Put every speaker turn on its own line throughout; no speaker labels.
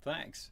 Thanks.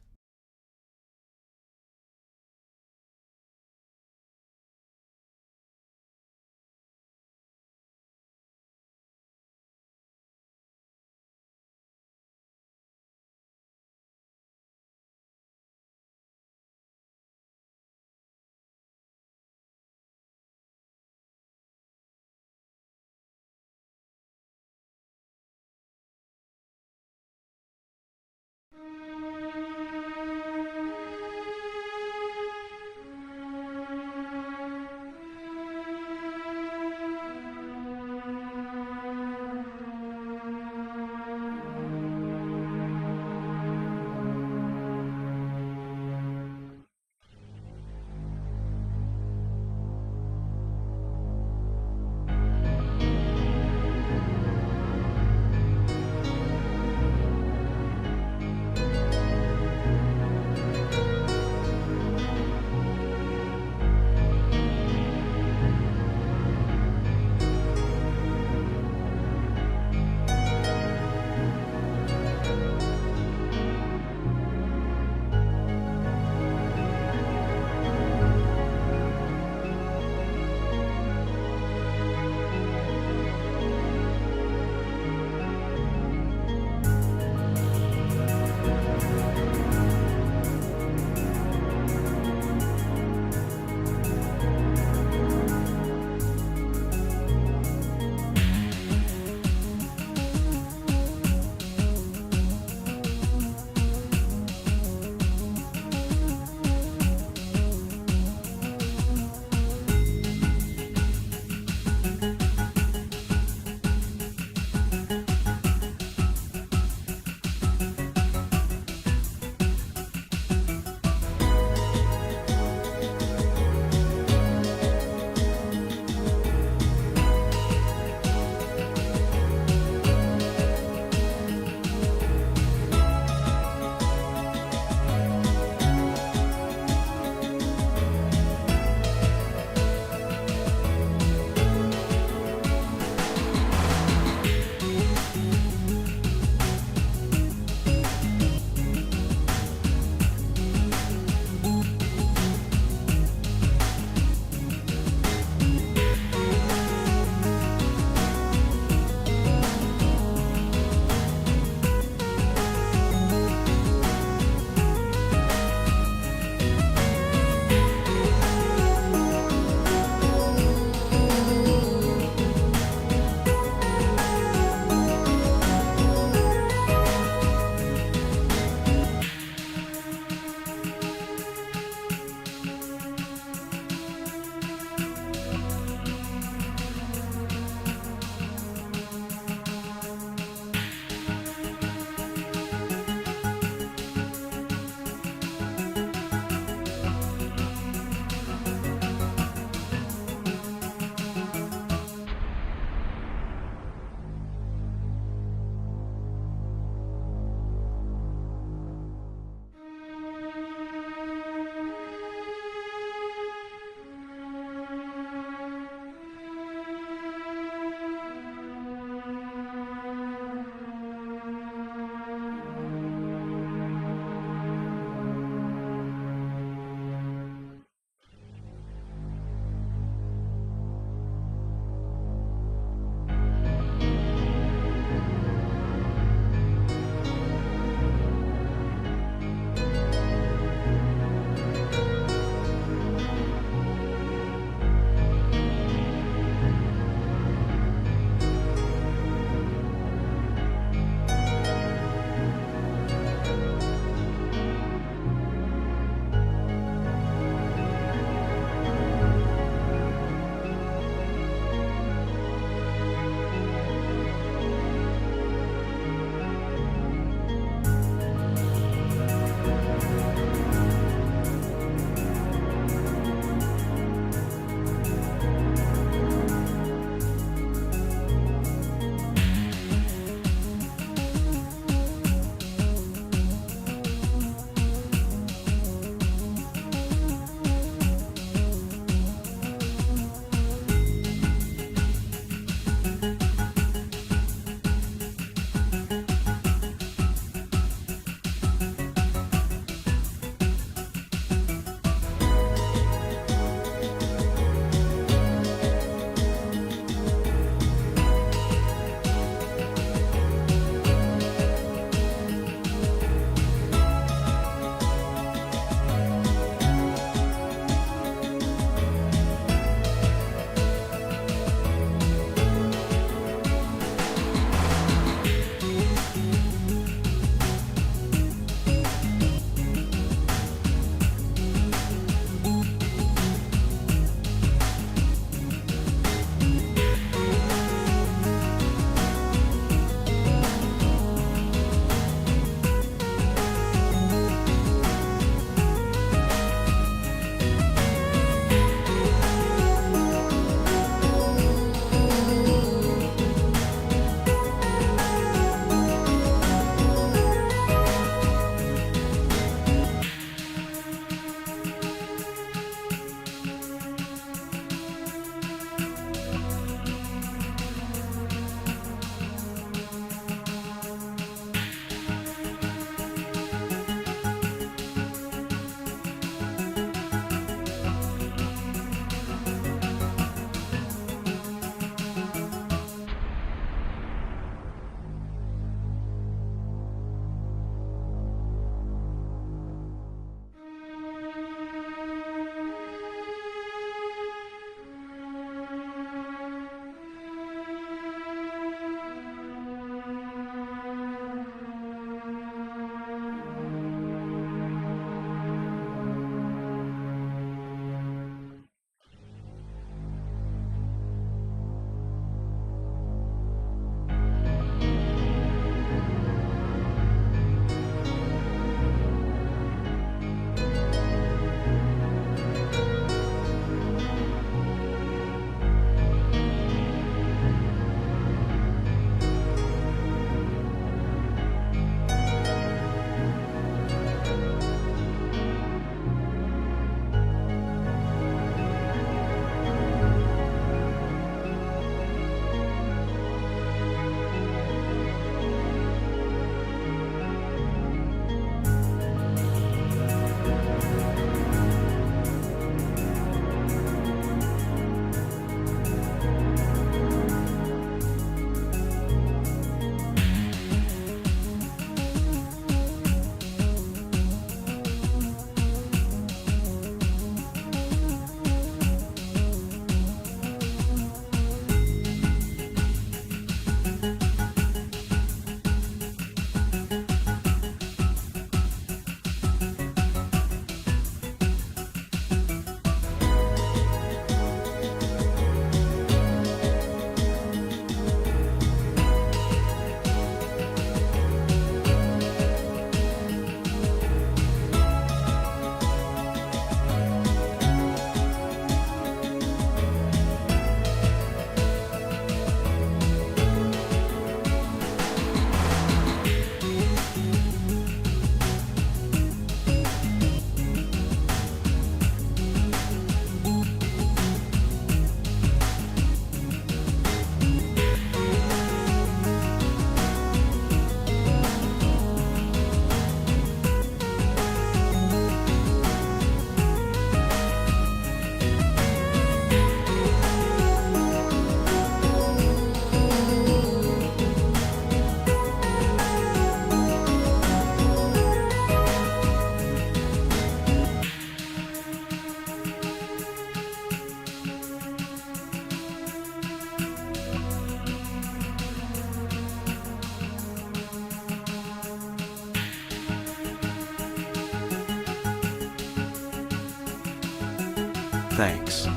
Thanks.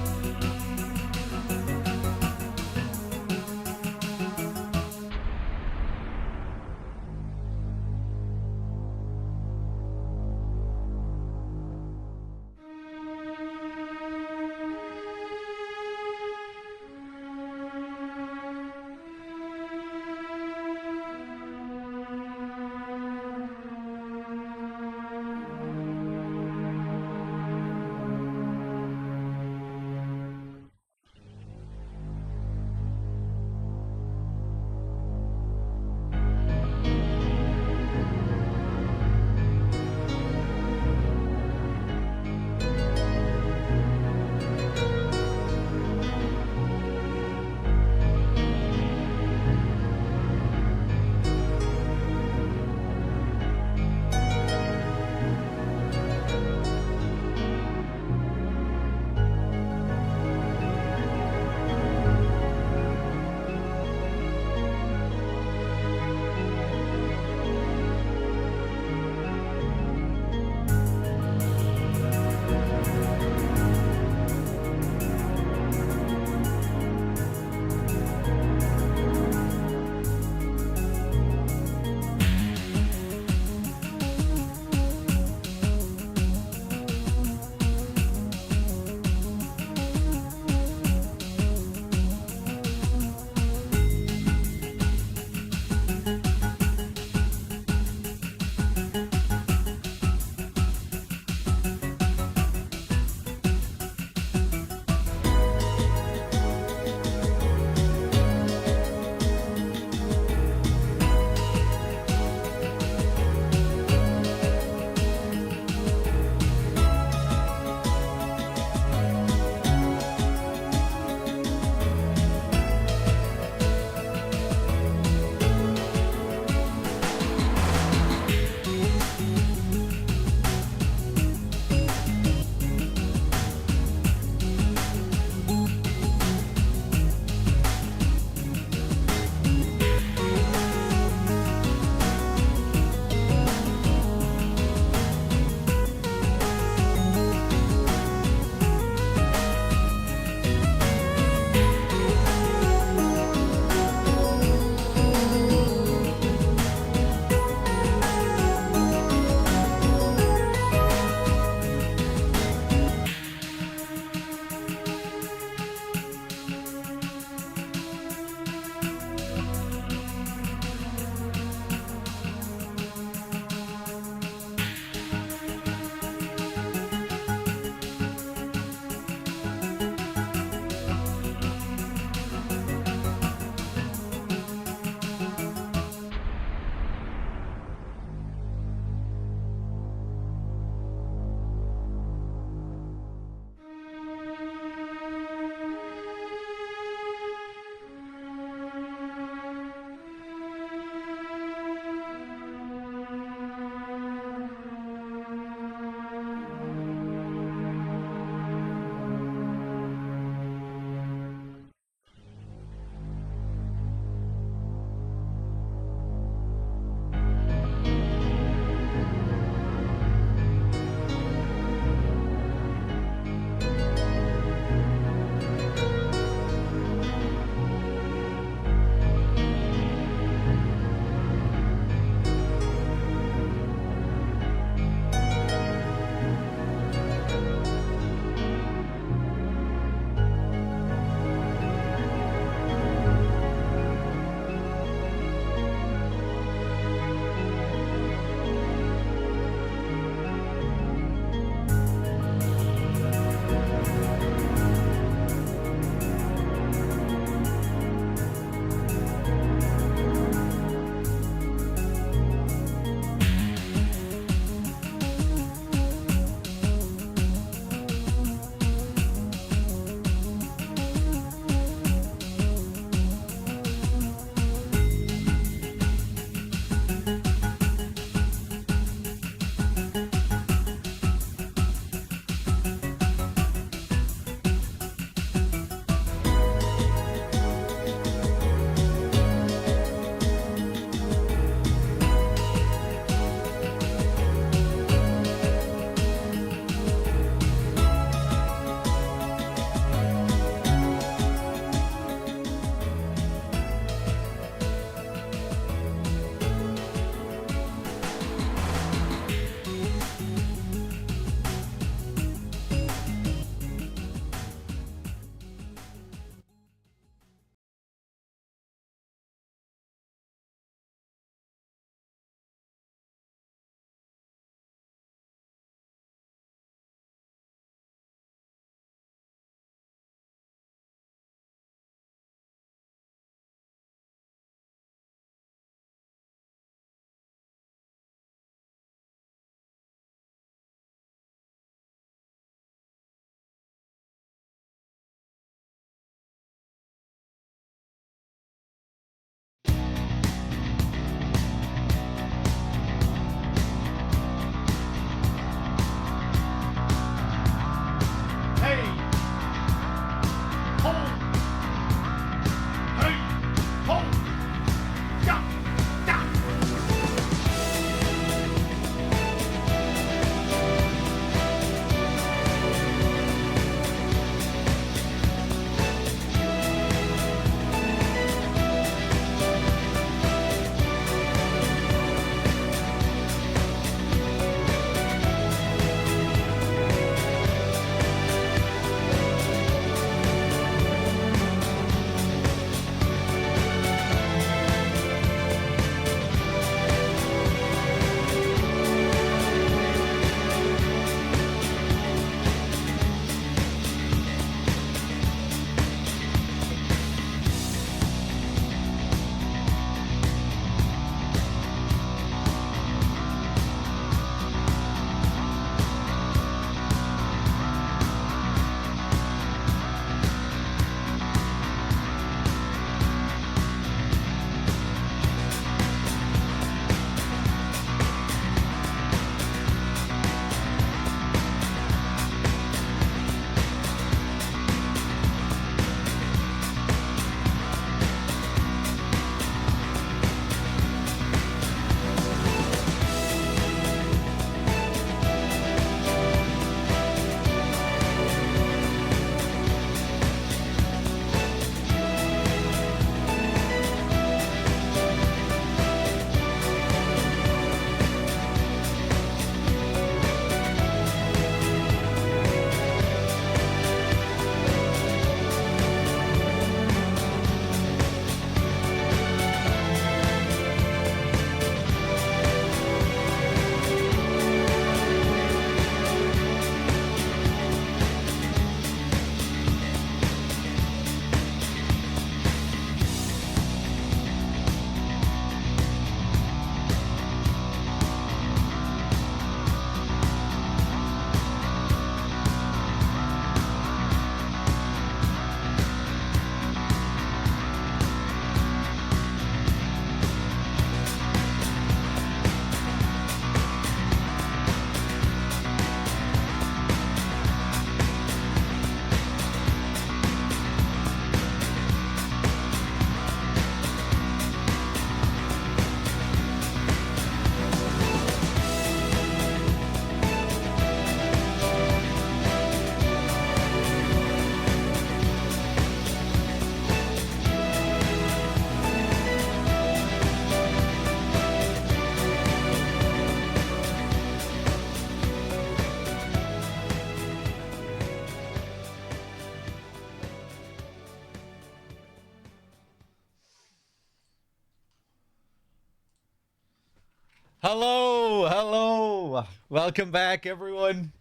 Hello, hello. Welcome back, everyone,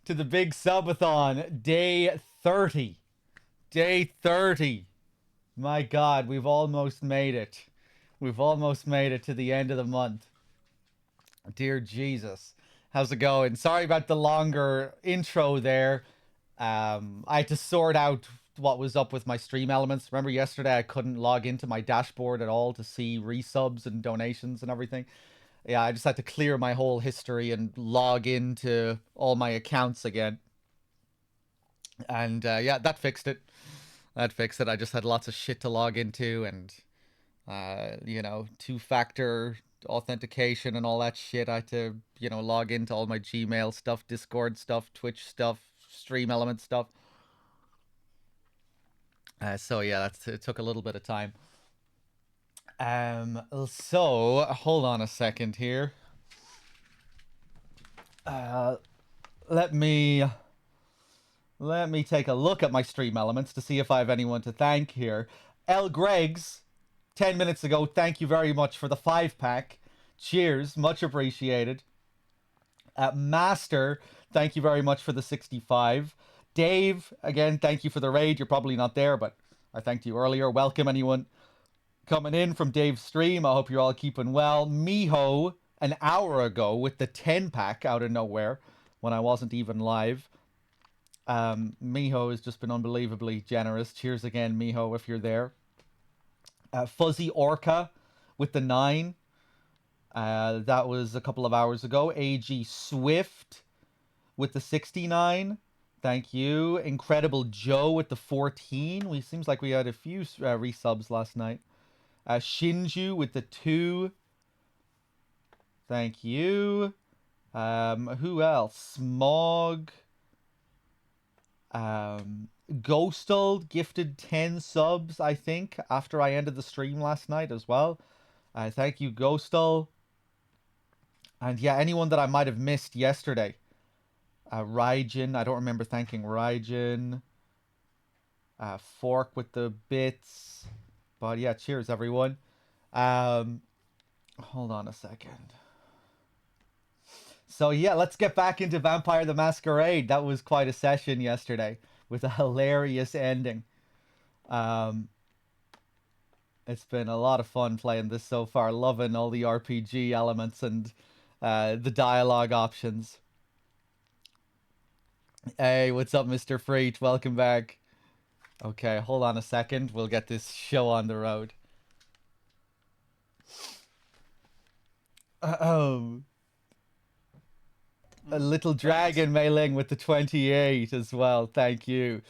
to the big Subathon, day 30. Day 30. My God, we've almost made it. We've almost made it to the end of the month. Dear Jesus. How's it going? Sorry about the longer intro there. I had to sort out what was up with my stream elements. Remember yesterday I couldn't log into my dashboard at all to see resubs and donations and everything. Yeah, I just had to clear my whole history and log into all my accounts again. And yeah, that fixed it. That fixed it. I just had lots of shit to log into and, two-factor authentication and all that shit. I had to, log into all my Gmail stuff, Discord stuff, Twitch stuff, Stream Element stuff. So yeah, it took a little bit of time. So hold on a second here. Let me take a look at my stream elements to see if I have anyone to thank here. L. Greggs, 10 minutes ago, thank you very much for the 5-pack. Cheers, much appreciated. Master, thank you very much for the 65. Dave, again, thank you for the raid. You're probably not there, but I thanked you earlier. Welcome, anyone coming in from Dave's stream. I hope you're all keeping well. Miho, an hour ago with the 10-pack out of nowhere when I wasn't even live. Miho has just been unbelievably generous. Cheers again, Miho, if you're there. Fuzzy Orca with the 9. That was a couple of hours ago. AG Swift with the 69. Thank you. Incredible Joe with the 14. Seems like we had a few resubs last night. Shinju with the 2. Thank you. Who else? Smog. Ghostal gifted 10 subs, I think, after I ended the stream last night as well. Thank you, Ghostal. And yeah, anyone that I might have missed yesterday. Raijin, I don't remember thanking Raijin. Fork with the bits. But yeah, cheers, everyone. Hold on a second. So yeah, let's get back into Vampire the Masquerade. That was quite a session yesterday with a hilarious ending. It's been a lot of fun playing this so far. Loving all the RPG elements and the dialogue options. Hey, what's up, Mr. Freet? Welcome back. Okay, hold on a second. We'll get this show on the road. A little dragon mailing with the 28 as well. Thank you.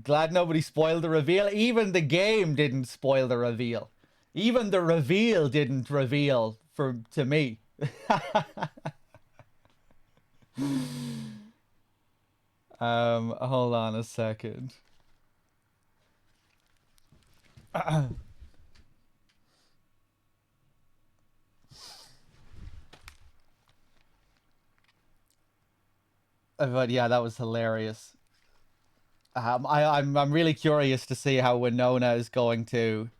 Glad nobody spoiled the reveal. Even the game didn't spoil the reveal. Even the reveal didn't reveal to me. Hold on a second. But yeah, that was hilarious. I'm really curious to see how Winona is going to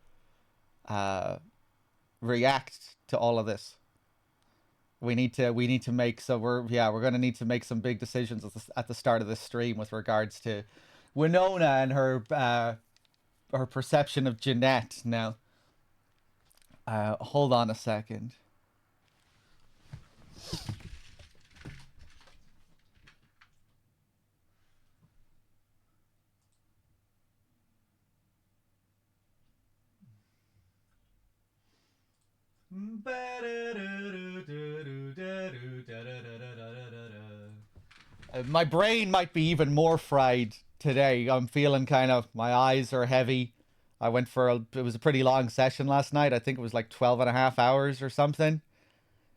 react to all of this. We need to make we're gonna need to make some big decisions at the start of this stream with regards to Winona and her perception of Jeanette. Now, hold on a second. My brain might be even more fried today. I'm feeling my eyes are heavy. I went it was a pretty long session last night. I think it was like 12 and a half hours or something.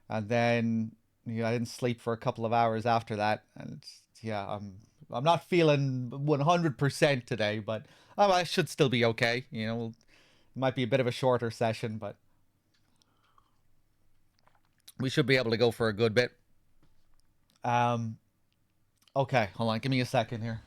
And then, I didn't sleep for a couple of hours after that. And yeah, I'm not feeling 100% today, but I should still be okay. It might be a bit of a shorter session, but we should be able to go for a good bit. Okay, hold on. Give me a second here.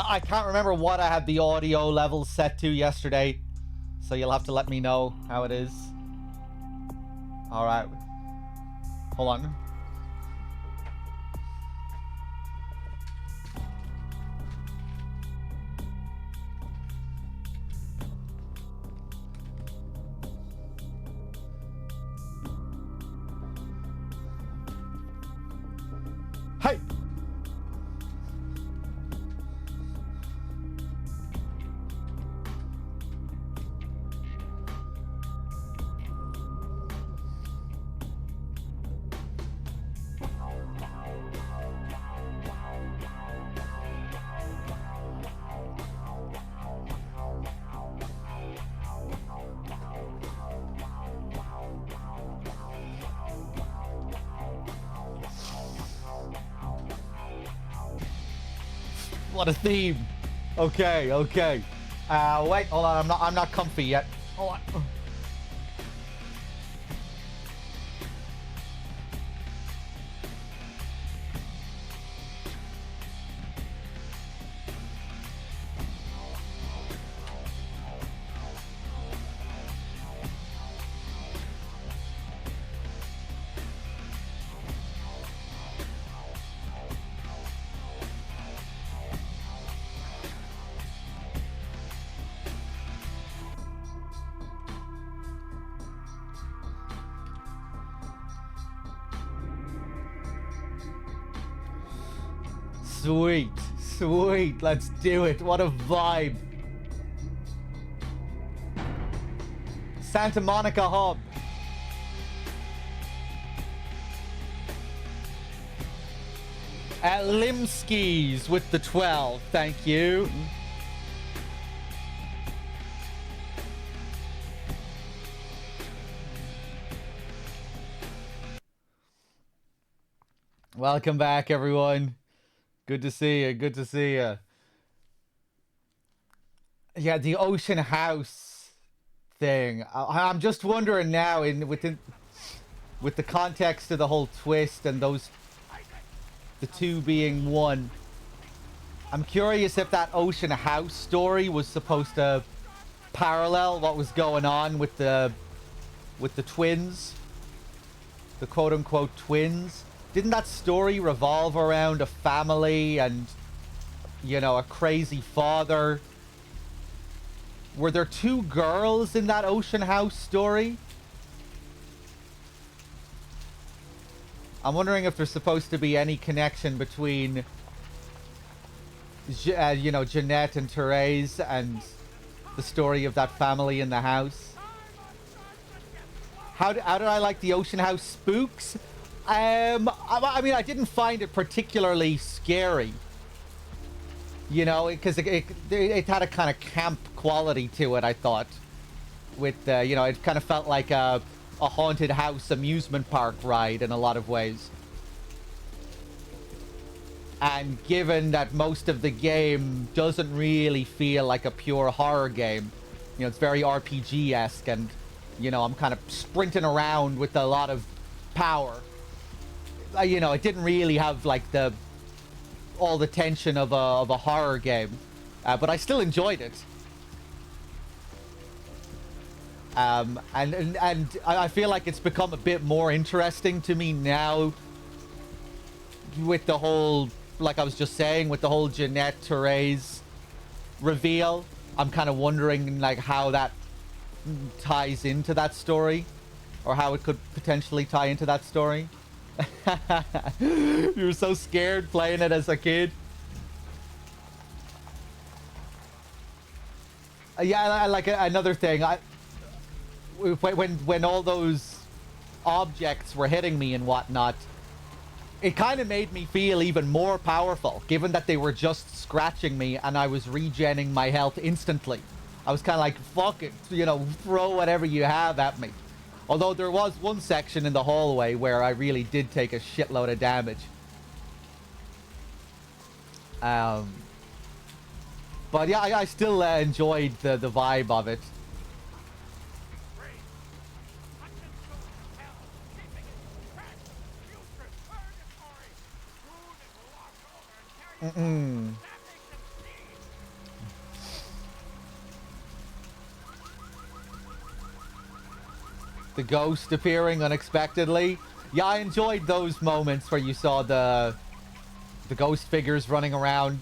I can't remember what I had the audio levels set to yesterday, so you'll have to let me know how it is. All right. Hold on. Hey! What a theme. Okay, okay. Wait, hold on. I'm not comfy yet. Hold on. Sweet, sweet. Let's do it. What a vibe. Santa Monica Hub. At Limskis with the 12. Thank you. Welcome back, everyone. Good to see you. Good to see you. Yeah, the Ocean House thing. I'm just wondering now, with the context of the whole twist and the two being one. I'm curious if that Ocean House story was supposed to parallel what was going on with the twins, the quote-unquote twins. Didn't that story revolve around a family and, you know, a crazy father? Were there two girls in that Ocean House story? I'm wondering if there's supposed to be any connection between, you know, Jeanette and Therese and the story of that family in the house. How did I like the Ocean House spooks? I mean, I didn't find it particularly scary. You know, because it had a kind of camp quality to it, I thought. With, you know, it kind of felt like a haunted house amusement park ride in a lot of ways. And given that most of the game doesn't really feel like a pure horror game, you know, it's very RPG-esque, and, you know, I'm kind of sprinting around with a lot of power. You know, it didn't really have like all the tension of a horror game, but I still enjoyed it. And I feel like it's become a bit more interesting to me now with the whole, like I was just saying, with the whole Jeanette Therese reveal. I'm kind of wondering like how that ties into that story, or how it could potentially tie into that story. You were so scared playing it as a kid. Yeah, like another thing. When all those objects were hitting me and whatnot, it kind of made me feel even more powerful, given that they were just scratching me and I was regenning my health instantly. I was kind of like, fuck it, you know, throw whatever you have at me. Although there was one section in the hallway where I really did take a shitload of damage. But yeah, I still enjoyed the vibe of it. The ghost appearing unexpectedly. Yeah, I enjoyed those moments where you saw the ghost figures running around.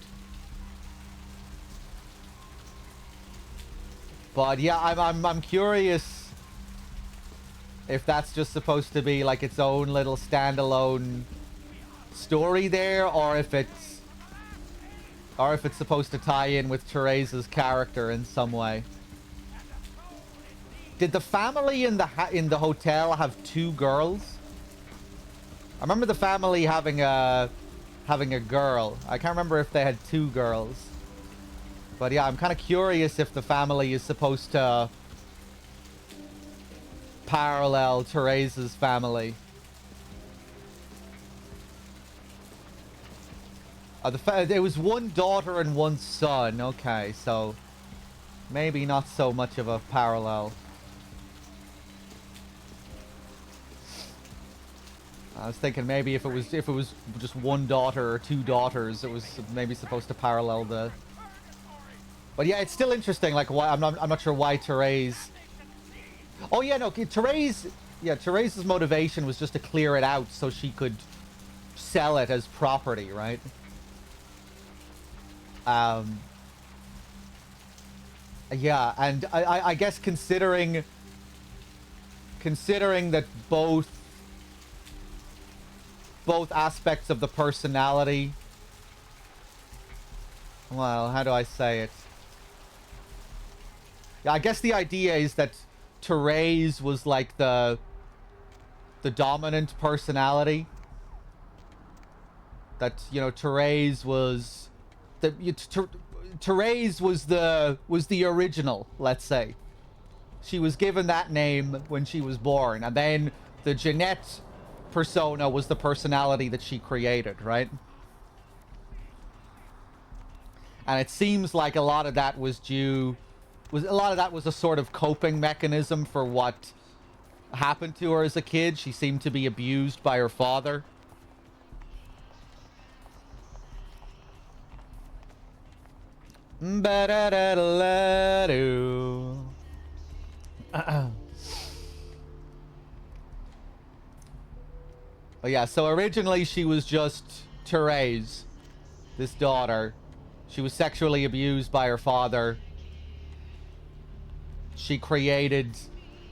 But yeah, I'm curious if that's just supposed to be like its own little standalone story there, or if it's supposed to tie in with Therese's character in some way. Did the family in the hotel have two girls? I remember the family having a girl. I can't remember if they had two girls. But yeah, I'm kind of curious if the family is supposed to parallel Therese's family. There was one daughter and one son. Okay, so maybe not so much of a parallel. I was thinking maybe if it was just one daughter or two daughters, it was maybe supposed to parallel the. But yeah, it's still interesting. Like, why I'm not sure why Therese. Oh yeah, no, Therese. Yeah, Therese's motivation was just to clear it out so she could sell it as property, right? Yeah, and I guess considering that both aspects of the personality. Well, how do I say it? Yeah, I guess the idea is that Therese was like the dominant personality. That, you know, Therese was Therese was the original, let's say. She was given that name when she was born, and then the Jeanette persona was the personality that she created, right? And it seems like a lot of that was a sort of coping mechanism for what happened to her as a kid. She seemed to be abused by her father. Oh yeah, so originally she was just Therese, this daughter. She was sexually abused by her father. She created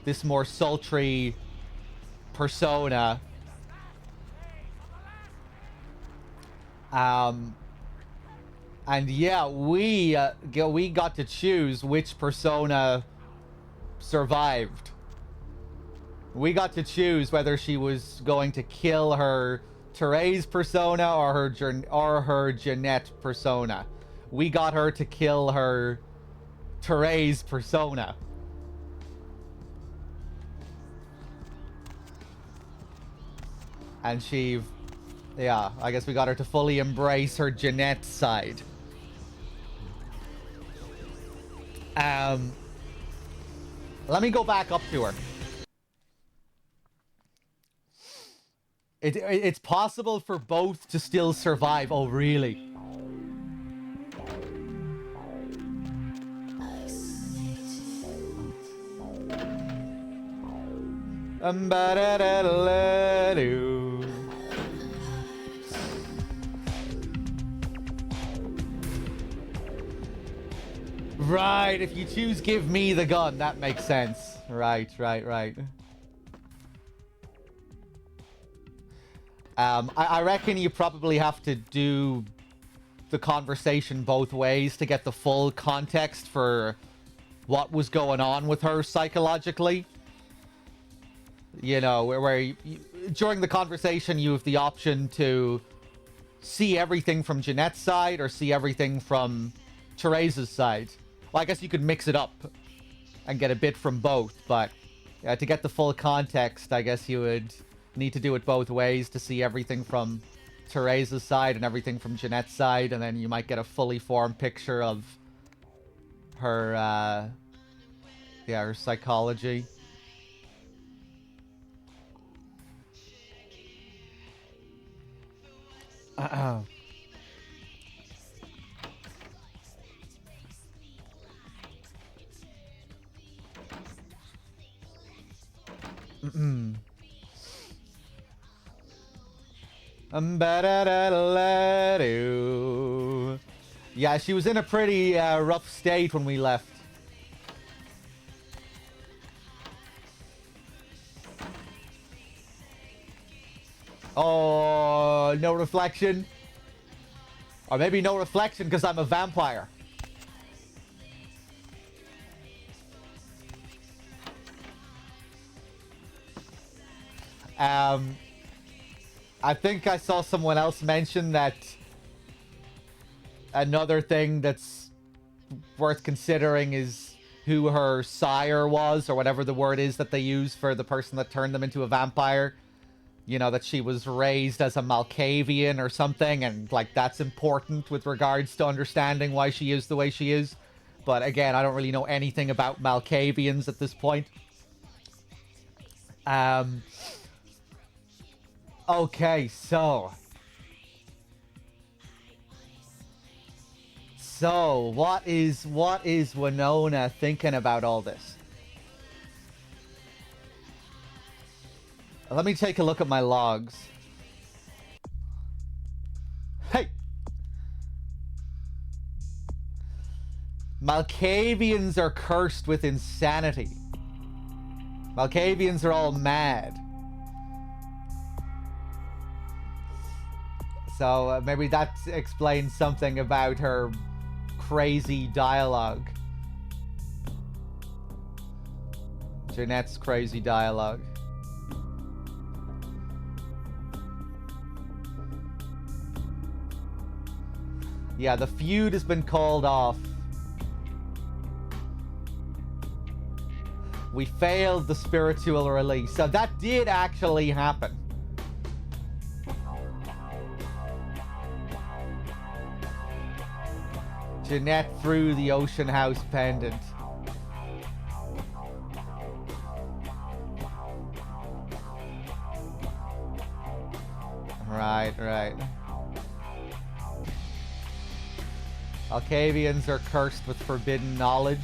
this more sultry persona. And yeah, we got to choose which persona survived. We got to choose whether she was going to kill her Therese persona or her Jeanette persona. We got her to kill her Therese persona. And yeah, I guess we got her to fully embrace her Jeanette side. Let me go back up to her. It's possible for both to still survive. Oh, really? Right, if you choose give me the gun, that makes sense. Right. I reckon you probably have to do the conversation both ways to get the full context for what was going on with her psychologically. You know, where during the conversation you have the option to see everything from Jeanette's side or see everything from Therese's side. Well, I guess you could mix it up and get a bit from both, but to get the full context, I guess you would need to do it both ways to see everything from Therese's side and everything from Jeanette's side, and then you might get a fully formed picture of her, her psychology. Yeah, she was in a pretty rough state when we left. Oh, no reflection. Or maybe no reflection because I'm a vampire. I think I saw someone else mention that another thing that's worth considering is who her sire was, or whatever the word is that they use for the person that turned them into a vampire. You know, that she was raised as a Malkavian or something, and, like, that's important with regards to understanding why she is the way she is. But, again, I don't really know anything about Malkavians at this point. Okay, so... what is Winona thinking about all this? Let me take a look at my logs. Hey! Malkavians are cursed with insanity. Malkavians are all mad. So maybe that explains something about her crazy dialogue. Jeanette's crazy dialogue. Yeah, the feud has been called off. We failed the spiritual release. So that did actually happen. Jeanette threw the Ocean House pendant. Right. Malkavians are cursed with forbidden knowledge.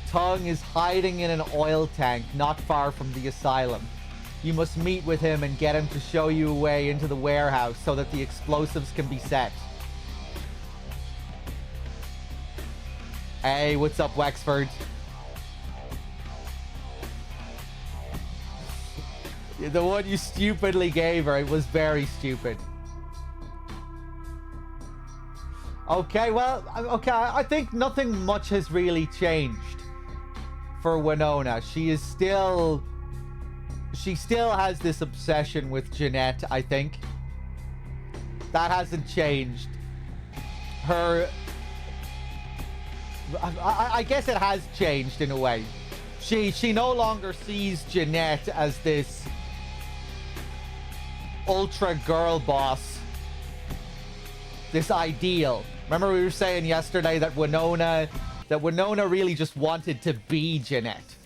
Tongue is hiding in an oil tank not far from the asylum. You must meet with him and get him to show you a way into the warehouse so that the explosives can be set. Hey, what's up, Wexford? The one you stupidly gave her, it was very stupid. Okay, well, okay, I think nothing much has really changed for Winona. She still has this obsession with Jeanette, I think. That hasn't changed. I guess it has changed in a way. She no longer sees Jeanette as this ultra girl boss, this ideal. Remember we were saying yesterday that Winona really just wanted to be Jeanette.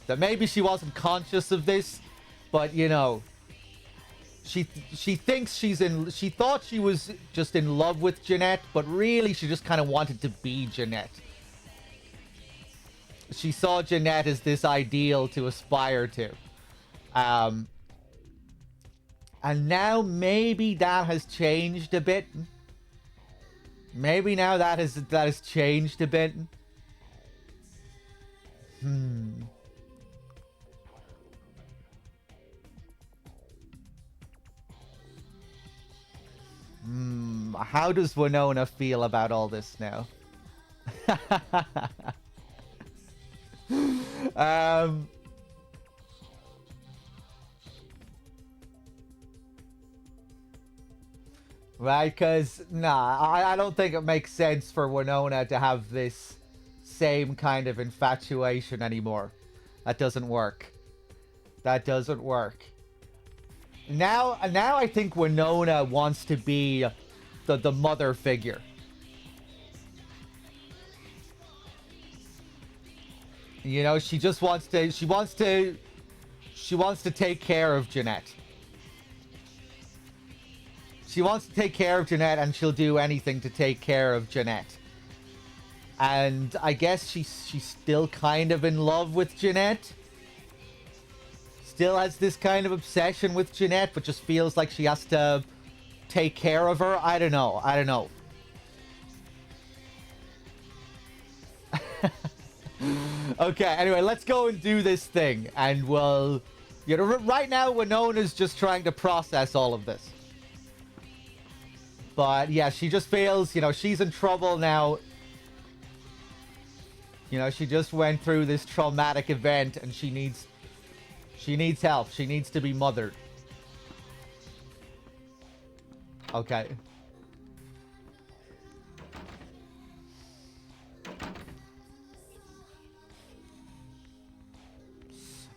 That maybe she wasn't conscious of this, but you know, she thinks she thought she was just in love with Jeanette, but really she just kind of wanted to be Jeanette. She saw Jeanette as this ideal to aspire to. And now maybe that has changed a bit. Maybe now that has changed a bit. Hmm. Hmm. How does Winona feel about all this now? um. Right, because, nah, I don't think it makes sense for Winona to have this same kind of infatuation anymore. That doesn't work. That doesn't work. Now I think Winona wants to be the mother figure. You know, she just wants to, she wants to take care of Jeanette. She wants to take care of Jeanette, and she'll do anything to take care of Jeanette. And I guess she's still kind of in love with Jeanette. Still has this kind of obsession with Jeanette, but just feels like she has to take care of her. I don't know. I don't know. Okay, anyway, let's go and do this thing. And we'll... You know, right now, Winona's just trying to process all of this. But, yeah, she just feels, you know, she's in trouble now. You know, she just went through this traumatic event, and she needs help. She needs to be mothered. Okay.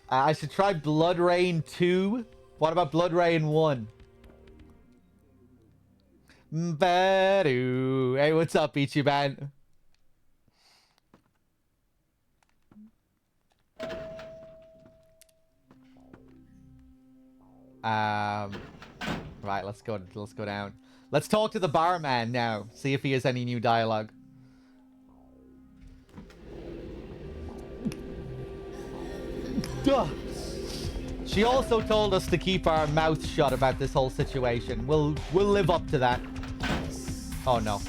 I should try Blood Rain 2. What about Blood Rain 1? Badoo. Hey, what's up, Ichiban? Right, let's go down. Let's talk to the barman now. See if he has any new dialogue. Duh. She also told us to keep our mouth shut about this whole situation. We'll live up to that. Oh no.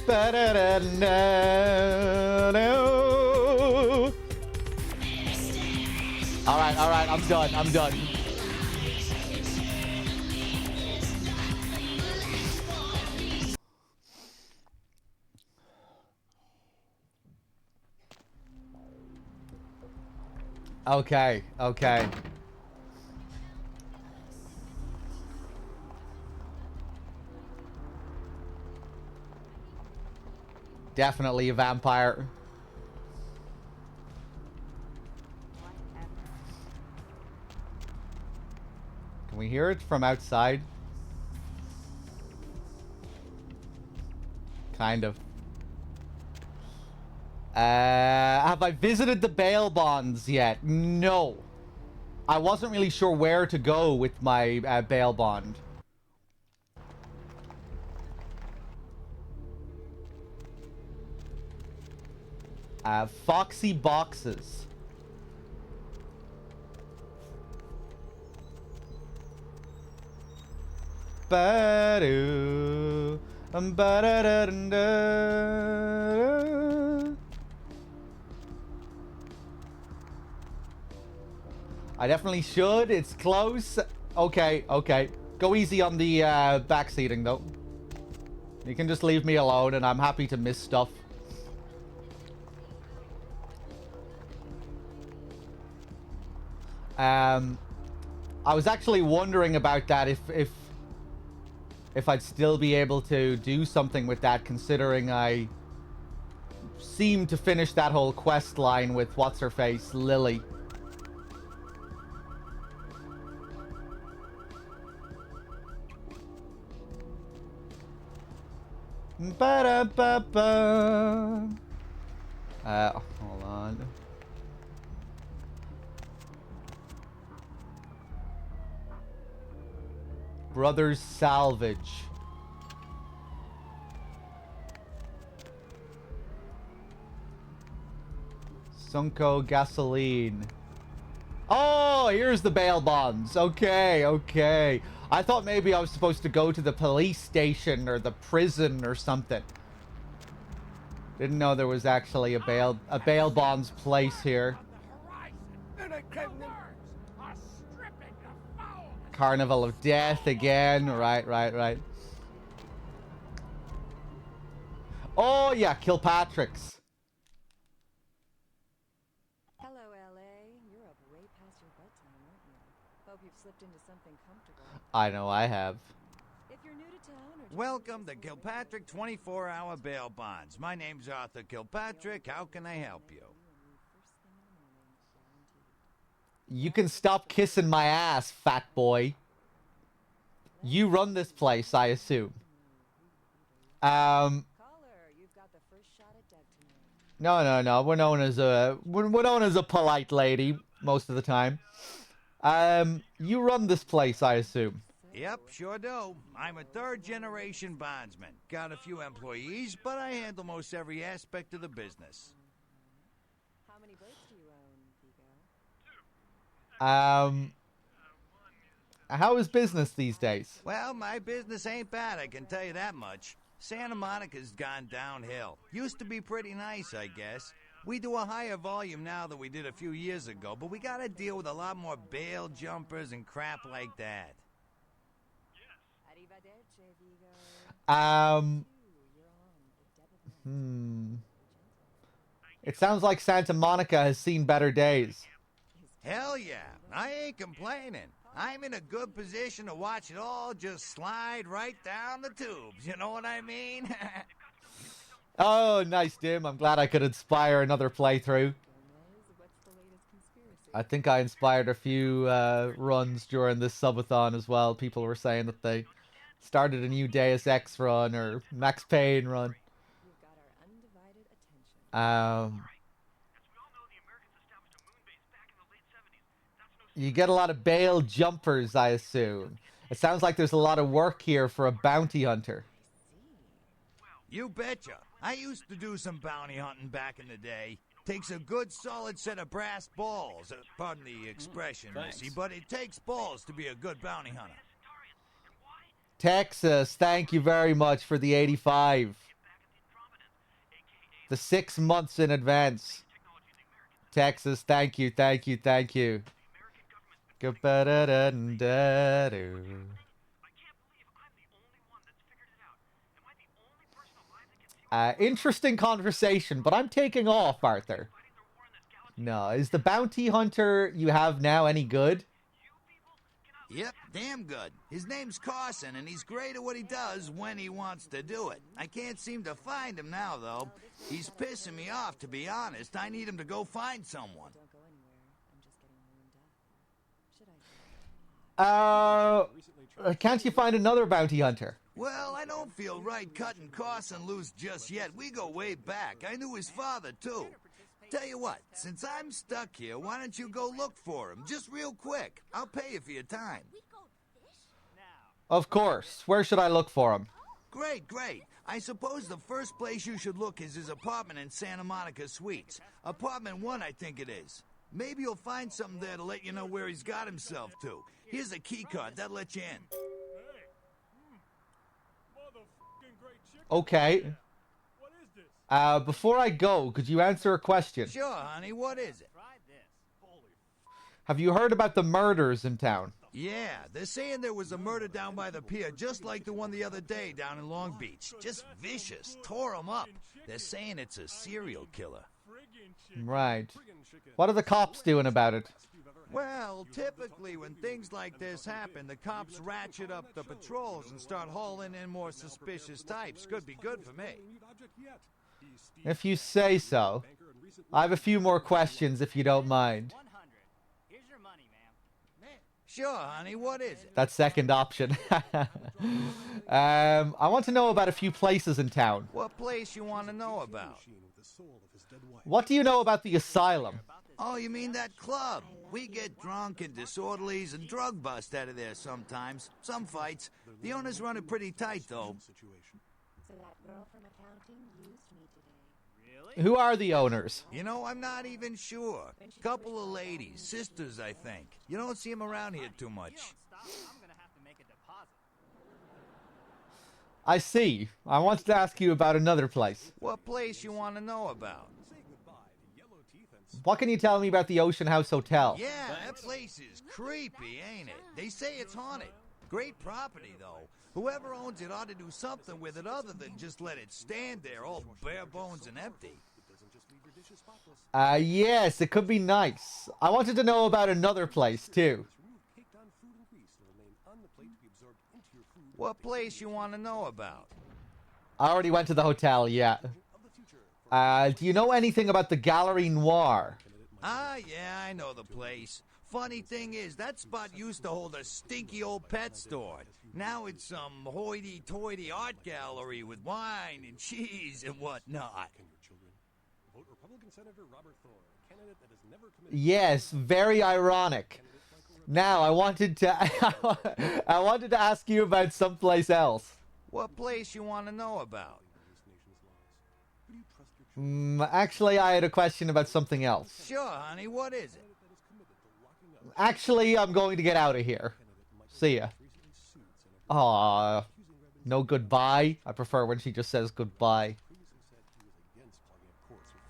All right, I'm done. I'm done. Okay, okay. Definitely a vampire. Can we hear it from outside? Kind of. Have I visited the bail bonds yet? No. I wasn't really sure where to go with my bail bond. Foxy boxes. Ba-do, ba-da-da-da-da. I definitely should. It's close. Okay, okay. Go easy on the backseating, though. You can just leave me alone, and I'm happy to miss stuff. I was actually wondering about that, if I'd still be able to do something with that, considering I seem to finish that whole quest line with what's-her-face, Lily. Ba-da-ba-ba. Hold on. Brothers Salvage. Sunko Gasoline. Oh, here's the bail bonds. Okay, okay. I thought maybe I was supposed to go to the police station or the prison or something. Didn't know there was actually a bail bonds place here. Carnival of Death again. Right, right, right. Oh yeah, Kilpatrick's.
Hello, LA. You're up way past your bedtime, aren't you? Hope you've slipped into something comfortable.
I know I have.
If you're new to town or
Welcome to Kilpatrick 24-hour bail bonds. My name's Arthur Kilpatrick. How can I help you?
You can stop kissing my ass, fat boy. You run this place, I assume.
Caller, you've got the first shot at deck tonight.
No. We're known as a polite lady most of the time. You run this place, I assume.
Yep, sure do. I'm a third-generation bondsman. Got a few employees, but I handle most every aspect of the business.
How many boats do you own, Vigo?
How is business these days?
Well, my business ain't bad, I can tell you that much. Santa Monica's gone downhill. Used to be pretty nice, I guess. We do a higher volume now than we did a few years ago, but we gotta deal with a lot more bail jumpers and crap like that.
It sounds like Santa Monica has seen better days.
Hell yeah, I ain't complaining. I'm in a good position to watch it all just slide right down the tubes, you know what I mean?
Oh, nice, Dim. I'm glad I could inspire another playthrough. I think I inspired a few runs during this subathon as well. People were saying that they started a new Deus Ex run or Max Payne run. You get a lot of bail jumpers, I assume. It sounds like there's a lot of work here for a bounty hunter.
You betcha. I used to do some bounty hunting back in the day. Takes a good solid set of brass balls. Pardon the expression, Missy, but it takes balls to be a good bounty hunter.
Texas, thank you very much for the 85. The 6 months in advance. Texas, thank you, thank you, thank you. Interesting conversation, but I'm taking off, Arthur. No, is the bounty hunter you have now any good?
Yep, damn good. His name's Carson, and he's great at what he does when he wants to do it. I can't seem to find him now, though. He's pissing me off, to be honest. I need him to go find someone.
Don't go anywhere. I'm just getting warmed up. Should I?
Can't you find another bounty hunter?
Well, I don't feel right cutting Carson loose just yet. We go way back. I knew his father, too. Tell you what, since I'm stuck here, why don't you go look for him? Just real quick. I'll pay you for your time.
Of course. Where should I look for him?
Great, great. I suppose the first place you should look is his apartment in Santa Monica Suites. Apartment 1, I think it is. Maybe you'll find something there to let you know where he's got himself to. Here's a key card. That'll let you in.
Okay. Before I go, could you answer a question?
Sure, honey. What is it?
Have you heard about the murders in town?
Yeah, they're saying there was a murder down by the pier, just like the one the other day down in Long Beach. Just vicious. Tore 'em up. They're saying it's a serial killer.
Right. What are the cops doing about it?
Well, typically when things like this happen, the cops ratchet up the patrols and start hauling in more suspicious types. Could be good for me.
If you say so. I have a few more questions if you don't mind.
Sure, honey. What is it?
That second option. I want to know about a few places in town.
What place you want to know about?
What do you know about the asylum?
Oh, you mean that club? We get drunk and disorderlies and drug bust out of there sometimes. Some fights. The owners run it pretty tight, though.
So that girl from accounting used me today.
Who are the owners?
You know, I'm not even sure. Couple of ladies, sisters, I think. You don't see them around here too much.
I see. I wanted to ask you about another place.
What place you want to know about?
What can you tell me about the Ocean House Hotel?
Yeah, that place is creepy, ain't it? They say it's haunted. Great property, though. Whoever owns it ought to do something with it other than just let it stand there all bare bones and empty.
Yes, it could be nice. I wanted to know about another place, too.
What place you want to know about?
I already went to the hotel, yeah. Do you know anything about the Gallery Noir?
Ah, yeah, I know the place. Funny thing is, that spot used to hold a stinky old pet store. Now it's some hoity-toity art gallery with wine and cheese and whatnot.
Yes, very ironic. Now, I wanted to I wanted to ask you about someplace else.
What place you want to know about?
Actually, I had a question about something else.
Sure, honey, what is it?
Actually, I'm going to get out of here. See ya. Aww. No goodbye? I prefer when she just says goodbye.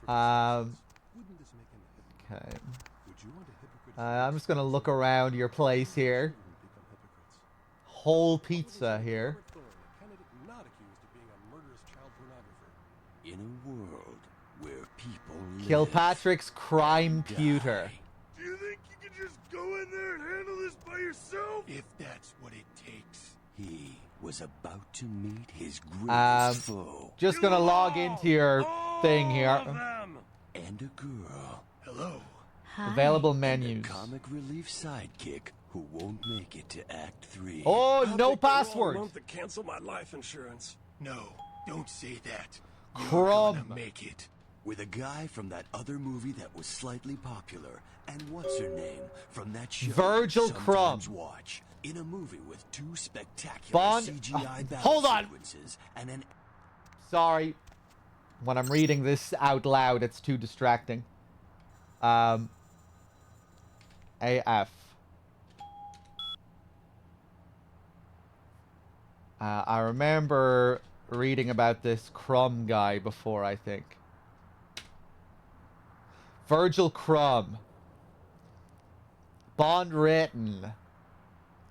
Okay. I'm just gonna look around your place here. Whole pizza here.
In a world where people
Kilpatrick's crime pewter.
Do you think you can just go in there and handle this by yourself? If that's what it takes. He was about to meet his greatest foe.
Just gonna log into your thing here.
And a girl. Hello.
Available
And
menus.
a comic relief sidekick who won't make it to Act 3.
Oh,
I'll
no
take the long
password.
month to cancel my life insurance.
No, don't say that.
Crumb.
You're gonna make it. With a guy from that other movie that was slightly popular. And what's her name? From that show
Virgil
you
Crumb.
sometimes watch. In a movie with 2 spectacular
Bond-
CGI battle
hold on.
sequences and an
Sorry. When I'm reading this out loud, it's too distracting. AF. I remember reading about this Crumb guy before, I think. Virgil Crumb. Bond written.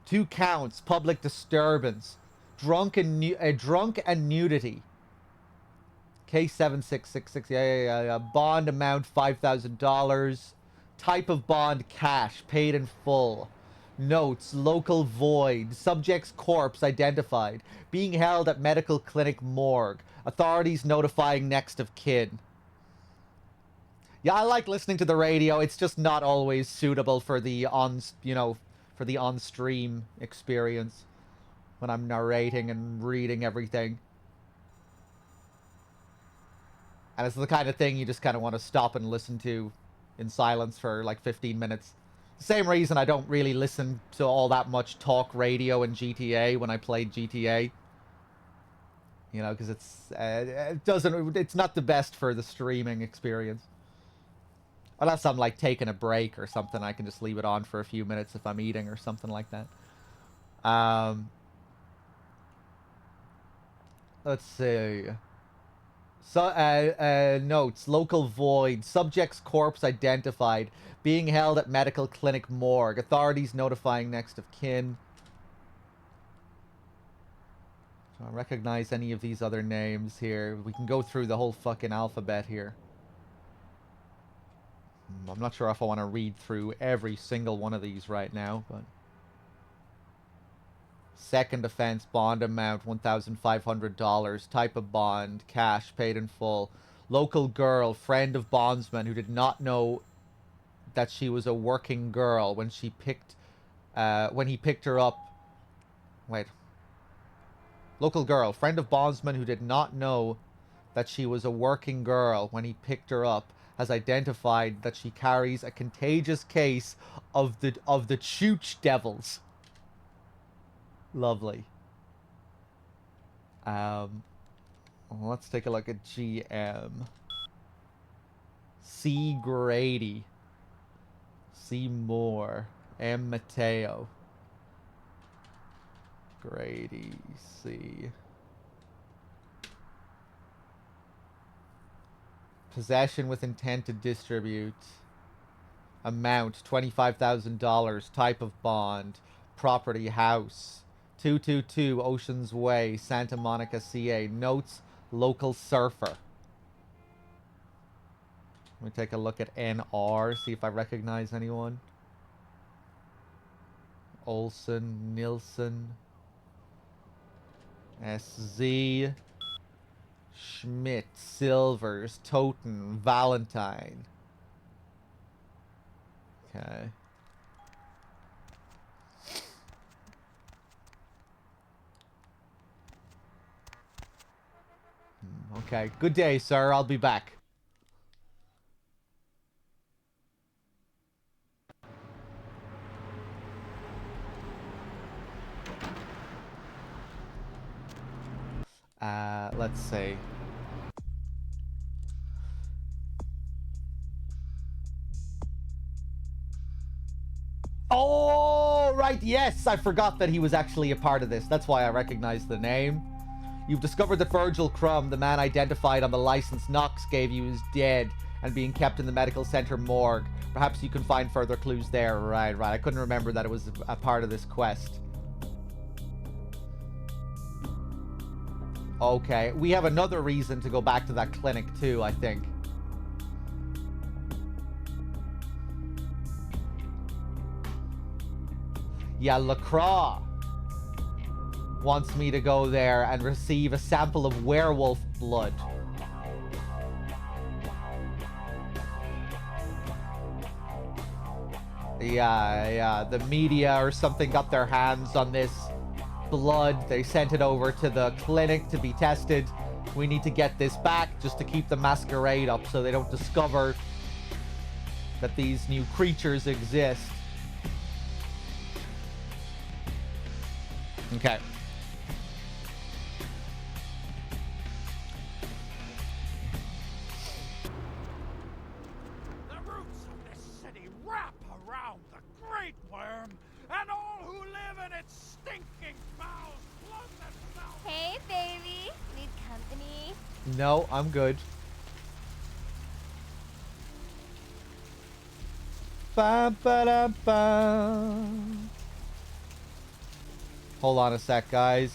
2 counts. Public disturbance. Drunk and nudity. K7666. Yeah. Bond amount $5,000. Type of bond cash. Paid in full. Notes. Local void. Subject's corpse identified. Being held at medical clinic morgue. Authorities notifying next of kin. Yeah, I like listening to the radio. It's just not always suitable for the on-stream experience when I'm narrating and reading everything. And it's the kind of thing you just kind of want to stop and listen to in silence for like 15 minutes. Same reason I don't really listen to all that much talk radio in GTA when I played GTA. You know, because it's not the best for the streaming experience. Unless I'm like taking a break or something, I can just leave it on for a few minutes if I'm eating or something like that. Let's see. So, notes. Local void. Subject's corpse identified. Being held at medical clinic morgue. Authorities notifying next of kin. Do I recognize any of these other names here? We can go through the whole fucking alphabet here. I'm not sure if I want to read through every single one of these right now, but... Second offense, bond amount, $1,500. Type of bond, cash, paid in full. Local girl, friend of bondsman who did not know that she was a working girl when he picked her up. Wait. Local girl, friend of bondsman who did not know that she was a working girl when he picked her up, has identified that she carries a contagious case of the Chooch Devils. Lovely. Let's take a look at GM. C. Grady. C. Moore. M. Mateo. Grady. C. Possession with intent to distribute. Amount, $25,000. Type of bond. Property, house. 222 Oceans Way, Santa Monica, CA. Notes, local surfer. Let me take a look at NR, see if I recognize anyone. Olson, Nilsson. SZ. Schmidt, Silvers, Toten, Valentine. Okay. Okay, good day, sir. I'll be back. Let's see. Oh, right, yes! I forgot that he was actually a part of this. That's why I recognized the name. You've discovered that Virgil Crumb, the man identified on the license Knox gave you, is dead and being kept in the medical center morgue. Perhaps you can find further clues there. Right. I couldn't remember that it was a part of this quest. Okay, we have another reason to go back to that clinic too, I think. Yeah, LaCroix wants me to go there and receive a sample of werewolf blood. Yeah, the media or something got their hands on this blood. They sent it over to the clinic to be tested. We need to get this back just to keep the masquerade up so they don't discover that these new creatures exist. Okay.
The roots of this city wrap around the Great Worm, and all who live in its stinking bowels plug themselves.
Hey, baby. Need company?
No, I'm good. Ba, ba, da, ba. Hold on a sec, guys.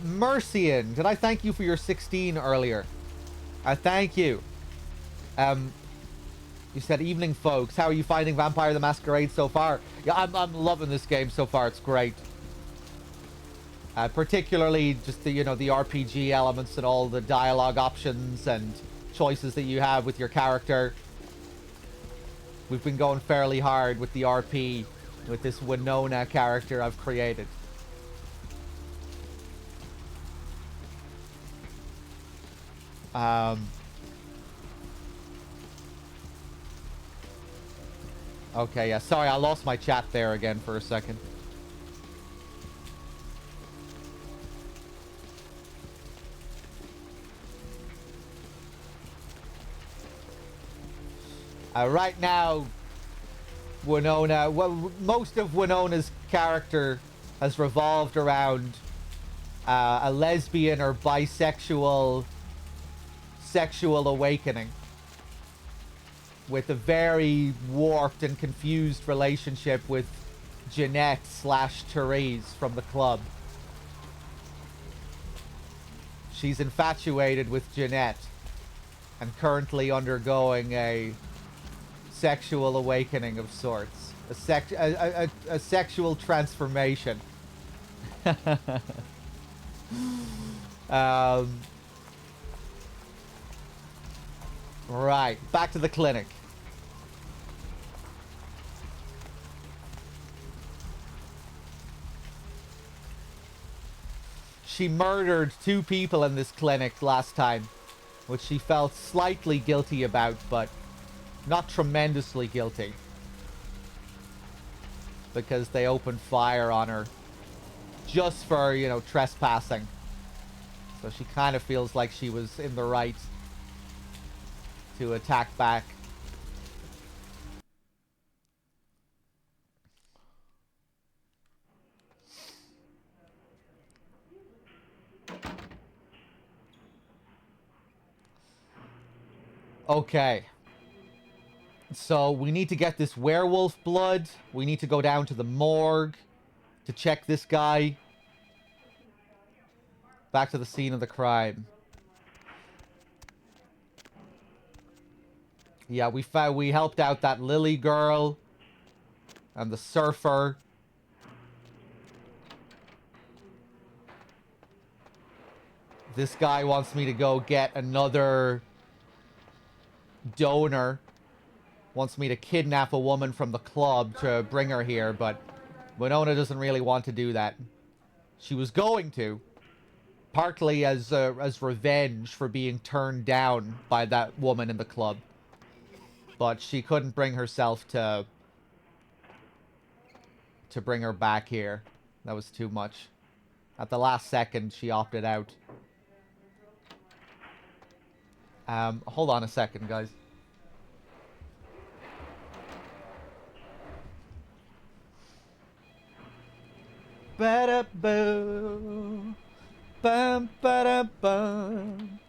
Mercian, did I thank you for your 16 earlier? Thank you. You said, evening, folks. How are you finding Vampire the Masquerade so far? Yeah, I'm loving this game so far. It's great. Particularly just the, the RPG elements and all the dialogue options and choices that you have with your character. We've been going fairly hard with the RP with this Winona character I've created. Okay, yeah. Sorry, I lost my chat there again for a second. Right now, Winona... Well, most of Winona's character has revolved around a lesbian or bisexual sexual awakening with a very warped and confused relationship with Jeanette / Therese from the club. She's infatuated with Jeanette and currently undergoing a sexual awakening of sorts. A sexual transformation. Right, back to the clinic. She murdered 2 people in this clinic last time, which she felt slightly guilty about, but not tremendously guilty. Because they opened fire on her just for, trespassing. So she kind of feels like she was in the right to attack back. Okay. So we need to get this werewolf blood. We need to go down to the morgue to check this guy. Back to the scene of the crime. Yeah, we helped out that Lily girl and the surfer. This guy wants me to go get another donor. Wants me to kidnap a woman from the club to bring her here, but Winona doesn't really want to do that. She was going to, partly as revenge for being turned down by that woman in the club. But she couldn't bring herself to bring her back here. That was too much. At the last second, she opted out. Hold on a second, guys. Ba-da-boo. Bum, ba-da-bum.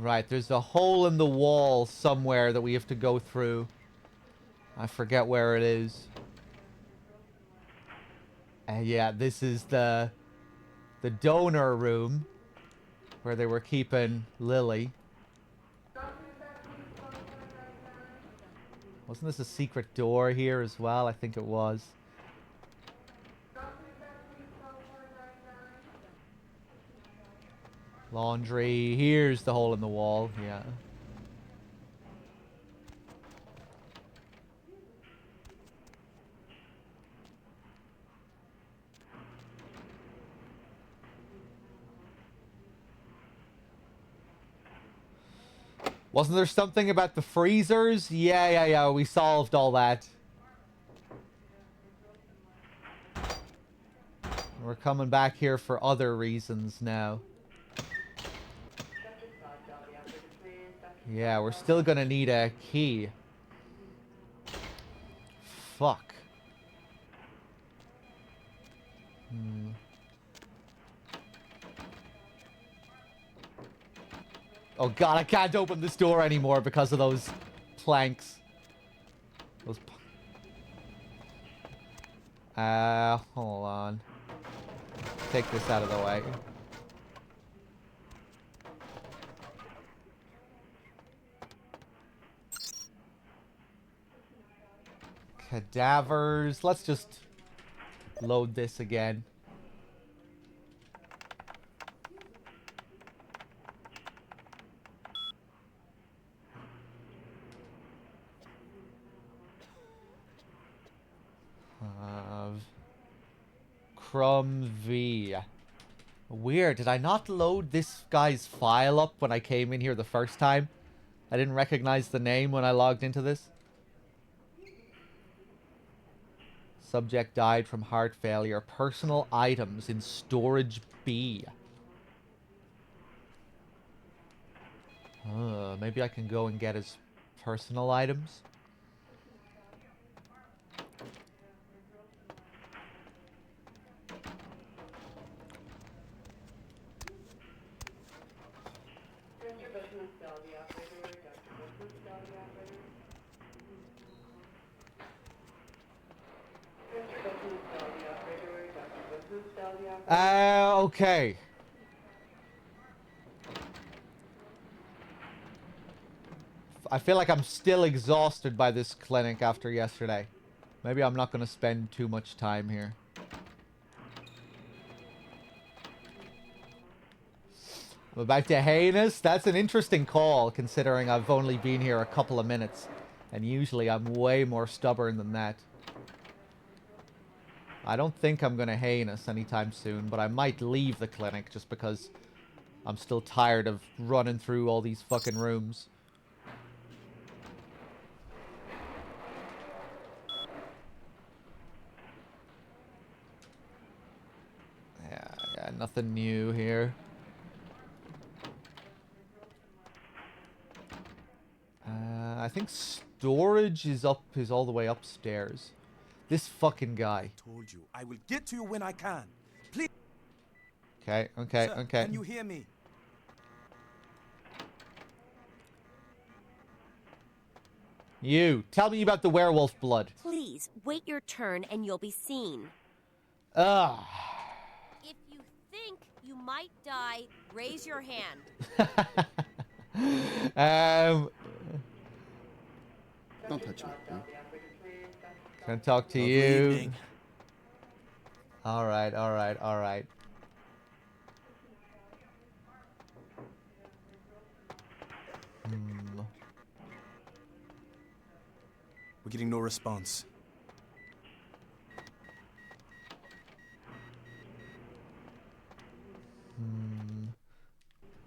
Right, there's a hole in the wall somewhere that we have to go through. I forget where it is. Yeah, this is the donor room where they were keeping Lily. Wasn't this a secret door here as well? I think it was. Laundry. Here's the hole in the wall. Yeah. Wasn't there something about the freezers? Yeah. We solved all that. We're coming back here for other reasons now. Yeah, we're still gonna need a key. Fuck. Oh god, I can't open this door anymore because of those planks. Those... hold on. Take this out of the way. Cadavers. Let's just load this again. Crumb V. Weird. Did I not load this guy's file up when I came in here the first time? I didn't recognize the name when I logged into this. Subject died from heart failure. Personal items in storage B. Maybe I can go and get his personal items. Okay. I feel like I'm still exhausted by this clinic after yesterday. Maybe I'm not going to spend too much time here. I'm about to heinous. That's an interesting call, considering I've only been here a couple of minutes. And usually I'm way more stubborn than that. I don't think I'm going to heinous anytime soon, but I might leave the clinic just because I'm still tired of running through all these fucking rooms. Yeah, nothing new here. I think storage is all the way upstairs. This fucking guy.
I told you, I will get to you when I can. Please.
Okay.
Sir, can you hear me?
You, tell me about the werewolf blood.
Please, wait your turn and you'll be seen.
Ugh.
If you think you might die, raise your hand.
Don't touch me. Huh?
Can I talk to you? Alright.
We're getting no response.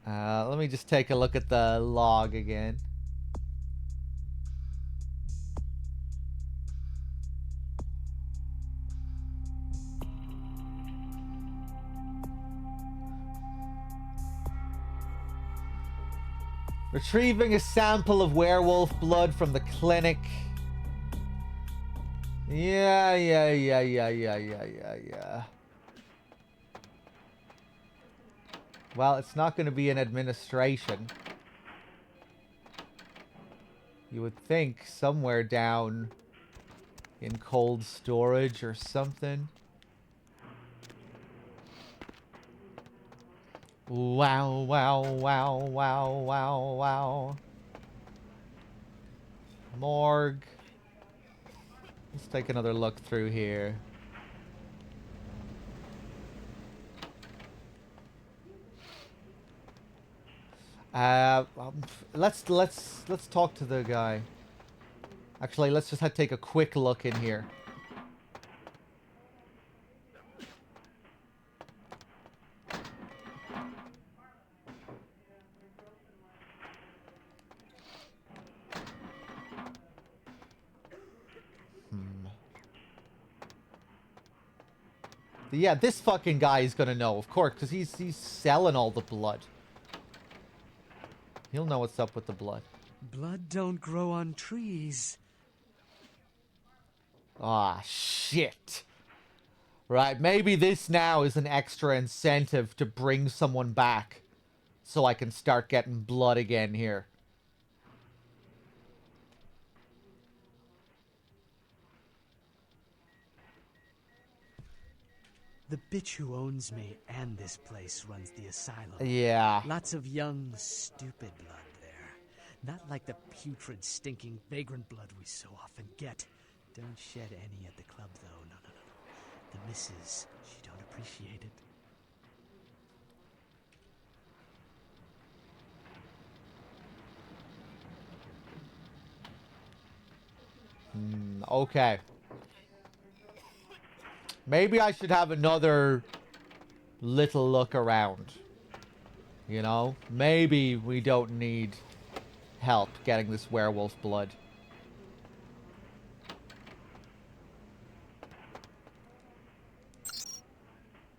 Let me just take a look at the log again. Retrieving a sample of werewolf blood from the clinic. Yeah. Well, it's not going to be an administration. You would think somewhere down in cold storage or something. Wow. Morgue. Let's take another look through here. Let's talk to the guy. Actually, let's just take a quick look in here. Yeah, this fucking guy is gonna know, of course, because he's selling all the blood. He'll know what's up with the blood.
Blood don't grow on trees.
Ah, shit. Right, maybe this now is an extra incentive to bring someone back. So I can start getting blood again here.
The bitch who owns me and this place runs the asylum.
Yeah.
Lots of young, stupid blood there. Not like the putrid, stinking, vagrant blood we so often get. Don't shed any at the club, though. No. The missus, she don't appreciate it.
Okay. Maybe I should have another little look around. You know? Maybe we don't need help getting this werewolf blood.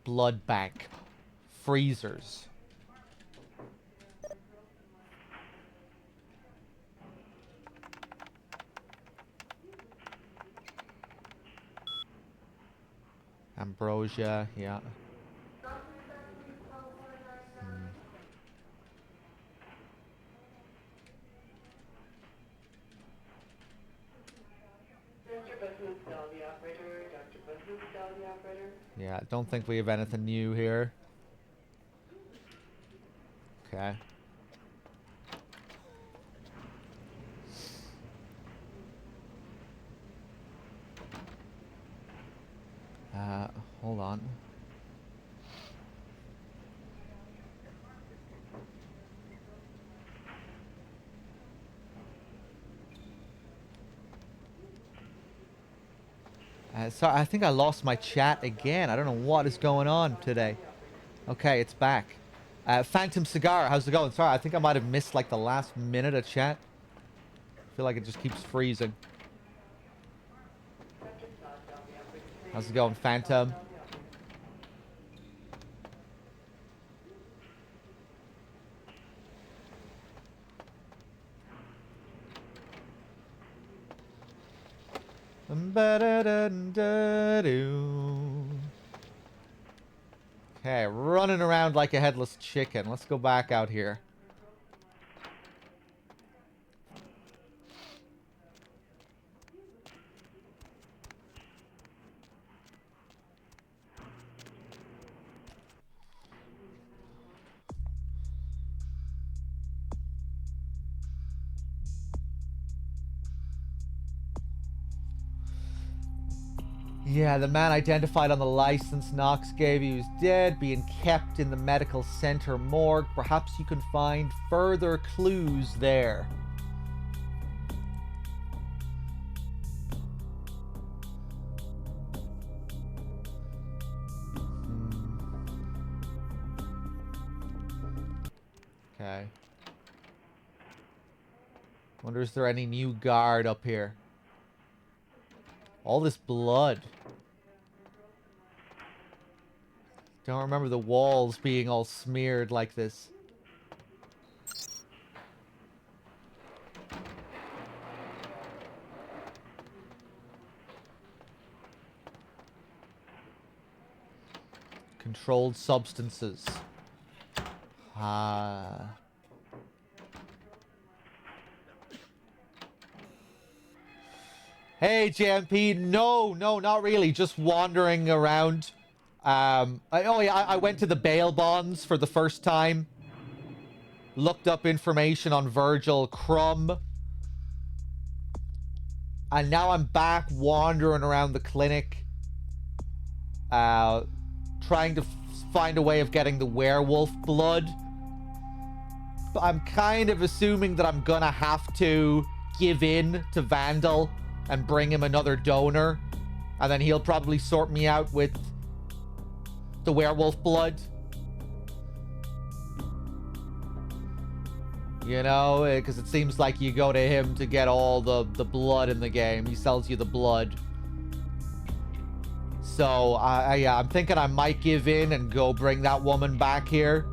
Blood bank. Freezers. Ambrosia, yeah. Yeah, I don't think we have anything new here. Okay. Hold on. Sorry, I think I lost my chat again. I don't know what is going on today. Okay, it's back. Phantom Cigar, how's it going? Sorry, I think I might have missed like the last minute of chat. I feel like it just keeps freezing. How's it going, Phantom? Okay, running around like a headless chicken. Let's go back out here. Yeah, the man identified on the license Knox gave you is dead, being kept in the medical center morgue. Perhaps you can find further clues there. Okay. Wonder is there any new guard up here? All this blood. Don't remember the walls being all smeared like this. Controlled substances. Hey, JMP. No, not really. Just wandering around. I went to the bail bonds for the first time. Looked up information on Virgil Crumb. And now I'm back wandering around the clinic. Trying to find a way of getting the werewolf blood. But I'm kind of assuming that I'm gonna have to give in to Vandal and bring him another donor. And then he'll probably sort me out with the werewolf blood. You know, because it seems like you go to him to get all the blood in the game. He sells you the blood. So, yeah, I'm thinking I might give in and go bring that woman back here.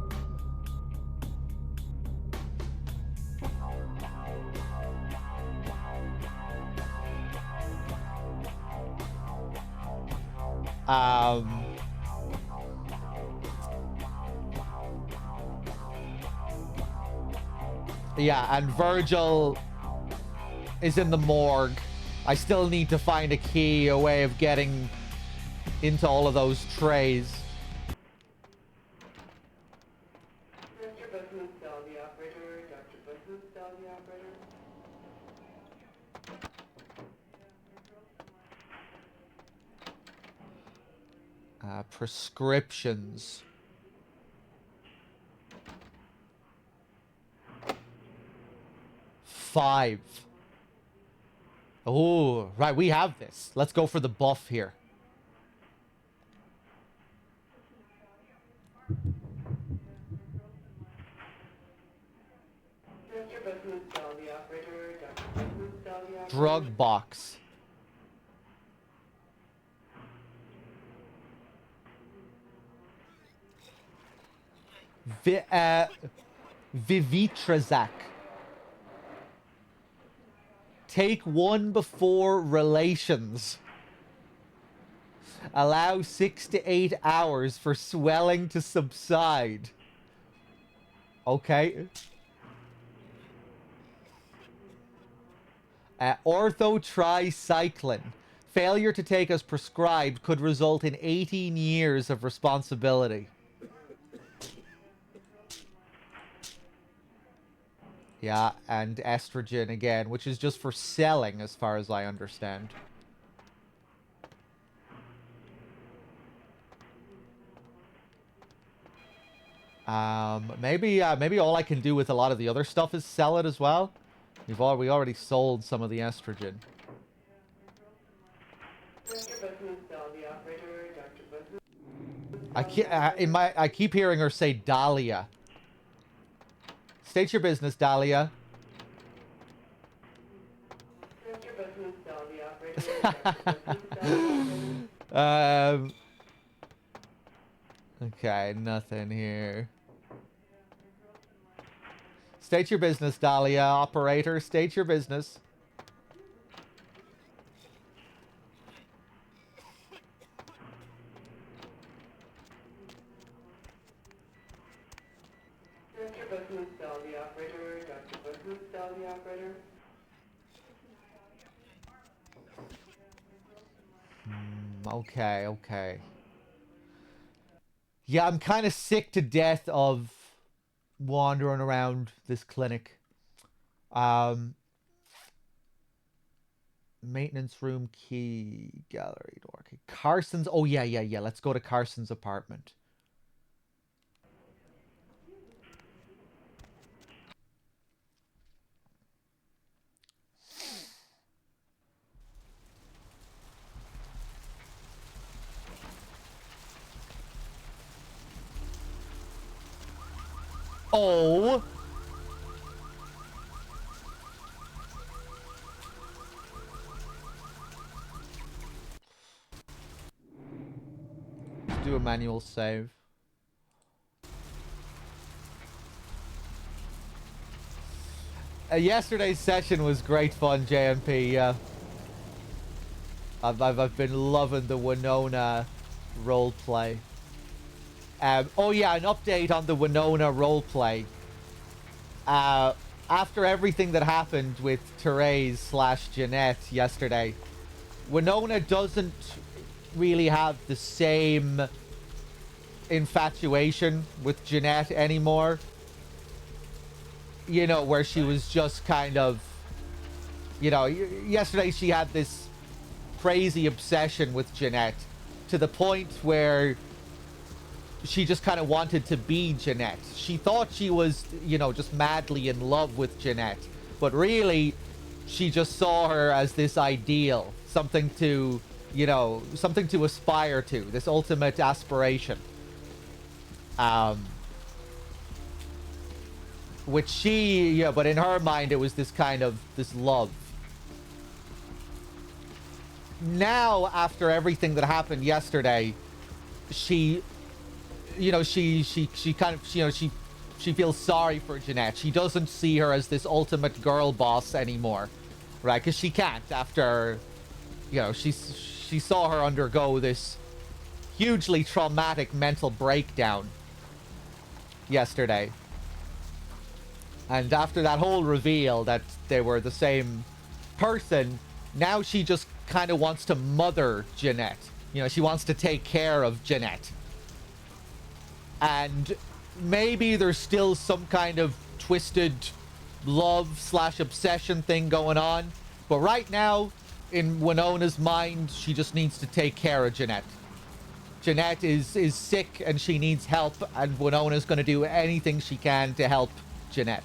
Yeah, and Virgil is in the morgue. I still need to find a key, a way of getting into all of those trays.
Mr. Boothman, tell the operator. Dr. Boothman, tell the operator.
Prescriptions. Five. Oh, right, we have this. Let's go for the buff here.
Mr. Boothman, tell the operator. Dr. Boothman, tell the operator.
Drug box. Vivitrazak. Take one before relations. Allow 6 to 8 hours for swelling to subside. Okay. Orthotricycline. Failure to take as prescribed could result in 18 years of responsibility. Yeah, and estrogen again, which is just for selling as far as I understand. Maybe all I can do with a lot of the other stuff is sell it as well. We already sold some of the estrogen. I keep hearing her say Dahlia. State your business, Dahlia. Okay, nothing here. State your business, Dahlia. Operator, state your business.
Mr. Boothman, tell the operator. Dr. Boothman, tell the operator.
Okay, okay. Yeah, I'm kind of sick to death of wandering around this clinic. Maintenance room key, gallery door key. Carson's. Oh, yeah. Let's go to Carson's apartment. Oh. Let's do a manual save. Yesterday's session was great fun, JMP. Yeah. I've been loving the Winona roleplay. Oh yeah, an update on the Winona roleplay. After everything that happened with Therese / Jeanette yesterday, Winona doesn't really have the same infatuation with Jeanette anymore. You know, where she was just kind of, you know, yesterday she had this crazy obsession with Jeanette to the point where she just kind of wanted to be Jeanette. She thought she was, you know, just madly in love with Jeanette. But really, she just saw her as this ideal. Something to, you know, something to aspire to. This ultimate aspiration. Which she, yeah, but in her mind, it was this kind of, this love. now, after everything that happened yesterday, she, you know, she kind of, you know, she feels sorry for Jeanette. She doesn't see her as this ultimate girl boss anymore, right? Because she can't after, you know, she saw her undergo this hugely traumatic mental breakdown yesterday. And after that whole reveal that they were the same person, now she just kind of wants to mother Jeanette. You know, she wants to take care of Jeanette. And maybe there's still some kind of twisted love/obsession thing going on. But right now, in Winona's mind, she just needs to take care of Jeanette. Jeanette is sick and she needs help, and Winona's going to do anything she can to help Jeanette.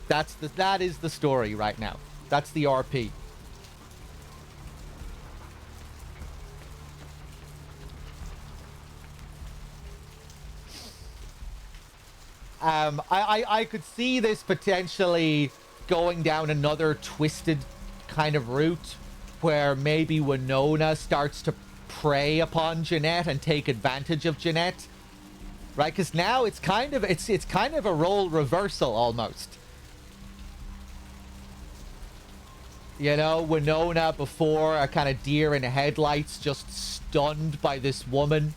That is the story right now. That's the RP. I could see this potentially going down another twisted kind of route where maybe Winona starts to prey upon Jeanette and take advantage of Jeanette, right? Because now it's kind of a role reversal almost. You know, Winona before a kind of deer in the headlights, just stunned by this woman.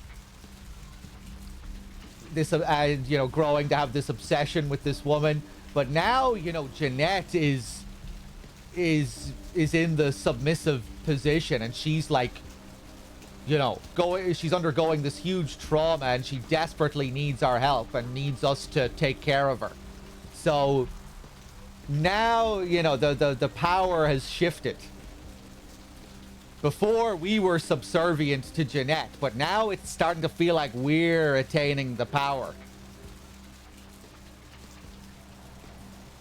This, you know, growing to have this obsession with this woman. But now, you know, Jeanette is in the submissive position, and she's like, you know, she's undergoing this huge trauma, and she desperately needs our help and needs us to take care of her. So now, you know, the power has shifted. Before, we were subservient to Jeanette, but now it's starting to feel like we're attaining the power.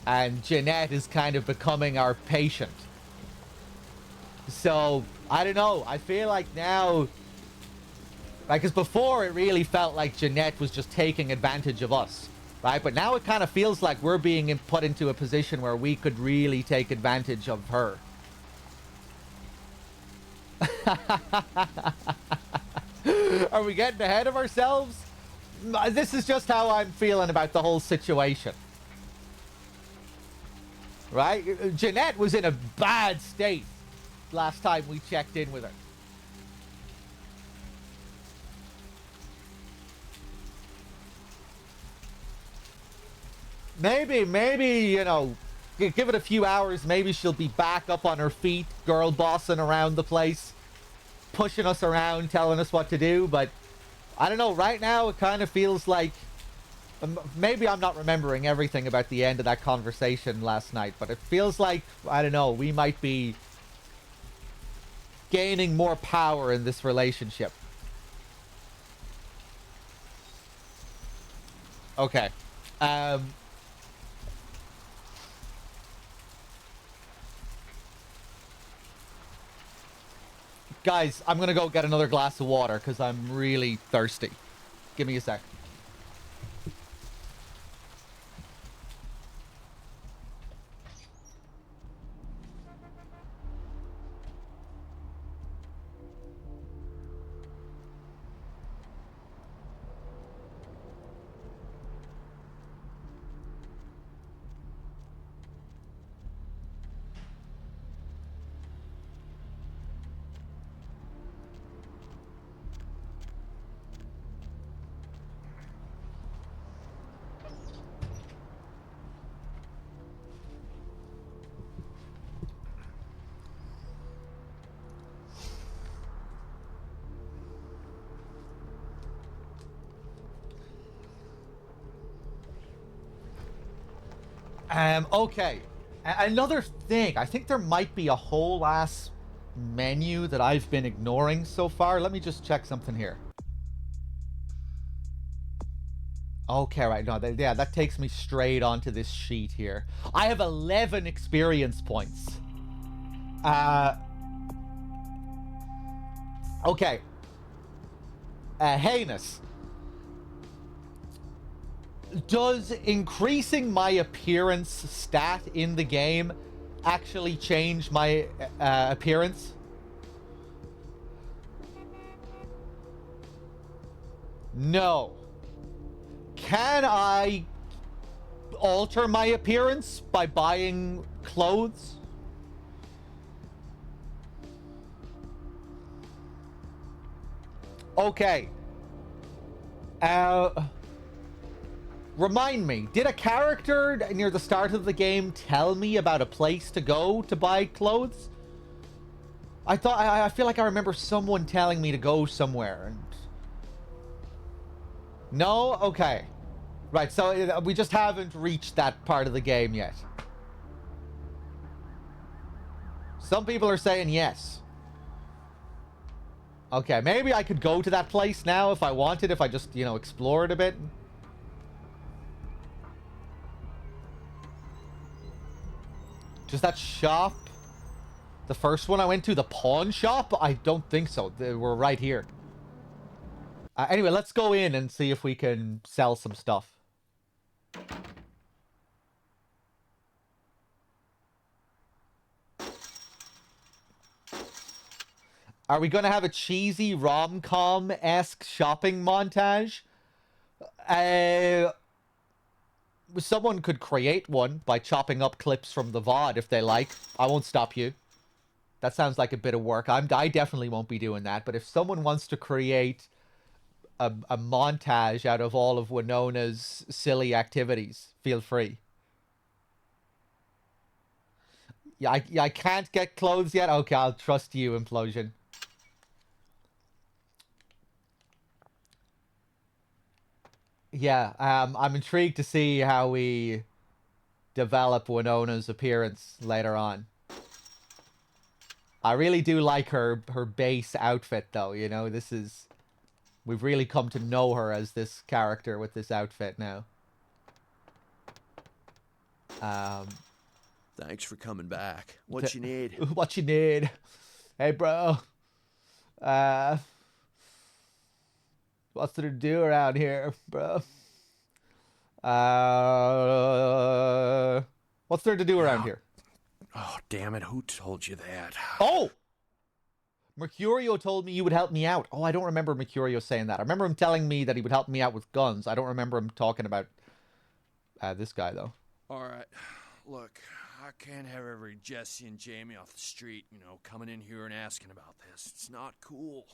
And Jeanette is kind of becoming our patient. So, I don't know. I feel like now... Like, because before it really felt like Jeanette was just taking advantage of us. Right? But now it kind of feels like we're being put into a position where we could really take advantage of her. Are we getting ahead of ourselves? This is just how I'm feeling about the whole situation. Right? Jeanette was in a bad state last time we checked in with her. Maybe, you know, give it a few hours, maybe she'll be back up on her feet, girl bossing around the place, pushing us around, telling us what to do. But I don't know, right now it kind of feels like, maybe I'm not remembering everything about the end of that conversation last night, but it feels like, I don't know, we might be gaining more power in this relationship. Okay. Guys, I'm gonna go get another glass of water because I'm really thirsty. Give me a sec. Okay. Another thing. I think there might be a whole ass menu that I've been ignoring so far. Let me just check something here. Okay, right. No, yeah, that takes me straight onto this sheet here. I have 11 experience points. Okay. Heinous. Does increasing my appearance stat in the game actually change my appearance? No. Can I alter my appearance by buying clothes? Okay. Remind me, did a character near the start of the game tell me about a place to go to buy clothes? I feel like I remember someone telling me to go somewhere and... No? Okay. Right, so we just haven't reached that part of the game yet. Some people are saying yes. Okay, maybe I could go to that place now if I wanted, if I just, you know, explore it a bit. Just that shop? The first one I went to, the pawn shop? I don't think so. We're right here. Anyway, let's go in and see if we can sell some stuff. Are we going to have a cheesy rom-com-esque shopping montage? Someone could create one by chopping up clips from the VOD if they like. I won't stop you. That sounds like a bit of work. I definitely won't be doing that. But if someone wants to create a montage out of all of Winona's silly activities, feel free. Yeah, I can't get clothes yet? Okay, I'll trust you, Implosion. Yeah, I'm intrigued to see how we develop Winona's appearance later on. I really do like her base outfit, though, you know? This is... We've really come to know her as this character with this outfit now.
Thanks for coming back. What you need?
What you need? Hey, bro. What's there to do around here, bro? What's there to do around here?
Oh, damn it. Who told you that?
Oh! Mercurio told me you would help me out. Oh, I don't remember Mercurio saying that. I remember him telling me that he would help me out with guns. I don't remember him talking about this guy, though.
All right. Look, I can't have every Jesse and Jamie off the street, you know, coming in here and asking about this. It's not cool.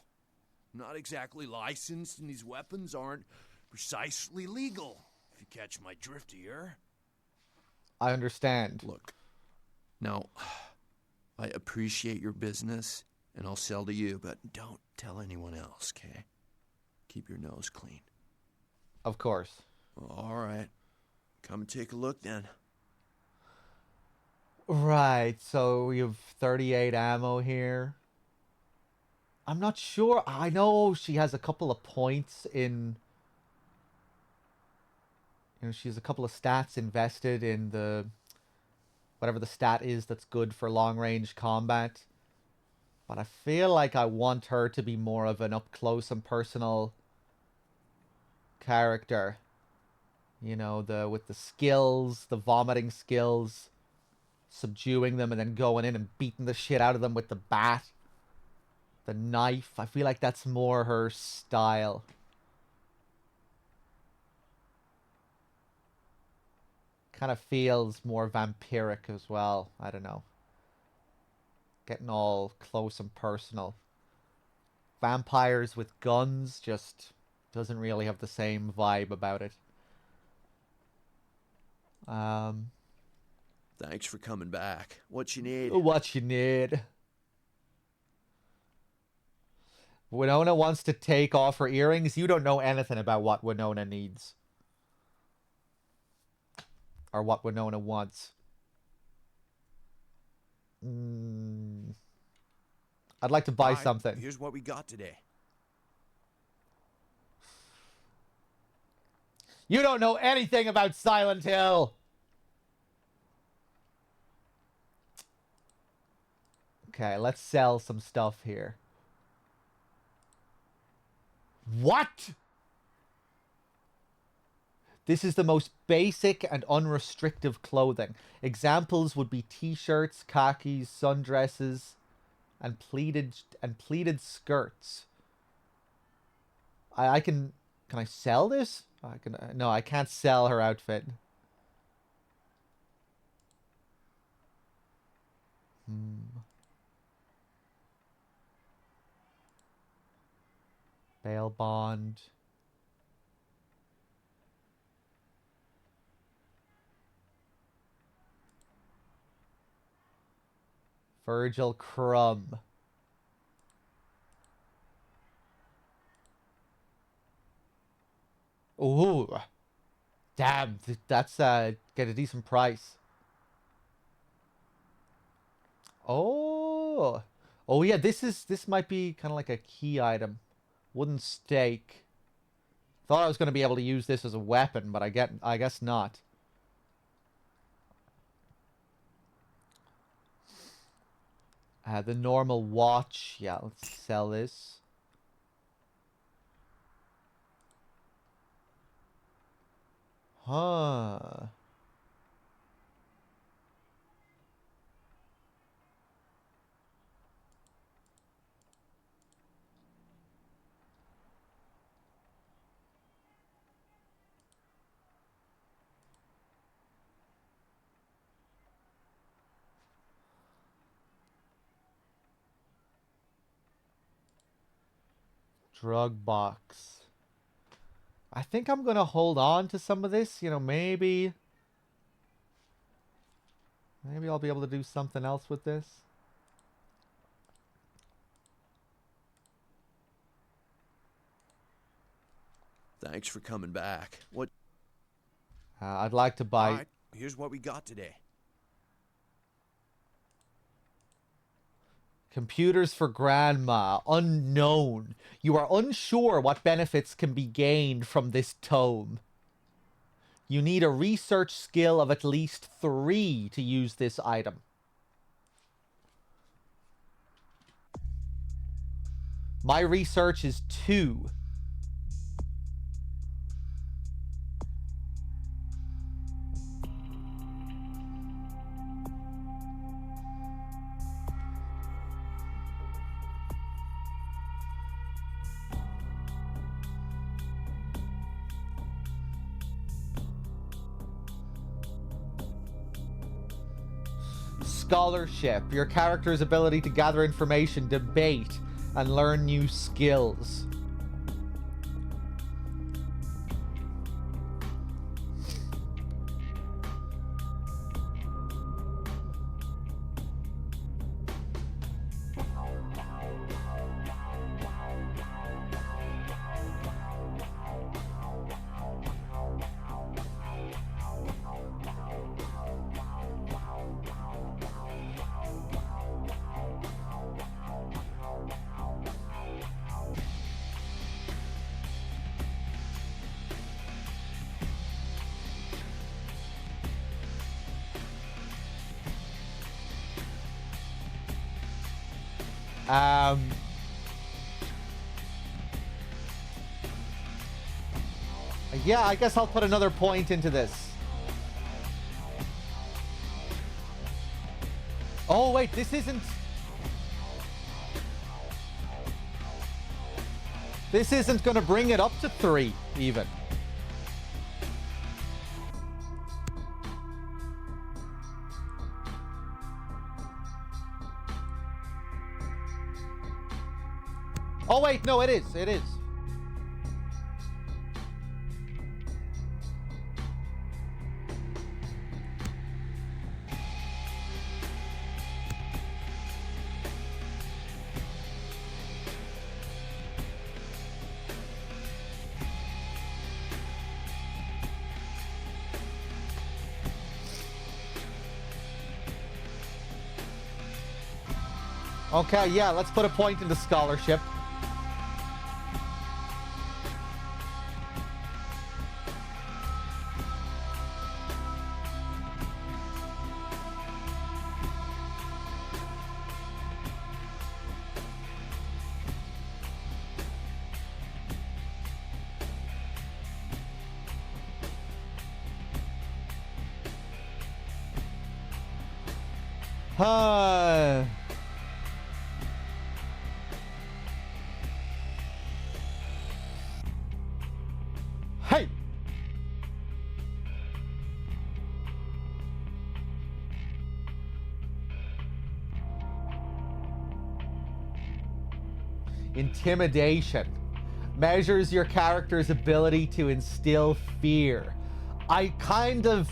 I'm not exactly licensed, and these weapons aren't precisely legal, if you catch my drift here.
I understand.
Look, now, I appreciate your business, and I'll sell to you, but don't tell anyone else, okay? Keep your nose clean.
Of course.
All right. Come and take a look, then.
Right, so we have 38 ammo here. I'm not sure. I know she has a couple of points in... You know, she has a couple of stats invested in the... Whatever the stat is that's good for long-range combat. But I feel like I want her to be more of an up-close and personal character. You know, with the skills, the vomiting skills, subduing them and then going in and beating the shit out of them with the bat. The knife. I feel like that's more her style. Kind of feels more vampiric as well. I don't know. Getting all close and personal. Vampires with guns just doesn't really have the same vibe about it.
Thanks for coming back. What you need?
What you need? Winona wants to take off her earrings. You don't know anything about what Winona needs. Or what Winona wants. I'd like to buy something.
Here's what we got today.
You don't know anything about Silent Hill. Okay, let's sell some stuff here. What? This is the most basic and unrestrictive clothing. Examples would be t-shirts, khakis, sundresses, and pleated skirts. I can I sell this? No, I can't sell her outfit. Bail bond. Virgil Crumb. Ooh. Damn, that's get a decent price. Oh. Oh yeah, this might be kind of like a key item. Wooden stake. Thought I was going to be able to use this as a weapon, but I guess not. The normal watch. Yeah, let's sell this. Huh. Drug box. I think I'm gonna hold on to some of this. You know, maybe I'll be able to do something else with this.
Thanks for coming back. What?
I'd like to buy...
All right, here's what we got today.
Computers for Grandma. Unknown. You are unsure what benefits can be gained from this tome. You need a research skill of at least 3 to use this item. My research is 2. Scholarship. Your character's ability to gather information, debate, and learn new skills. Yeah, I guess I'll put another point into this. Oh, wait, this isn't... This isn't going to bring it up to 3, even. Oh, wait, no, it is. It is. Okay, yeah, let's put a point into scholarship. Hey! Intimidation. Measures your character's ability to instill fear. I kind of...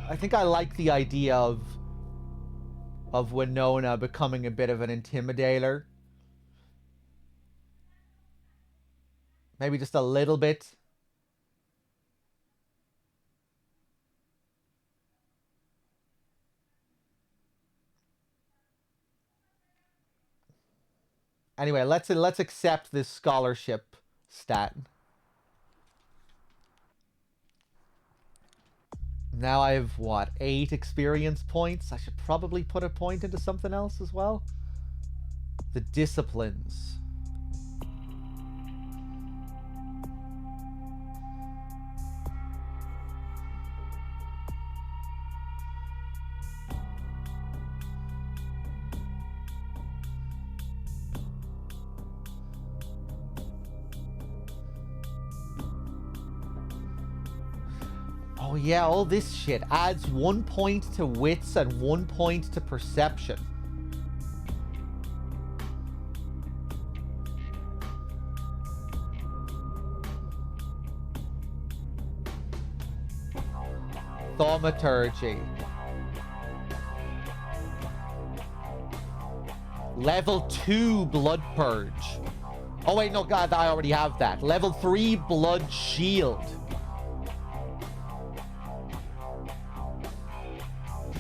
I think I like the idea of Winona becoming a bit of an intimidator. Maybe just a little bit. Anyway, let's accept this scholarship stat. Now I have, what, 8 experience points? I should probably put a point into something else as well. The disciplines. Oh yeah, all this shit adds 1 point to wits and 1 point to perception. Thaumaturgy. Level 2 Blood Purge. Oh wait, no, God, I already have that. Level 3 Blood Shield.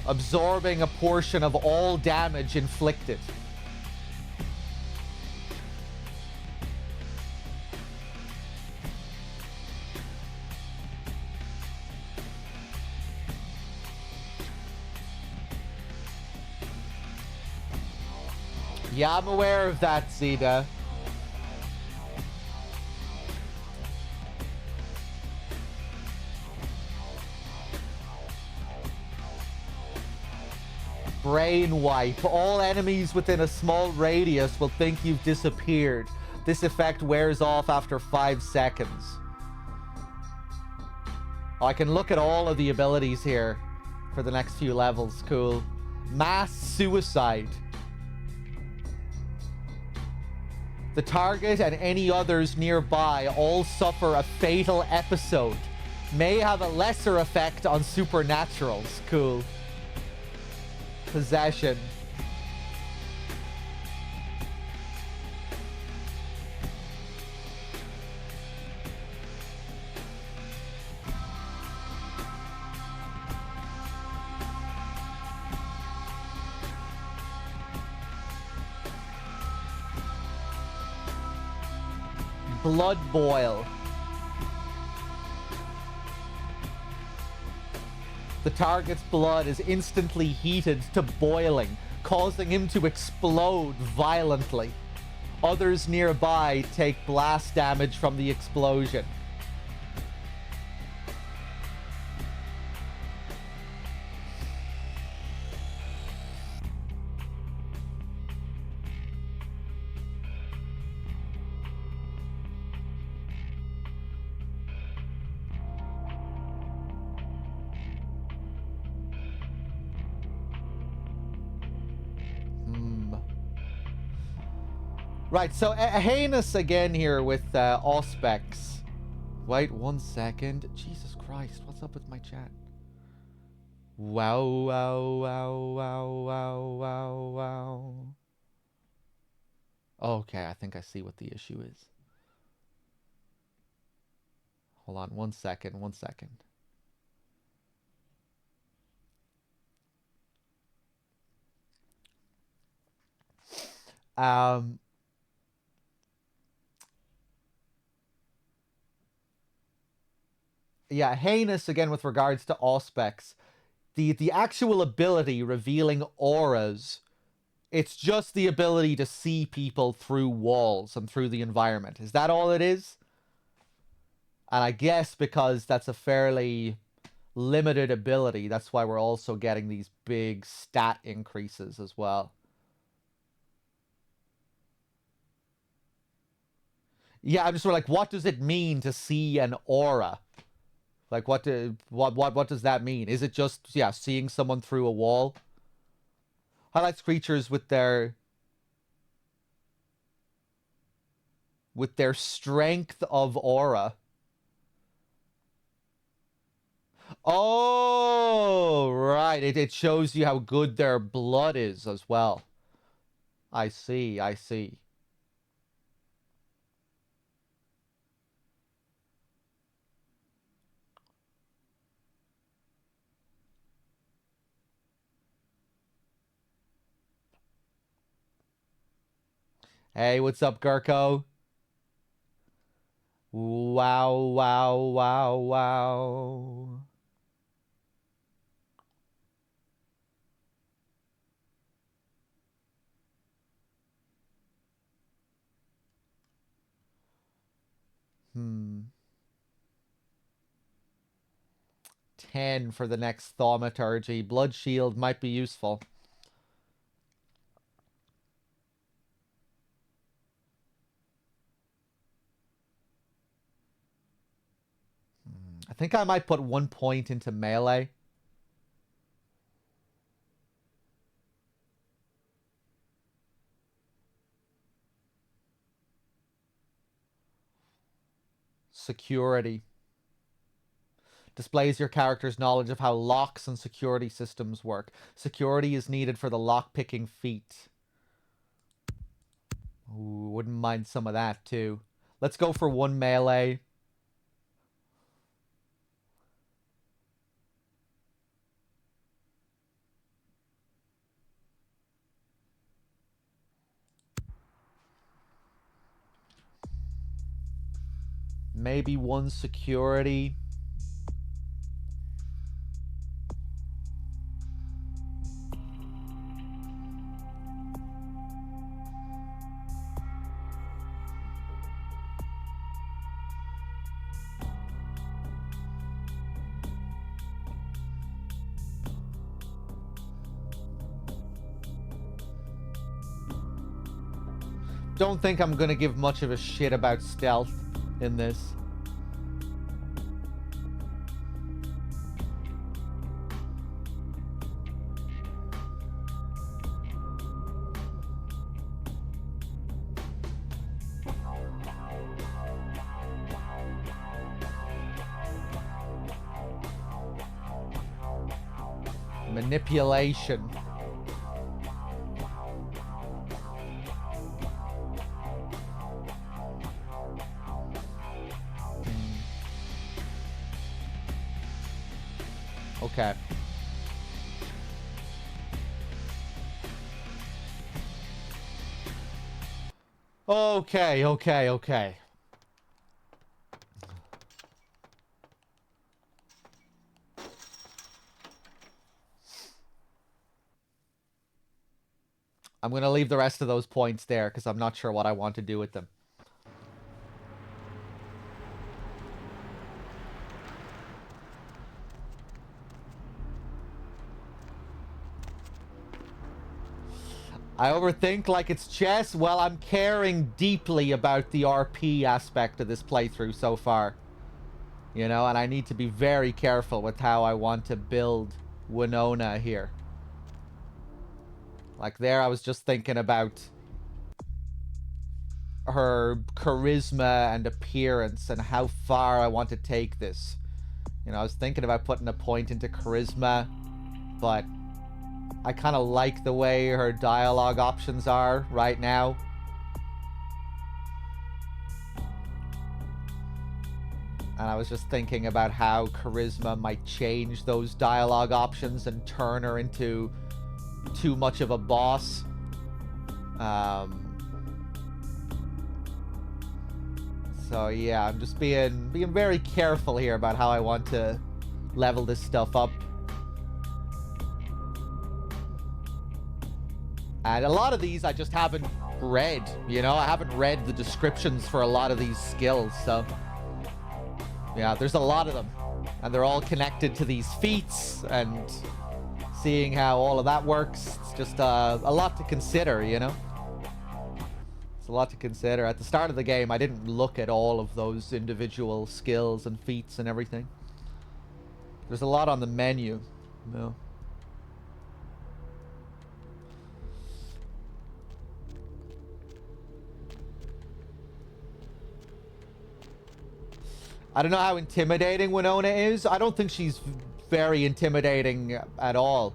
Absorbing a portion of all damage inflicted. Yeah, I'm aware of that, Zeta. Brain wipe. All enemies within a small radius will think you've disappeared. This effect wears off after 5 seconds. Oh, I can look at all of the abilities here for the next few levels. Cool. Mass suicide. The target and any others nearby all suffer a fatal episode. May have a lesser effect on supernaturals. Cool. Possession. Blood boil. The target's blood is instantly heated to boiling, causing him to explode violently. Others nearby take blast damage from the explosion. Right, so heinous again here with Auspex. Wait 1 second. Jesus Christ, what's up with my chat? Wow, wow, wow, wow, wow, wow, wow. Okay, I think I see what the issue is. Hold on 1 second, 1 second. Yeah, heinous again with regards to Auspex. The actual ability revealing auras, it's just the ability to see people through walls and through the environment. Is that all it is? And I guess because that's a fairly limited ability. That's why we're also getting these big stat increases as well. Yeah, I'm just sort of like, what does it mean to see an aura? Like, what does that mean? Is it just, yeah, seeing someone through a wall? Highlights creatures with their strength of aura. Oh, right. It shows you how good their blood is as well. I see, I see. Hey, what's up, Gurko? Wow, wow, wow, wow. Hmm. 10 for the next Thaumaturgy. Blood Shield might be useful. I think I might put 1 point into melee. Security. Displays your character's knowledge of how locks and security systems work. Security is needed for the lock-picking feat. Ooh, wouldn't mind some of that, too. Let's go for 1 melee. Maybe 1 security. Don't think I'm gonna give much of a shit about stealth in this. Manipulation. Okay. Okay. I'm going to leave the rest of those points there because I'm not sure what I want to do with them. I overthink like it's chess. Well, I'm caring deeply about the RP aspect of this playthrough so far. You know, and I need to be very careful with how I want to build Winona here. Like there, I was just thinking about her charisma and appearance and how far I want to take this. You know, I was thinking about putting a point into charisma, but I kind of like the way her dialogue options are right now. And I was just thinking about how charisma might change those dialogue options and turn her into too much of a boss. So yeah, I'm just being very careful here about how I want to level this stuff up. And a lot of these I just haven't read, you know? I haven't read the descriptions for a lot of these skills, so... yeah, there's a lot of them. And they're all connected to these feats, and seeing how all of that works, it's just a lot to consider, you know? It's a lot to consider. At the start of the game, I didn't look at all of those individual skills and feats and everything. There's a lot on the menu, you know? I don't know how intimidating Winona is. I don't think she's very intimidating at all.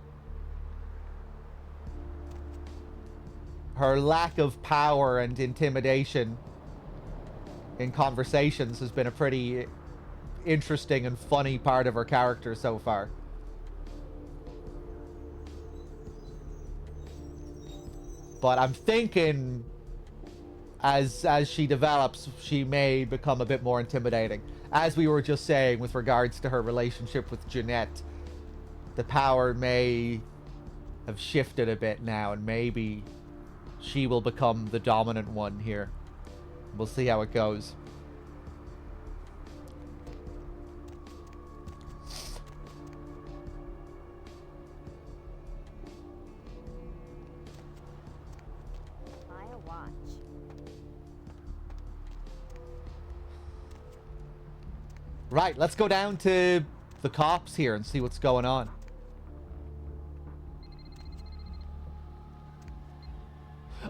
Her lack of power and intimidation in conversations has been a pretty interesting and funny part of her character so far. But I'm thinking as she develops, she may become a bit more intimidating. As we were just saying with regards to her relationship with Jeanette, the power may have shifted a bit now, and maybe she will become the dominant one here. We'll see how it goes.
Buy a watch.
Right, let's go down to the cops here and see what's going on.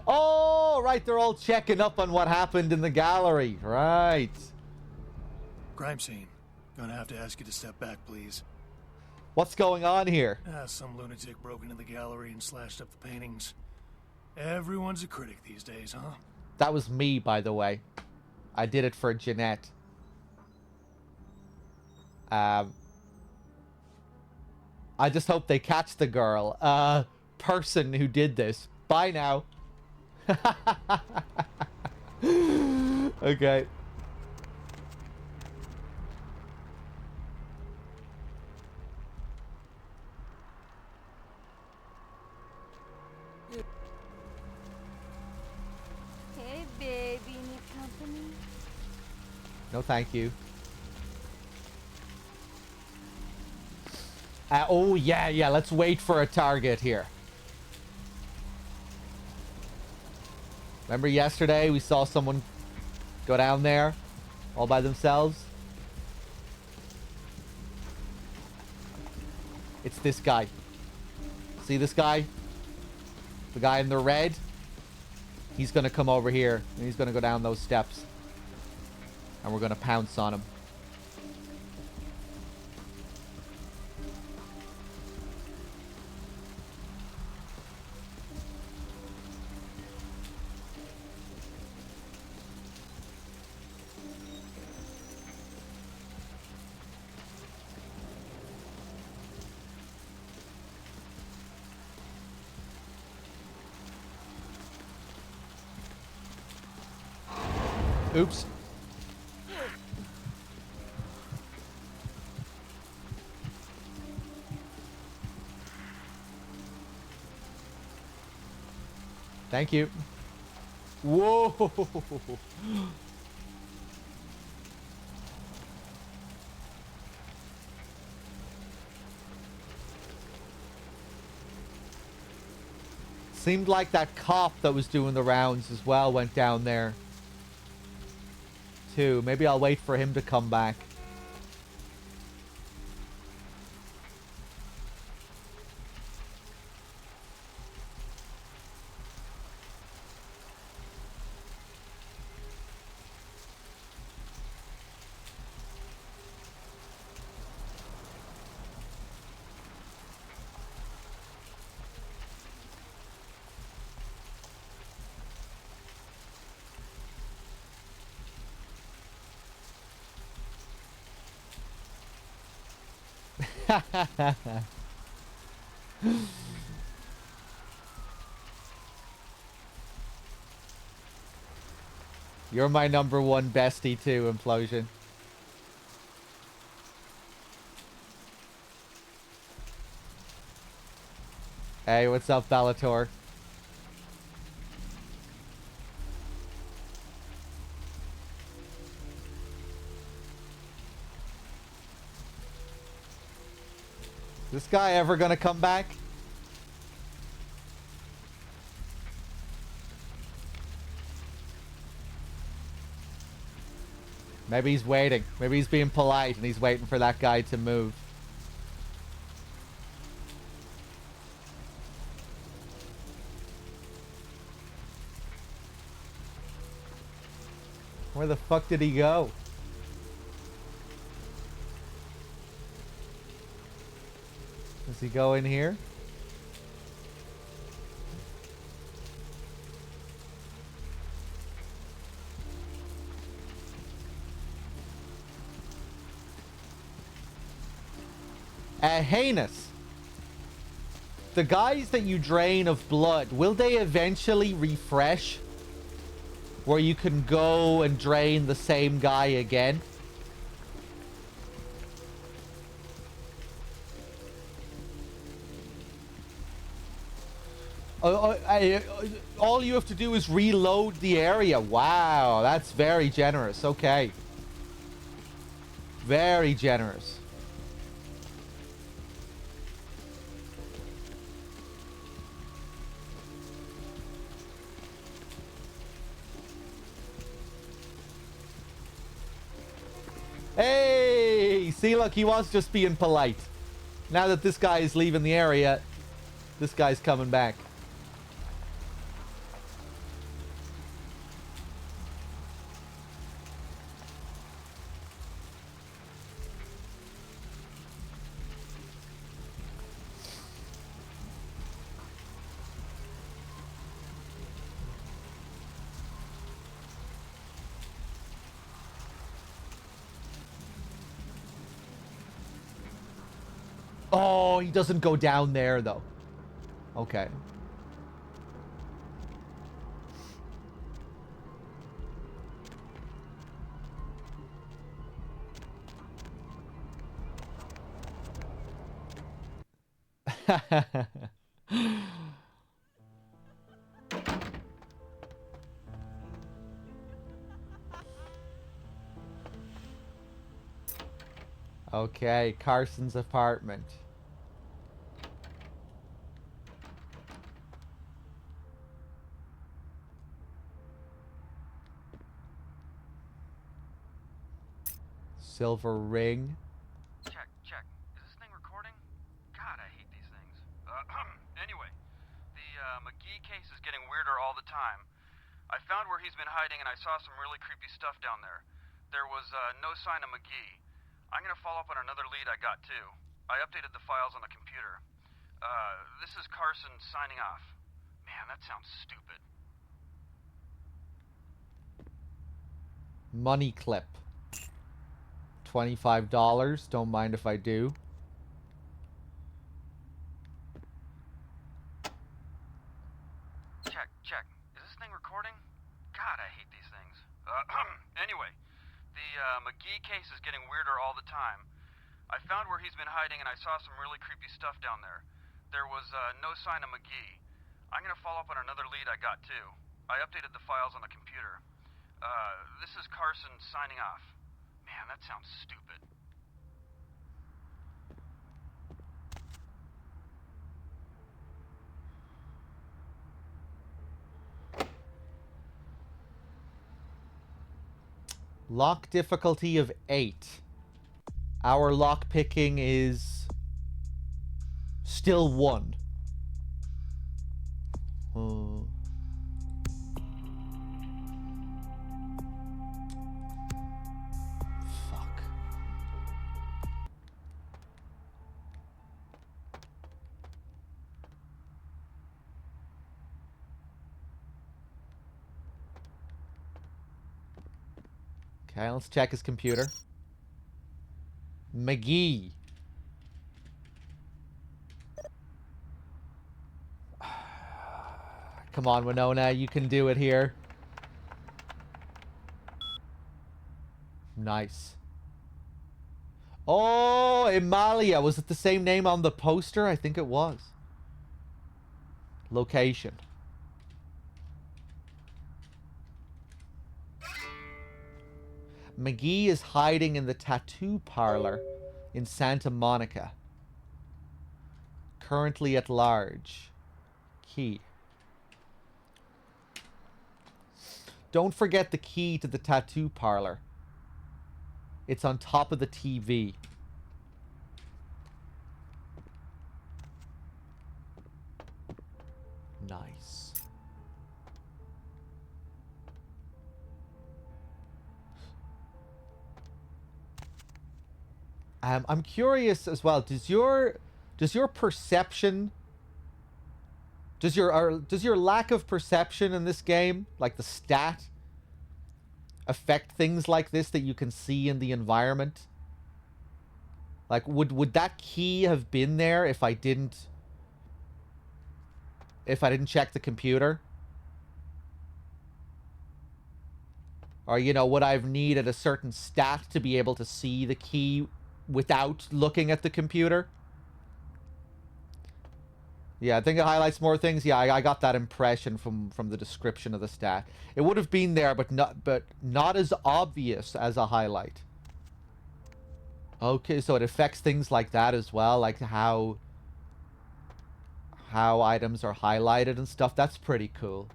Oh, right, they're all checking up on what happened in the gallery. Right.
Crime scene. Gonna have to ask you to step back, please.
What's going on here?
Some lunatic broke into the gallery and slashed up the paintings. Everyone's a critic these days, huh?
That was me, by the way. I did it for Jeanette. I just hope they catch the girl. Person who did this. Bye now. Okay.
Hey, baby, need company?
No, thank you. Oh, yeah, let's wait for a target here. Remember yesterday we saw someone go down there all by themselves? It's this guy. See this guy? The guy in the red? He's gonna come over here and he's gonna go down those steps. And we're gonna pounce on him. Oops. Thank you. Whoa. Seemed like that cop that was doing the rounds as well went down there too. Maybe I'll wait for him to come back. You're my #1 bestie too, Implosion. Hey, what's up, Bellator? This guy ever gonna come back? Maybe he's waiting. Maybe he's being polite and he's waiting for that guy to move. Where the fuck did he go? Does he go in here? Heinous. The guys that you drain of blood, will they eventually refresh? Where you can go and drain the same guy again? All you have to do is reload the area. Wow, that's very generous. Okay. Very generous. Hey! See, look, he was just being polite. Now that this guy is leaving the area, this guy's coming back. Oh, he doesn't go down there, though. Okay. Okay, Carson's apartment. Silver ring.
Check. Is this thing recording? God, I hate these things. Anyway, the McGee case is getting weirder all the time. I found where he's been hiding and I saw some really creepy stuff down there. There was no sign of McGee. I'm gonna follow up on another lead I got too. I updated the files on the computer. This is Carson signing off. Man, that sounds stupid.
Money clip. $25. Don't mind if I do.
Check. Is this thing recording? God, I hate these things. Anyway, the McGee case is getting weirder all the time. I found where he's been hiding and I saw some really creepy stuff down there. There was no sign of McGee. I'm gonna follow up on another lead I got too. I updated the files on the computer. This is Carson signing off. Man, that sounds stupid.
Lock difficulty of 8. Our lock picking is still 1. Fuck. Okay, let's check his computer. McGee. Come on, Winona, you can do it here. Nice. Oh, Emalia. Was it the same name on the poster? I think it was. Location. McGee is hiding in the tattoo parlor in Santa Monica. Currently at large. Key. Don't forget the key to the tattoo parlor. It's on top of the TV. Nice. I'm curious as well. Does your perception, does your lack of perception in this game, like the stat, affect things like this that you can see in the environment? Like, would that key have been there if I didn't check the computer? Or, you know, would I have needed a certain stat to be able to see the key without looking at the computer? Yeah, I think it highlights more things. Yeah, I got that impression from the description of the stat. It would have been there, but not as obvious as a highlight. Okay, so it affects things like that as well, like how items are highlighted and stuff. That's pretty cool.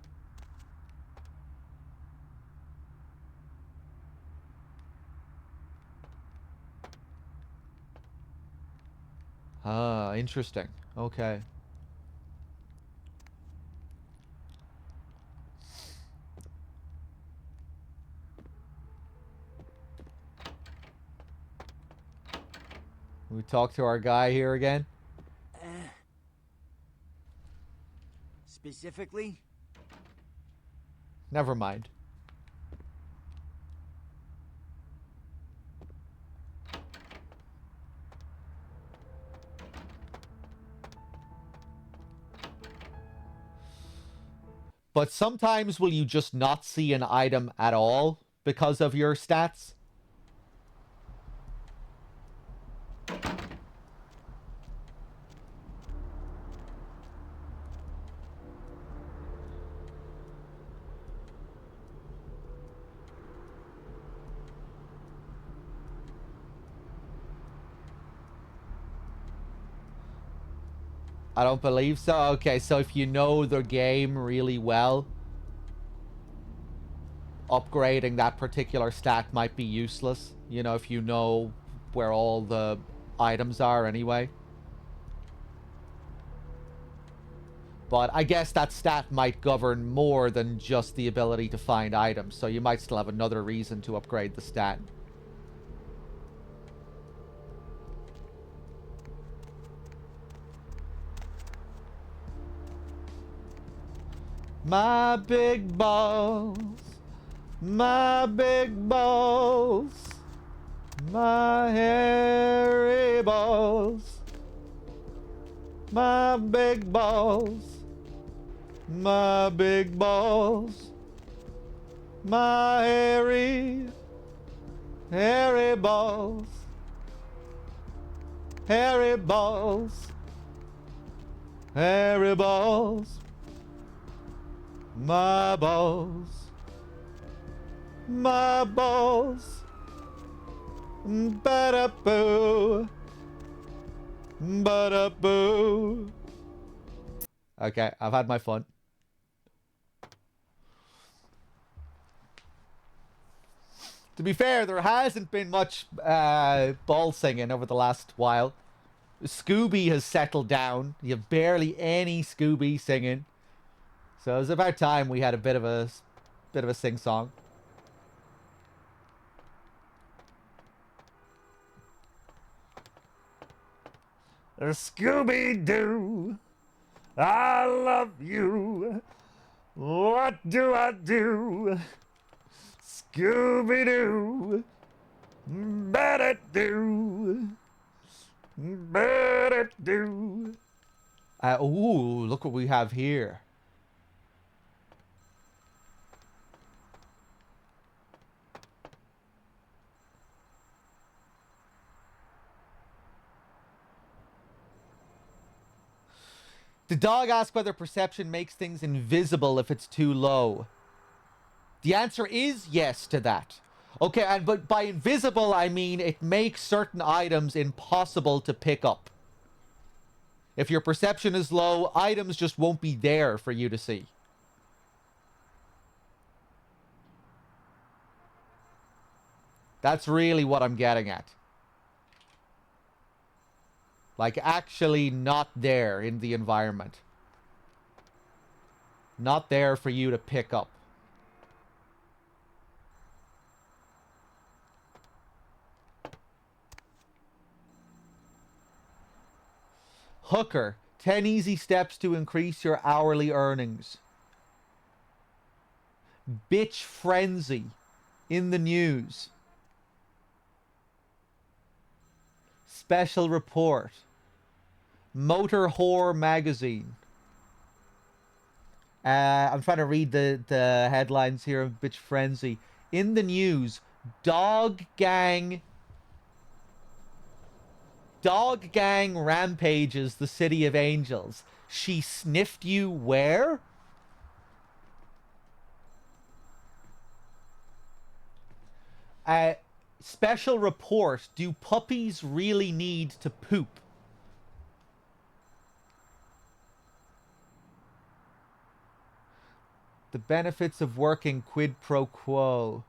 Ah, interesting. Okay. We talk to our guy here again.
Specifically?
Never mind. But sometimes will you just not see an item at all because of your stats? I don't believe so. Okay, so if you know the game really well, upgrading that particular stat might be useless. You know, if you know where all the items are anyway. But I guess that stat might govern more than just the ability to find items, so you might still have another reason to upgrade the stat. My big balls, my big balls, my hairy balls, my big balls, my big balls, my hairy balls, hairy balls, hairy balls. My balls, my balls, ba-da-boo, ba-da-boo. Okay, I've had my fun. To be fair, there hasn't been much ball singing over the last while. Scooby has settled down. You have barely any Scooby singing. So it was about time we had a bit of a sing-song. Scooby-Doo, I love you. What do I do? Scooby-Doo, better do, better do. Ooh, look what we have here. The dog asked whether perception makes things invisible if it's too low. The answer is yes to that. Okay, but by invisible, I mean it makes certain items impossible to pick up. If your perception is low, items just won't be there for you to see. That's really what I'm getting at. Like, actually not there in the environment. Not there for you to pick up. Hooker, 10 easy steps to increase your hourly earnings. Bitch frenzy in the news. Special report. Motor Whore magazine. I'm trying to read the headlines here of Bitch Frenzy. In the news, Dog gang rampages the City of Angels. She sniffed you where? Special report. Do puppies really need to poop? The benefits of working quid pro quo.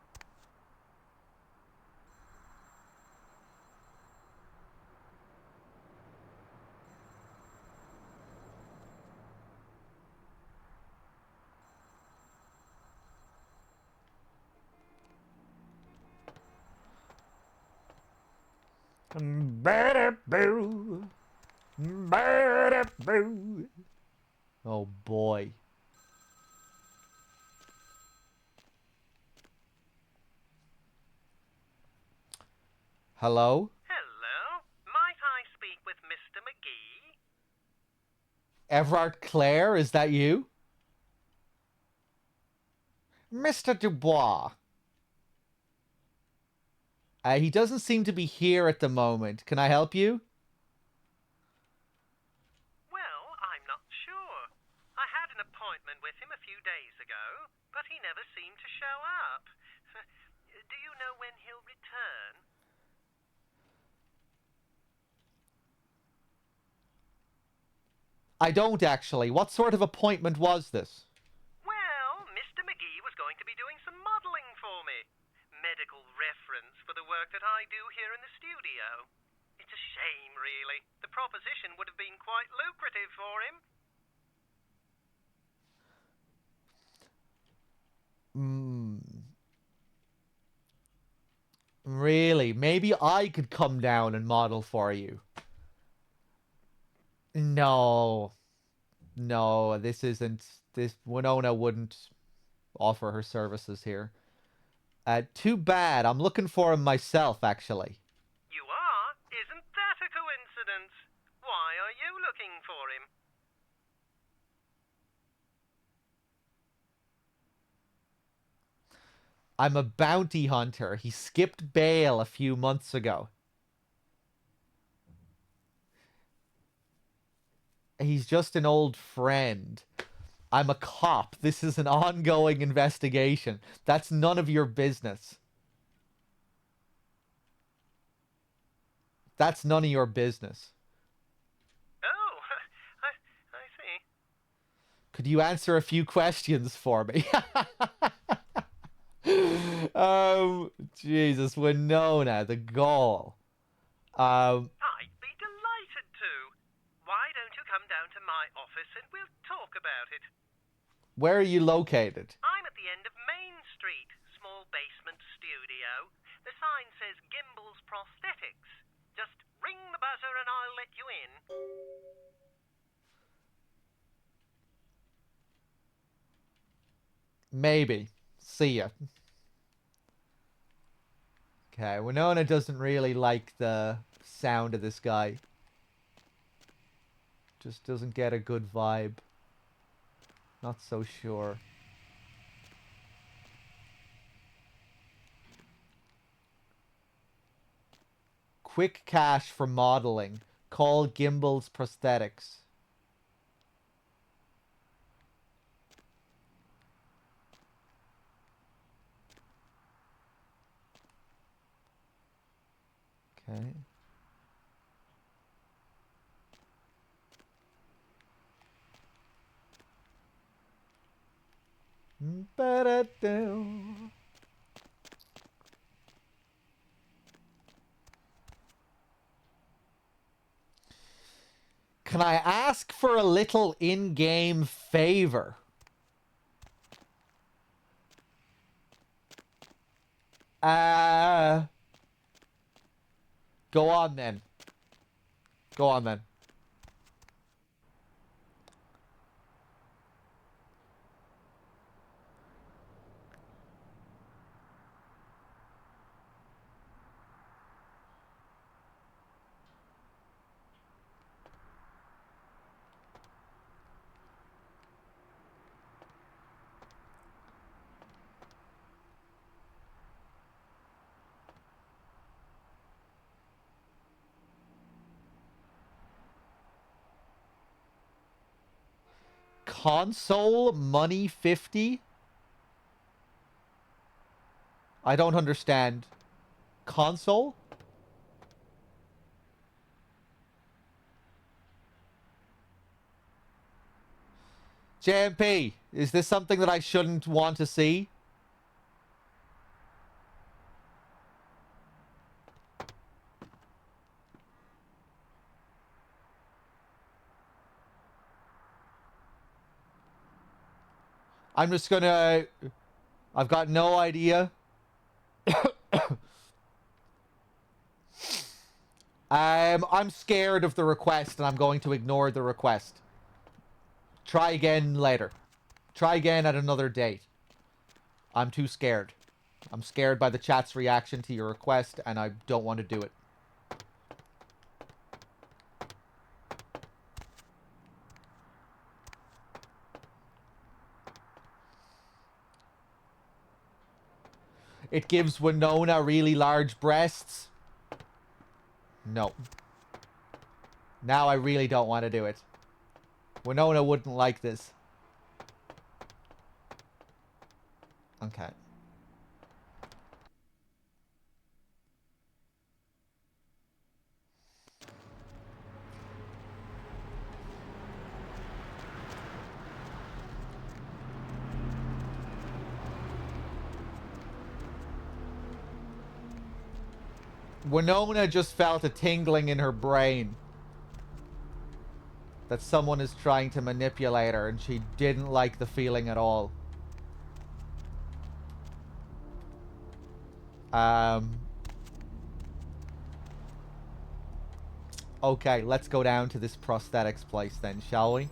Oh boy. Hello?
Hello? Might I speak with Mr. McGee?
Everard Clare, is that you? Mr. Dubois. He doesn't seem to be here at the moment. Can I help you?
Well, I'm not sure. I had an appointment with him a few days ago, but he never seemed to show up. Do you know when he'll return?
I don't actually. What sort of appointment was this?
Well, Mr. McGee was going to be doing some modeling for me. Medical reference for the work that I do here in the studio. It's a shame, really. The proposition would have been quite lucrative for him.
Really? Maybe I could come down and model for you. No. No, this isn't... This Winona wouldn't offer her services here. Too bad. I'm looking for him myself, actually.
You are? Isn't that a coincidence? Why are you looking for him?
I'm a bounty hunter. He skipped bail a few months ago. He's just an old friend. I'm a cop. This is an ongoing investigation. That's none of your business. That's none of your business.
Oh, I see.
Could you answer a few questions for me? Oh, Jesus, Winona, the gall.
I'd be delighted to. Why don't you come down to my office and we'll talk about it?
Where are you located?
I'm at the end of Main Street, small basement studio. The sign says Gimbel's Prosthetics. Just ring the buzzer and I'll let you in.
Maybe. See ya. Okay, Winona doesn't really like the sound of this guy. Just doesn't get a good vibe. Not so sure. Quick cash for modeling. Call Gimbel's Prosthetics. Okay. Ba-da-do. Can I ask for a little in-game favor? Go on then. Go on then. Console money 50? I don't understand. Console? JMP, is this something that I shouldn't want to see? I'm just gonna... I've got no idea. I'm scared of the request and I'm going to ignore the request. Try again later. Try again at another date. I'm too scared. I'm scared by the chat's reaction to your request and I don't want to do it. It gives Winona really large breasts. No. Now I really don't want to do it. Winona wouldn't like this. Okay. Winona just felt a tingling in her brain that someone is trying to manipulate her, and she didn't like the feeling at all. Okay, let's go down to this prosthetics place then, shall we?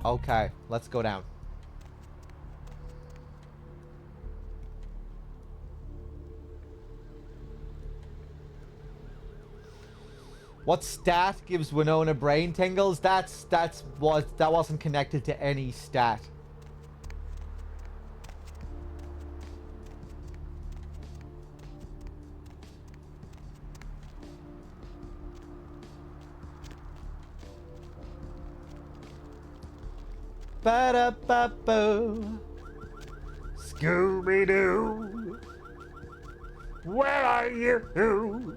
Okay, let's go down. What stat gives Winona brain tingles? That wasn't connected to any stat. Ba-da-ba-boo. Scooby-Doo. Where are you?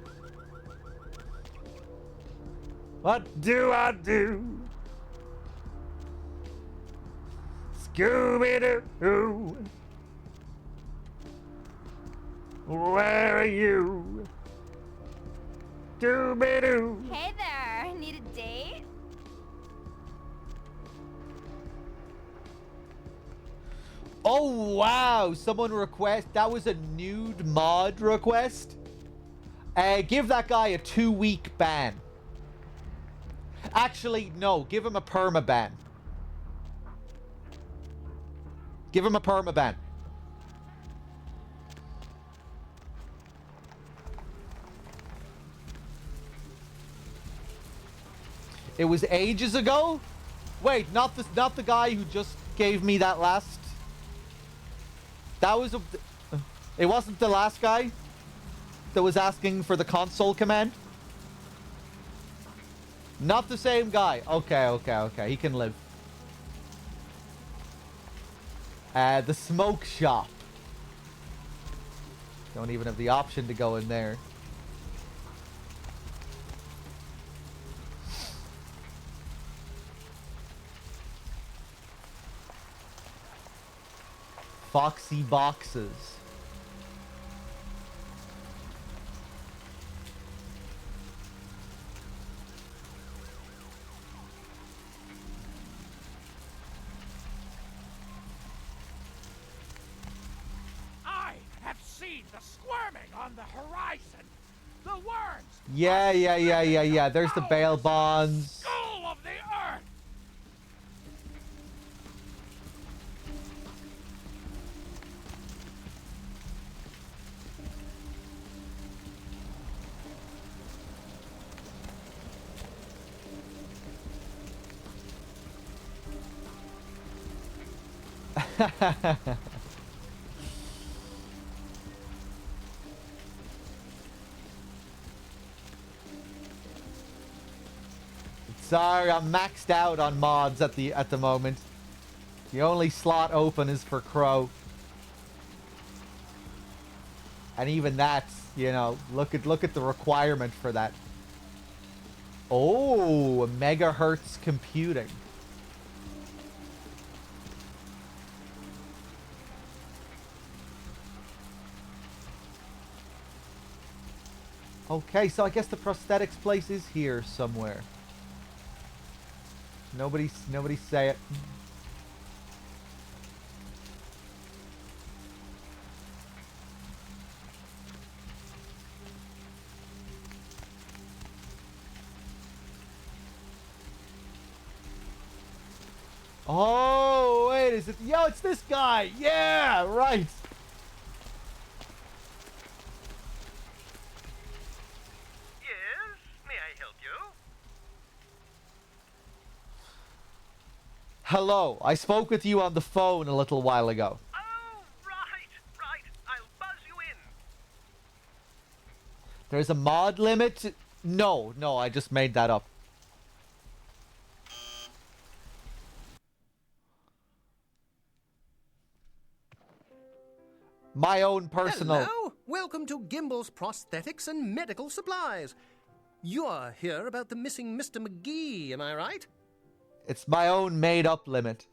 What do I do? Scooby-Doo. Where are you? Dooby-Doo.
Hey there, need a date?
Oh wow, someone request, that was a nude mod request. Give that guy a 2-week ban. Actually, no, give him a perma-ban. Give him a perma-ban. It was ages ago? Wait, not the guy who just gave me that last... That was it wasn't the last guy that was asking for the console command? Not the same guy. Okay. He can live. The smoke shop. Don't even have the option to go in there. Foxy boxes.
I have seen the squirming on the horizon. The worms.
Yeah. There's the bail bonds.
Skull of the earth.
Sorry, I'm maxed out on mods at the moment. The only slot open is for Crow. And even that's, you know, look at the requirement for that. Oh, megahertz computing. Okay, so I guess the prosthetics place is here somewhere. Nobody say it. Oh, wait, is it? Yo, it's this guy. Yeah, right.
Yes, may I help you?
Hello, I spoke with you on the phone a little while ago.
Oh, right. I'll buzz you in.
There's a mod limit? No, I just made that up. My own personal...
Hello! Welcome to Gimble's Prosthetics and Medical Supplies. You're here about the missing Mr. McGee, am I right?
It's my own made-up limit.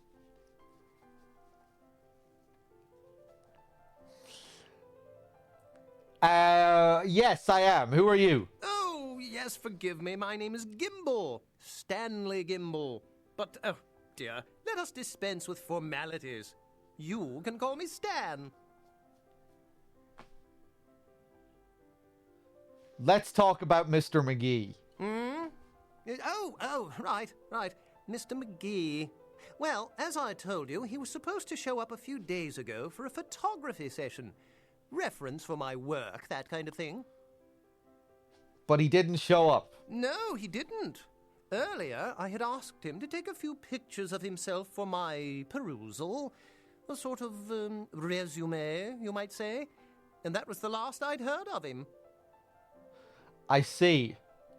Yes, I am. Who are you?
Oh, yes, forgive me. My name is Gimble. Stanley Gimble. But, oh, dear, let us dispense with formalities. You can call me Stan.
Let's talk about Mr. McGee.
Hmm? Oh, right. Mr. McGee. Well, as I told you, he was supposed to show up a few days ago for a photography session. Reference for my work, that kind of thing.
But he didn't show up.
No, he didn't. Earlier, I had asked him to take a few pictures of himself for my perusal. A sort of resume, you might say. And that was the last I'd heard of him.
I see.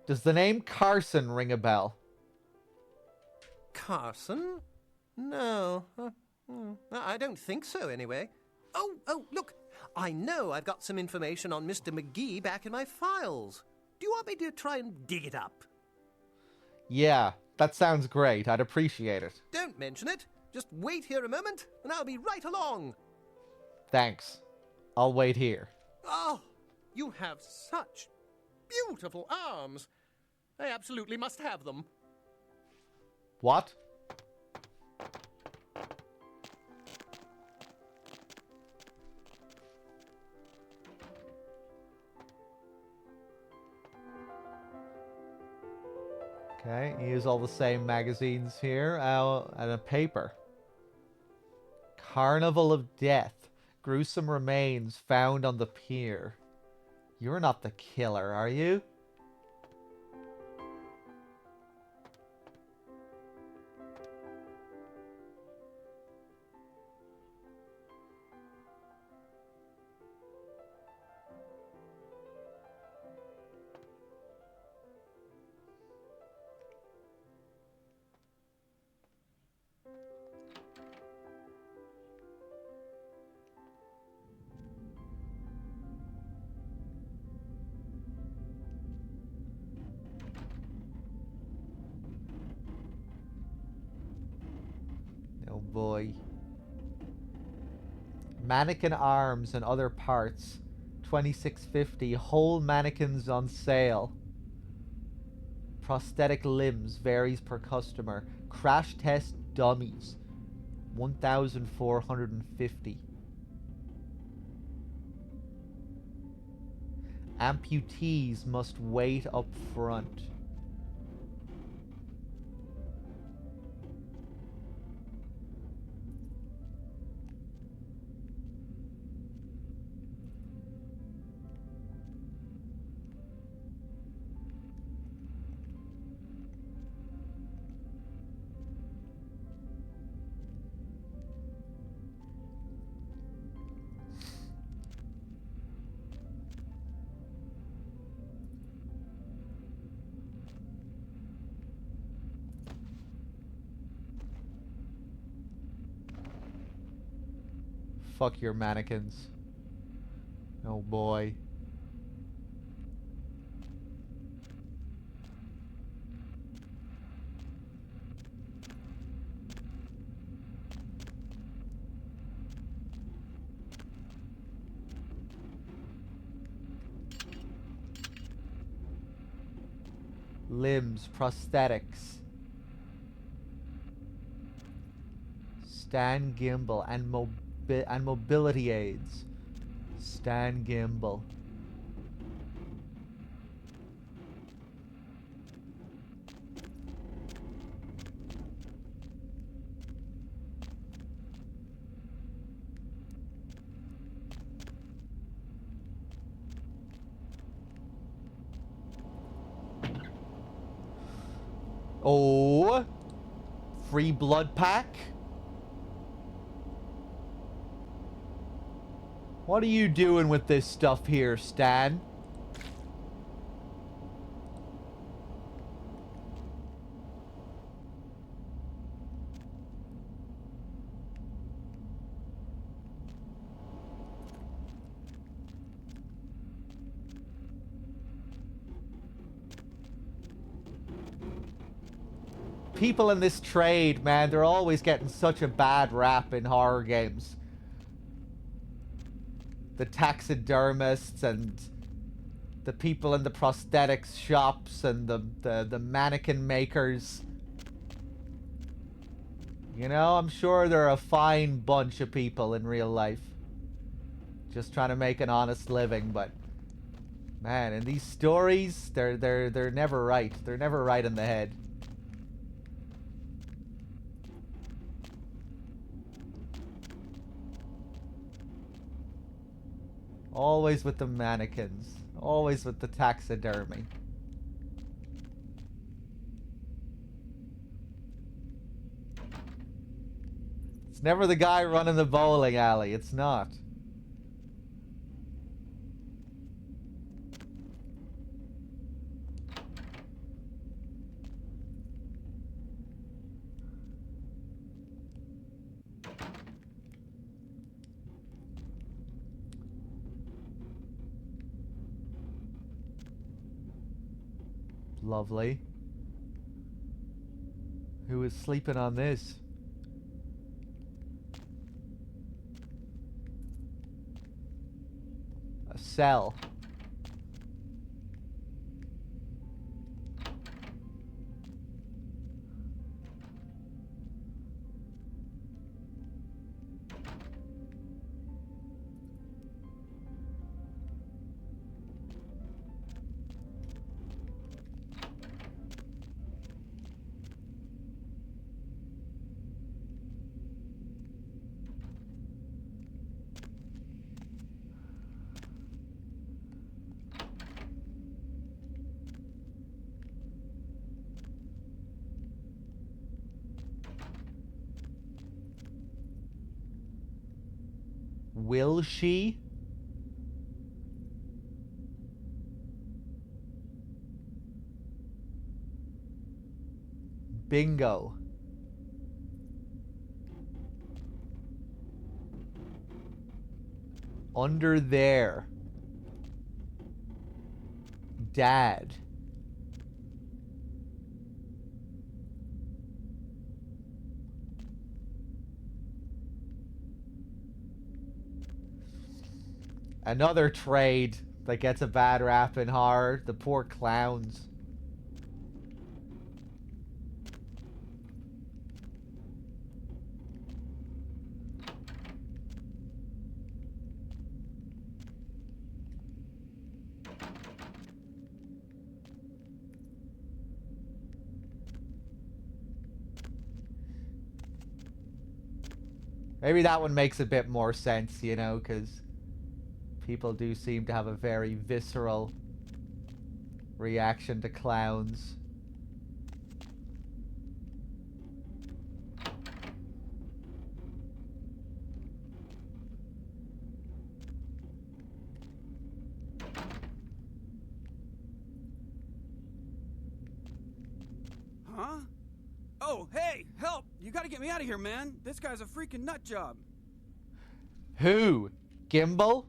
Does the name Carson ring a bell?
Carson? No. I don't think so, anyway. Oh, look. I know I've got some information on Mr. McGee back in my files. Do you want me to try and dig it up?
Yeah, that sounds great. I'd appreciate it.
Don't mention it. Just wait here a moment, and I'll be right along.
Thanks. I'll wait here.
Oh, you have such beautiful arms. I absolutely must have them.
What? Okay, use all the same magazines here. And a paper. Carnival of Death. Gruesome remains found on the pier. You're not the killer, are you? boy. Mannequin arms and other parts. 26.50. Whole mannequins on sale. Prosthetic limbs varies per customer. Crash test dummies. 1,450. Amputees must wait up front. Fuck your mannequins. Oh boy. Limbs, prosthetics. Stand gimbal and mobility aids. Stand gimbal. Oh, free blood pack. What are you doing with this stuff here, Stan? People in this trade, man, they're always getting such a bad rap in horror games. The taxidermists and the people in the prosthetics shops and the mannequin makers. You know, I'm sure they're a fine bunch of people in real life. Just trying to make an honest living, but man, in these stories, they're never right. They're never right in the head. Always with the mannequins. Always with the taxidermy. It's never the guy running the bowling alley. It's not. Lovely. Who is sleeping on this? A cell. Will she? Bingo. Under there. Dad. Another trade that gets a bad rap in horror. The poor clowns. Maybe that one makes a bit more sense, you know, because people do seem to have a very visceral reaction to clowns.
Huh? Oh, hey, help! You gotta get me out of here, man. This guy's a freaking nut job.
Who? Gimbal?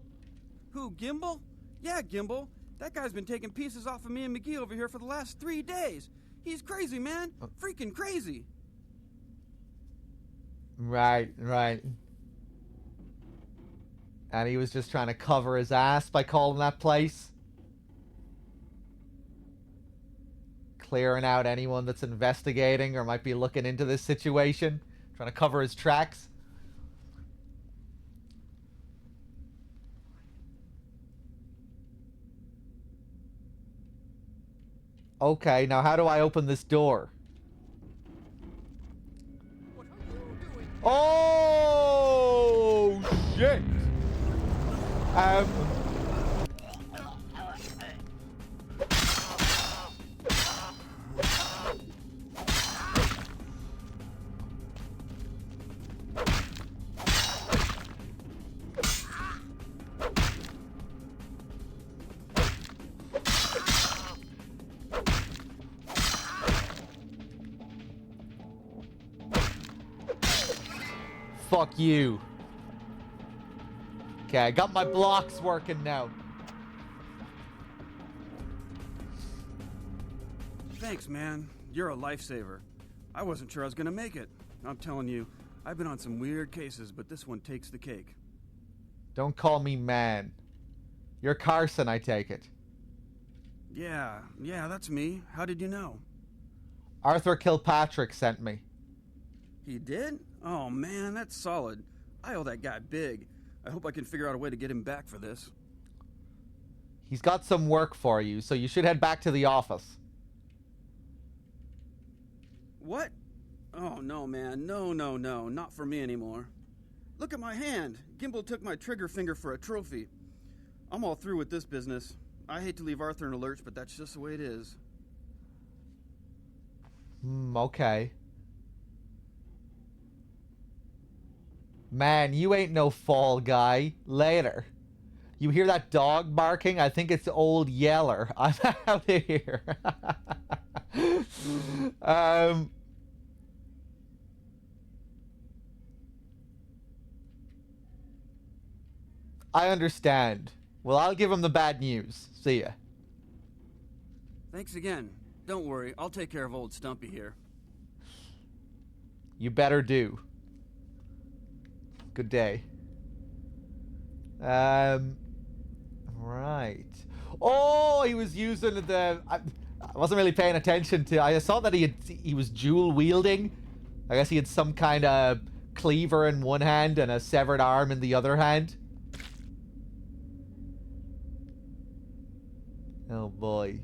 Who, Gimbal? Yeah, Gimbal. That guy's been taking pieces off of me and McGee over here for the last 3 days. He's crazy, man. Freaking crazy.
Right. And he was just trying to cover his ass by calling that place. Clearing out anyone that's investigating or might be looking into this situation. Trying to cover his tracks. Okay, now how do I open this door? Oh, shit! Fuck you. Okay, I got my blocks working now.
Thanks, man. You're a lifesaver. I wasn't sure I was gonna make it. I'm telling you, I've been on some weird cases, but this one takes the cake.
Don't call me man. You're Carson, I take it.
Yeah, that's me. How did you know?
Arthur Kilpatrick sent me.
He did? Oh, man, that's solid. I owe that guy big. I hope I can figure out a way to get him back for this.
He's got some work for you, so you should head back to the office.
What? Oh, no, man. No. Not for me anymore. Look at my hand. Gimbal took my trigger finger for a trophy. I'm all through with this business. I hate to leave Arthur in a lurch, but that's just the way it is.
Okay. Man, you ain't no fall guy. Later. You hear that dog barking? I think it's old Yeller. I'm out of here. I understand. Well, I'll give him the bad news. See ya.
Thanks again. Don't worry, I'll take care of old Stumpy here.
You better do. Good day. Right. Oh, he was using the... I wasn't really paying attention to... I saw that he was dual wielding. I guess he had some kind of cleaver in one hand and a severed arm in the other hand. Oh boy.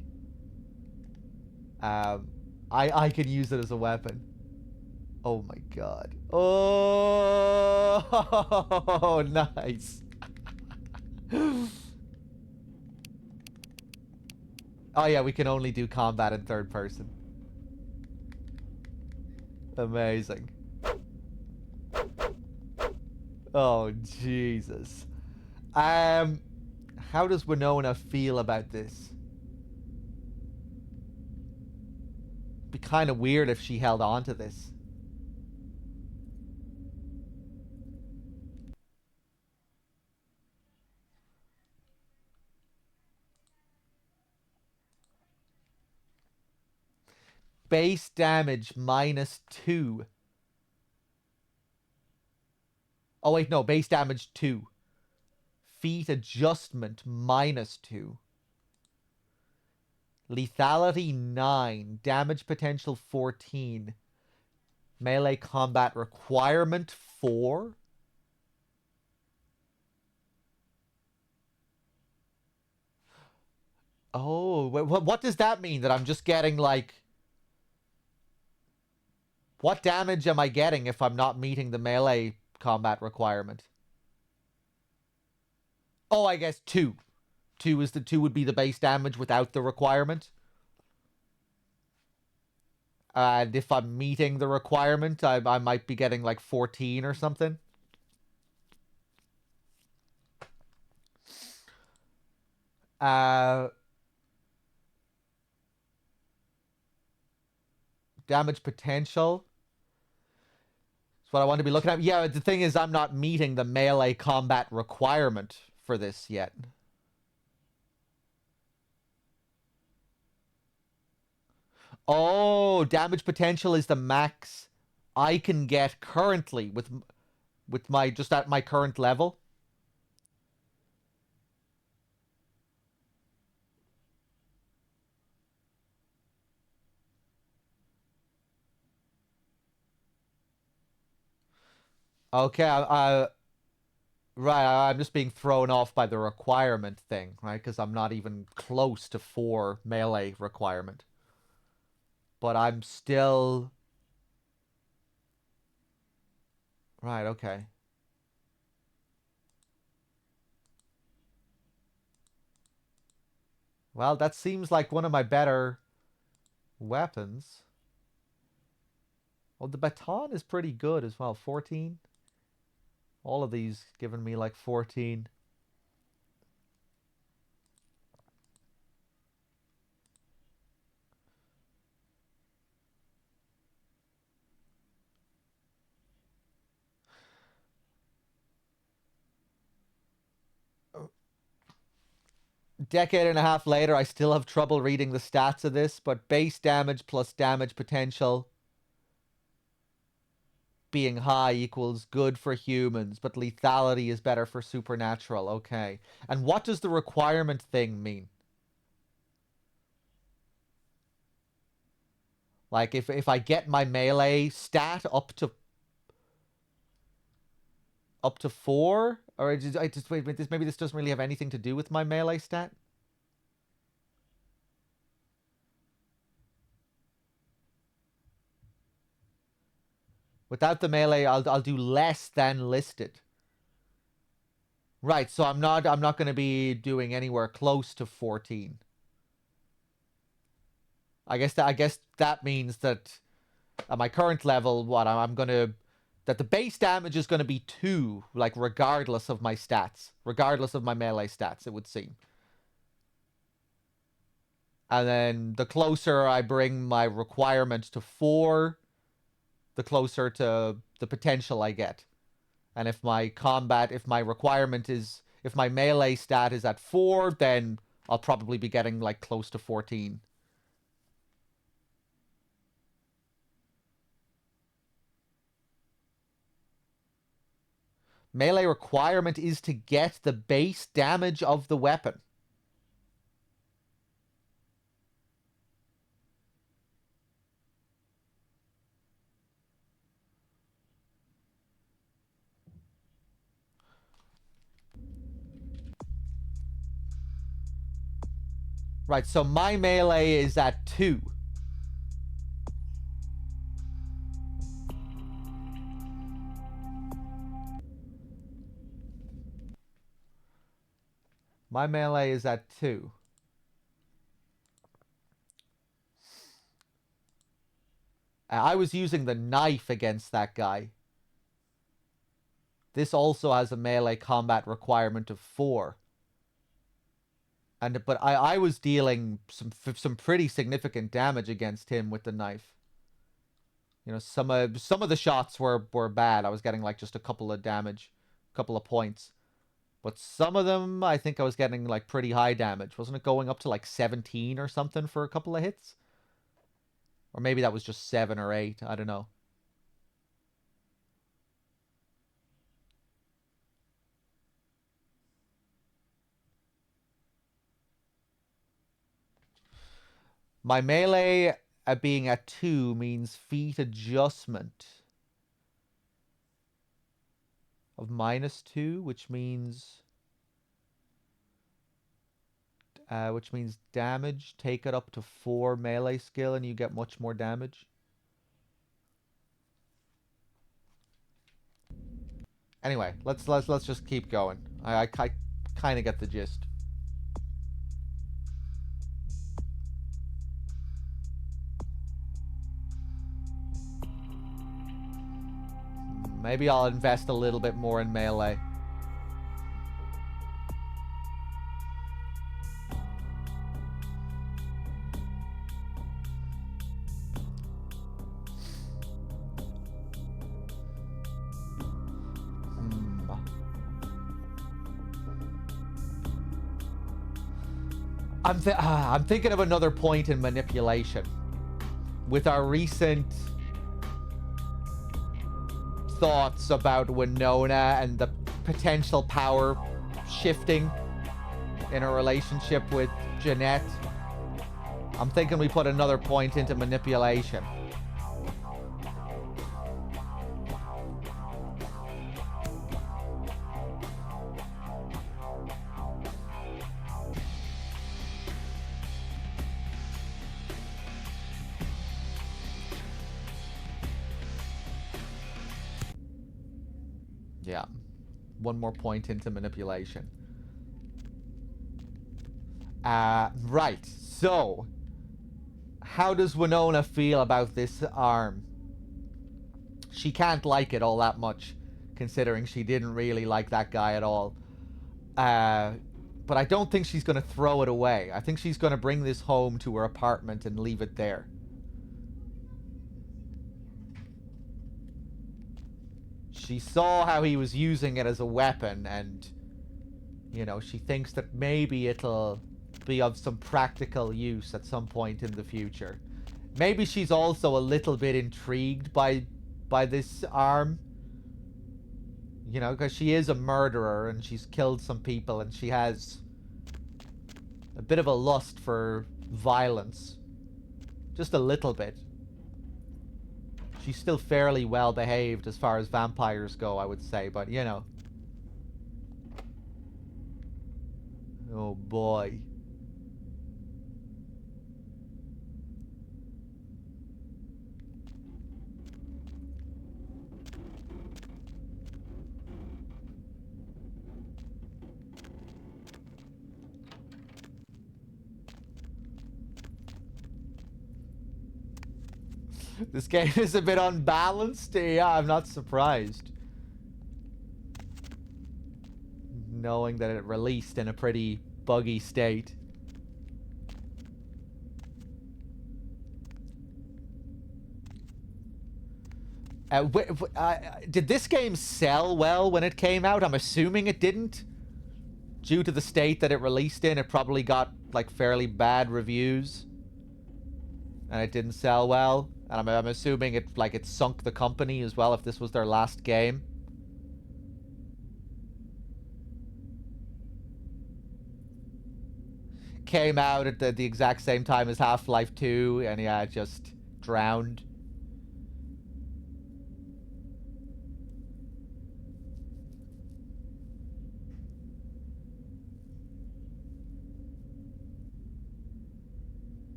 I could use it as a weapon. Oh my god. Oh, nice. Oh yeah, we can only do combat in third person. Amazing. Oh, Jesus. How does Winona feel about this? Be kind of weird if she held on to this. Base damage -2. Oh wait, no, base damage 2. feat adjustment -2. Lethality 9. Damage potential 14. Melee combat requirement 4. Oh, what does that mean? That I'm just getting like... What damage am I getting if I'm not meeting the melee combat requirement? Oh, I guess 2. 2 would be the base damage without the requirement. And if I'm meeting the requirement, I might be getting like 14 or something. Damage potential. That's what I want to be looking at. Yeah, the thing is, I'm not meeting the melee combat requirement for this yet. Oh, damage potential is the max I can get currently with my just at my current level. Okay, right, I'm just being thrown off by the requirement thing, right? Because I'm not even close to 4 melee requirement. But I'm still... Right, okay. Well, that seems like one of my better weapons. Well, the baton is pretty good as well. 14. All of these giving me like 14. Decade and a half later, I still have trouble reading the stats of this, but base damage plus damage potential being high equals good for humans, but lethality is better for supernatural. Okay. And what does the requirement thing mean? Like, if I get my melee stat up to 4, or I just wait, maybe this doesn't really have anything to do with my melee stat. Without the melee, I'll do less than listed. Right, so I'm not going to be doing anywhere close to 14. I guess that means that at my current level, what I'm going to... That the base damage is going to be 2, like, regardless of my stats. Regardless of my melee stats, it would seem. And then the closer I bring my requirement to 4, the closer to the potential I get. And if my requirement is... If my melee stat is at 4, then I'll probably be getting, like, close to 14. Melee requirement is to get the base damage of the weapon. Right, so my melee is at 2. My melee is at 2. I was using the knife against that guy. This also has a melee combat requirement of 4. But I was dealing some pretty significant damage against him with the knife. You know, some of the shots were bad. I was getting like just a couple of damage, a couple of points. But some of them, I think I was getting like pretty high damage. Wasn't it going up to like 17 or something for a couple of hits? Or maybe that was just 7 or 8. I don't know. My melee being at 2 means feat adjustment of -2, which means damage. Take it up to 4 melee skill and you get much more damage. Anyway, let's just keep going. I kind of get the gist. Maybe I'll invest a little bit more in melee. I'm thinking of another point in manipulation. With our recent thoughts about Winona and the potential power shifting in her relationship with Jeanette, I'm thinking we put another point into manipulation. Yeah. One more point into manipulation. Right. So, how does Winona feel about this arm? She can't like it all that much, considering she didn't really like that guy at all. But I don't think she's going to throw it away. I think she's going to bring this home to her apartment and leave it there. She saw how he was using it as a weapon, and, you know, she thinks that maybe it'll be of some practical use at some point in the future. Maybe she's also a little bit intrigued by this arm. You know, because she is a murderer and she's killed some people and she has a bit of a lust for violence. Just a little bit. She's still fairly well behaved as far as vampires go, I would say, but you know. Oh boy. This game is a bit unbalanced. Yeah, I'm not surprised. Knowing that it released in a pretty buggy state. Did this game sell well when it came out? I'm assuming it didn't. Due to the state that it released in, it probably got, like, fairly bad reviews. And it didn't sell well. And I'm assuming it sunk the company as well if this was their last game. Came out at the exact same time as Half-Life 2, and yeah, it just drowned.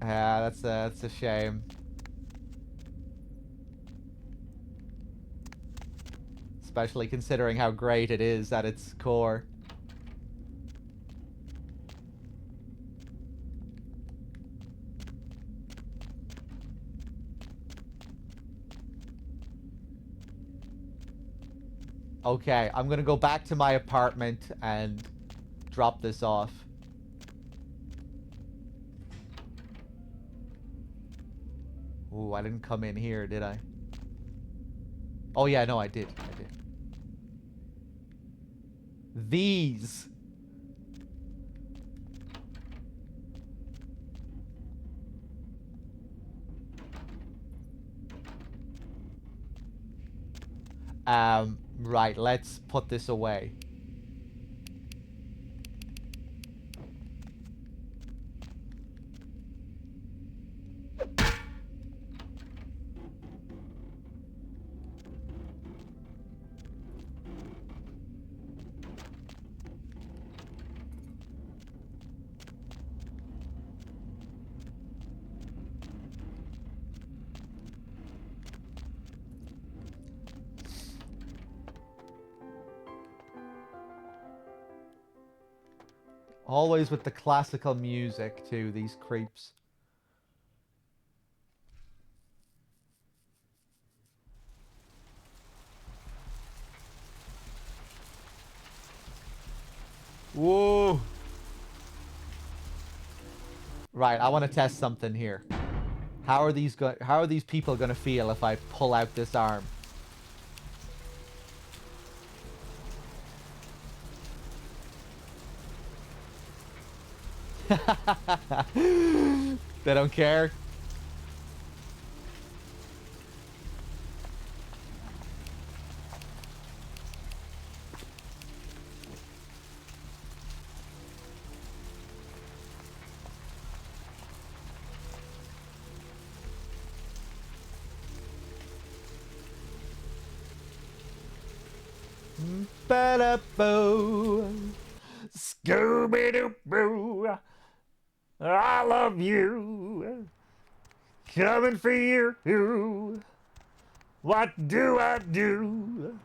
Yeah, that's a shame. Especially considering how great it is at its core. Okay, I'm gonna go back to my apartment and drop this off. Ooh, I didn't come in here, did I? Oh yeah, no, I did. These. Right, let's put this away. Always with the classical music, too, these creeps. Whoa! Right, I want to test something here. How are these people gonna feel if I pull out this arm? They don't care. Ba-da-boo. Scooby-Doo-Boo. I love you. Coming for you. What do I do?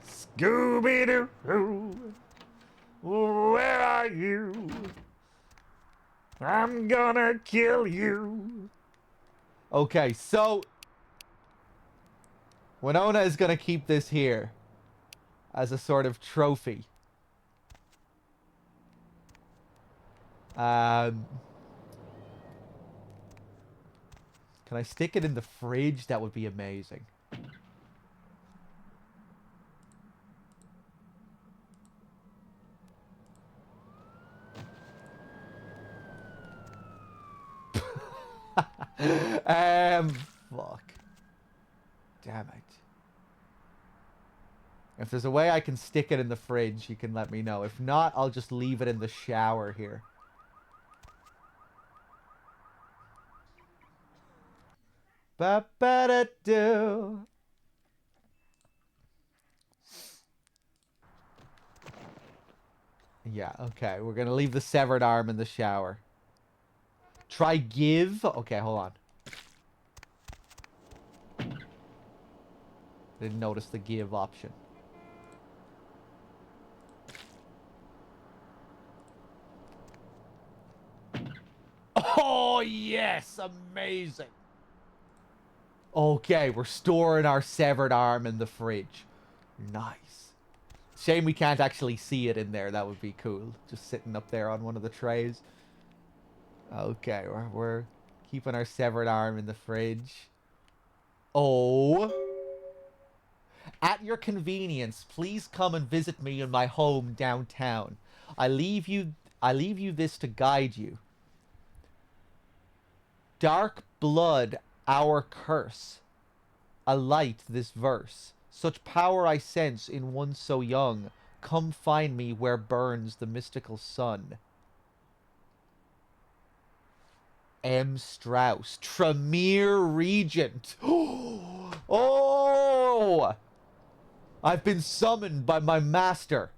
Scooby-Doo. Where are you? I'm gonna kill you. Okay, so Winona is gonna keep this here as a sort of trophy. Can I stick it in the fridge? That would be amazing. Fuck. Damn it. If there's a way I can stick it in the fridge, you can let me know. If not, I'll just leave it in the shower here. Ba-ba-da-do. Yeah, okay. We're gonna leave the severed arm in the shower. Try give. Okay, hold on. Didn't notice the give option. Oh, yes! Amazing! Okay, we're storing our severed arm in the fridge. Nice. Shame we can't actually see it in there. That would be cool. Just sitting up there on one of the trays. Okay, we're keeping our severed arm in the fridge. Oh. At your convenience, please come and visit me in my home downtown. I leave you this to guide you. Dark blood, our curse. Alight this verse. Such power I sense in one so young. Come find me where burns the mystical sun. M. Strauss, Tremere Regent. Oh! I've been summoned by my master.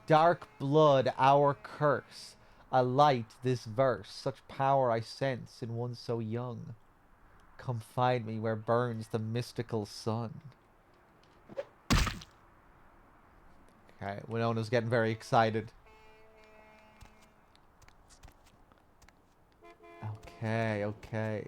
Dark blood, our curse. Alight this verse. Such power I sense in one so young. Come find me where burns the mystical sun. Okay, Winona's getting very excited. Okay.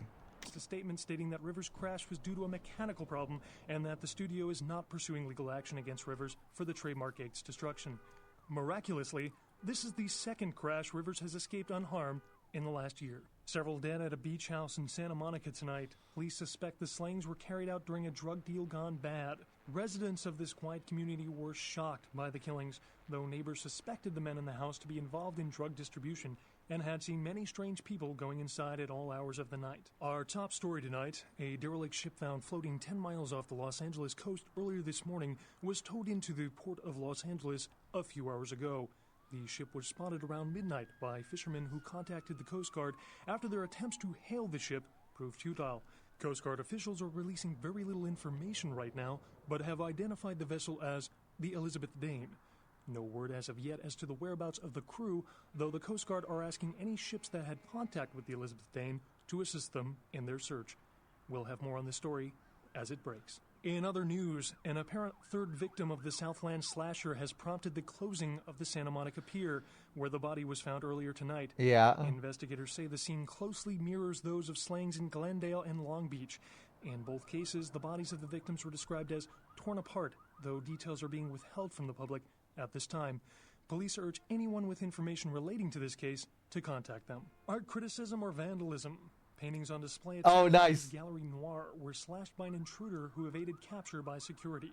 A statement stating that Rivers' crash was due to a mechanical problem and that the studio is not pursuing legal action against Rivers for the trademark Gate's destruction. Miraculously, this is the second crash Rivers has escaped unharmed in the last year. Several dead at a beach house in Santa Monica tonight. Police suspect the slayings were carried out during a drug deal gone bad. Residents of this quiet community were shocked by the killings, though neighbors suspected the men in the house to be involved in drug distribution and had seen many strange people going inside at all hours of the night. Our top story tonight, a derelict ship found floating 10 miles off the Los Angeles coast earlier this morning was towed into the port of Los Angeles a few hours ago. The ship was spotted around midnight by fishermen who contacted the Coast Guard after their attempts to hail the ship proved futile. Coast Guard officials are releasing very little information right now, but have identified the vessel as the Elizabeth Dane. No word as of yet as to the whereabouts of the crew, though the Coast Guard are asking any ships that had contact with the Elizabeth Dane to assist them in their search. We'll have more on this story as it breaks. In other news, an apparent third victim of the Southland slasher has prompted the closing of the Santa Monica Pier, where the body was found earlier tonight.
Yeah.
Investigators say the scene closely mirrors those of slayings in Glendale and Long Beach. In both cases, the bodies of the victims were described as torn apart, though details are being withheld from the public at this time. Police urge anyone with information relating to this case to contact them. Art criticism or vandalism? Paintings on display at
nice.
Gallery Noir were slashed by an intruder who evaded capture by security.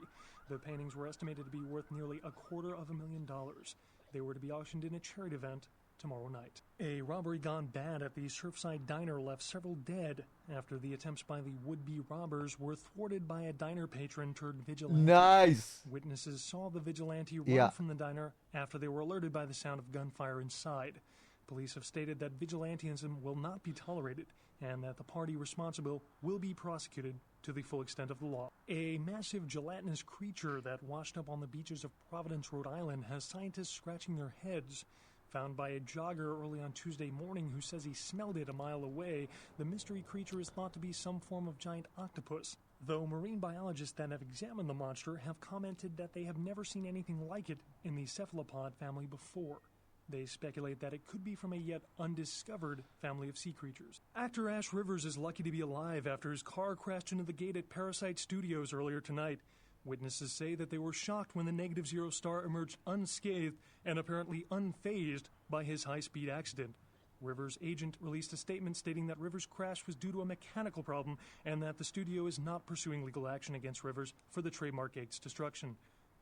The paintings were estimated to be worth nearly $250,000. They were to be auctioned in a charity event tomorrow night. A robbery gone bad at the Surfside Diner left several dead after the attempts by the would-be robbers were thwarted by a diner patron turned vigilante.
Nice.
Witnesses saw the vigilante run from the diner after they were alerted by the sound of gunfire inside. Police have stated that vigilantism will not be tolerated and that the party responsible will be prosecuted to the full extent of the law. A massive gelatinous creature that washed up on the beaches of Providence, Rhode Island, has scientists scratching their heads. Found by a jogger early on Tuesday morning who says he smelled it a mile away, the mystery creature is thought to be some form of giant octopus, though marine biologists that have examined the monster have commented that they have never seen anything like it in the cephalopod family before. They speculate that it could be from a yet undiscovered family of sea creatures. Actor Ash Rivers is lucky to be alive after his car crashed into the gate at Parasite Studios earlier tonight. Witnesses say that they were shocked when the Negative Zero star emerged unscathed and apparently unfazed by his high-speed accident. Rivers' agent released a statement stating that Rivers' crash was due to a mechanical problem and that the studio is not pursuing legal action against Rivers for the trademark gate's destruction.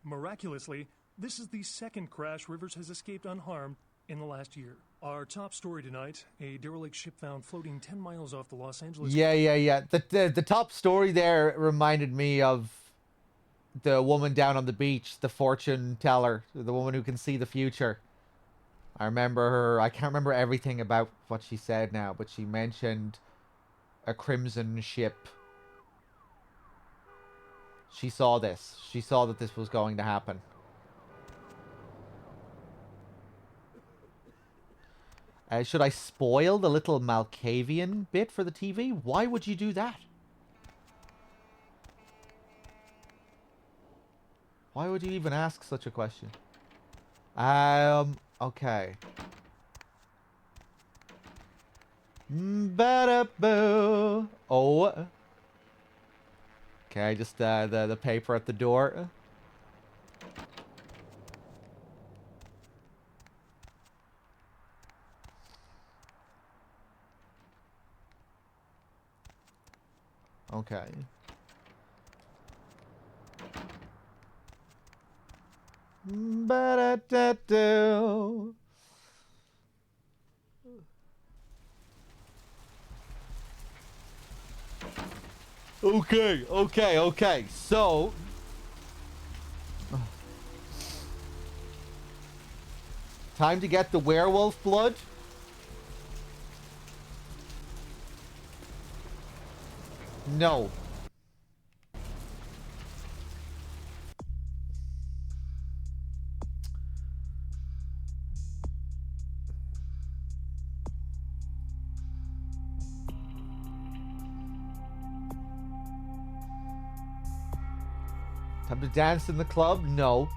Miraculously, this is the second crash Rivers has escaped unharmed in the last year. Our top story tonight, a derelict ship found floating 10 miles off the Los Angeles...
Yeah. The top story there reminded me of the woman down on the beach, the fortune teller, the woman who can see the future. I remember her. I can't remember everything about what she said now, but she mentioned a crimson ship. She saw this. She saw that this was going to happen. Should I spoil the little Malkavian bit for the TV? Why would you do that? Why would you even ask such a question? Okay. Ba-da-boo. Oh. Okay, just the paper at the door. Okay. Ba-da-da-do. Okay. So, time to get the werewolf blood. No. Time to dance in the club? No.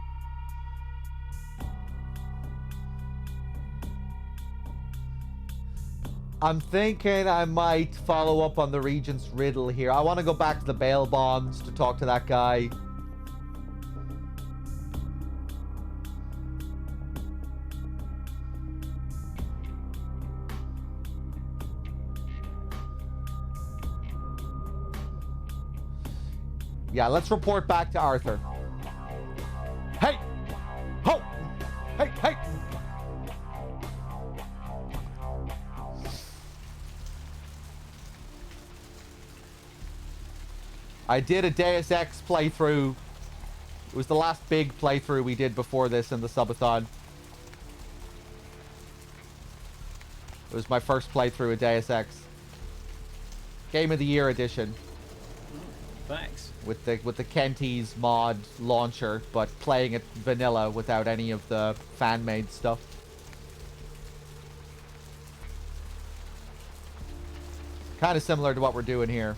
I'm thinking I might follow up on the Regent's riddle here. I want to go back to the bail bonds to talk to that guy. Yeah, let's report back to Arthur. Hey! Ho! Hey, hey! I did a Deus Ex playthrough. It was the last big playthrough we did before this in the Subathon. It was my first playthrough of Deus Ex. Game of the Year edition.
Thanks.
With the Kenties mod launcher, but playing it vanilla without any of the fan-made stuff. Kind of similar to what we're doing here.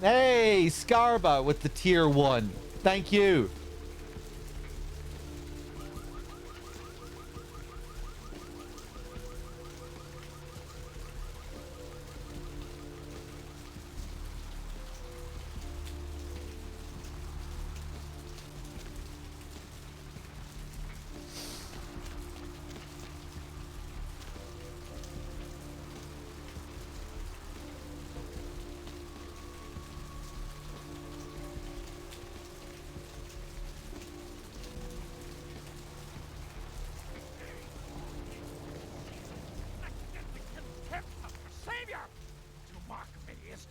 Hey, Scarba with the tier 1. Thank you.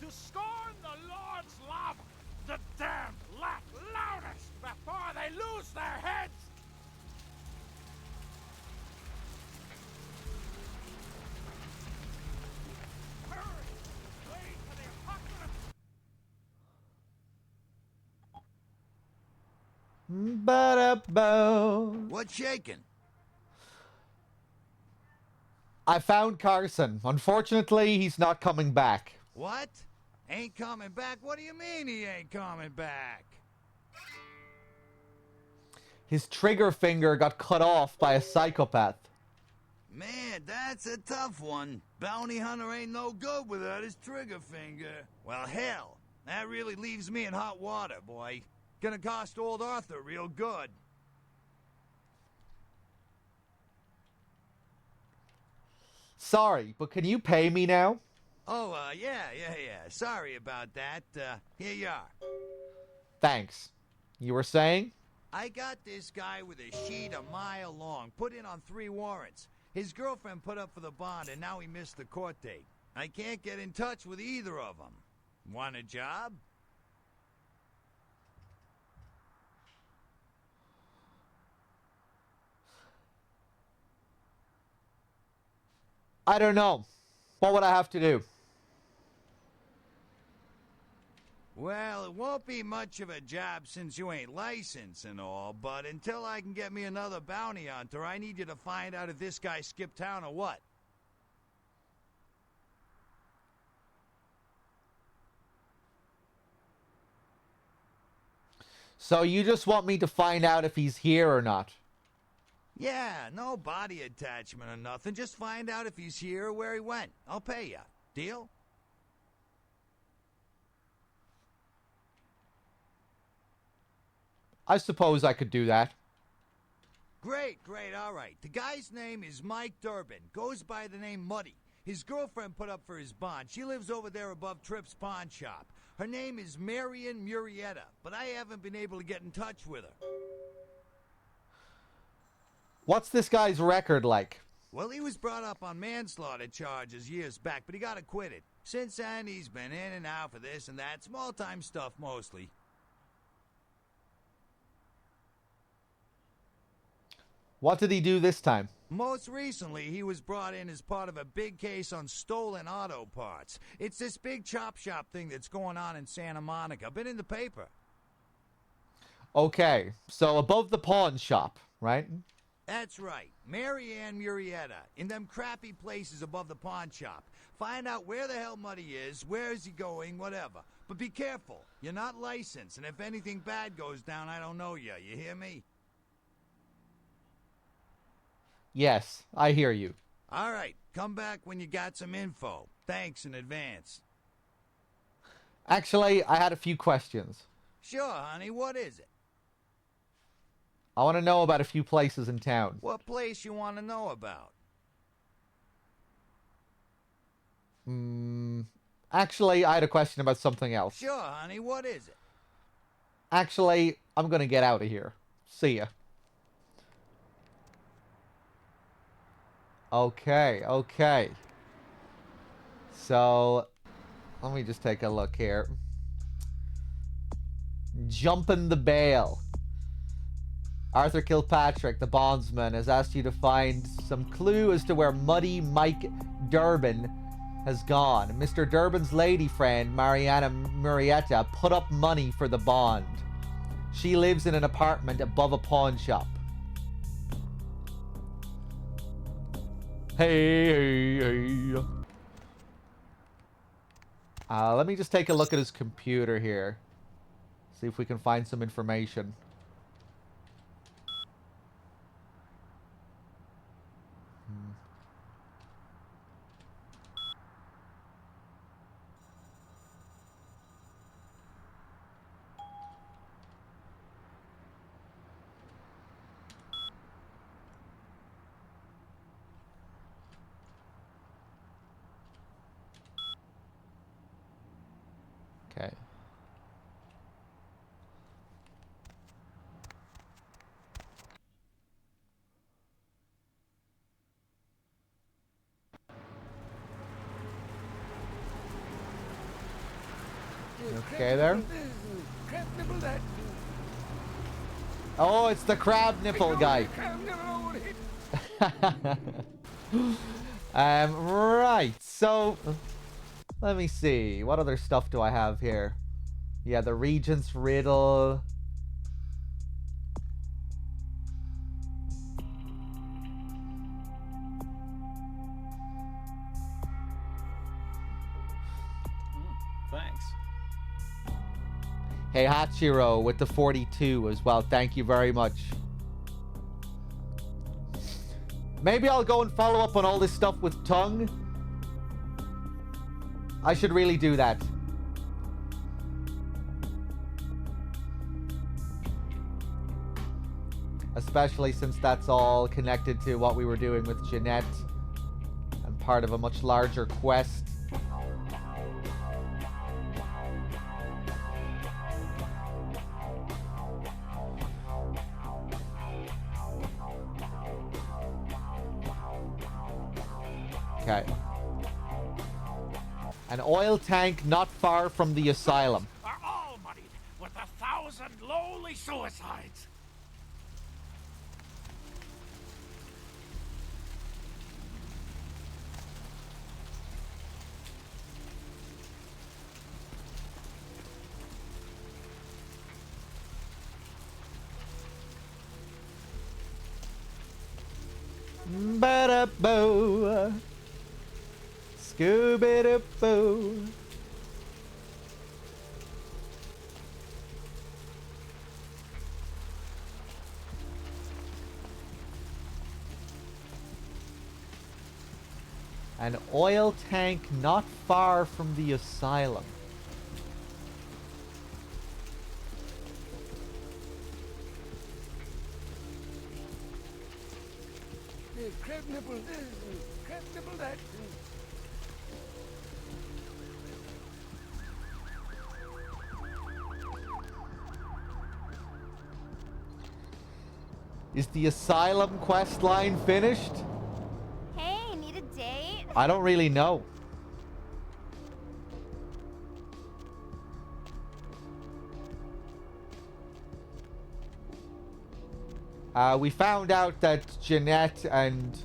To scorn the Lord's love, the damned laugh loudest before they lose their heads. Hurry, wait for the apocalypse.
Ba-da-bo.
What's shaking?
I found Carson. Unfortunately, he's not coming back.
What? Ain't coming back? What do you mean he ain't coming back?
His trigger finger got cut off by a psychopath.
Man, that's a tough one. Bounty hunter ain't no good without his trigger finger. Well, hell, that really leaves me in hot water, boy. Gonna cost old Arthur real good.
Sorry, but can you pay me now?
Oh, yeah. Sorry about that. Here you are.
Thanks. You were saying?
I got this guy with a sheet a mile long, put in on 3 warrants. His girlfriend put up for the bond, and now he missed the court date. I can't get in touch with either of them. Want a job?
I don't know. What would I have to do?
Well, it won't be much of a job since you ain't licensed and all, but until I can get me another bounty hunter, I need you to find out if this guy skipped town or what.
So you just want me to find out if he's here or not?
Yeah, no body attachment or nothing. Just find out if he's here or where he went. I'll pay you. Deal?
I suppose I could do that.
Great, all right. The guy's name is Mike Durbin. Goes by the name Muddy. His girlfriend put up for his bond. She lives over there above Tripp's pawn shop. Her name is Marion Murrieta, but I haven't been able to get in touch with her.
What's this guy's record like?
Well, he was brought up on manslaughter charges years back, but he got acquitted. Since then, he's been in and out for this and that. Small-time stuff, mostly.
What did he do this time?
Most recently, he was brought in as part of a big case on stolen auto parts. It's this big chop shop thing that's going on in Santa Monica. Been in the paper.
Okay, so above the pawn shop, right?
That's right. Marianne Murrieta. In them crappy places above the pawn shop. Find out where the hell Muddy is, where is he going, whatever. But be careful. You're not licensed, and if anything bad goes down, I don't know you. You hear me?
Yes, I hear you.
All right. Come back when you got some info. Thanks in advance.
Actually, I had a few questions.
Sure, honey. What is it?
I want to know about a few places in town.
What place you want to know about?
Actually, I had a question about something else.
Sure, honey, what is it?
Actually, I'm gonna get out of here. See ya. Okay, okay. So, let me just take a look here. Jumping the bail. Arthur Kilpatrick, the bondsman, has asked you to find some clue as to where Muddy Mike Durbin has gone. Mr. Durbin's lady friend, Mariana Murrieta, put up money for the bond. She lives in an apartment above a pawn shop. Hey. Let me just take a look at his computer here. See if we can find some information. Okay. Okay there. Oh, it's the crab nipple guy. Right. So, let me see. What other stuff do I have here? Yeah, the Regent's Riddle.
Thanks.
Hey, Hachiro with the 42 as well. Thank you very much. Maybe I'll go and follow up on all this stuff with Tongue. I should really do that. Especially since that's all connected to what we were doing with Jeanette and part of a much larger quest. Okay. An oil tank not far from the asylum.
Are all muddied with 1,000 lowly suicides.
Ba-da-boo. Scooby-doo-boo. An oil tank not far from the asylum. Is the asylum quest line finished?
Hey, need a date?
I don't really know. We found out that Jeanette and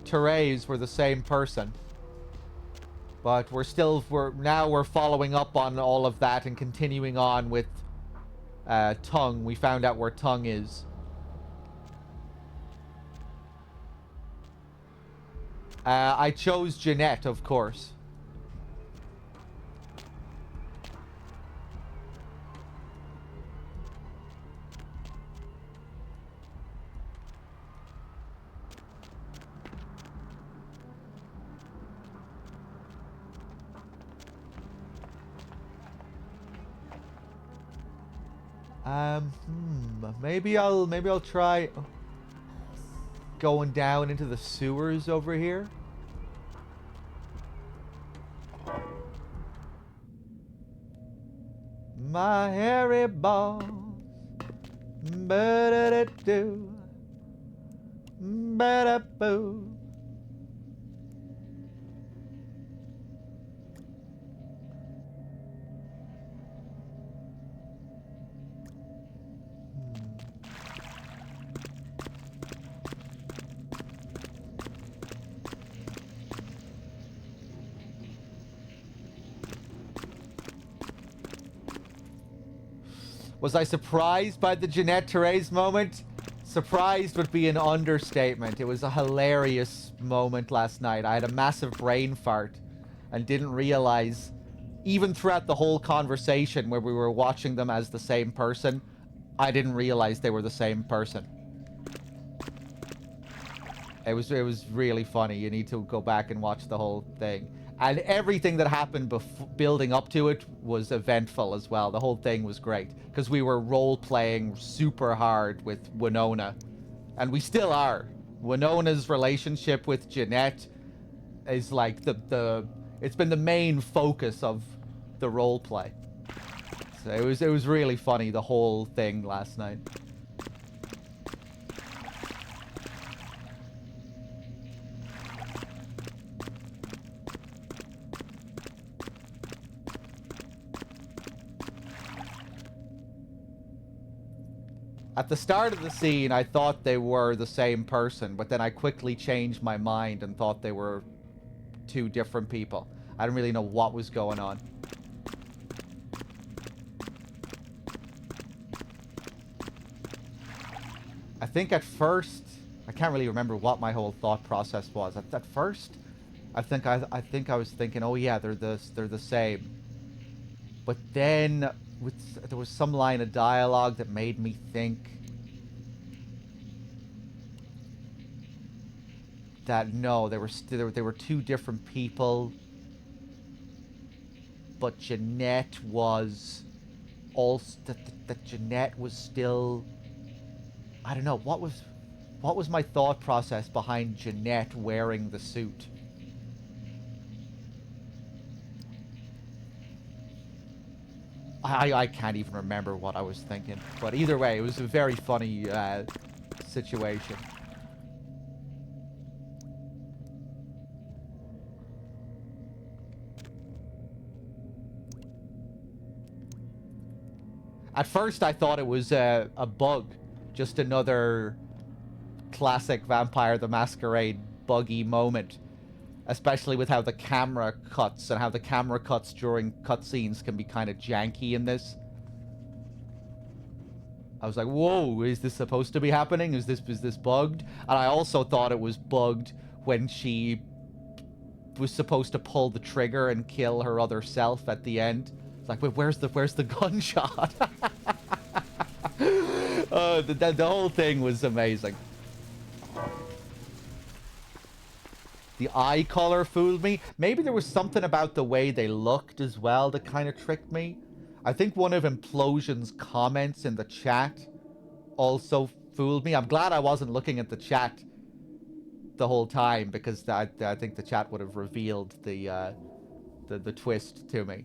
Therese were the same person. But we're following up on all of that and continuing on with Tongue. We found out where Tongue is. I chose Jeanette, of course. Maybe I'll try going down into the sewers over here. My hairy balls. Ba-da-da-do. Ba-da-boo. Was I surprised by the Jeanette Therese moment? Surprised would be an understatement. It was a hilarious moment last night. I had a massive brain fart and didn't realize, even throughout the whole conversation where we were watching them as the same person, I didn't realize they were the same person. It was really funny. You need to go back and watch the whole thing. And everything that happened building up to it was eventful as well. The whole thing was great. Because we were role-playing super hard with Winona. And we still are. Winona's relationship with Jeanette is like it's been the main focus of the role-play. So it was really funny, the whole thing last night. At the start of the scene, I thought they were the same person, but then I quickly changed my mind and thought they were two different people. I didn't really know what was going on. I think at first, I can't really remember what my whole thought process was. At first, I think I was thinking, oh yeah, they're the same. But then there was some line of dialogue that made me think that no, they were two different people. But Jeanette was also that Jeanette was still, I don't know, what was my thought process behind Jeanette wearing the suit? I can't even remember what I was thinking. But either way, it was a very funny situation. At first, I thought it was a bug. Just another classic Vampire the Masquerade buggy moment. Especially with how the camera cuts, and how the camera cuts during cutscenes can be kind of janky in this. I was like, whoa, is this supposed to be happening? Is this bugged? And I also thought it was bugged when she was supposed to pull the trigger and kill her other self at the end. It's like, wait, where's the gunshot? The whole thing was amazing. The eye color fooled me. Maybe there was something about the way they looked as well that kind of tricked me. I think one of Implosion's comments in the chat also fooled me. I'm glad I wasn't looking at the chat the whole time, because I think the chat would have revealed the twist to me.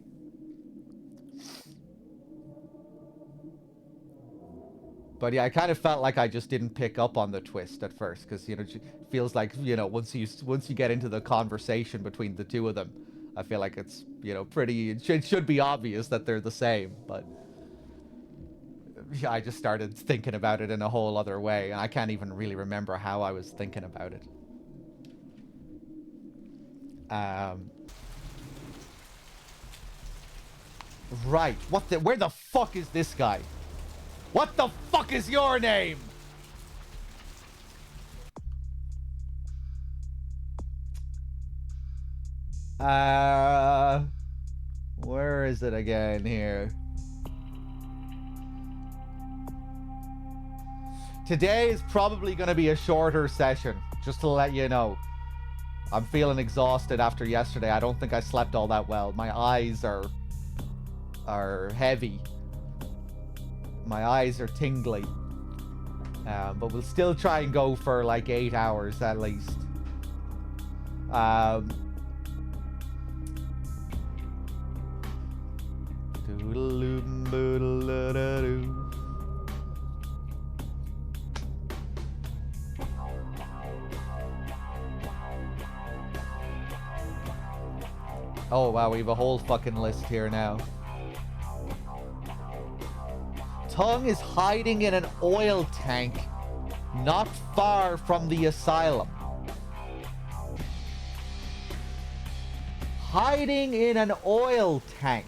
But yeah, I kind of felt like I just didn't pick up on the twist at first, because, you know, it feels like, you know, once you get into the conversation between the two of them, I feel like it's, you know, it should be obvious that they're the same. But yeah, I just started thinking about it in a whole other way, and I can't even really remember how I was thinking about it. Right. Where the fuck is this guy? What the fuck is your name? Where is it again here? Today is probably going to be a shorter session, just to let you know. I'm feeling exhausted after yesterday. I don't think I slept all that well. My eyes are heavy. My eyes are tingly. But we'll still try and go for like 8 hours at least. Oh wow, we have a whole fucking list here now. Tongue is hiding in an oil tank not far from the asylum. Hiding in an oil tank.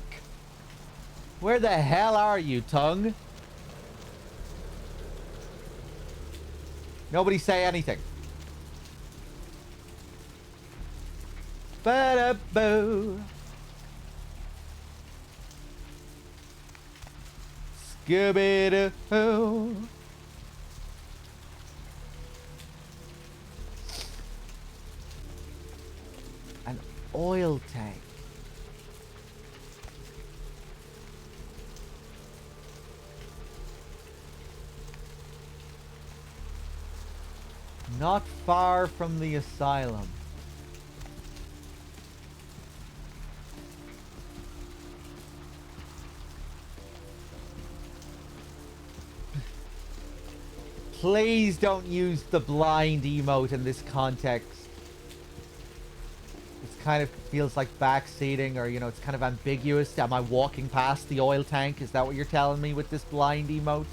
Where the hell are you, Tongue? Nobody say anything. Ba-da-boo. Scooby-Doo. An oil tank. Not far from the asylum. Please don't use the blind emote in this context. It kind of feels like backseating, or, you know, it's kind of ambiguous. Am I walking past the oil tank? Is that what you're telling me with this blind emote?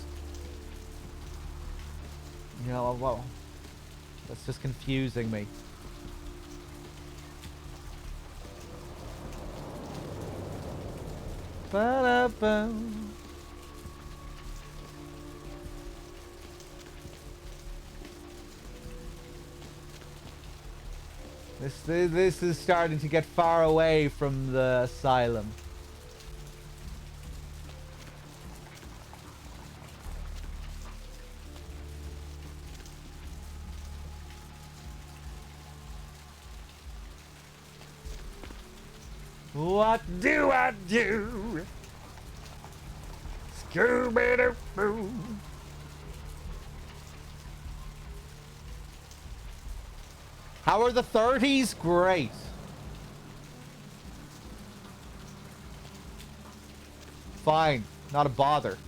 You know, well, that's just confusing me. Ba-da-bum. This is starting to get far away from the asylum. What do I do? Scooby-Doo. How are the 30s? Great. Fine. Not a bother.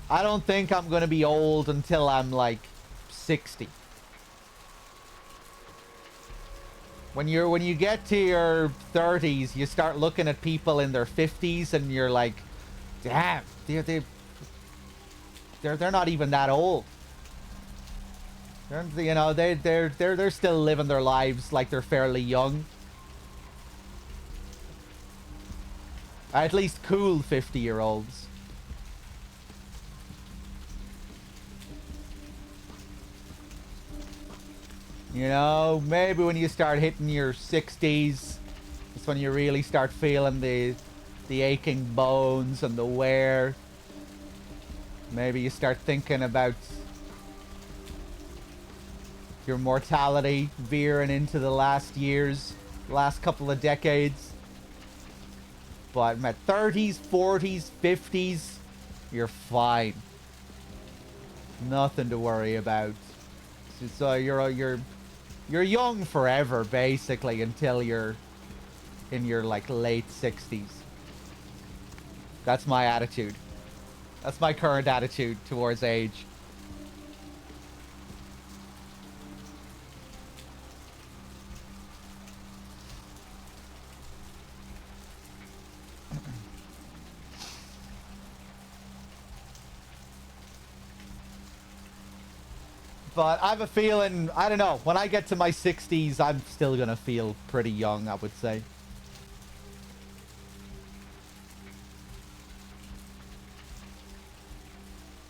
I don't think I'm gonna be old until I'm like 60. When you get to your 30s, you start looking at people in their 50s, and you're like, damn, they're not even that old. You know, they're still living their lives like they're fairly young. At least cool 50-year-olds. You know, maybe when you start hitting your 60s, it's when you really start feeling the aching bones and the wear. Maybe you start thinking about your mortality veering into the last years, last couple of decades. But at 30s, 40s, 50s, you're fine. Nothing to worry about. So you're young forever, basically, until you're in your, like, late 60s. That's my attitude. That's my current attitude towards age. But I have a feeling, I don't know, when I get to my 60s, I'm still gonna feel pretty young, I would say.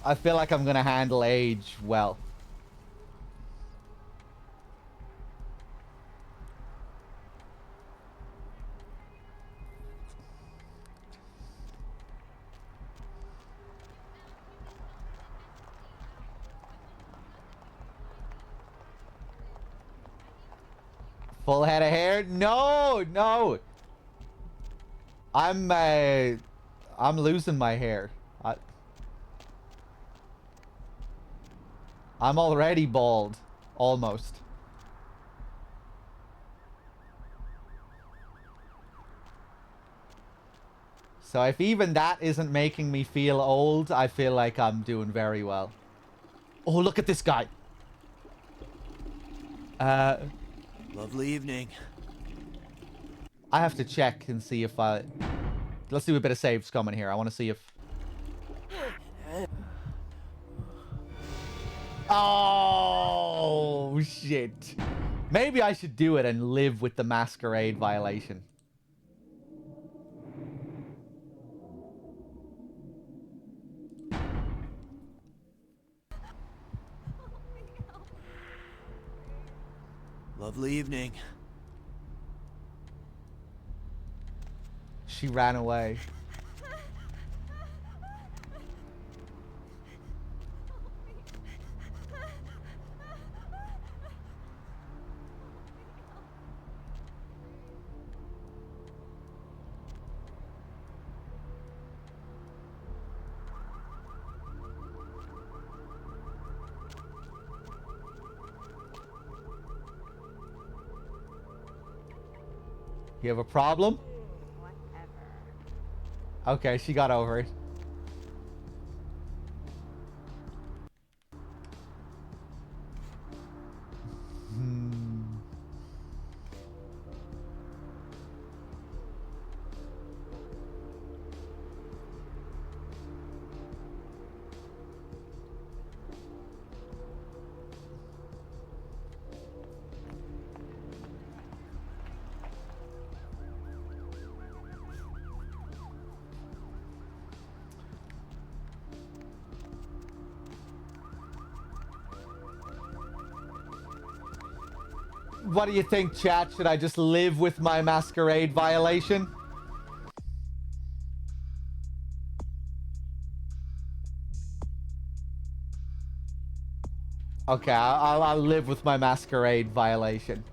I feel like I'm gonna handle age well. Full head of hair? No, no. I'm losing my hair. I'm already bald. Almost. So if even that isn't making me feel old, I feel like I'm doing very well. Oh, look at this guy.
Lovely evening.
I have to check and see if I... Let's do a bit of save scumming here. I want to see if... Oh, shit. Maybe I should do it and live with the Masquerade violation.
Lovely evening.
She ran away. You have a problem? Okay, she got over it. What do you think, chat? Should I just live with my Masquerade violation? Okay, I'll live with my Masquerade violation.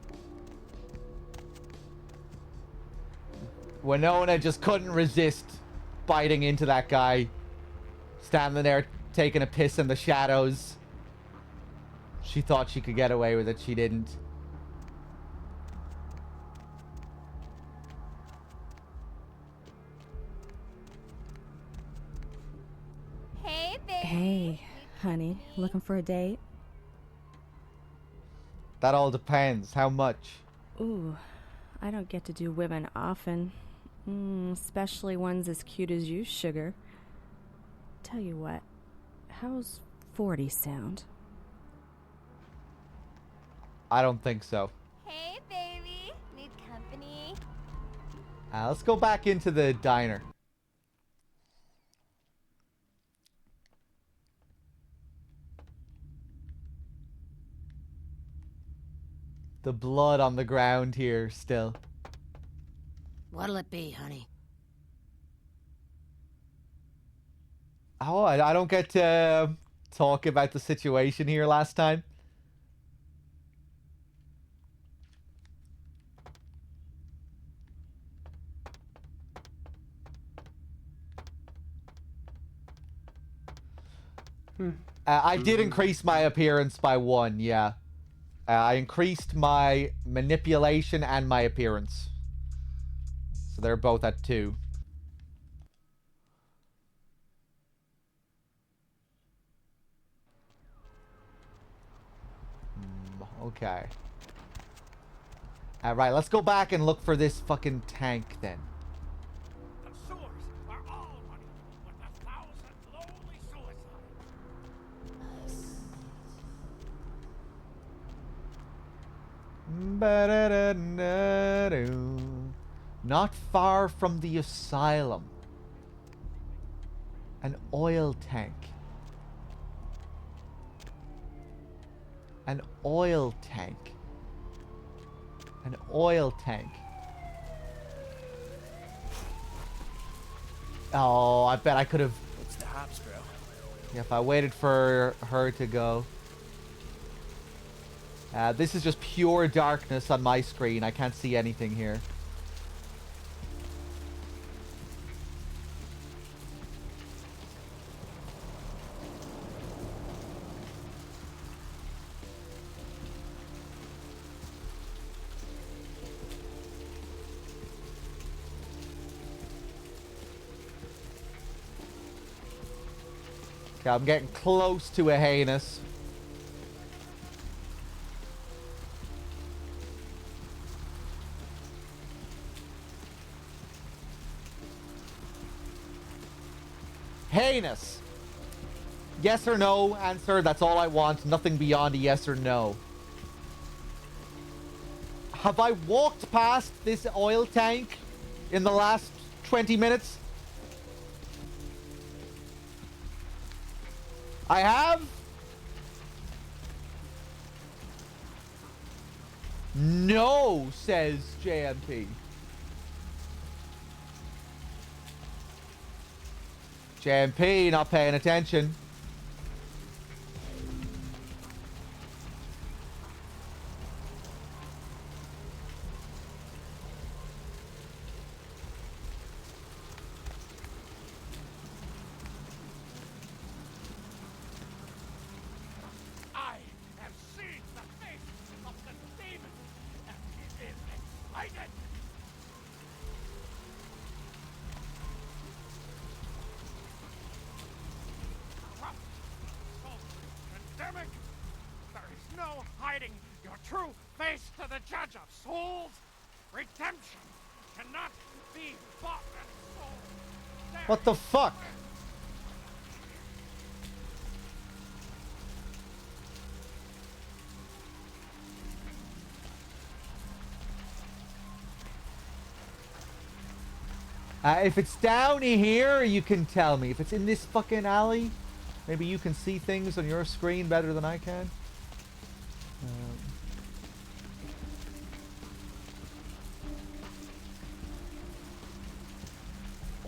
Winona just couldn't resist biting into that guy. Standing there taking a piss in the shadows. She thought she could get away with it. She didn't.
Hey, baby.
Hey, honey. Looking for a date?
That all depends. How much?
Ooh, I don't get to do women often. Especially ones as cute as you, sugar. Tell you what, how's 40 sound?
I don't think so.
Hey, baby. Need company?
Let's go back into the diner. The blood on the ground here still.
What'll it be, honey?
Oh, I don't get to talk about the situation here last time. I did increase my appearance by 1, yeah. I increased my manipulation and my appearance. So they're both at 2. Okay. Alright, let's go back and look for this fucking tank then.
The sewers are all money, with 1,000 lonely
suicides. Not far from the asylum. An oil tank. An oil tank. An oil tank. Oh, I bet I could have...
What's the hops, bro?
Yeah, if I waited for her to go. This is just pure darkness on my screen. I can't see anything here. Okay, I'm getting close to a heinous. Heinous. Yes or no answer. That's all I want. Nothing beyond a yes or no. Have I walked past this oil tank in the last 20 minutes? I have? No, says JMP. JMP not paying attention.
I have seen the face of the demon, and it is excited. Corrupt, pandemic. There is no hiding your true face to the Judge of Souls. Redemption cannot be bought and sold.
What the fuck? If it's down here, you can tell me. If it's in this fucking alley, maybe you can see things on your screen better than I can.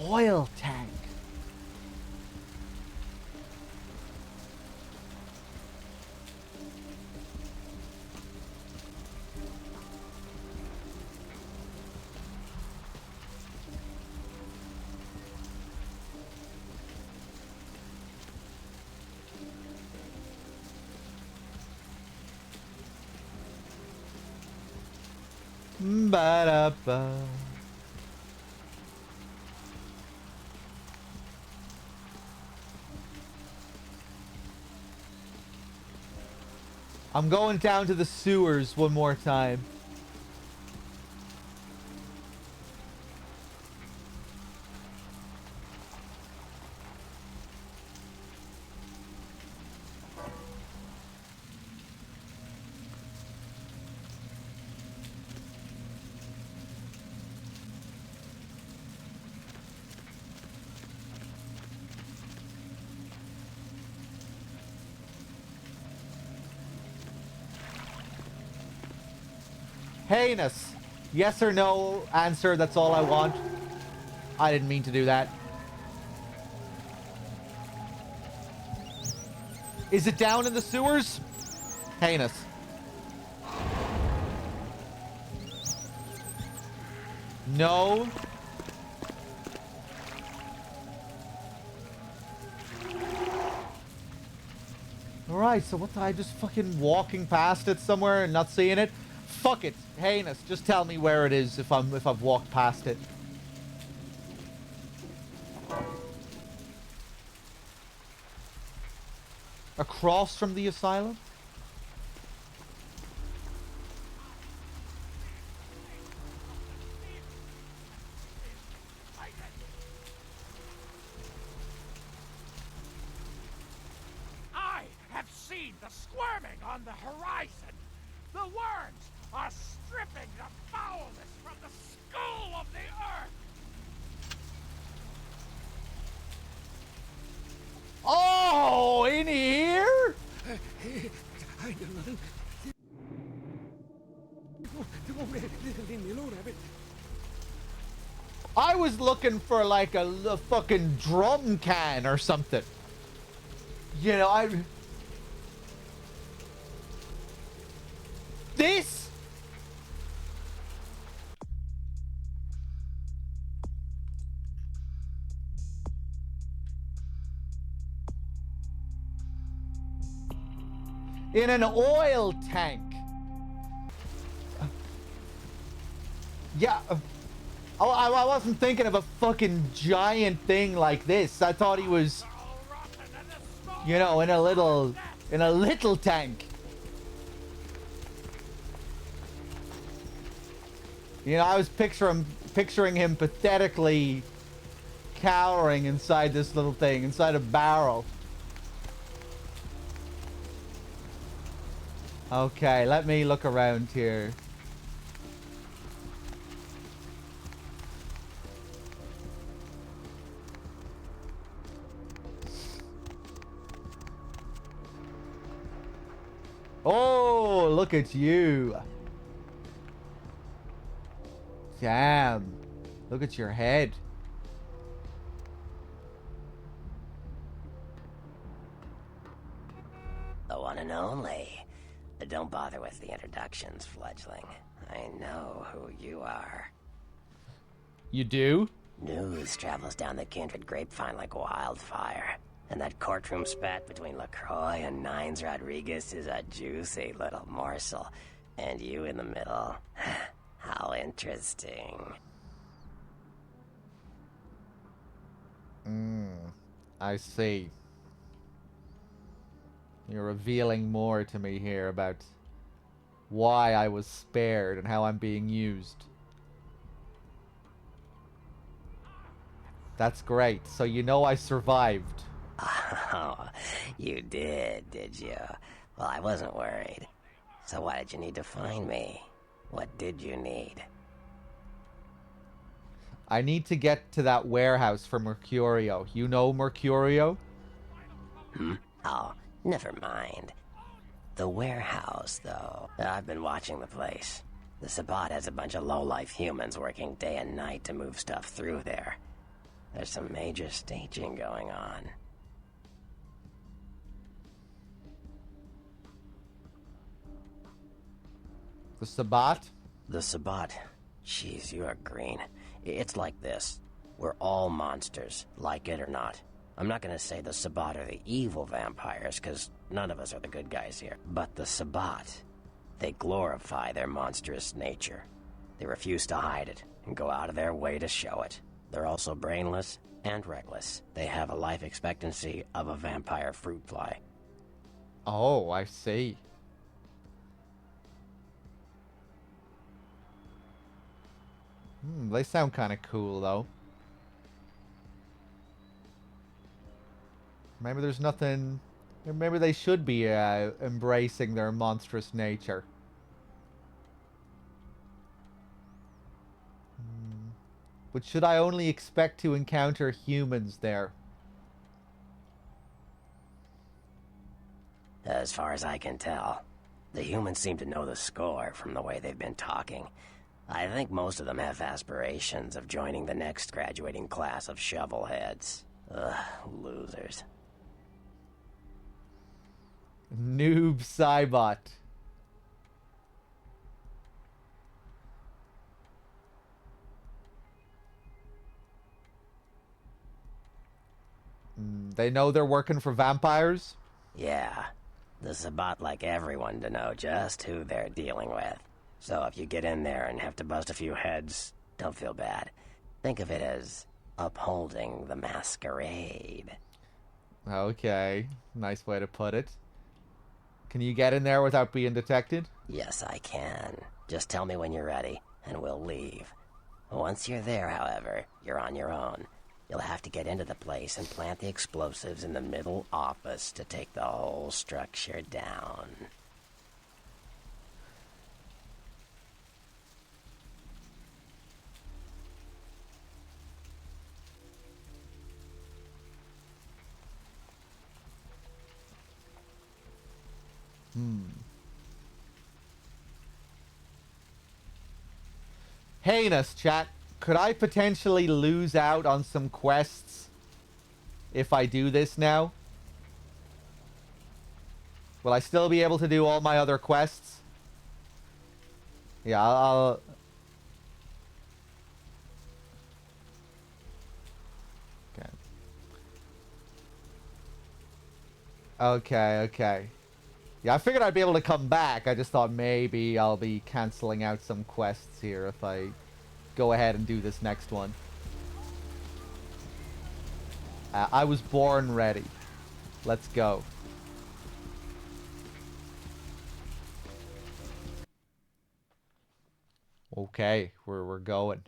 Oil tank. Ba-da-ba. I'm going down to the sewers one more time. Heinous. Yes or no answer. That's all I want. I didn't mean to do that. Is it down in the sewers? Heinous. No. Alright, so what the, I just fucking walking past it somewhere and not seeing it? Fuck it. Heinous. Just tell me where it is if I've walked past it. Across from the asylum?
I have seen the squirming on the horizon. The worms are stripping the foulness from the skull of the earth.
Oh, in here? I was looking for like a fucking drum can or something. You know, This? In an oil tank. Yeah. Oh, I wasn't thinking of a fucking giant thing like this. I thought he was... You know, in a little tank. You know, I was picturing him pathetically cowering inside this little thing, inside a barrel. Okay, let me look around here. Oh, look at you. Damn. Look at your head.
The one and only. Don't bother with the introductions, fledgling. I know who you are.
You do?
News travels down the kindred grapevine like wildfire. And that courtroom spat between LaCroix and Nines Rodriguez is a juicy little morsel. And you in the middle. How interesting.
I see. You're revealing more to me here about why I was spared and how I'm being used. That's great. So you know I survived.
Oh, you did you? Well, I wasn't worried. So why did you need to find me? What did you need?
I need to get to that warehouse for Mercurio. You know Mercurio?
Oh, never mind. The warehouse, though. I've been watching the place. The Sabbat has a bunch of low-life humans working day and night to move stuff through there. There's some major staging going on.
The Sabbat?
The Sabbat. Jeez, you are green. It's like this. We're all monsters, like it or not. I'm not gonna say the Sabbat are the evil vampires, because none of us are the good guys here. But the Sabbat, they glorify their monstrous nature. They refuse to hide it, and go out of their way to show it. They're also brainless and reckless. They have a life expectancy of a vampire fruit fly.
Oh, I see. They sound kind of cool, though. Maybe there's nothing... Maybe they should be embracing their monstrous nature. But should I only expect to encounter humans there?
As far as I can tell, the humans seem to know the score from the way they've been talking. I think most of them have aspirations of joining the next graduating class of shovelheads. Ugh, losers.
Noob Cybot. They know they're working for vampires?
Yeah. The Sabbat like everyone to know just who they're dealing with. So if you get in there and have to bust a few heads, don't feel bad. Think of it as upholding the Masquerade.
Okay. Nice way to put it. Can you get in there without being detected?
Yes, I can. Just tell me when you're ready, and we'll leave. Once you're there, however, you're on your own. You'll have to get into the place and plant the explosives in the middle office to take the whole structure down.
Heinous, chat. Could I potentially lose out on some quests if I do this now? Will I still be able to do all my other quests? Yeah, I'll... Okay. Yeah, I figured I'd be able to come back. I just thought maybe I'll be cancelling out some quests here if I go ahead and do this next one. I was born ready. Let's go. Okay, we're going.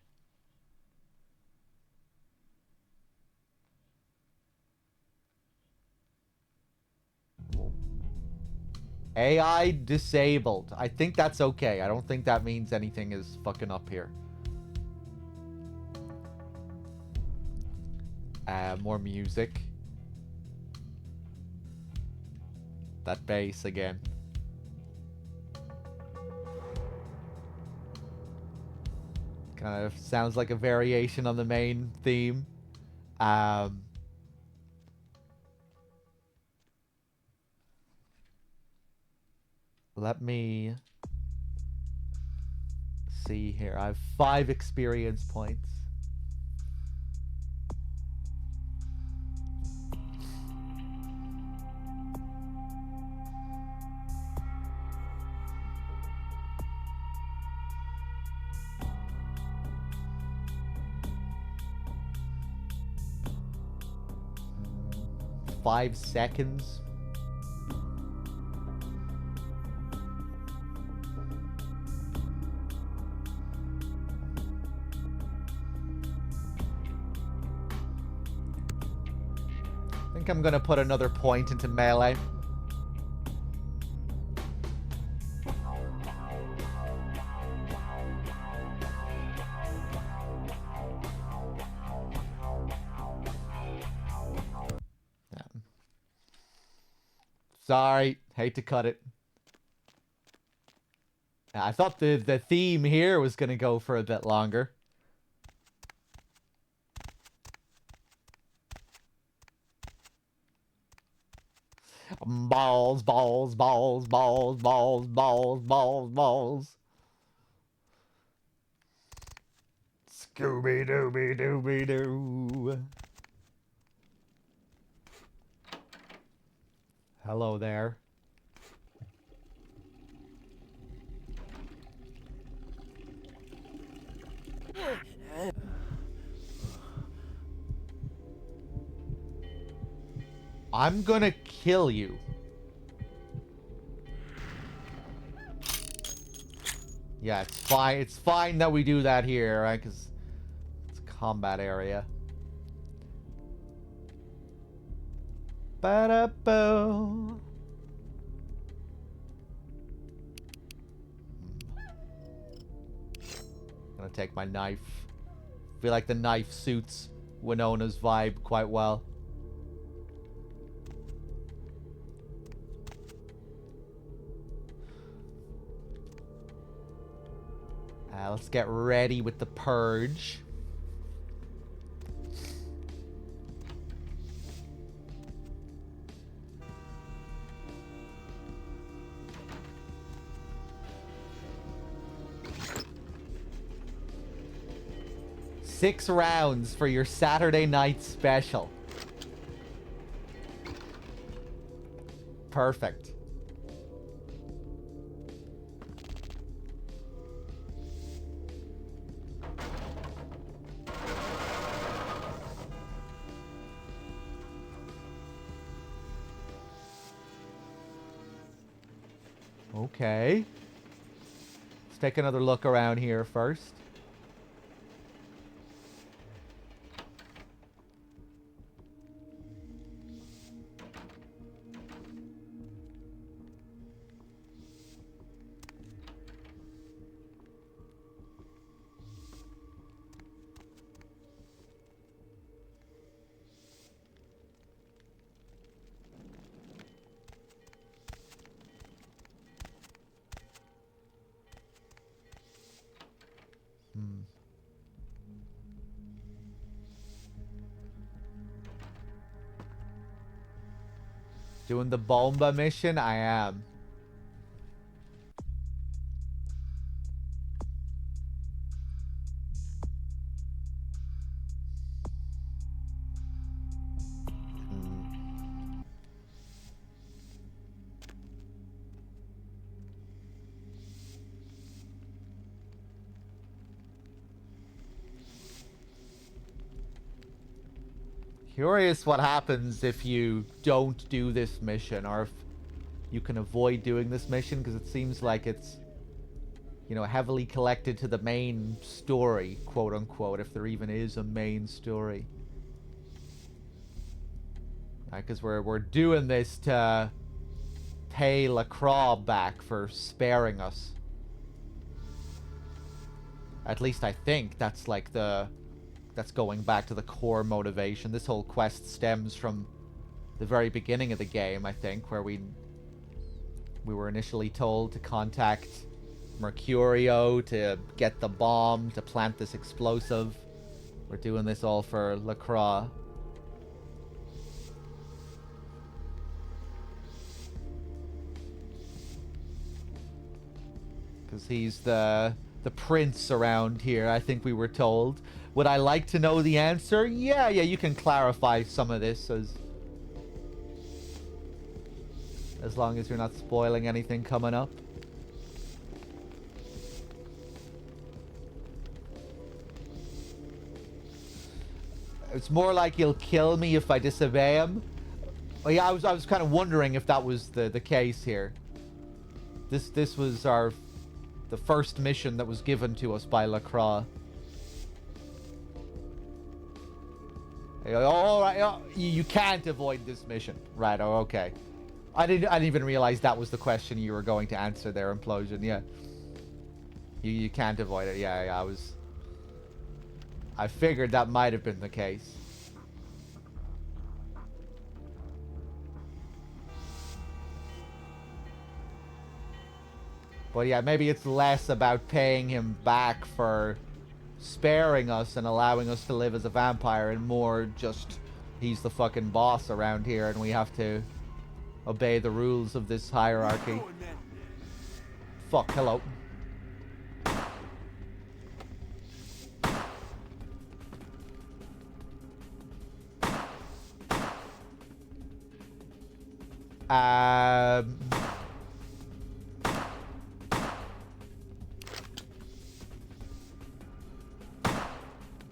AI disabled. I think that's okay. I don't think that means anything is fucking up here. More music. That bass again. Kind of sounds like a variation on the main theme. Let me see here. I have 5 experience points. Five seconds. I think I'm gonna put another point into melee. Sorry, hate to cut it. I thought the theme here was gonna go for a bit longer. Balls, balls, balls, balls, balls, balls, balls, balls. Scooby Dooby Dooby Doo. Hello there. I'm gonna kill you. Yeah, it's fine. It's fine that we do that here, right? Because it's a combat area. Ba-da-bo. Gonna take my knife. Feel like the knife suits Winona's vibe quite well. Let's get ready with the purge. Six rounds for your Saturday night special. Perfect. Okay. Let's take another look around here first. Doing the Bomba mission? I am. Curious what happens if you don't do this mission, or if you can avoid doing this mission, because it seems like it's, you know, heavily connected to the main story, quote unquote, if there even is a main story. Because we're doing this to pay LaCroix back for sparing us. At least I think that's like that's going back to the core motivation. This whole quest stems from the very beginning of the game, I think, where we were initially told to contact Mercurio to get the bomb, to plant this explosive. We're doing this all for LaCroix. Because he's the prince around here, I think we were told. Would I like to know the answer? Yeah, you can clarify some of this as long as you're not spoiling anything coming up. It's more like he'll kill me if I disobey him. Oh yeah, I was kind of wondering if that was the case here. This was the first mission that was given to us by LaCroix. All right, you can't avoid this mission, right? Oh, okay. I didn't even realize that was the question you were going to answer there, Implosion. Yeah, you can't avoid it. Yeah, I figured that might have been the case. But yeah, maybe it's less about paying him back for sparing us and allowing us to live as a vampire, and more just he's the fucking boss around here and we have to obey the rules of this hierarchy. Fuck, hello.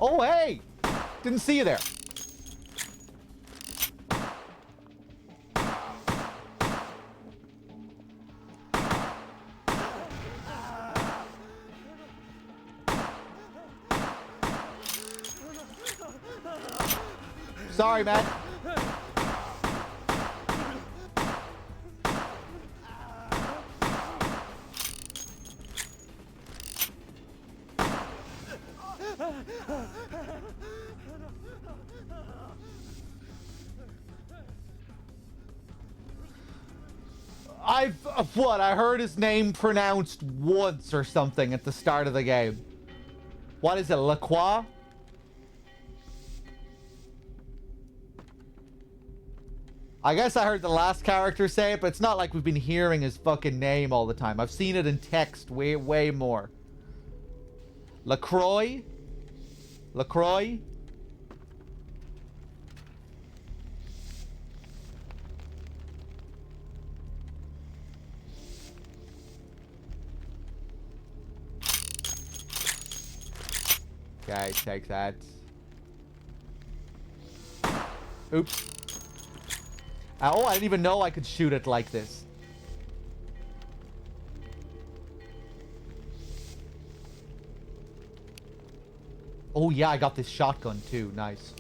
Oh, hey! Didn't see you there. Sorry, man. I heard his name pronounced once or something at the start of the game. What is it, LaCroix? I guess I heard the last character say it, but it's not like we've been hearing his fucking name all the time. I've seen it in text way more. LaCroix? LaCroix? Okay, take that. Oops. Oh, I didn't even know I could shoot it like this. Oh yeah, I got this shotgun too. Nice.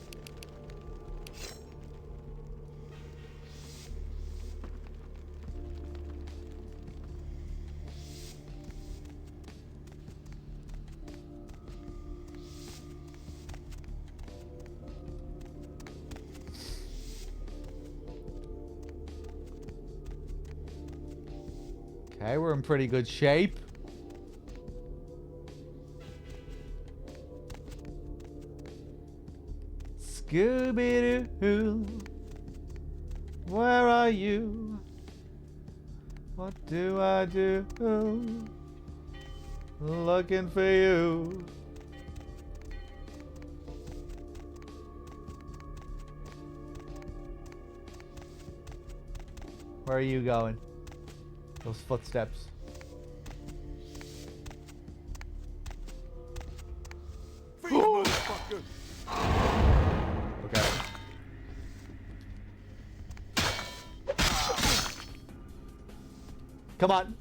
Okay, we're in pretty good shape. Scooby-Doo, where are you? What do I do? Looking for you. Where are you going? Those footsteps.
Motherfucker.
Okay. Come on.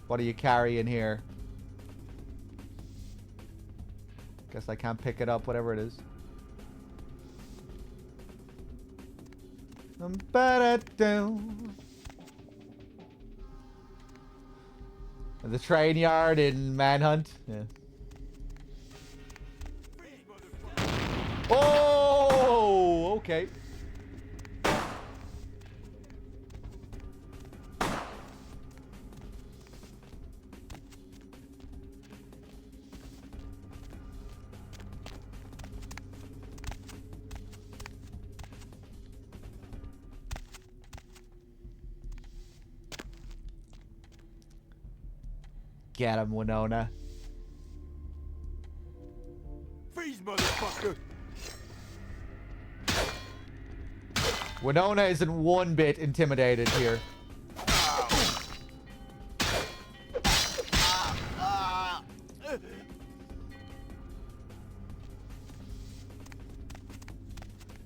What are you carrying here? Guess I can't pick it up, whatever it is. The train yard in Manhunt. Yeah. Oh, okay. Get him, Winona.
Freeze, motherfucker!
Winona isn't one bit intimidated here.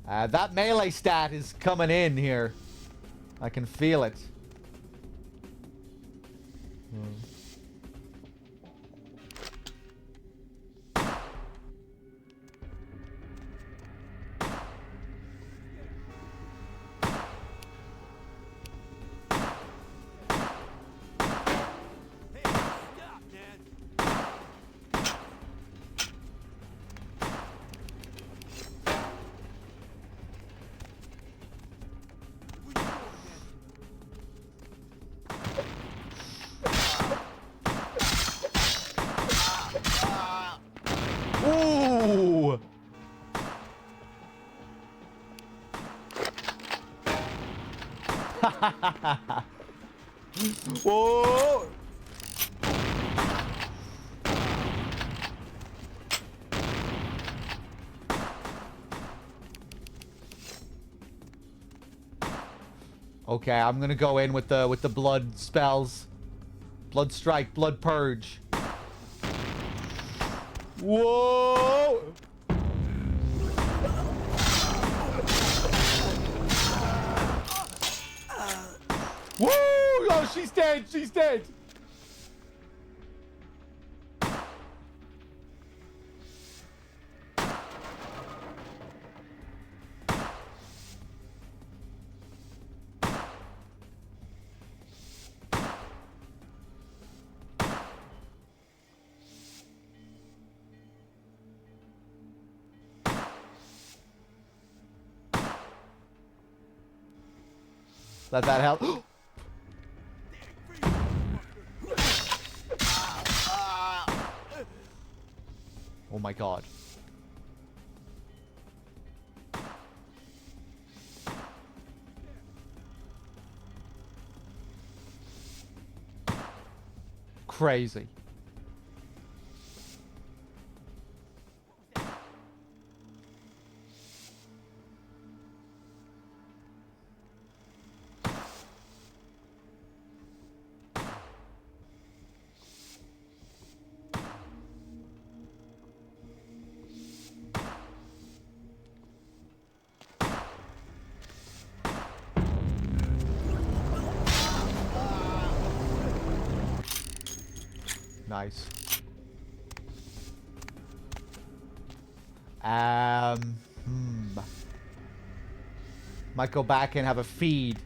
That melee stat is coming in here. I can feel it. Ooh! Whoa! Okay, I'm gonna go in with the blood spells. Blood strike, blood purge. Whoa! Woo! Oh, she's dead. She's dead. Let that help. Oh my god. Crazy. Nice. Might go back and have a feed.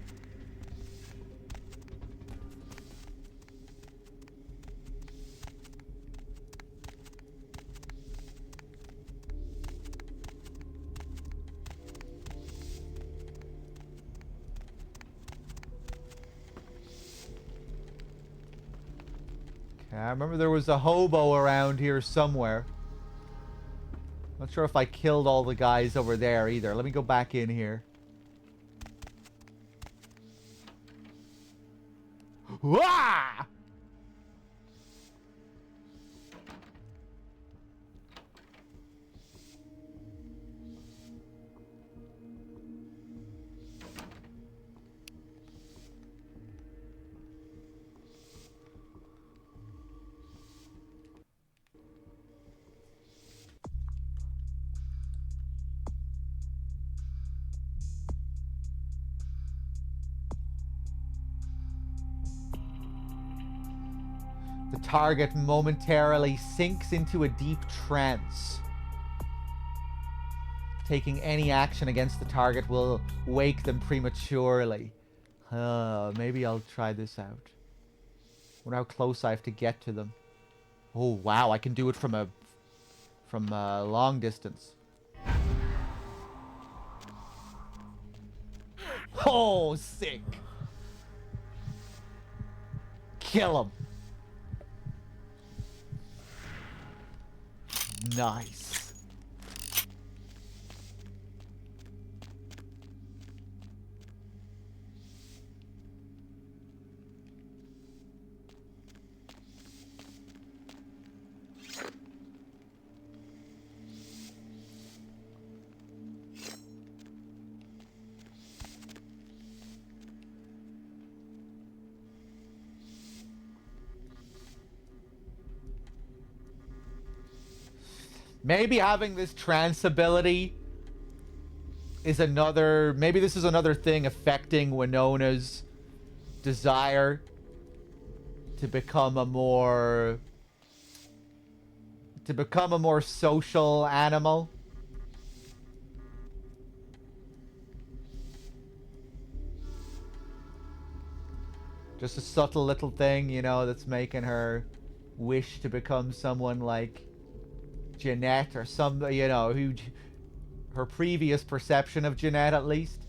I remember there was a hobo around here somewhere. Not sure if I killed all the guys over there either. Let me go back in here. Wah! The target momentarily sinks into a deep trance. Taking any action against the target will wake them prematurely. Maybe I'll try this out. Wonder how close I have to get to them. Oh wow, I can do it from a long distance. Oh, sick. Kill him. Nice. Maybe having this trance ability is another... Maybe this is another thing affecting Winona's desire to become a more... social animal. Just a subtle little thing, you know, that's making her wish to become someone like Jeanette or some, you know, who her previous perception of Jeanette at least.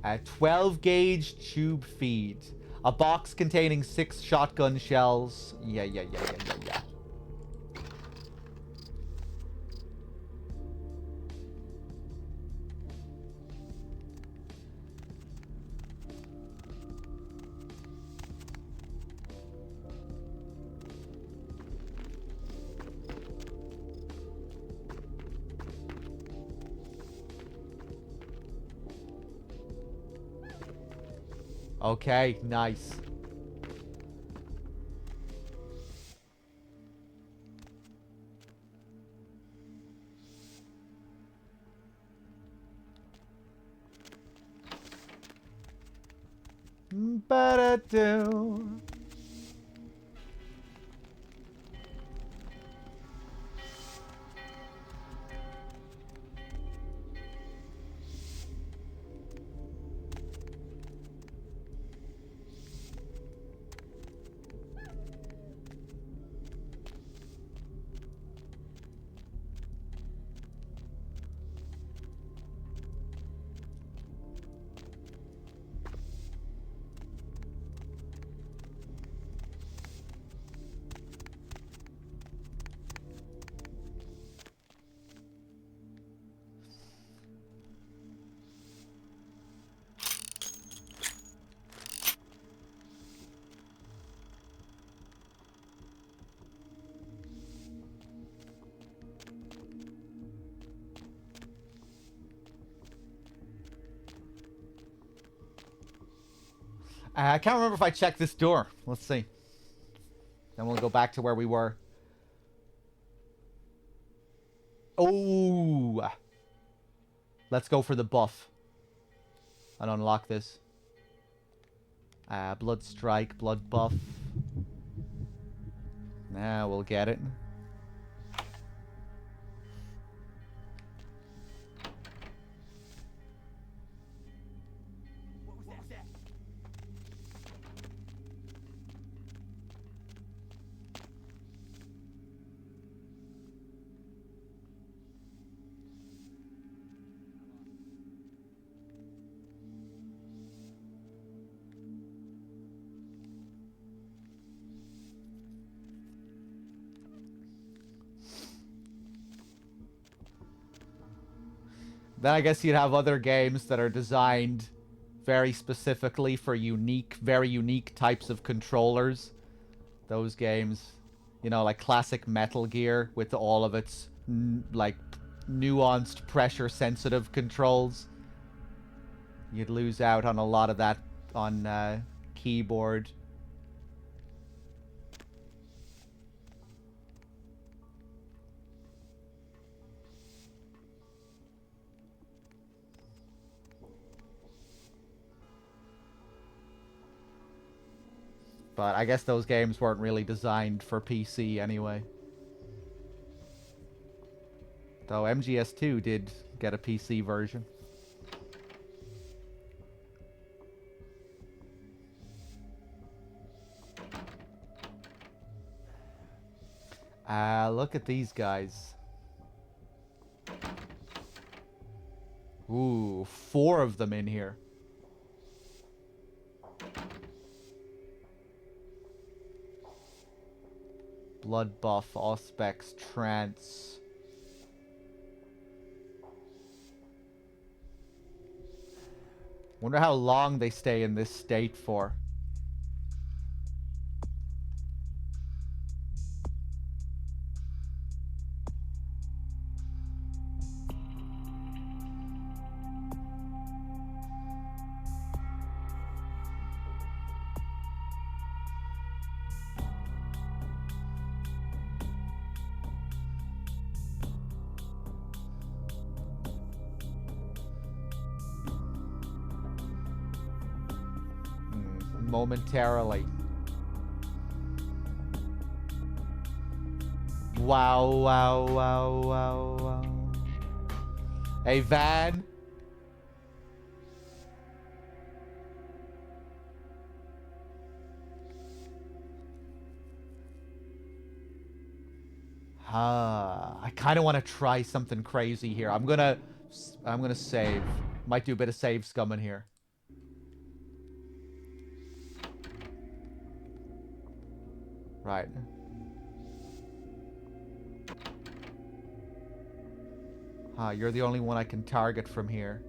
A 12 gauge tube feed. A box containing 6 shotgun shells. Yeah. Okay, nice. Ba-da-do. I can't remember if I checked this door. Let's see. Then we'll go back to where we were. Oh! Let's go for the buff. And unlock this. Blood strike, blood buff. Now we'll get it. Then I guess you'd have other games that are designed very specifically for very unique types of controllers. Those games, you know, like classic Metal Gear with all of its, like, nuanced pressure-sensitive controls. You'd lose out on a lot of that on keyboard. But I guess those games weren't really designed for PC anyway. Though MGS2 did get a PC version. Look at these guys. Ooh, 4 of them in here. Blood buff, Auspex, trance. Wonder how long they stay in this state for. Momentarily. Wow, wow, wow, wow, wow. Hey, Van. I kind of want to try something crazy here. I'm gonna save. Might do a bit of save scumming here. Right. You're the only one I can target from here.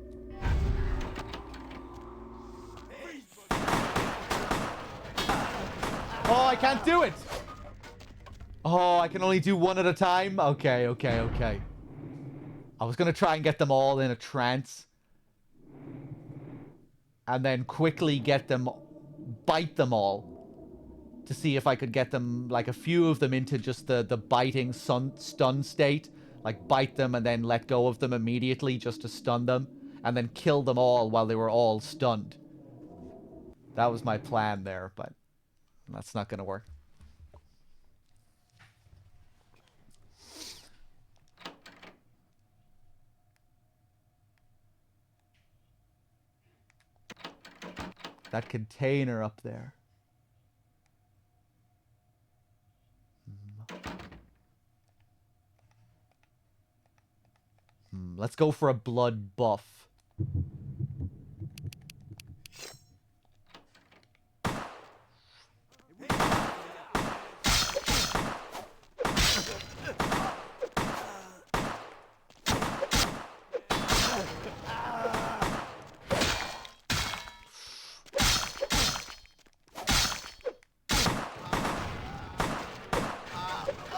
Oh, I can't do it! Oh, I can only do one at a time? Okay, okay, okay. I was gonna try and get them all in a trance. And then quickly get them... bite them all. To see if I could get them, like a few of them into just the biting stun state. Like bite them and then let go of them immediately just to stun them. And then kill them all while they were all stunned. That was my plan there, but that's not gonna work. That container up there. Let's go for a blood buff.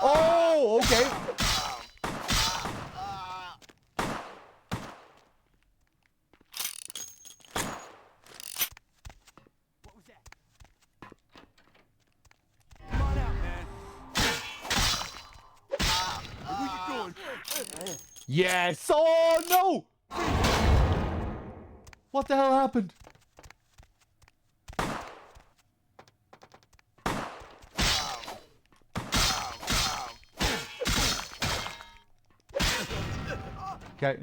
Oh, okay. Yes! Oh, no! What the hell happened? Okay.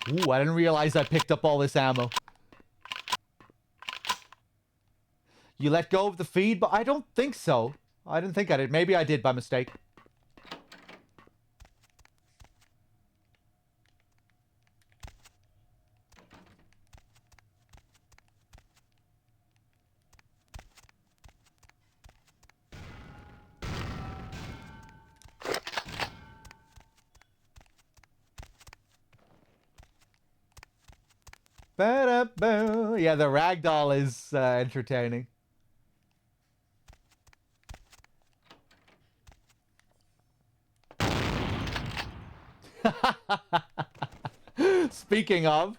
Ooh, I didn't realize I picked up all this ammo. You let go of the feed, but I don't think so. I didn't think I did. Maybe I did by mistake. Ba-da-boo. Yeah, the ragdoll is entertaining. Speaking of.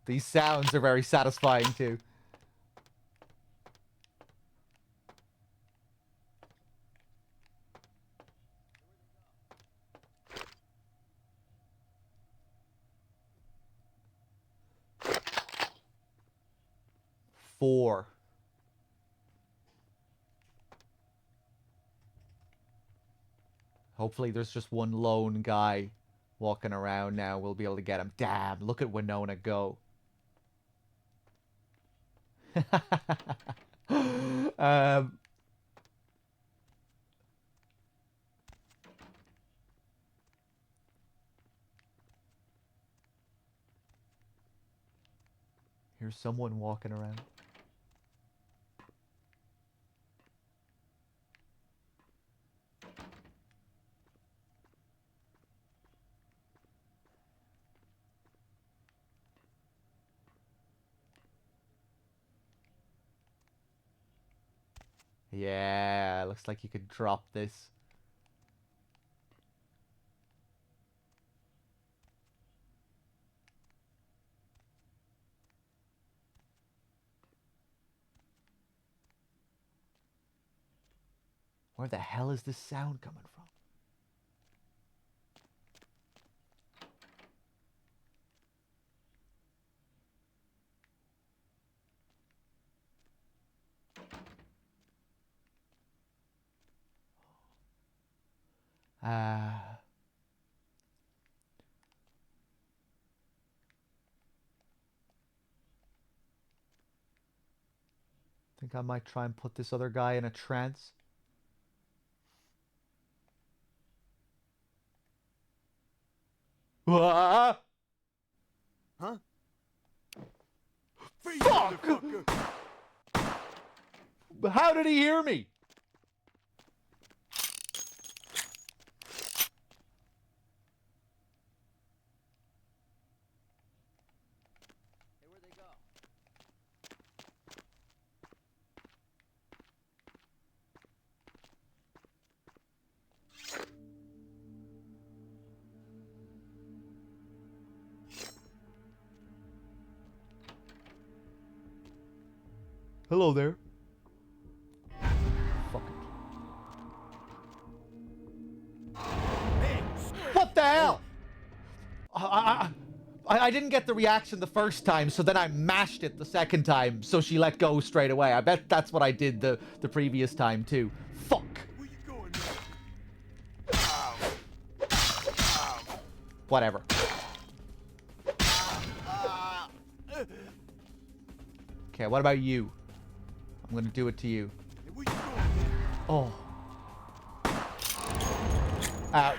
These sounds are very satisfying too. Four. Hopefully there's just one lone guy walking around now. We'll be able to get him. Damn, look at Winona go. um, here's someone walking around. Yeah, looks like you could drop this. Where the hell is this sound coming from? I think I might try and put this other guy in a trance. Ah!
Huh?
Fuck! How did he hear me?
Hey, where'd they go?
Hello there. Fuck it. What the hell? I didn't get the reaction the first time, so then I mashed it the second time, so she let go straight away. I bet that's what I did the previous time too. Fuck.
Where you going,
Whatever. Okay, what about you? I'm gonna do it to you.
Hey, where you going,
Oh. Ow.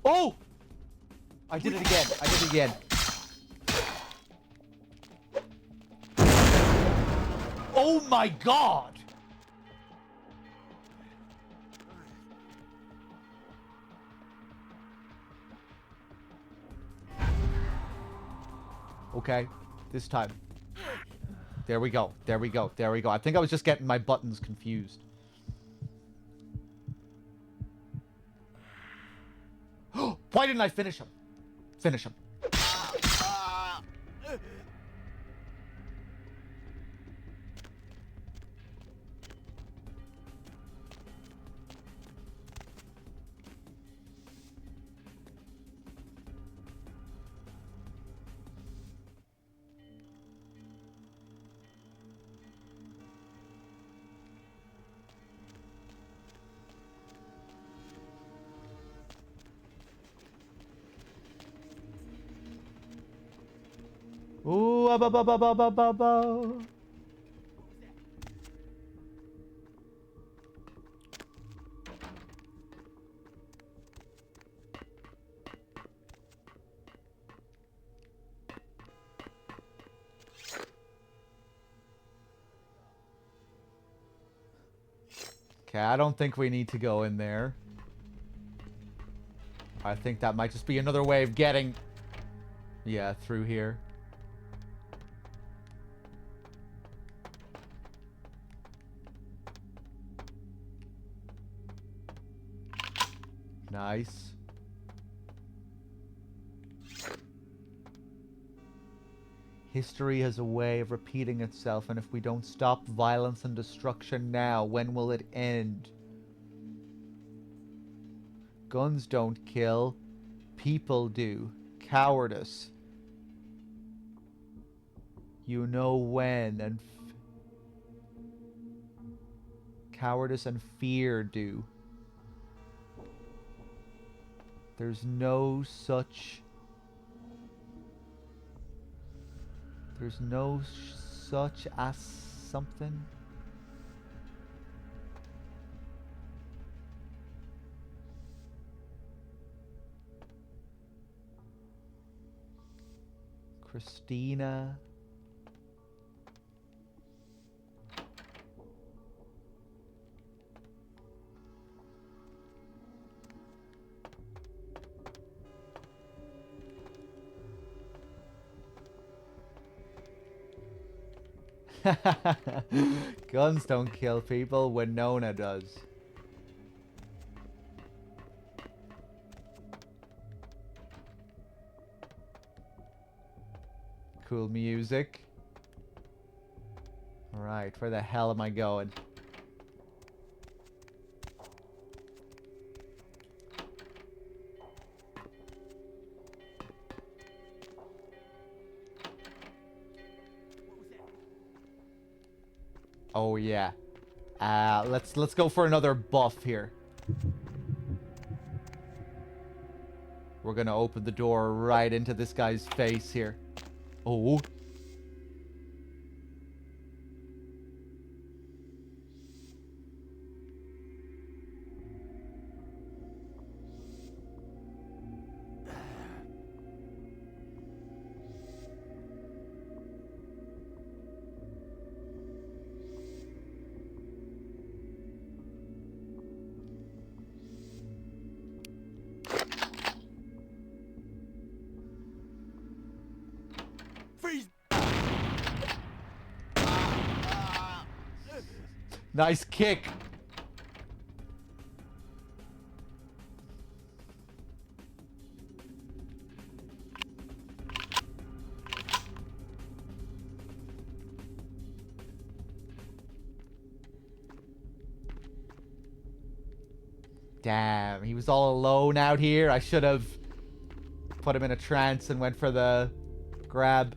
Oh! I did it again. I did it again. Oh my god! Okay, this time. There we go. There we go. There we go. I think I was just getting my buttons confused. Why didn't I finish him? Finish him. Ooh, ba ba ba ba ba ba ba. Okay, I don't think we need to go in there. I think that might just be another way of getting... Yeah, through here. Nice. History has a way of repeating itself, and if we don't stop violence and destruction now, when will it end? Guns don't kill. People do. Cowardice. You know when, and... Cowardice and fear do. There's no such... There's no such as something. Christina. Guns don't kill people, Winona does. Cool music. Alright, where the hell am I going? Oh yeah. Let's go for another buff here. We're gonna open the door right into this guy's face here. Oh. Nice kick. Damn, he was all alone out here. I should have put him in a trance and went for the grab.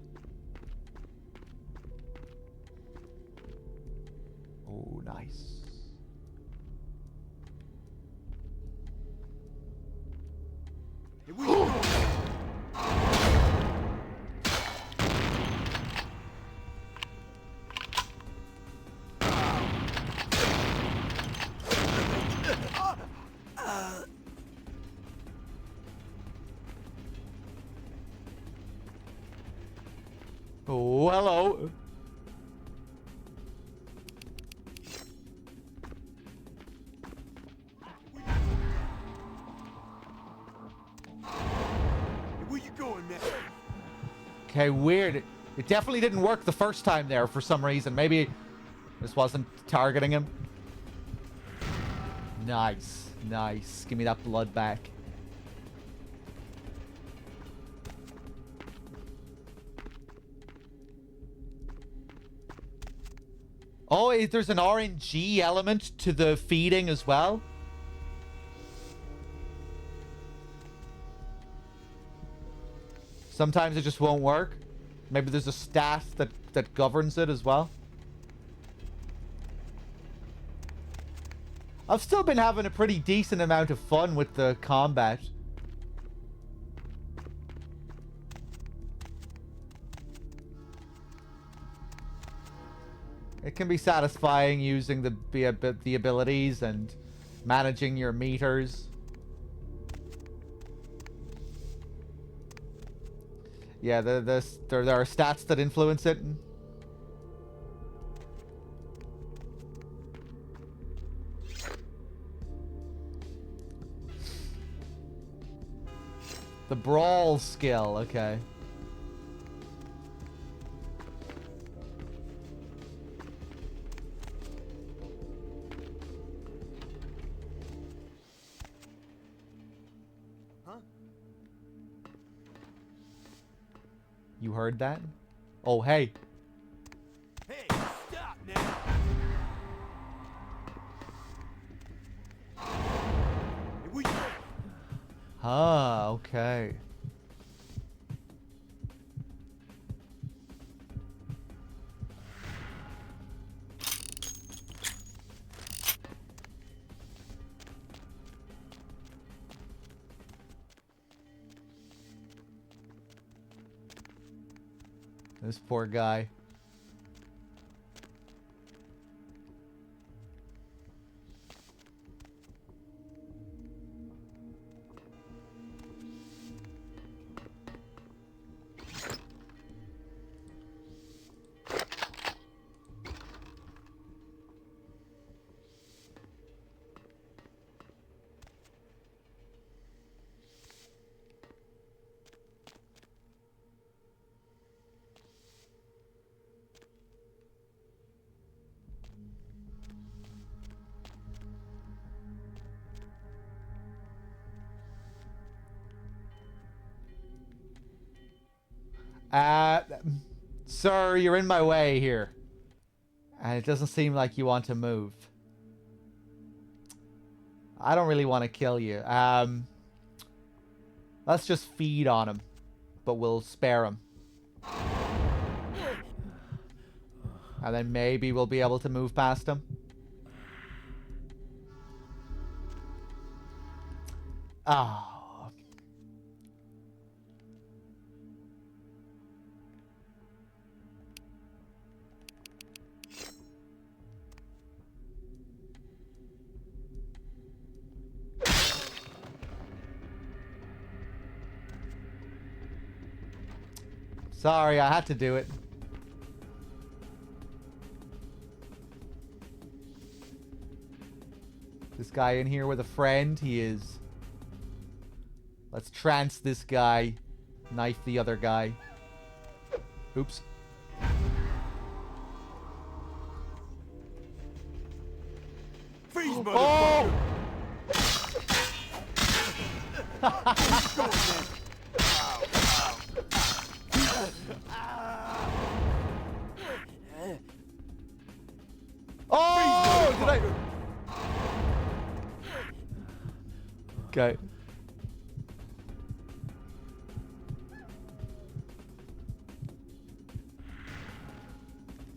Oh, nice. Oh, hello.
Where you going, man?
Okay, weird. It definitely didn't work the first time there for some reason. Maybe this wasn't targeting him. Nice. Nice. Give me that blood back. Oh, there's an RNG element to the feeding as well. Sometimes it just won't work. Maybe there's a stat that governs it as well. I've still been having a pretty decent amount of fun with the combat. It can be satisfying using the abilities and managing your meters. Yeah, there are stats that influence it. The brawl skill, okay.
Huh?
You heard that? Oh, hey.
Hey, stop now! Here we go!
Ah, okay. This poor guy. Sir, you're in my way here. And it doesn't seem like you want to move. I don't really want to kill you. Let's just feed on him. But we'll spare him. And then maybe we'll be able to move past him. Oh. Sorry, I had to do it. This guy in here with a friend, he is. Let's trance this guy. Knife the other guy. Oops.
Freeze,
Oh! Oh! Did I... Okay.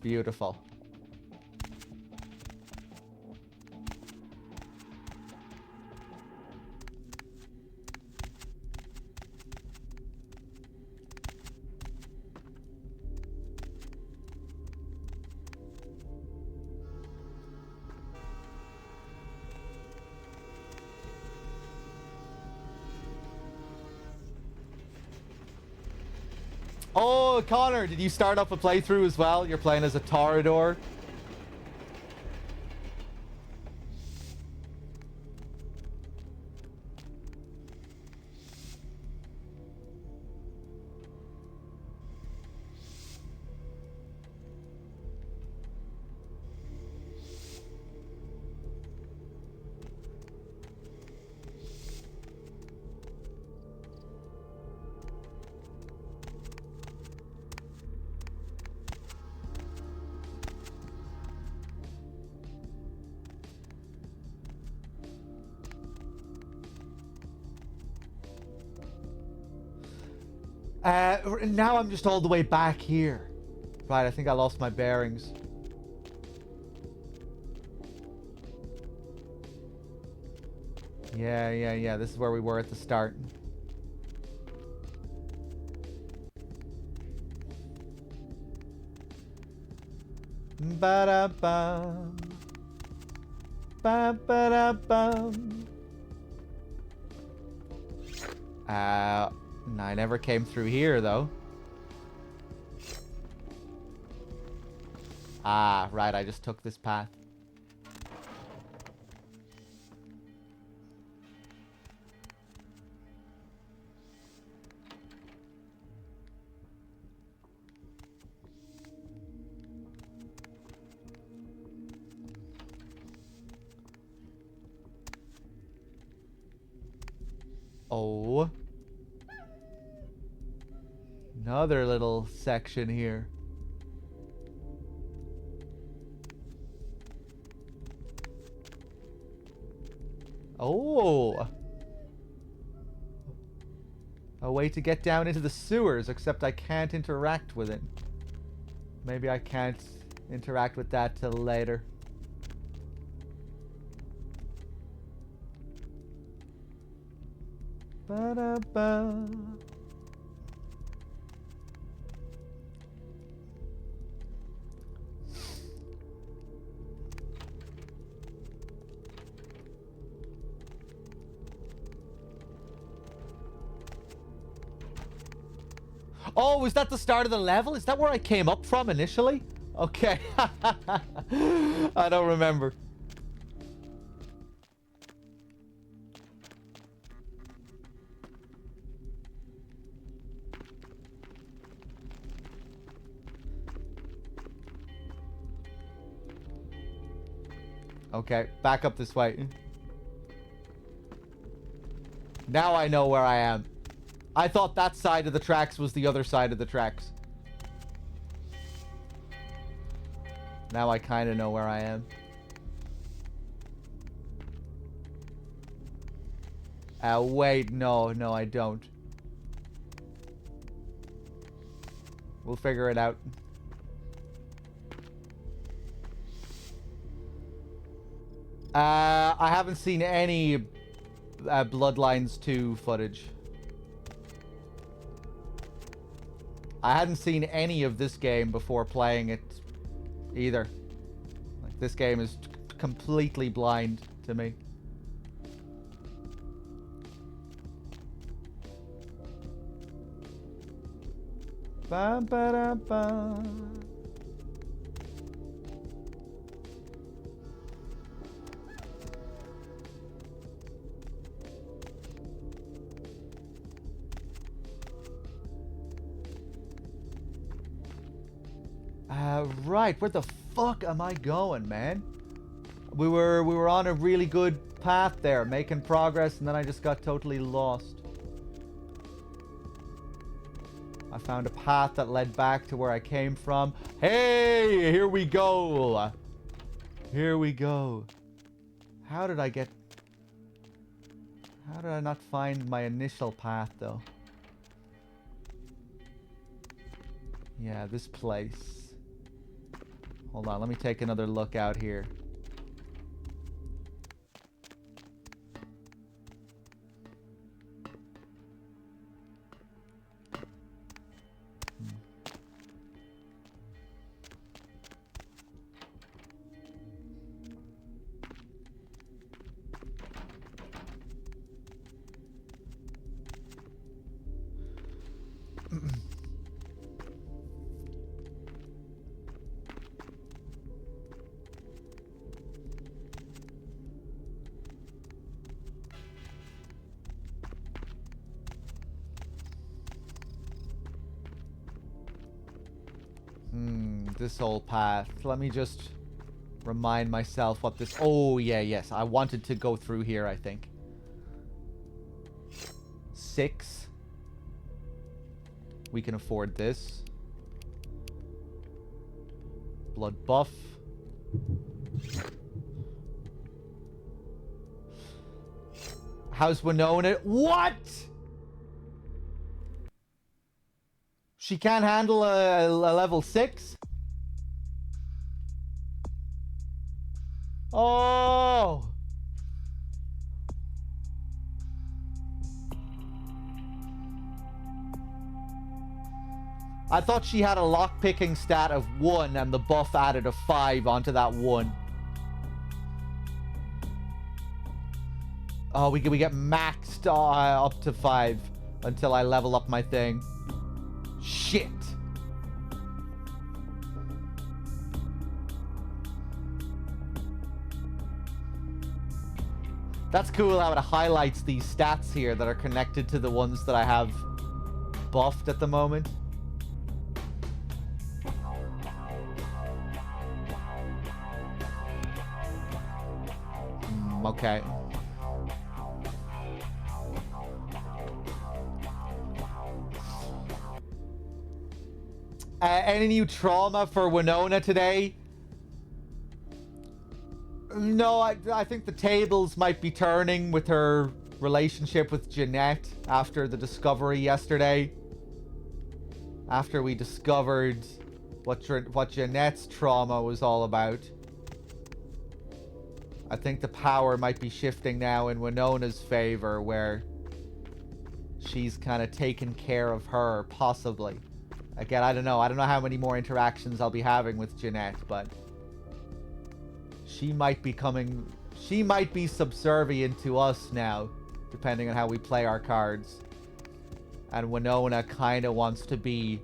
Beautiful. Oh, Connor, did you start up a playthrough as well? You're playing as a Toreador. Now I'm just all the way back here. Right, I think I lost my bearings. Yeah. This is where we were at the start. Ba-da-bum. Ba-ba-da-bum. I never came through here, though. Ah, right, I just took this path. Oh. Another little section here. Oh. A way to get down into the sewers, except I can't interact with it. Maybe I can't interact with that till later. Ba-da-ba. Oh, is that the start of the level? Is that where I came up from initially? Okay. I don't remember. Okay, back up this way. Now I know where I am. I thought that side of the tracks was the other side of the tracks. Now I kind of know where I am. Wait, no, I don't. We'll figure it out. I haven't seen any Bloodlines 2 footage. I hadn't seen any of this game before playing it either. Like, this game is completely blind to me. Ba ba da ba. Right, where the fuck am I going, man? We were on a really good path there, making progress, and then I just got totally lost. I found a path that led back to where I came from. Hey, here we go. Here we go. How did I not find my initial path, though? Yeah, this place. Hold on, let me take another look out here. This whole path. Let me just remind myself what this... Oh, yeah, yes. I wanted to go through here, I think. 6. We can afford this. Blood buff. How's Winona? What?! She can't handle a level 6? Oh! I thought she had a lockpicking stat of 1 and the buff added a 5 onto that 1. Oh, we get maxed up to 5 until I level up my thing. Shit. That's cool how it highlights these stats here that are connected to the ones that I have buffed at the moment. Okay. Any new trauma for Winona today? No, I think the tables might be turning with her relationship with Jeanette after the discovery yesterday. After we discovered what Jeanette's trauma was all about. I think the power might be shifting now in Winona's favor, where she's kind of taken care of her, possibly. Again, I don't know how many more interactions I'll be having with Jeanette, but she might be subservient to us now, depending on how we play our cards. And Winona kind of wants to be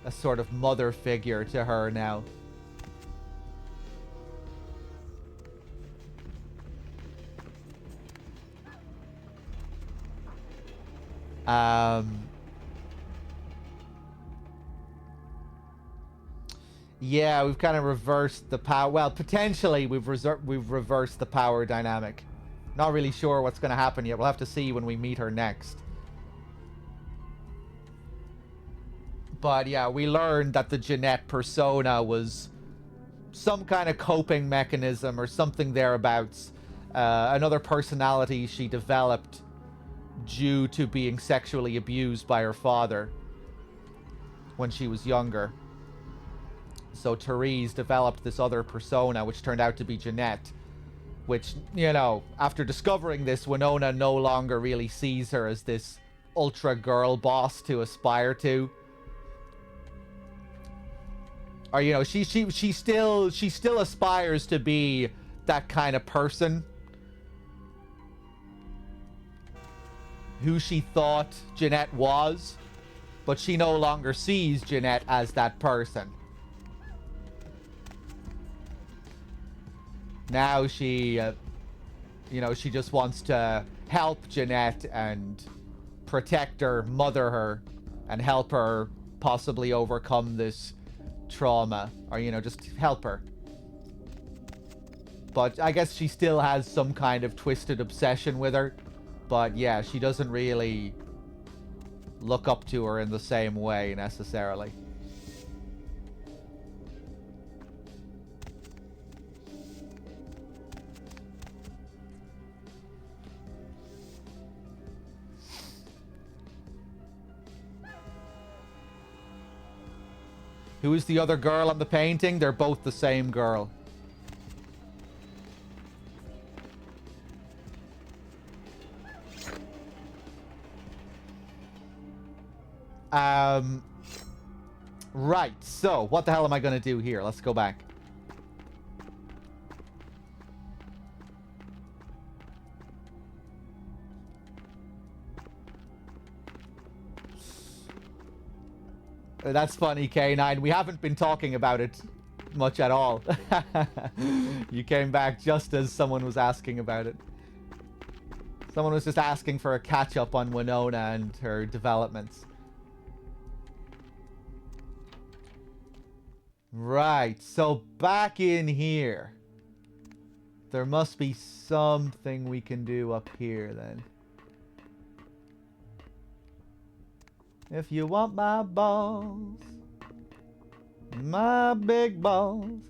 a sort of mother figure to her now. Yeah, we've kind of reversed the power. Well, potentially we've reversed the power dynamic. Not really sure what's going to happen yet. We'll have to see when we meet her next. But yeah, we learned that the Jeanette persona was some kind of coping mechanism or something thereabouts. Another personality she developed due to being sexually abused by her father when she was younger. So Therese developed this other persona, which turned out to be Jeanette. Which, you know, after discovering this, Winona no longer really sees her as this ultra girl boss to aspire to. Or, you know, she still aspires to be that kind of person who she thought Jeanette was, but she no longer sees Jeanette as that person. Now she, you know, she just wants to help Jeanette and protect her, mother her, and help her possibly overcome this trauma, or, you know, just help her. But I guess she still has some kind of twisted obsession with her. But yeah, she doesn't really look up to her in the same way necessarily. Who is the other girl on the painting? They're both the same girl. Right, so what the hell am I going to do here? Let's go back. That's funny, K9. We haven't been talking about it much at all. You came back just as someone was asking about it. Someone was just asking for a catch-up on Winona and her developments. Right, so back in here. There must be something we can do up here then. If you want my balls, my big balls.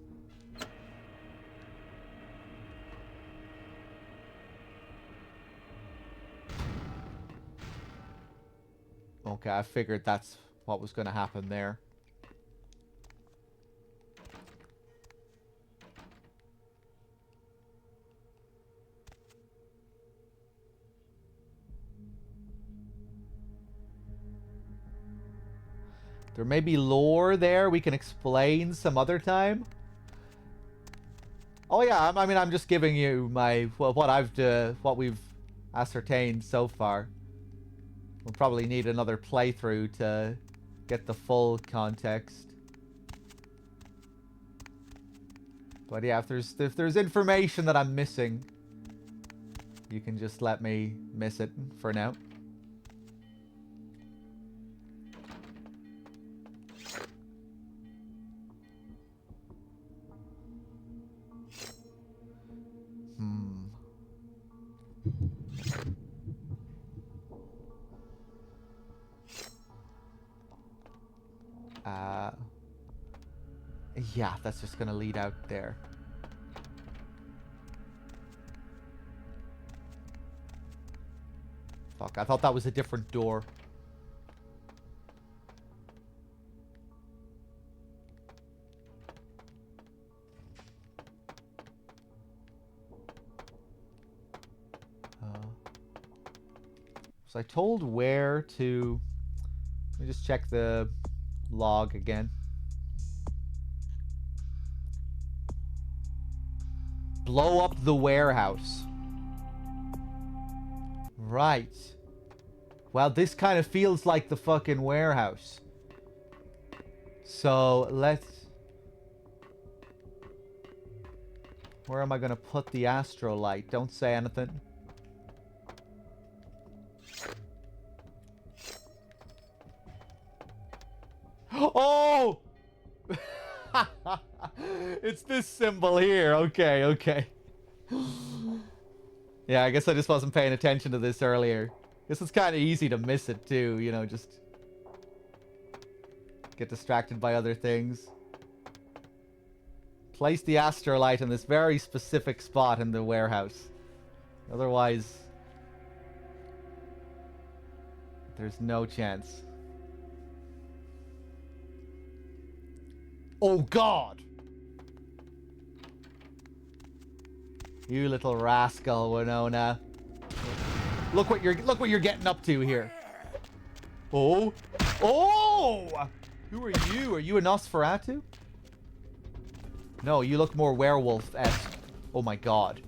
Okay, I figured that's what was going to happen there. There may be lore there we can explain some other time. Oh yeah, I mean, I'm just giving you my what we've ascertained so far. We'll probably need another playthrough to get the full context. But yeah, if there's information that I'm missing, you can just let me miss it for now. Yeah, that's just gonna lead out there. Fuck, I thought that was a different door. Was I told where to... Let me just check the log again. Blow up the warehouse. Right. Well, this kind of feels like the fucking warehouse. So, let's... Where am I going to put the astrolight? Don't say anything. Oh! It's this symbol here. Okay, okay. Yeah, I guess I just wasn't paying attention to this earlier. Guess it's kind of easy to miss it too, you know, just get distracted by other things. Place the astrolight in this very specific spot in the warehouse. Otherwise, there's no chance. Oh God! You little rascal, Winona. Look what you're getting up to here. Oh! Oh! Who are you? Are you a Nosferatu? No, you look more werewolf-esque. Oh my God.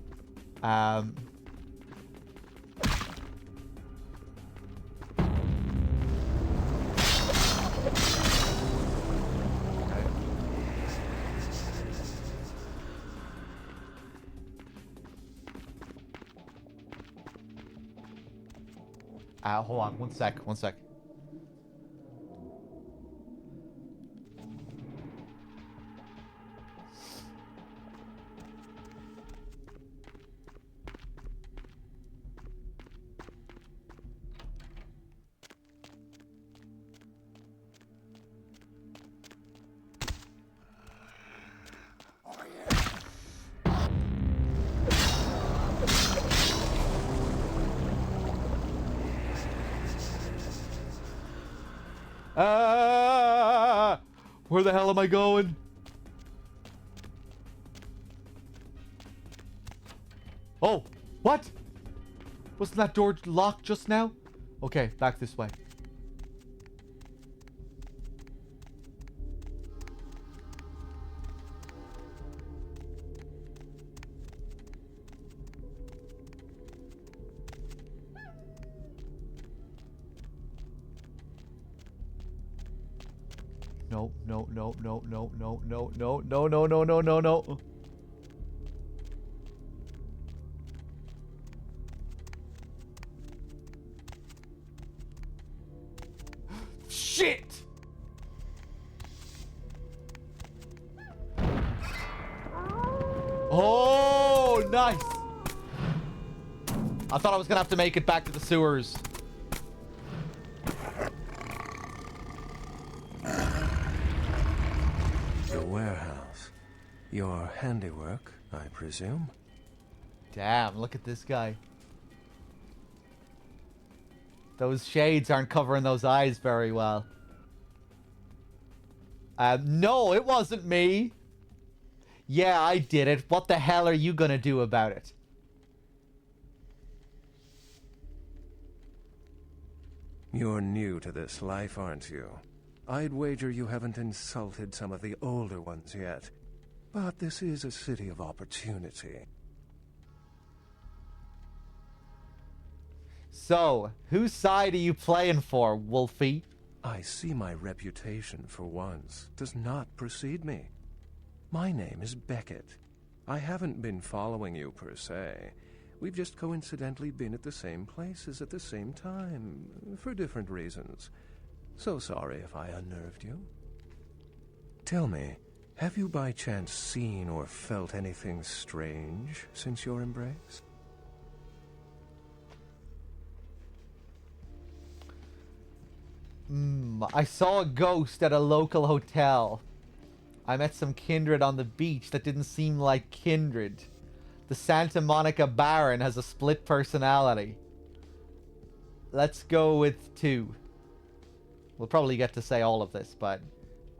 Hold on, one sec. Where the hell am I going? Oh, what? Wasn't that door locked just now? Okay, back this way. No. Shit! Oh, nice! I thought I was gonna have to make it back to the sewers.
The warehouse. Your handiwork, I presume?
Damn, look at this guy. Those shades aren't covering those eyes very well. No, it wasn't me. Yeah, I did it. What the hell are you gonna do about it?
You're new to this life, aren't you? I'd wager you haven't insulted some of the older ones yet. But this is a city of opportunity.
So, whose side are you playing for, Wolfie?
I see my reputation, for once, does not precede me. My name is Beckett. I haven't been following you, per se. We've just coincidentally been at the same places at the same time, for different reasons. So sorry if I unnerved you. Tell me, have you by chance seen or felt anything strange since your embrace?
I saw a ghost at a local hotel. I met some kindred on the beach that didn't seem like kindred. The Santa Monica Baron has a split personality. Let's go with 2. We'll probably get to say all of this, but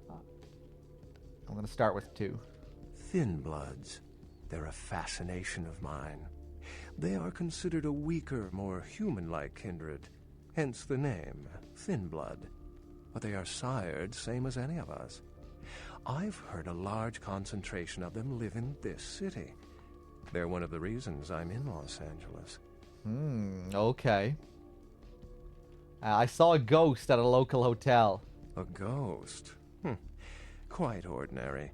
I'm going to start with 2.
Thin bloods. They're a fascination of mine. They are considered a weaker, more human-like kindred, hence the name, Thin Blood. But they are sired same as any of us. I've heard a large concentration of them live in this city. They're one of the reasons I'm in Los Angeles.
Okay. I saw a ghost at a local hotel.
A ghost? Quite ordinary.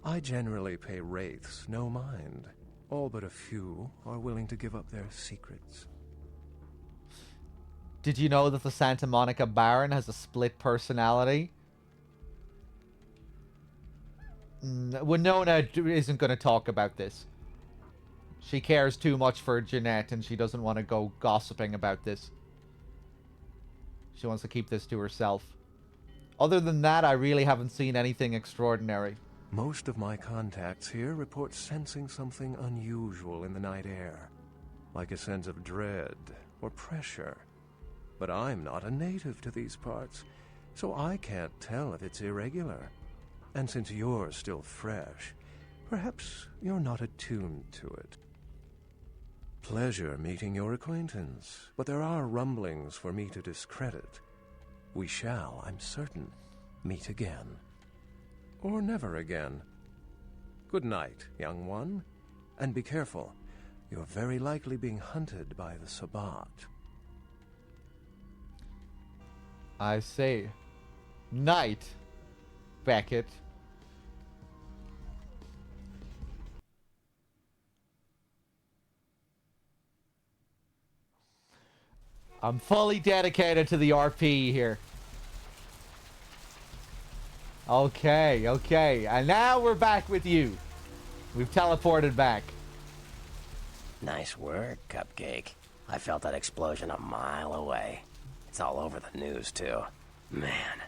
I generally pay wraiths no mind. All but a few are willing to give up their secrets.
Did you know that the Santa Monica Baron has a split personality? Winona isn't going to talk about this. She cares too much for Jeanette and she doesn't want to go gossiping about this. She wants to keep this to herself. Other than that, I really haven't seen anything extraordinary.
Most of my contacts here report sensing something unusual in the night air, like a sense of dread or pressure. But I'm not a native to these parts, so I can't tell if it's irregular. And since you're still fresh, perhaps you're not attuned to it. Pleasure meeting your acquaintance, but there are rumblings for me to discredit. We shall, I'm certain, meet again. Or never again. Good night, young one. And be careful. You're very likely being hunted by the Sabbat.
I say, night, Beckett. I'm fully dedicated to the RP here. Okay. And now we're back with you. We've teleported back.
Nice work, Cupcake. I felt that explosion a mile away. It's all over the news, too. Man,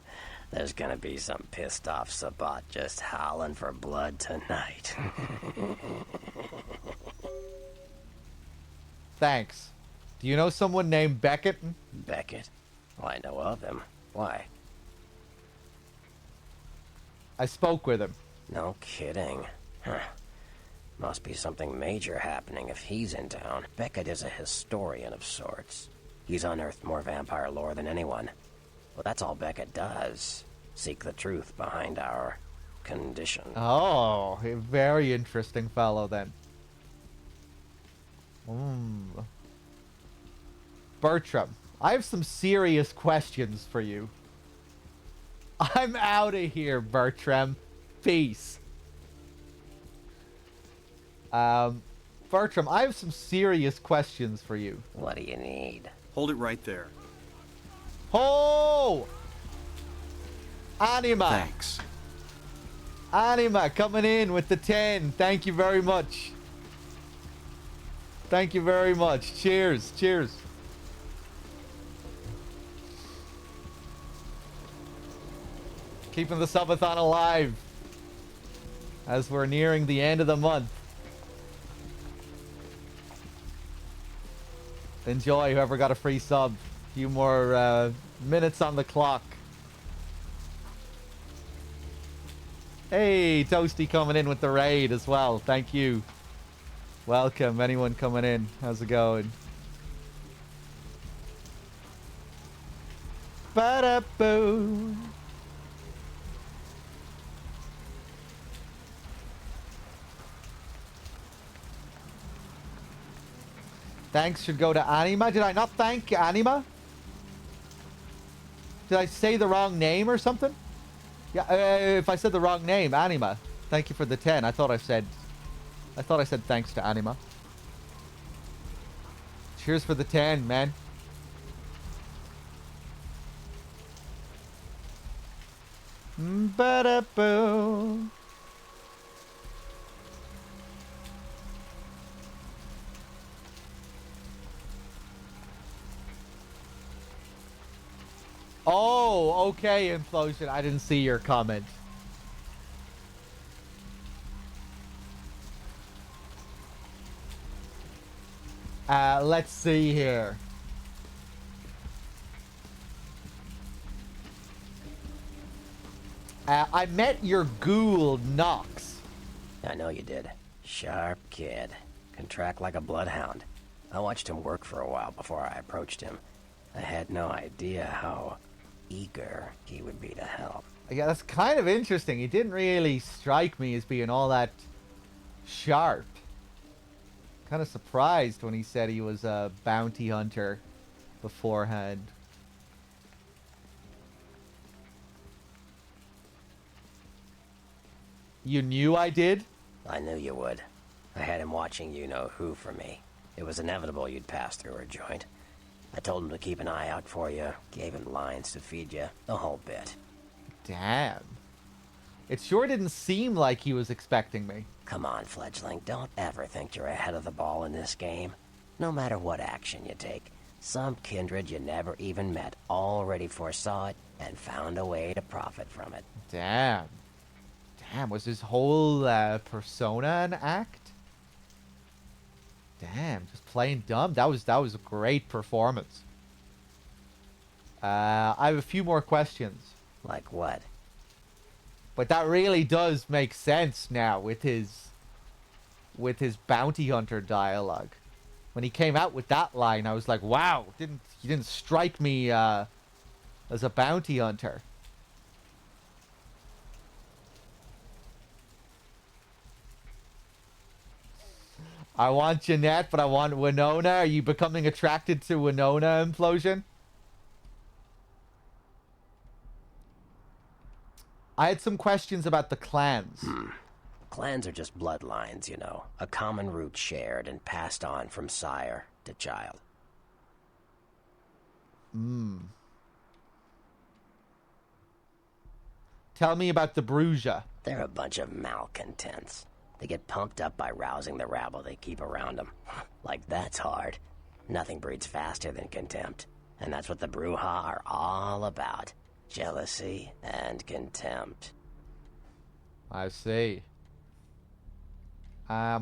there's gonna be some pissed off Sabbat just howling for blood tonight.
Thanks. Do you know someone named Beckett?
Beckett? Well, I know of him. Why?
I spoke with him.
No kidding. Huh. Must be something major happening if he's in town. Beckett is a historian of sorts. He's unearthed more vampire lore than anyone. Well, that's all Beckett does. Seek the truth behind our condition.
Oh, a very interesting fellow then. Bertram, I have some serious questions for you. I'm out of here, Bertram. Peace. Bertram, I have some serious questions for you.
What do you need?
Hold it right there.
Oh! Anima.
Thanks.
Anima coming in with the 10. Thank you very much. Thank you very much. Cheers. Cheers. Keeping the subathon alive as we're nearing the end of the month. Enjoy whoever got a free sub. A few more minutes on the clock. Hey, Toasty coming in with the raid as well. Thank you. Welcome, anyone coming in. How's it going? Ba-da-boo. Thanks should go to Anima. Did I not thank Anima? Did I say the wrong name or something? Yeah, if I said the wrong name, Anima. Thank you for the 10. I thought I said thanks to Anima. Cheers for the 10, man. Ba-da-boo. Oh, okay, Implosion. I didn't see your comment. Let's see here. I met your ghoul, Nox.
I know you did. Sharp kid. Can track like a bloodhound. I watched him work for a while before I approached him. I had no idea how eager he would be to help.
Yeah, that's kind of interesting. He didn't really strike me as being all that sharp. Kind of surprised when he said he was a bounty hunter beforehand. You knew I did?
I knew you would. I had him watching you-know-who for me. It was inevitable you'd pass through her joint. I told him to keep an eye out for you, gave him lines to feed you, the whole bit.
Damn. It sure didn't seem like he was expecting me.
Come on, fledgling, don't ever think you're ahead of the ball in this game. No matter what action you take, some kindred you never even met already foresaw it and found a way to profit from it.
Damn. Damn, was his whole persona an act? Damn, just playing dumb. That was a great performance. I have a few more questions.
Like what?
But that really does make sense now with his bounty hunter dialogue. When he came out with that line, I was like, wow, he didn't strike me as a bounty hunter. I want Jeanette, but I want Winona. Are you becoming attracted to Winona, Implosion? I had some questions about the clans.
Clans are just bloodlines, you know. A common root shared and passed on from sire to child.
Tell me about the Bruja.
They're a bunch of malcontents. They get pumped up by rousing the rabble they keep around them. Like, that's hard. Nothing breeds faster than contempt. And that's what the Bruja are all about. Jealousy and contempt.
I see. I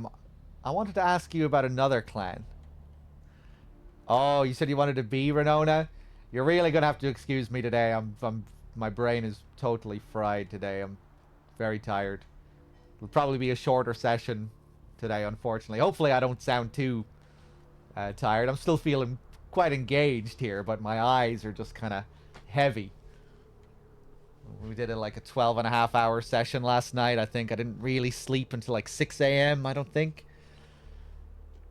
wanted to ask you about another clan. Oh, you said you wanted to be Renona? You're really gonna have to excuse me today. My brain is totally fried today. I'm very tired. It'll probably be a shorter session today, unfortunately. Hopefully I don't sound too tired. I'm still feeling quite engaged here, but my eyes are just kind of heavy. We did like a 12-and-a-half-hour session last night. I think I didn't really sleep until like 6 a.m., I don't think.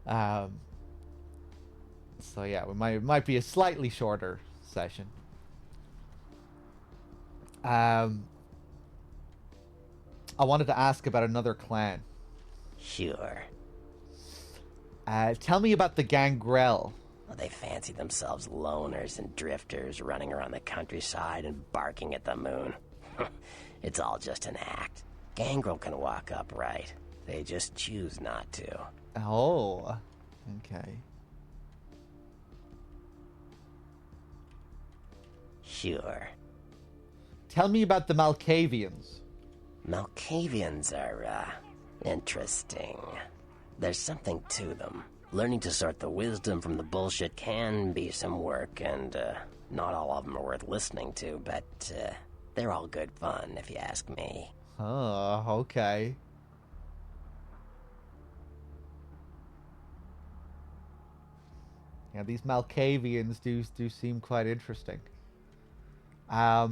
So yeah, it might be a slightly shorter session. I wanted to ask about another clan.
Sure.
Tell me about the Gangrel.
Well, they fancy themselves loners and drifters running around the countryside and barking at the moon. It's all just an act. Gangrel can walk upright. They just choose not to.
Oh, okay.
Sure.
Tell me about the Malkavians.
Malkavians are, interesting. There's something to them. Learning to sort the wisdom from the bullshit can be some work, and, not all of them are worth listening to, but, they're all good fun, if you ask me.
Oh, okay. Yeah, these Malkavians do seem quite interesting. I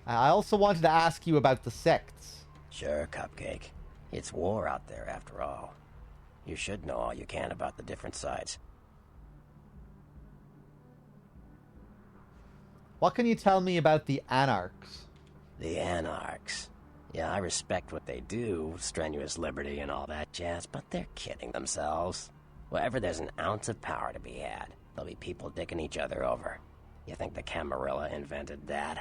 also wanted to ask you about the sects.
Sure, Cupcake. It's war out there, after all. You should know all you can about the different sides.
What can you tell me about the Anarchs?
The Anarchs. Yeah, I respect what they do, strenuous liberty and all that jazz, but they're kidding themselves. Wherever there's an ounce of power to be had, there'll be people dicking each other over. You think the Camarilla invented that?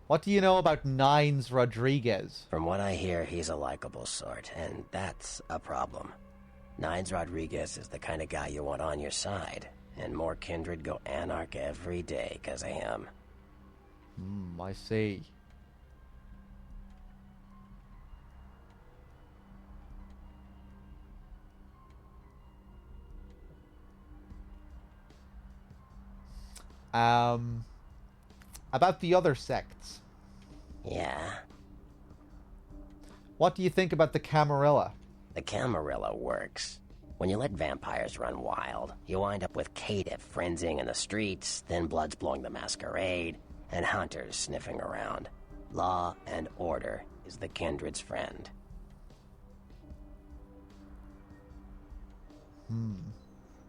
What do you know about Nines Rodriguez?
From what I hear, he's a likable sort, and that's a problem. Nines Rodriguez is the kind of guy you want on your side. and more kindred go anarch every day because of him.
I see. About the other sects.
Yeah?
What do you think about the Camarilla?
The Camarilla works. When you let vampires run wild, you wind up with caitiff frenzying in the streets, thin bloods blowing the Masquerade, and hunters sniffing around. Law and order is the kindred's friend.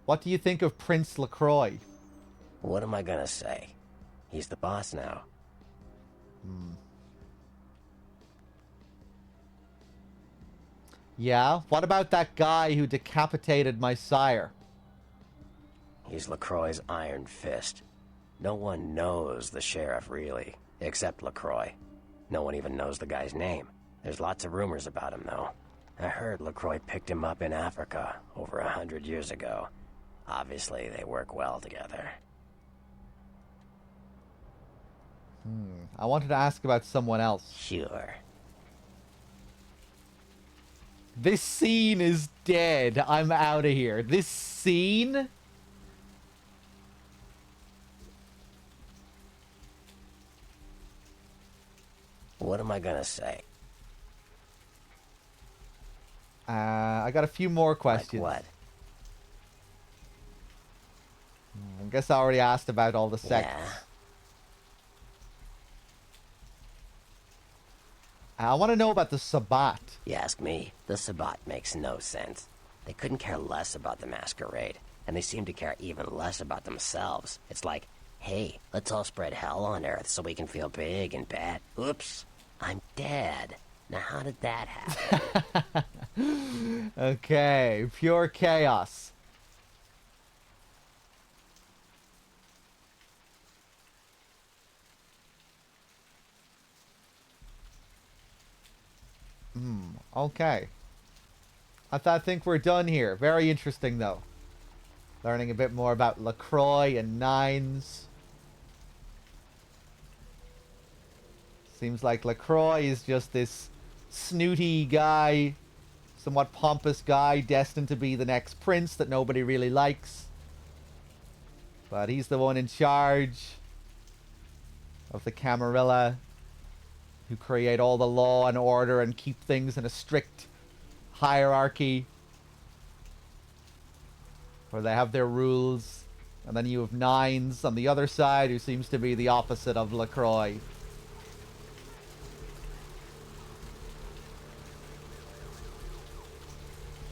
What do you think of Prince LaCroix?
What am I gonna say? He's the boss now.
Yeah? What about that guy who decapitated my sire?
He's LaCroix's iron fist. No one knows the sheriff, really, except LaCroix. No one even knows the guy's name. There's lots of rumors about him, though. I heard LaCroix picked him up in Africa over 100 years ago. Obviously, they work well together.
I wanted to ask about someone else.
Sure.
This scene is dead. I'm out of here. This scene?
What am I gonna say?
I got a few more questions.
Like what?
I guess I already asked about all the sects.
Yeah.
I want to know about the Sabbat.
You ask me, the Sabbat makes no sense. They couldn't care less about the Masquerade, and they seem to care even less about themselves. It's like, hey, let's all spread hell on Earth so we can feel big and bad. Oops, I'm dead. Now how did that happen?
Okay, pure chaos. Okay. I think we're done here. Very interesting, though. Learning a bit more about LaCroix and Nines. Seems like LaCroix is just this snooty guy, somewhat pompous guy, destined to be the next prince that nobody really likes. But he's the one in charge of the Camarilla, who create all the law and order and keep things in a strict hierarchy, where they have their rules. And then you have Nines on the other side, who seems to be the opposite of LaCroix.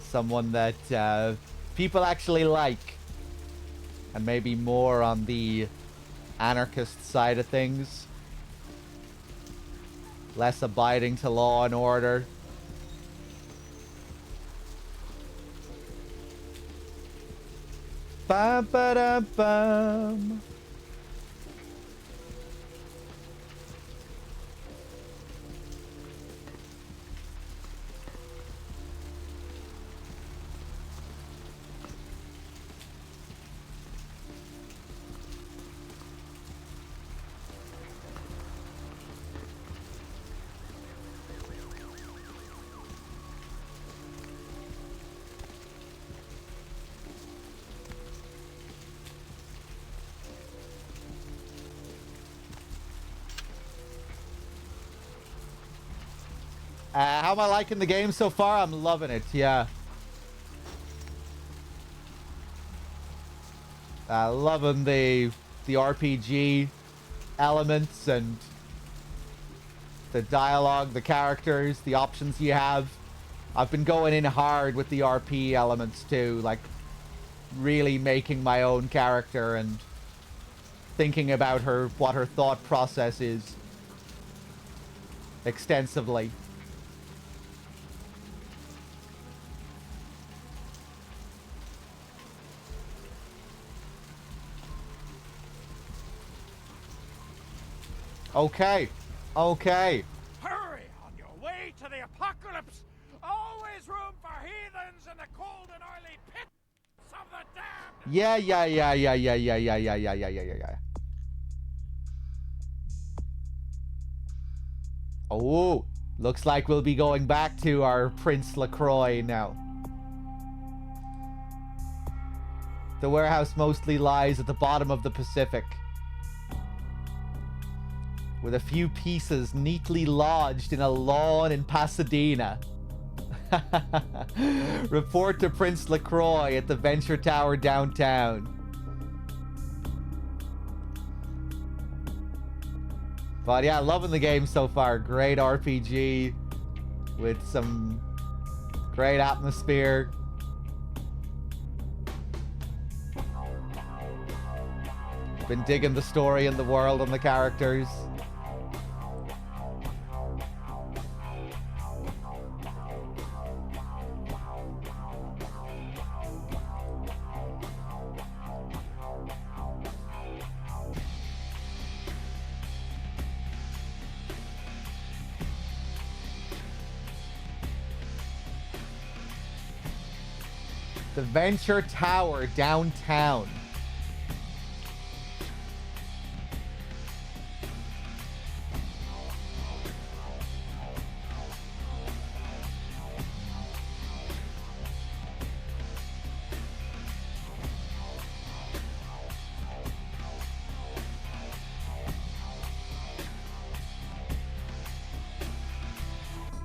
Someone that people actually like, and maybe more on the anarchist side of things. Less abiding to law and order. Ba-ba-da-bum. How am I liking the game so far? I'm loving it, yeah. Loving the RPG elements and the dialogue, the characters, the options you have. I've been going in hard with the RP elements too, like really making my own character and thinking about what her thought process is extensively. Okay. Okay.
Hurry on your way to the apocalypse. Always room for heathens in the cold and oily pits of the damned.
Yeah. Oh, looks like we'll be going back to our Prince LaCroix now. The warehouse mostly lies at the bottom of the Pacific, with a few pieces neatly lodged in a lawn in Pasadena. Report to Prince LaCroix at the Venture Tower downtown. But yeah, loving the game so far. Great RPG with some great atmosphere. Been digging the story and the world and the characters. The Venture Tower downtown.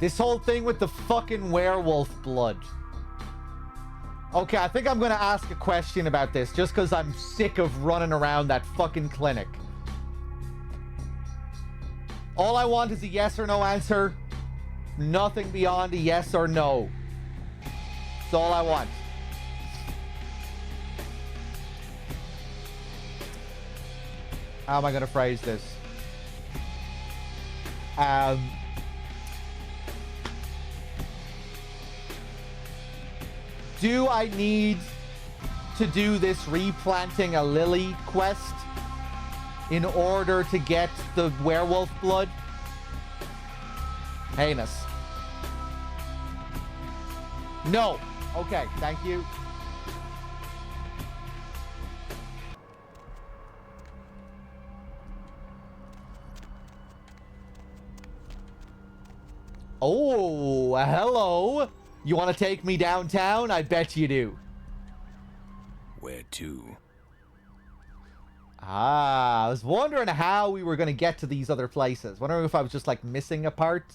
This whole thing with the fucking werewolf blood. Okay, I think I'm going to ask a question about this just because I'm sick of running around that fucking clinic. All I want is a yes or no answer. Nothing beyond a yes or no. That's all I want. How am I going to phrase this? Do I need to do this replanting a lily quest in order to get the werewolf blood? Heinous. No. Okay, thank you. Oh, hello. You want to take me downtown? I bet you do.
Where to?
Ah, I was wondering how we were going to get to these other places. Wondering if I was just like missing a part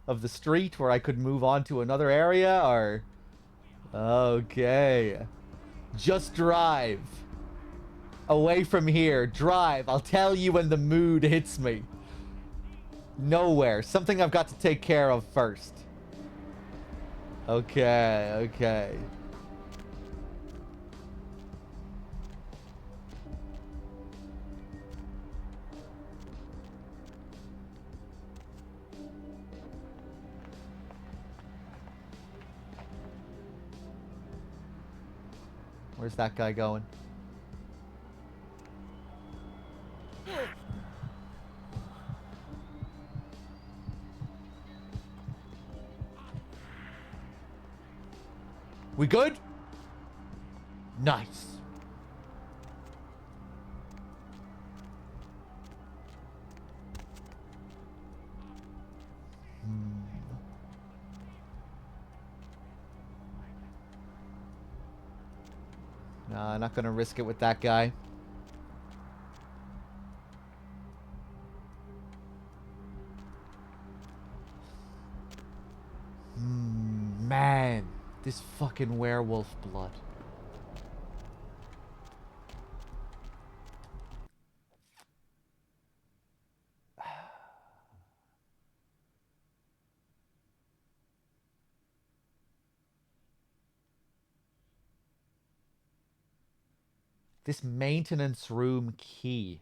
of the street where I could move on to another area or... Okay. Just drive. Away from here. Drive. I'll tell you when the mood hits me. Nowhere. Something I've got to take care of first. Okay, okay. Where's that guy going? We good? Nice. Nah, I'm not gonna risk it with that guy. Man, this fucking werewolf blood. This maintenance room key.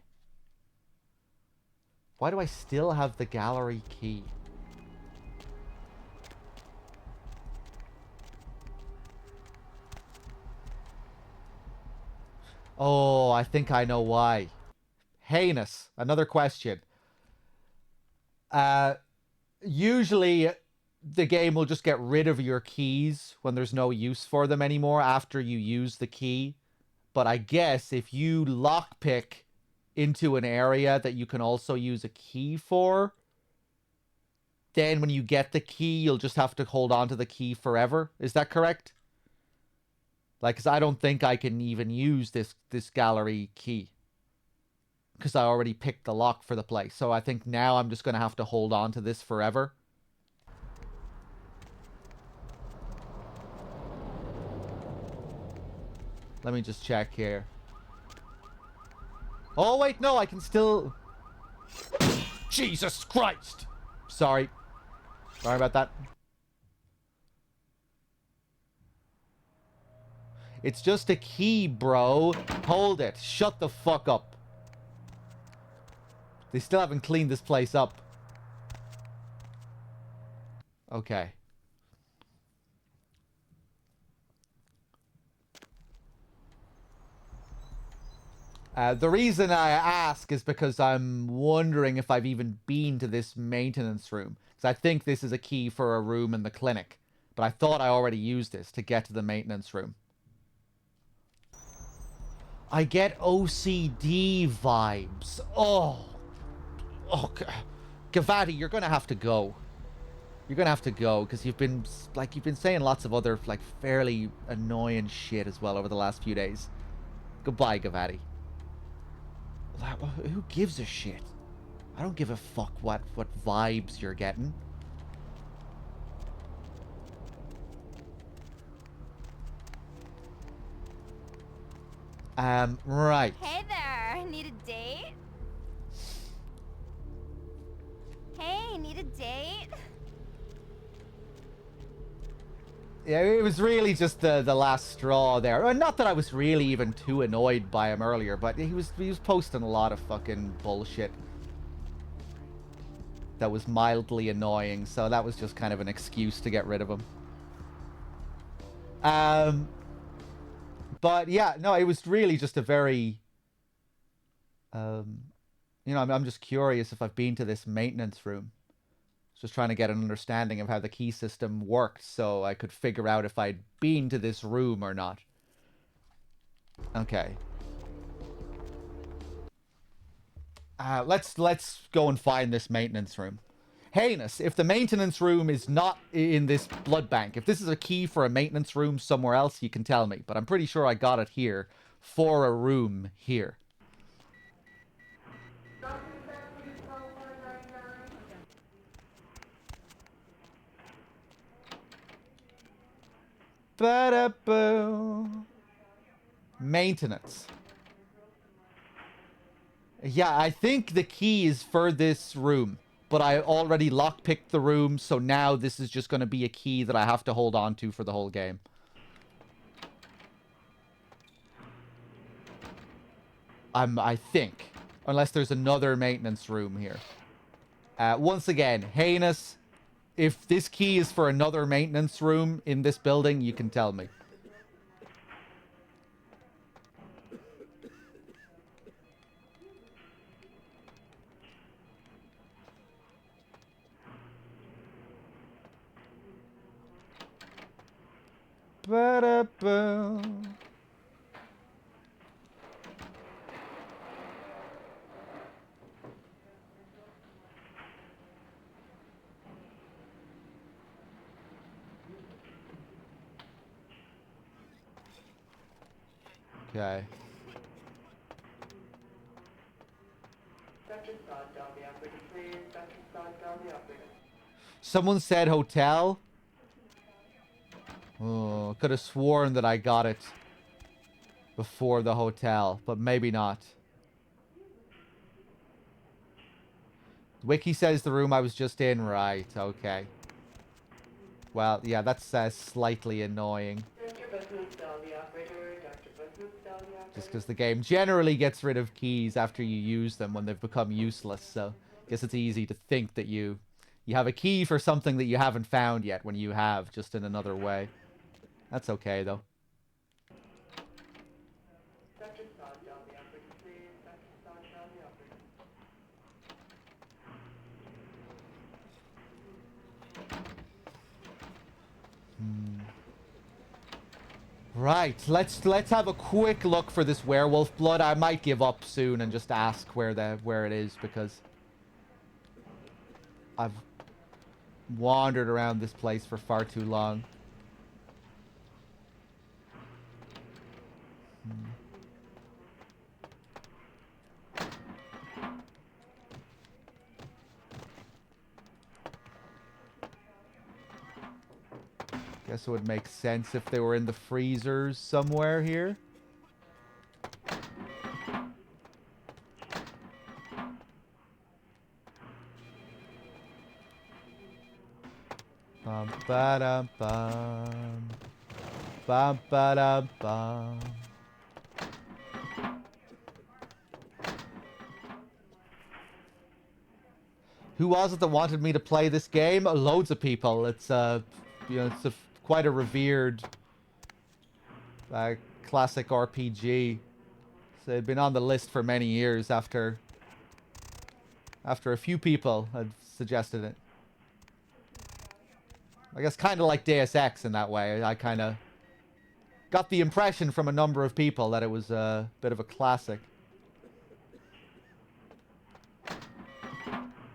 Why do I still have the gallery key? Oh, I think I know why. Heinous. Another question. Usually the game will just get rid of your keys when there's no use for them anymore after you use the key. But I guess if you lockpick into an area that you can also use a key for, then when you get the key, you'll just have to hold on to the key forever. Is that correct? Like, because I don't think I can even use this gallery key. Because I already picked the lock for the place. So I think now I'm just going to have to hold on to this forever. Let me just check here. Oh, wait, no, I can still... Jesus Christ! Sorry. Sorry about that. It's just a key, bro. Hold it. Shut the fuck up. They still haven't cleaned this place up. Okay. The reason I ask is because I'm wondering if I've even been to this maintenance room. Because I think this is a key for a room in the clinic. But I thought I already used this to get to the maintenance room. I get OCD vibes. Oh. Oh, Gavati, you're going to have to go. You're going to have to go because you've been saying lots of other, like, fairly annoying shit as well over the last few days. Goodbye, Gavati. Who gives a shit? I don't give a fuck what vibes you're getting. Right.
Hey there, need a date? Hey, need a date?
Yeah, it was really just the last straw there. Not that I was really even too annoyed by him earlier, but he was posting a lot of fucking bullshit that was mildly annoying, so that was just kind of an excuse to get rid of him. But yeah, no, it was really just a very, you know, I'm just curious if I've been to this maintenance room. Just trying to get an understanding of how the key system worked so I could figure out if I'd been to this room or not. Okay. Let's go and find this maintenance room. Heinous, if the maintenance room is not in this blood bank, if this is a key for a maintenance room somewhere else, you can tell me. But I'm pretty sure I got it here for a room here. Ba-da-boo. Maintenance. Yeah, I think the key is for this room. But I already lockpicked the room, so now this is just going to be a key that I have to hold on to for the whole game. I think. Unless there's another maintenance room here. Once again, heinous. If this key is for another maintenance room in this building, you can tell me. Ba-da-boo. Okay. Someone said hotel. Oh, could have sworn that I got it before the hotel, but maybe not. Wiki says the room I was just in. Right, okay. Well, yeah, that's slightly annoying. Just because the game generally gets rid of keys after you use them when they've become useless, so I guess it's easy to think that you have a key for something that you haven't found yet when you have, just in another way. That's okay, though. Right, let's have a quick look for this werewolf blood. I might give up soon and just ask where it is, because I've wandered around this place for far too long. Guess it would make sense if they were in the freezers somewhere here. Bum ba dum bum. Bum ba dum bum. Who was it that wanted me to play this game? Loads of people. It's you know, it's quite a revered classic RPG. So it'd been on the list for many years after a few people had suggested it. I guess kind of like Deus Ex in that way. I kind of got the impression from a number of people that it was a bit of a classic.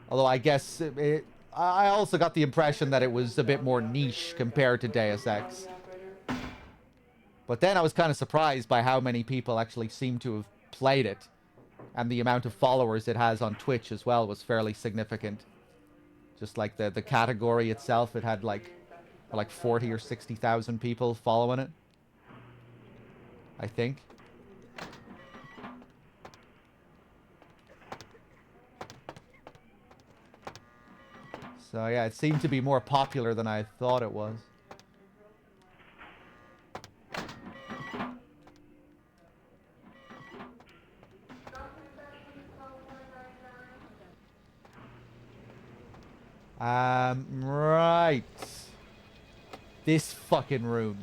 Although I guess I also got the impression that it was a bit more niche compared to Deus Ex. But then I was kind of surprised by how many people actually seem to have played it. And the amount of followers it has on Twitch as well was fairly significant. Just like the category itself, it had like 40 or 60,000 people following it, I think. So yeah, it seemed to be more popular than I thought it was. Right. This fucking room.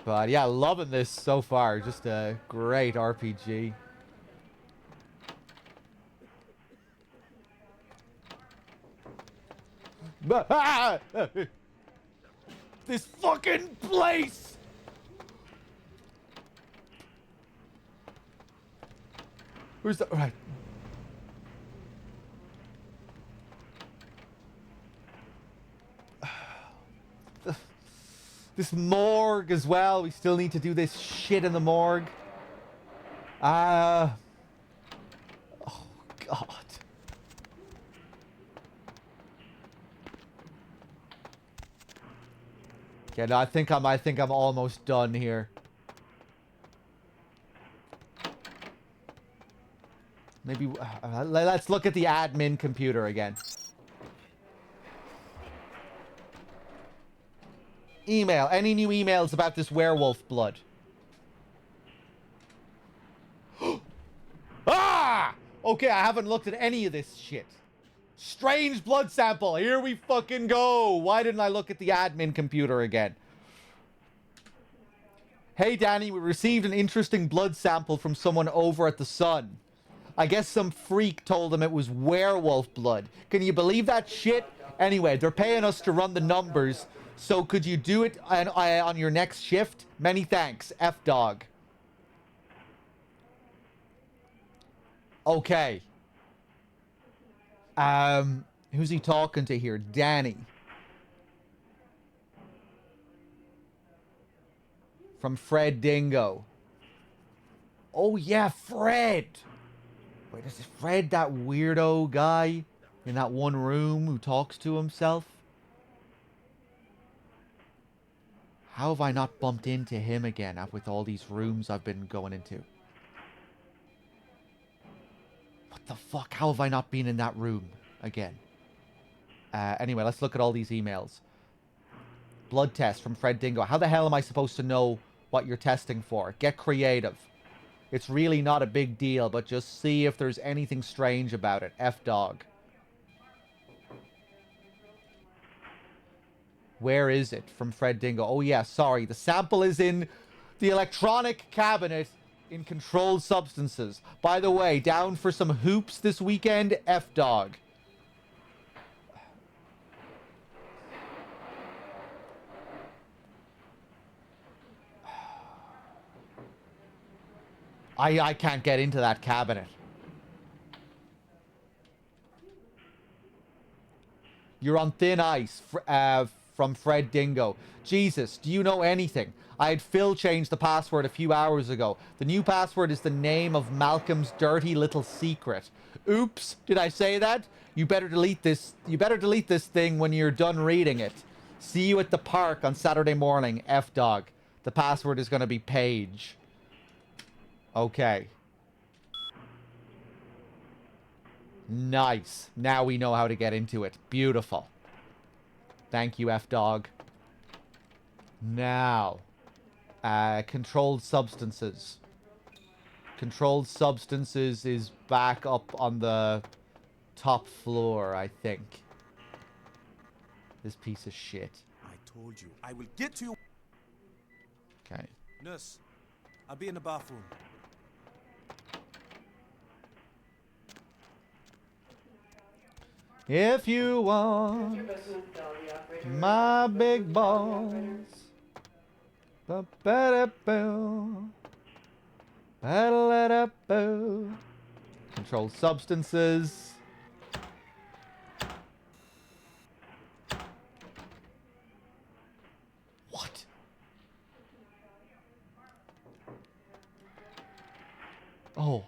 But yeah, loving this so far. Just a great RPG. This fucking place! Where's the... Right. This morgue as well. We still need to do this shit in the morgue. Oh, God. Yeah, no, I think I'm almost done here. Maybe let's look at the admin computer again. Email. Any new emails about this werewolf blood? Ah! Okay, I haven't looked at any of this shit. Strange blood sample. Here we fucking go. Why didn't I look at the admin computer again? Hey, Danny, we received an interesting blood sample from someone over at the Sun. I guess some freak told them it was werewolf blood. Can you believe that shit? Anyway, they're paying us to run the numbers, so could you do it on your next shift? Many thanks. F-Dog. Okay. Who's he talking to here? Danny. From Fred Dingo. Oh, yeah, Fred. Wait, is Fred that weirdo guy in that one room who talks to himself? How have I not bumped into him again with all these rooms I've been going into? What the fuck? How have I not been in that room again? Anyway, let's look at all these emails. Blood test from Fred Dingo. How the hell am I supposed to know what you're testing for? Get creative. It's really not a big deal, but just see if there's anything strange about it. F-Dog. Where is it? From Fred Dingo. Oh, yeah, sorry. The sample is in the electronic cabinet in Controlled Substances. By the way, down for some hoops this weekend? F-Dog. I can't get into that cabinet. You're on thin ice from Fred Dingo. Jesus, do you know anything? I had Phil change the password a few hours ago. The new password is the name of Malcolm's dirty little secret. Oops, did I say that? You better delete this. You better delete this thing when you're done reading it. See you at the park on Saturday morning, F-Dog. The password is going to be Paige. Okay. Nice. Now we know how to get into it. Beautiful. Thank you, F-Dog. Now, Controlled Substances. Controlled Substances is back up on the top floor, I think. This piece of shit.
I told you, I will get to you.
Okay.
Nurse, I'll be in the bathroom.
If you want my big balls, Controlled Substances. What? Oh.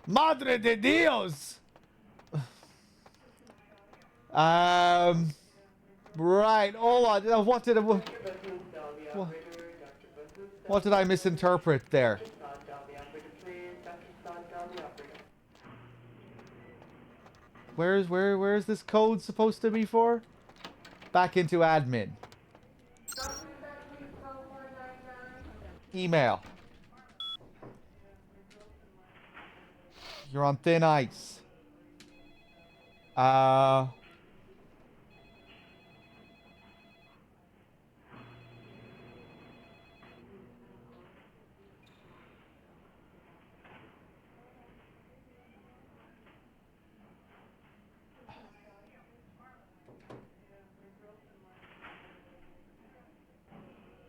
Madre de Dios! Right, hold on. What did I misinterpret there? Where's this code supposed to be for? Back into admin. Email. You're on thin ice.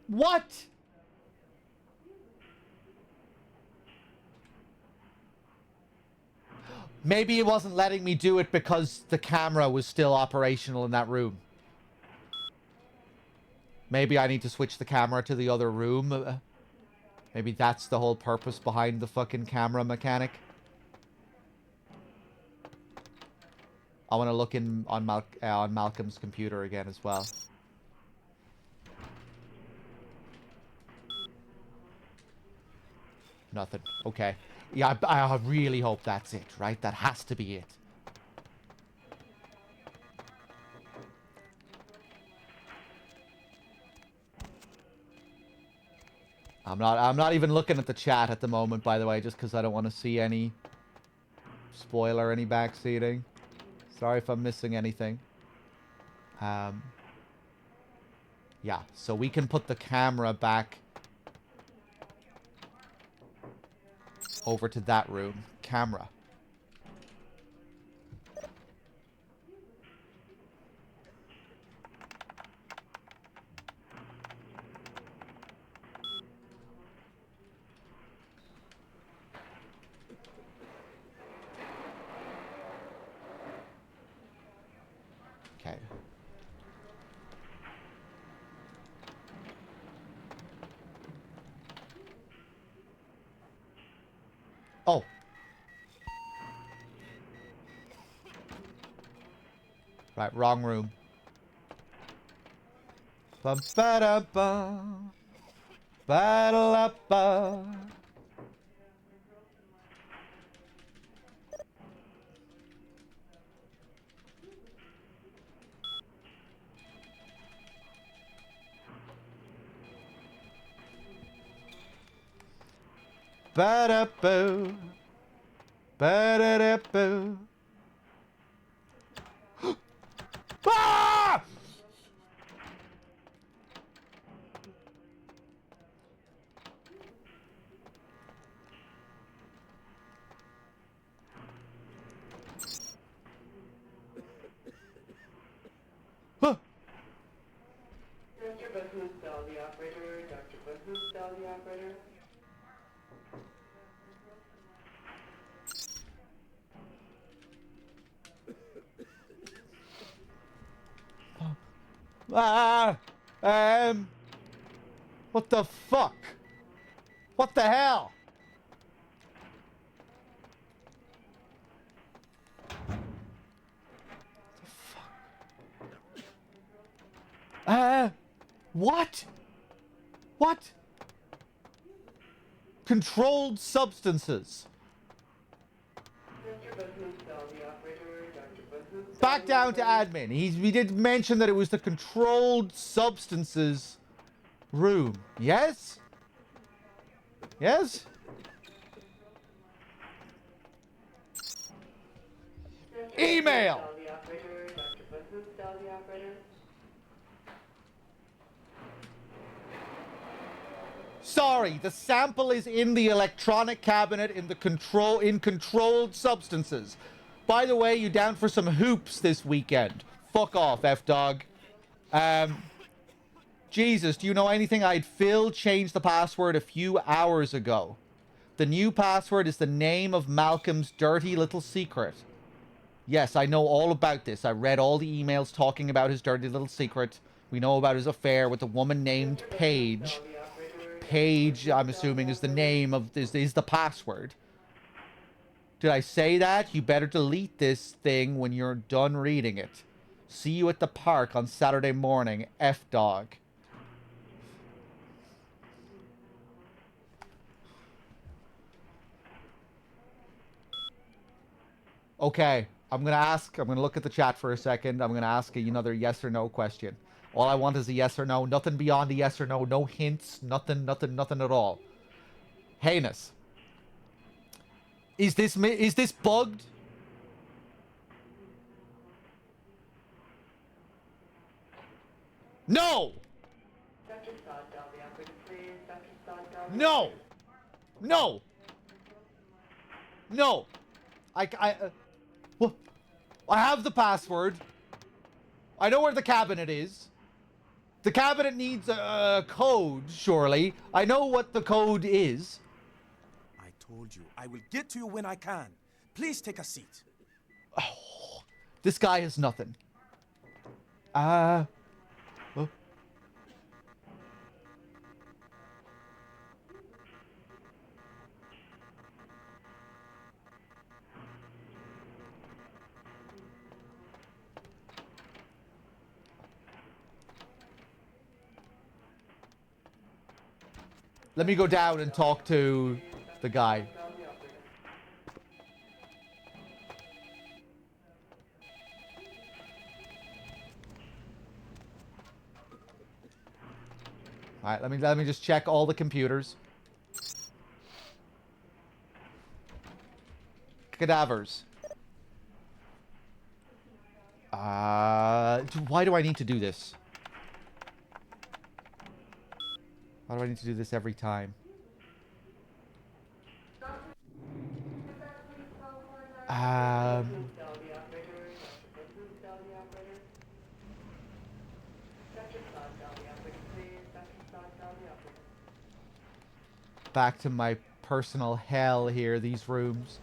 What? Maybe it wasn't letting me do it because the camera was still operational in that room. Maybe I need to switch the camera to the other room. Maybe that's the whole purpose behind the fucking camera mechanic. I want to look in on Malcolm's computer again as well. Nothing. Okay. Yeah, I really hope that's it, right? That has to be it. I'm not even looking at the chat at the moment, by the way, just because I don't want to see any spoiler, any backseating. Sorry if I'm missing anything. Yeah, so we can put the camera back over to that room. Camera. Okay. Oh. Right, wrong room. Ba-ba-da-ba. Ba-da-la-ba. Ba-da-boo. Ba-da-da-boo. Ah! Huh.
Dr. Buthoosdal, the operator. Dr. Buthoosdal, the operator.
Ah! What the fuck? What the hell? What? What? Controlled substances.
Dr. Buthoosdal, the operator. Dr. Buthoosdal.
Back down to admin. We did mention that it was the controlled substances room. Yes? Yes? Email!
Dr. the operator. Dr. Buthoosdal, the operator.
Sorry, the sample is in the electronic cabinet in controlled substances. By the way, you down for some hoops this weekend? Fuck off, F-Dog. Jesus, do you know anything? Phil changed the password a few hours ago. The new password is the name of Malcolm's dirty little secret. Yes, I know all about this. I read all the emails talking about his dirty little secret. We know about his affair with a woman named Paige. Paige, I'm assuming, is the name of this, is the password. Did I say that? You better delete this thing when you're done reading it. See you at the park on Saturday morning, F-Dog. Okay, I'm gonna look at the chat for a second. I'm gonna ask another yes or no question. All I want is a yes or no. Nothing beyond a yes or no. No hints. Nothing at all. Heinous. Is this bugged? No!
Dr. Soddal, the operator, please. Dr. Soddal.
No! No! No! What? I have the password. I know where the cabinet is. The cabinet needs a code, surely. I know what the code is.
I told you, I will get to you when I can. Please take a seat.
Oh, this guy has nothing. Let me go down and talk to the guy. Alright, let me just check all the computers. Cadavers. Why do I need to do this? Why do I need to do this every time? Back to my personal hell here, these rooms.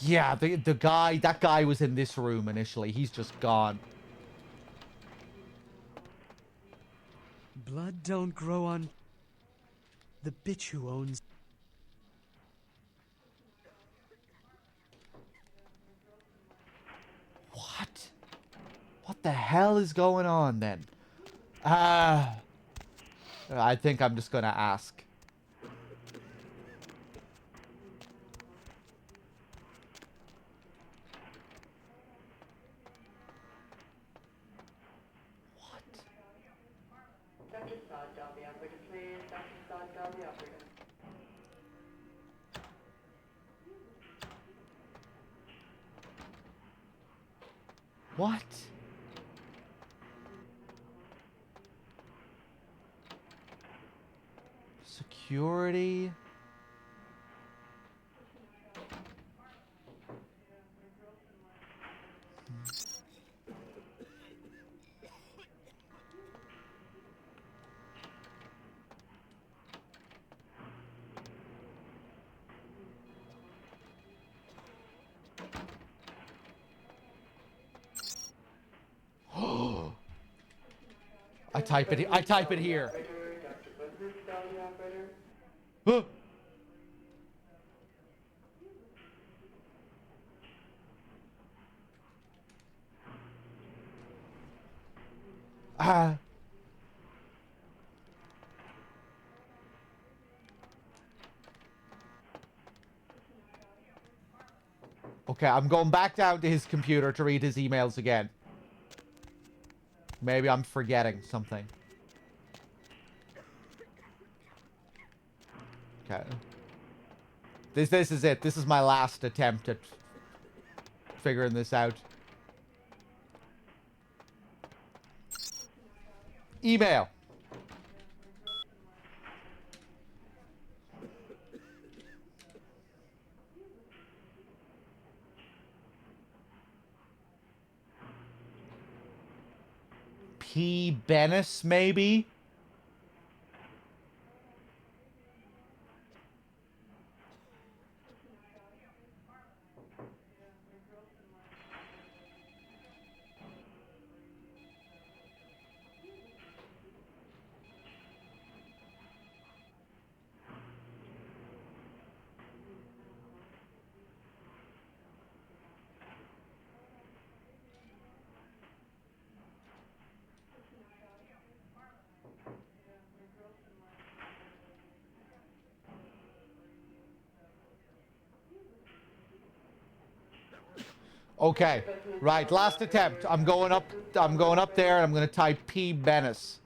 Yeah, that guy was in this room initially. He's just gone.
Blood don't grow on the bitch who owns.
What? What the hell is going on then? I think I'm just gonna ask. What? Security. I type it. I type it here. Huh. Ah. Okay, I'm going back down to his computer to read his emails again. Maybe I'm forgetting something. Okay. This is it. This is my last attempt at figuring this out. Email. P. Bennis, maybe? Okay. Right, last attempt. I'm going up there and I'm going to type P. Bennis.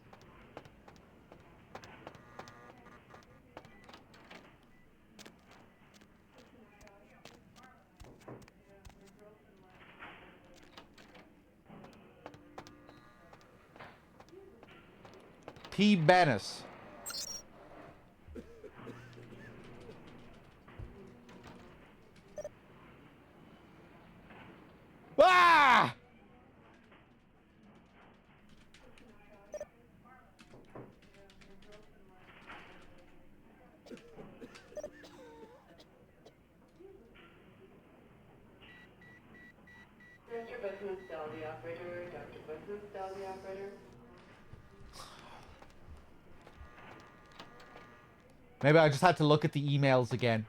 P. Bennis. Ah!
Mr. Business, Dell the operator. Dr. Business, Dell the operator.
Maybe I just had to look at the emails again.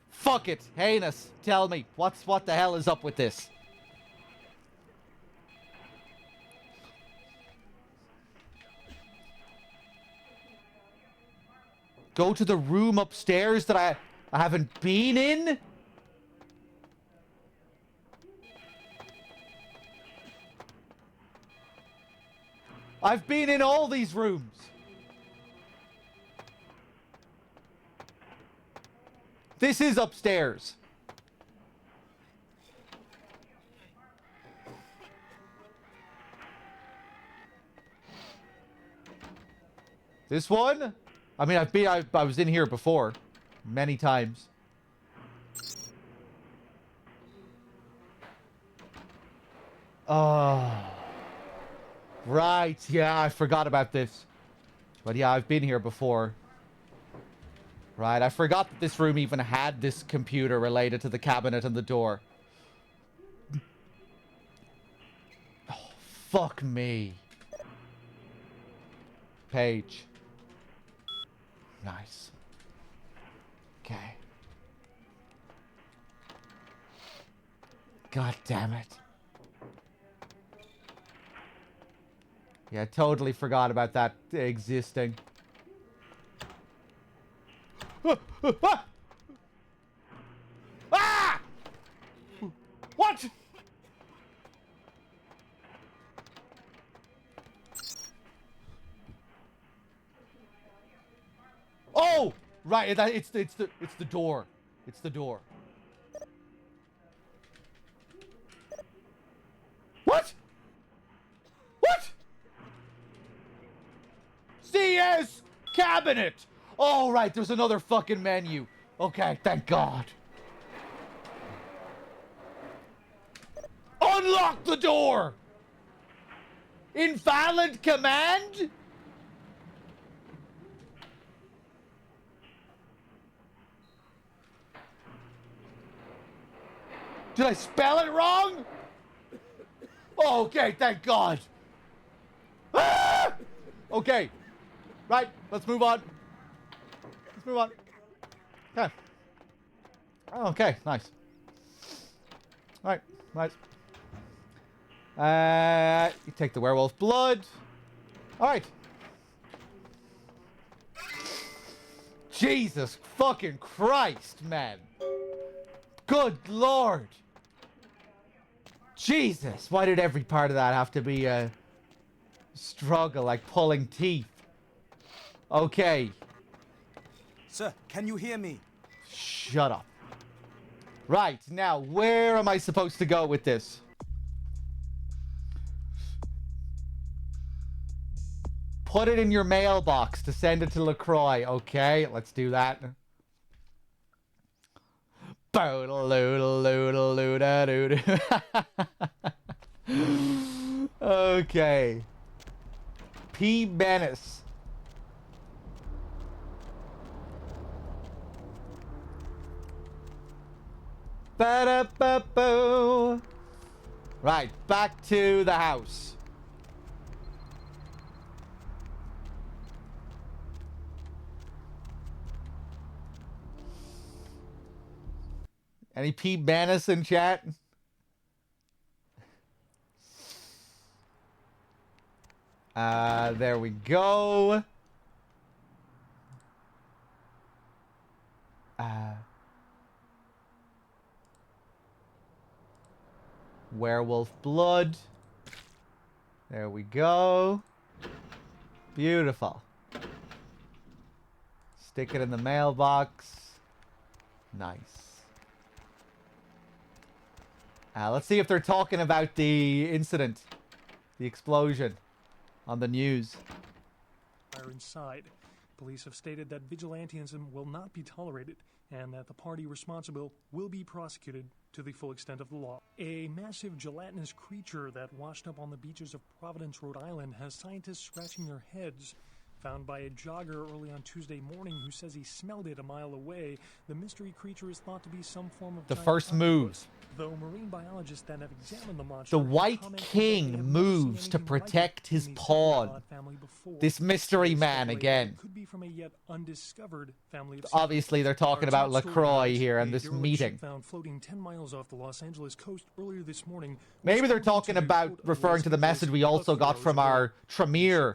Fuck it. Heinous. Tell me. What the hell is up with this? Go to the room upstairs that I haven't been in? I've been in all these rooms. This is upstairs. This one? I mean, I was in here before. Many times. Oh. Right, yeah, I forgot about this. But yeah, I've been here before. Right, I forgot that this room even had this computer related to the cabinet and the door. Oh, fuck me. Page. Nice. Okay. God damn it. Yeah, totally forgot about that existing. Ah! What? Right, it's the door. It's the door. What? What? CS cabinet. Oh, right, there's another fucking menu. Okay, thank God. Unlock the door. Invalid command? Did I spell it wrong? Oh, okay, thank God. Ah! Okay. Right, let's move on. Let's move on. Okay. Okay, nice. Alright, nice. You take the werewolf blood. Alright. Jesus fucking Christ, man. Good Lord. Jesus, why did every part of that have to be a struggle, like pulling teeth? Okay.
Sir, can you hear me?
Shut up. Right, now, where am I supposed to go with this? Put it in your mailbox to send it to LaCroix. Okay, let's do that. Okay. P. Bennis. Ba-da-ba-boo. Right, back to the house. Any P. Bennis in chat? There we go. Werewolf blood. There we go. Beautiful. Stick it in the mailbox. Nice. Let's see if they're talking about the incident. The explosion on the news.
Fire inside. Police have stated that vigilantism will not be tolerated and that the party responsible will be prosecuted to the full extent of the law. A massive gelatinous creature that washed up on the beaches of Providence, Rhode Island, has scientists scratching their heads. Found by a jogger early on Tuesday morning who says he smelled it a mile away, the mystery creature is thought to be some form of
The
giant
first move.
Though marine biologists that have examined the monster,
The White King moves to protect his pawn. This mystery man again.
Could be from a yet undiscovered family of
Obviously, they're talking about LaCroix here in this meeting.
Found floating 10 miles off the Los Angeles coast earlier this morning.
Maybe they're talking about referring to the message we also got from our Tremere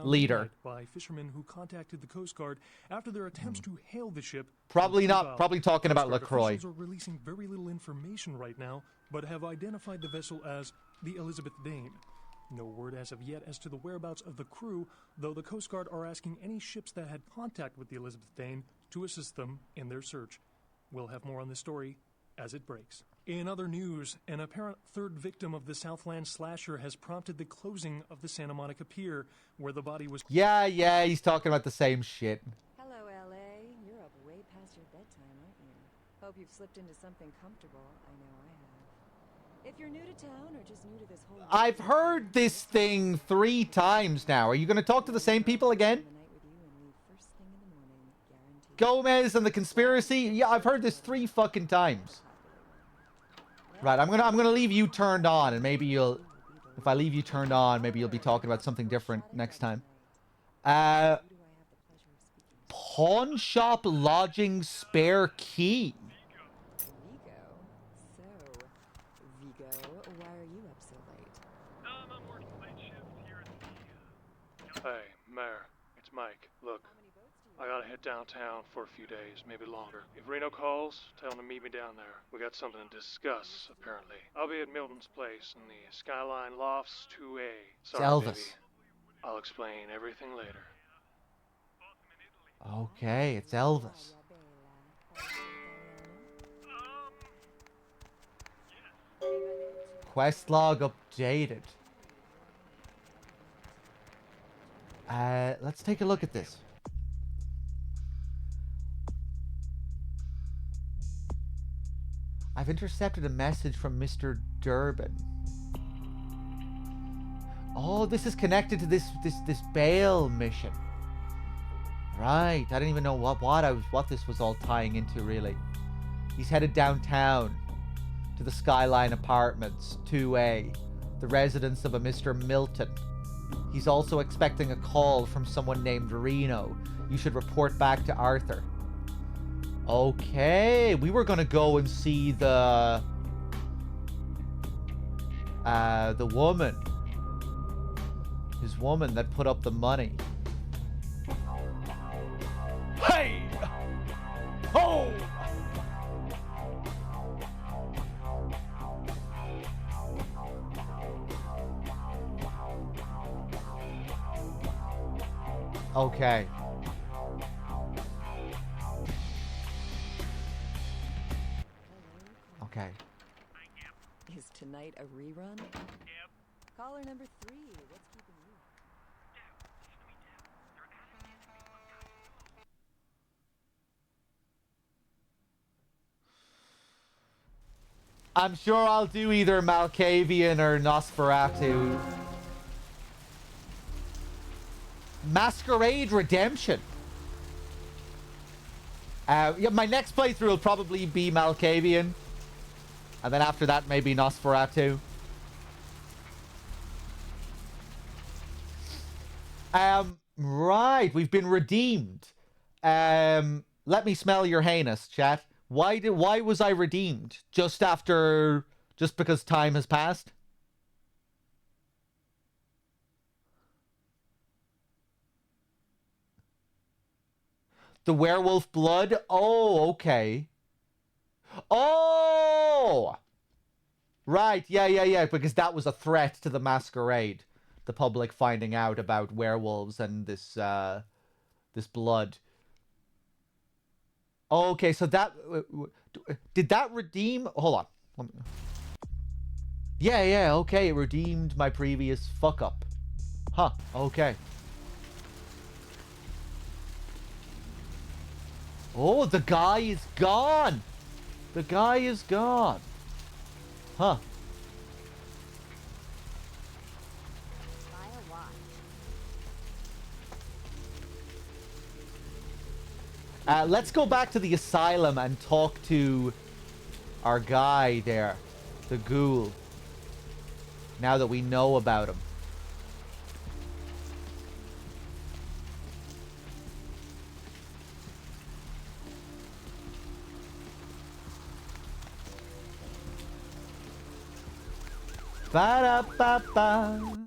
leader.
By fishermen who contacted the Coast Guard after their attempts to hail the ship.
Probably not. Probably talking about LaCroix.
Officials are releasing very little information right now, but have identified the vessel as the Elizabeth Dane. No word as of yet as to the whereabouts of the crew, though the Coast Guard are asking any ships that had contact with the Elizabeth Dane to assist them in their search. We'll have more on this story as it breaks. In other news, an apparent third victim of the Southland slasher has prompted the closing of the Santa Monica Pier, where the body was...
Yeah, he's talking about the same shit.
Hello, L.A. You're up way past your bedtime, aren't you? Hope you've slipped into something comfortable. I know I have. If you're new to town or just new to this whole...
I've heard this thing 3 times now. Are you going to talk to the same people again? Gomez and the conspiracy? Yeah, I've heard this 3 fucking times. Right, I'm gonna leave you turned on, and maybe you'll... If I leave you turned on, maybe you'll be talking about something different next time. Pawn shop lodging spare key.
Vigo, why are you up so late?
I'm working late shift here at the... Hey, Mayor, it's Mike. Look, I gotta head downtown for a few days, maybe longer. If Reno calls, tell him to meet me down there. We got something to discuss, apparently. I'll be at Milton's place in the Skyline Lofts 2A. Sorry,
Elvis.
baby. I'll explain everything later.
Okay, it's Elvis. Quest log updated. Let's take a look at this. I've intercepted a message from Mr. Durbin. Oh, this is connected to this bail mission. Right. I didn't even know what this was all tying into, really. He's headed downtown to the Skyline Apartments 2A, the residence of a Mr. Milton. He's also expecting a call from someone named Reno. You should report back to Arthur. Okay, we were gonna go and see the woman. His woman that put up the money. Hey! Oh! Okay. Okay.
Is tonight a rerun? Yep. Caller number 3, what's keeping you?
I'm sure I'll do either Malkavian or Nosferatu. Masquerade Redemption. Yeah, my next playthrough will probably be Malkavian. And then after that, maybe Nosferatu. Right, we've been redeemed. Let me smell your heinous, chat. Why was I redeemed? Just because time has passed? The werewolf blood? Oh, okay. Oh! Right, yeah, because that was a threat to the Masquerade. The public finding out about werewolves and this blood. Okay, so that... did that redeem... Hold on. Yeah, okay, it redeemed my previous fuck-up. Huh, okay. Oh, the guy is gone! The guy is gone. Huh. Let's go back to the asylum and talk to our guy there, the ghoul, now that we know about him. Ba-da-ba-ba.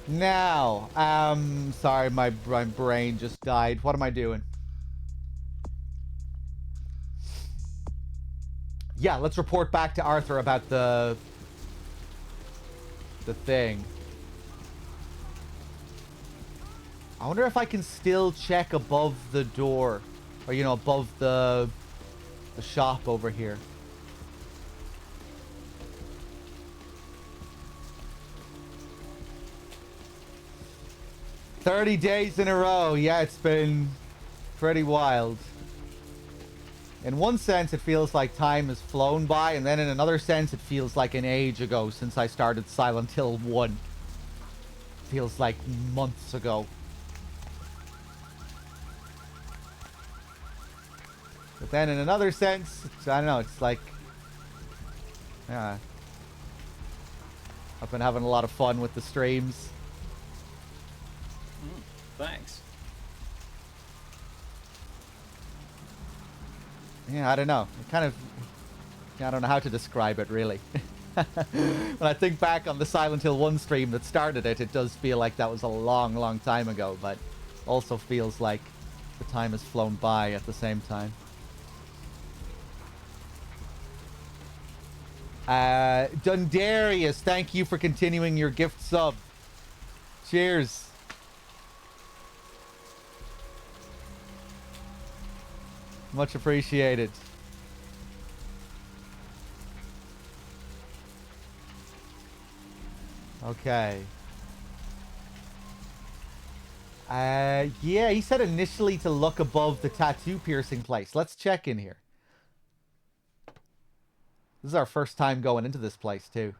Now, sorry, my brain just died. What am I doing? Yeah, let's report back to Arthur about the thing. I wonder if I can still check above the door. Or, you know, above the shop over here. "30 days in a row." Yeah, it's been pretty wild. In one sense, it feels like time has flown by, and then in another sense, it feels like an age ago since I started Silent Hill 1. Feels like months ago. But then in another sense, I don't know, it's like... Yeah. I've been having a lot of fun with the streams.
Thanks.
Yeah, I don't know. It kind of... I don't know how to describe it, really. When I think back on the Silent Hill 1 stream that started it, it does feel like that was a long, long time ago, but also feels like the time has flown by at the same time. Dundarius, thank you for continuing your gift sub. Cheers. Much appreciated. Okay. Yeah, he said initially to look above the tattoo piercing place. Let's check in here. This is our first time going into this place, too.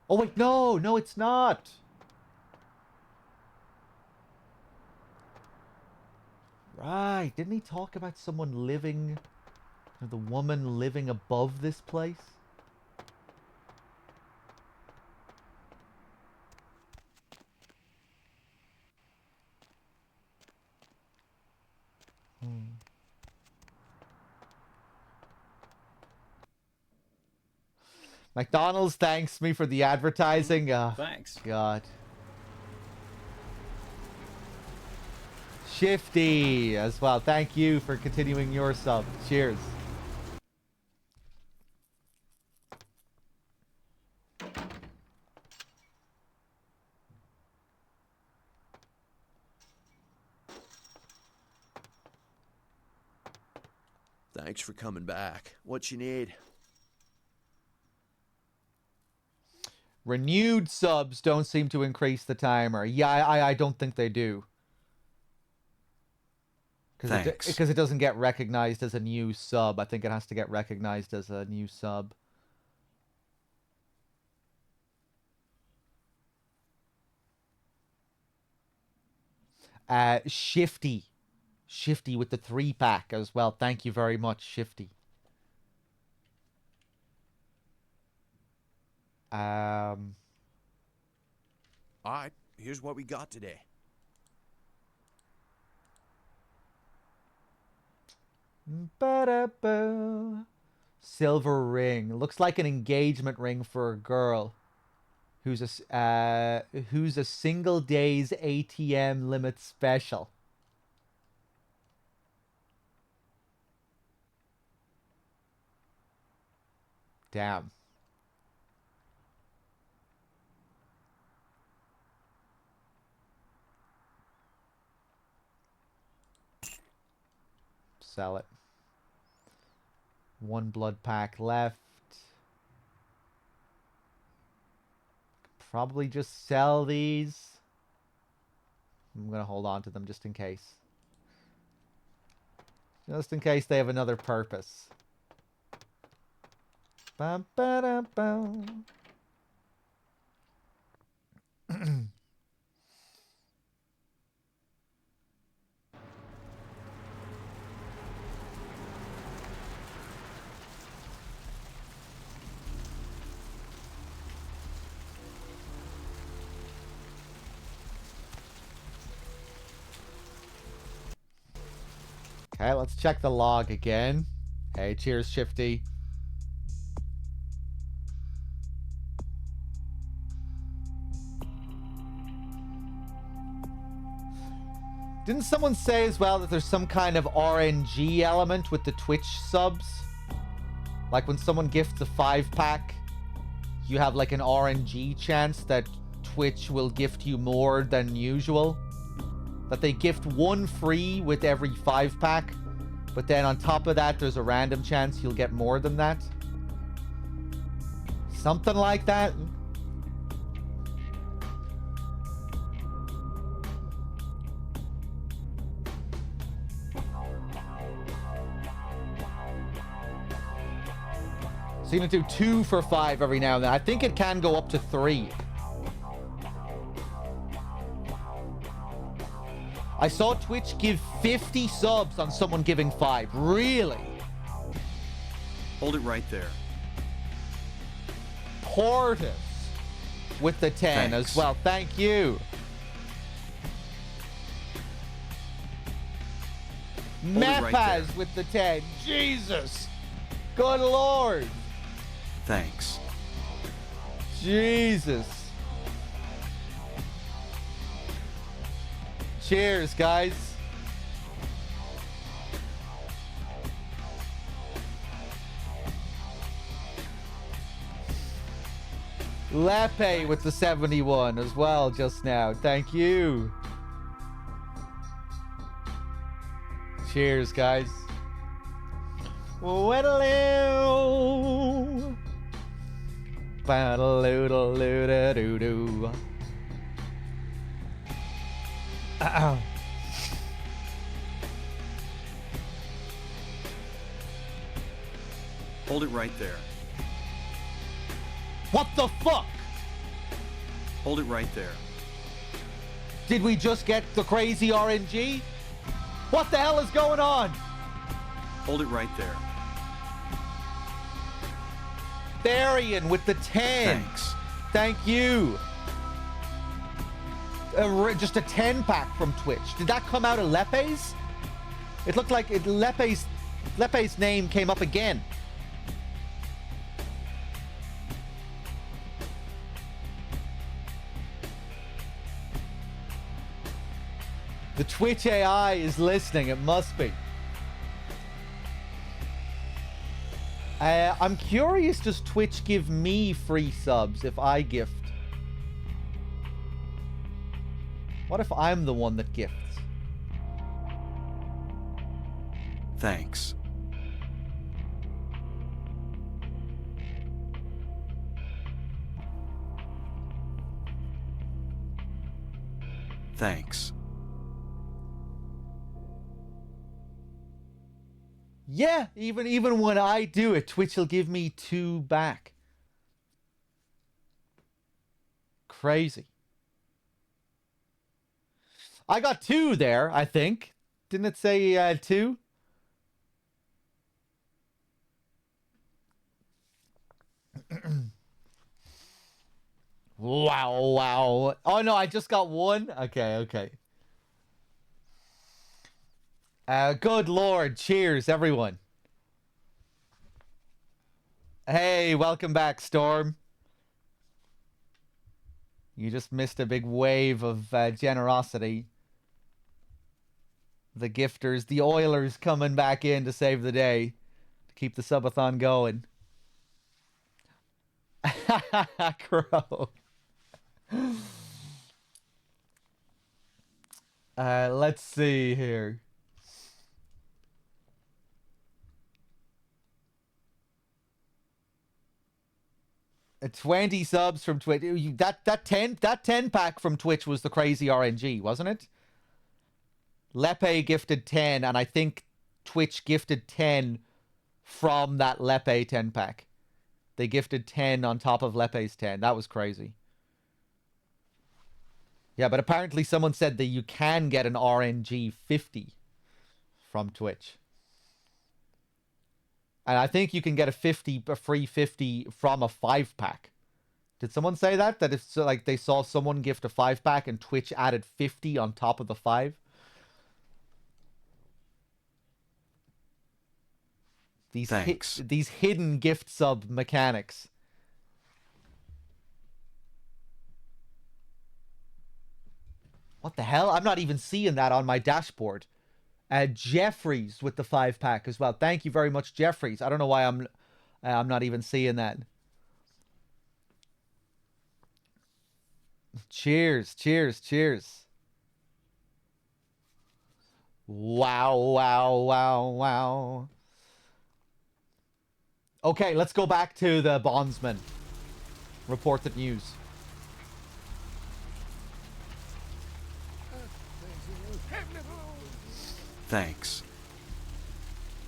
Oh, wait, no! No, it's not! Right, didn't he talk about someone living... Or the woman living above this place? McDonald's thanks me for the advertising.
Thanks.
God. Shifty as well. Thank you for continuing your sub. Cheers.
Thanks for coming back. What you need?
Renewed subs don't seem to increase the timer. Yeah, I don't think they do. Because it doesn't get recognized as a new sub. I think it has to get recognized as a new sub. Shifty. Shifty with the 3-pack as well. Thank you very much, Shifty.
Alright, here's what we got today.
Ba-da-ba. Silver ring. Looks like an engagement ring for a girl who's a single days ATM limit special. Damn. Sell it. 1 blood pack left. Probably just sell these. I'm gonna hold on to them just in case. Just in case they have another purpose. Bum, ba-da-bum. Okay, let's check the log again. Hey, cheers, Shifty. Didn't someone say as well that there's some kind of RNG element with the Twitch subs? Like when someone gifts a 5-pack, you have like an RNG chance that Twitch will gift you more than usual. That they gift one free with every 5-pack, but then on top of that, there's a random chance you'll get more than that. Something like that. So you're gonna do 2 for 5 every now and then. I think it can go up to 3. I saw Twitch give 50 subs on someone giving 5. Really?
Hold it right there.
Portis with the 10
Thanks.
as well. Thank you.
Hold it right
Mepaz
there.
with the 10. Jesus. Good Lord.
Thanks.
Jesus. Cheers, guys. Lepe with the 71 as well just now. Thank you. Cheers, guys. Whittle-oo. Ba-da-loo-da-loo-da-doo-doo.
Hold it right there.
What the fuck?
Hold it right there.
Did we just get the crazy RNG? What the hell is going on?
Hold it right there.
Therian with the 10.
Thanks.
Thank you. Just a 10-pack from Twitch. Did that come out of Lepe's? It looked like Lepe's name came up again. The Twitch AI is listening. It must be. I'm curious, does Twitch give me free subs if I gift? What if I'm the one that gifts?
Thanks. Thanks.
Yeah, even when I do it, Twitch will give me 2 back. Crazy. I got 2 there, I think. Didn't it say 2? Wow. Oh no, I just got 1? Okay. Good Lord. Cheers, everyone. Hey, welcome back, Storm. You just missed a big wave of generosity. The gifters, the Oilers coming back in to save the day. To keep the subathon going. Crow. Let's see here. 20 subs from Twitch. That 10 pack from Twitch was the crazy RNG, wasn't it? Lepe gifted 10, and I think Twitch gifted 10 from that Lepe 10 pack. They gifted 10 on top of Lepe's 10. That was crazy. Yeah, but apparently someone said that you can get an RNG 50 from Twitch. And I think you can get a free 50 from a 5-pack. Did someone say that? That if like they saw someone gift a 5-pack and Twitch added 50 on top of the 5? These hidden gift sub mechanics. What the hell? I'm not even seeing that on my dashboard. Jeffries with the 5-pack as well. Thank you very much, Jeffries. I don't know why I'm not even seeing that. Cheers, cheers, cheers. Wow, wow, wow, wow. Okay, let's go back to the bondsman. Reported news.
Thanks.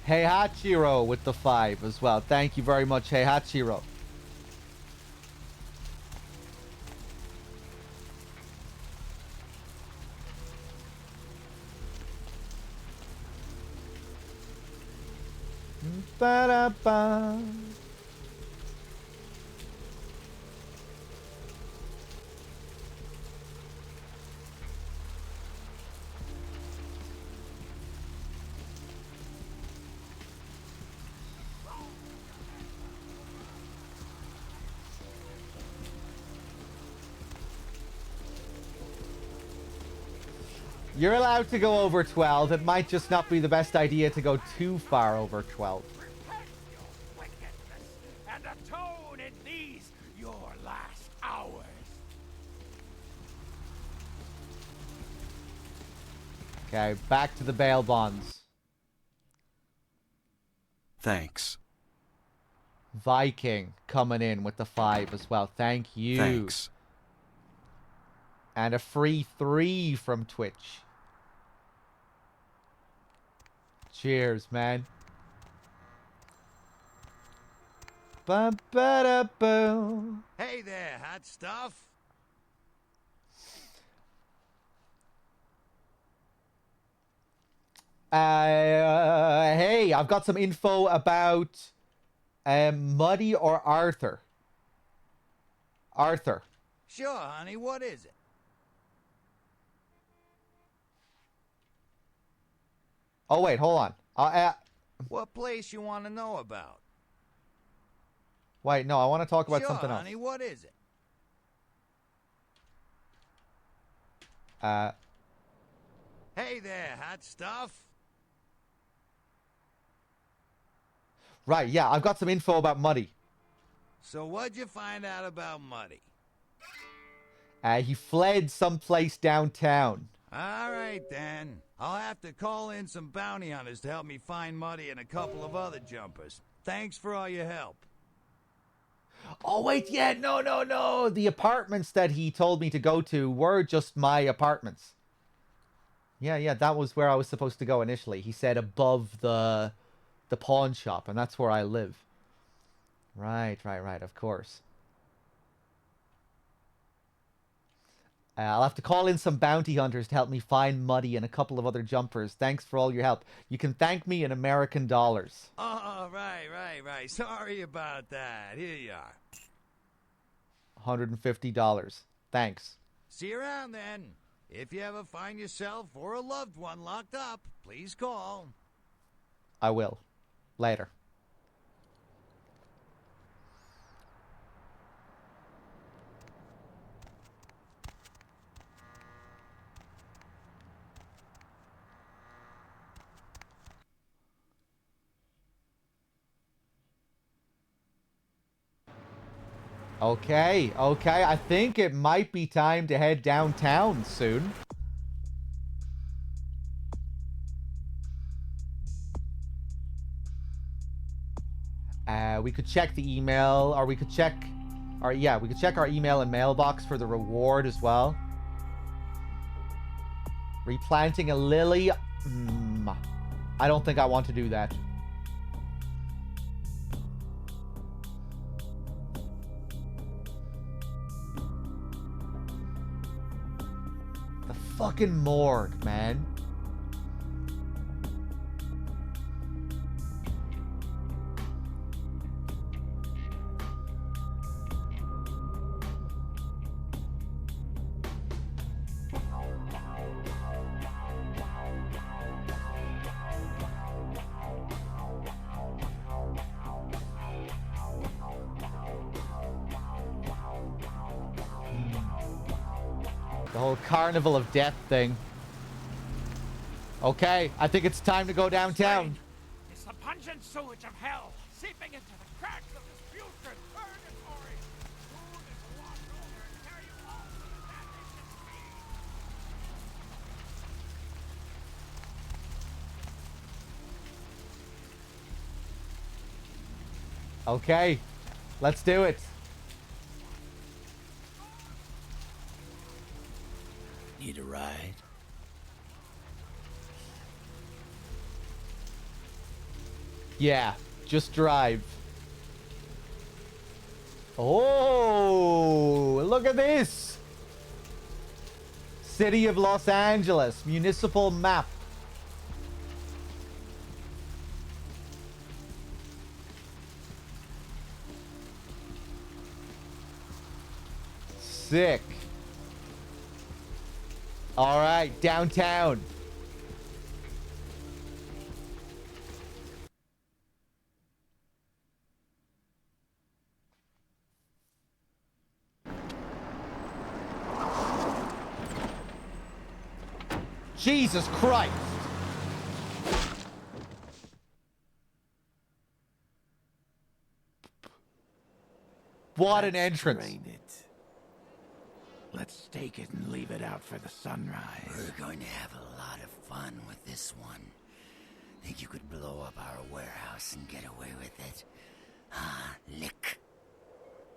Hey Hachiro with the 5 as well. Thank you very much, Hey Hachiro. Ba-da-ba. You're allowed to go over 12. It might just not be the best idea to go too far over 12.
And atone in these your last hours.
Okay, back to the bail bonds.
Thanks.
Viking coming in with the 5 as well. Thank you.
Thanks.
And a free 3 from Twitch. Cheers, man. Ba-ba-da-boo.
Hey there, hot stuff.
Hey, I've got some info about Muddy or Arthur. Arthur.
Sure, honey, what is it?
Oh, wait, hold on.
What place you want to know about?
Wait, no, I want to talk about
Sure,
something else.
honey, what is it? Hey there, hot stuff.
Right, yeah, I've got some info about Muddy.
So what'd you find out about Muddy?
He fled someplace downtown.
All right, then. I'll have to call in some bounty hunters to help me find Muddy and a couple of other jumpers. Thanks for all your help.
Oh, wait, yeah, no. The apartments that he told me to go to were just my apartments. Yeah, that was where I was supposed to go initially. He said above the pawn shop, and that's where I live. Right, of course. I'll have to call in some bounty hunters to help me find Muddy and a couple of other jumpers. Thanks for all your help. You can thank me in American dollars.
Oh, right. Sorry about that. Here you are.
$150. Thanks.
See you around, then. If you ever find yourself or a loved one locked up, please call.
I will. Later. Okay. I think it might be time to head downtown soon. We could check the email, or we could check our email and mailbox for the reward as well. Replanting a lily. I don't think I want to do that. The fucking morgue, man. The whole carnival of death thing. Okay, I think it's time to go downtown.
It's the pungent sewage of hell seeping into the cracks of this putrid purgatory. Soon it will wash over and carry you all to the damnation sea.
Okay, let's do it.
Need a ride?
Yeah, just drive. Oh, look at this. City of Los Angeles, municipal map. Sick. All right, downtown. Jesus Christ. What an entrance.
Drain it. Let's stake it and leave it out for the sunrise.
We're going to have a lot of fun with this one. Think you could blow up our warehouse and get away with it? Huh, lick?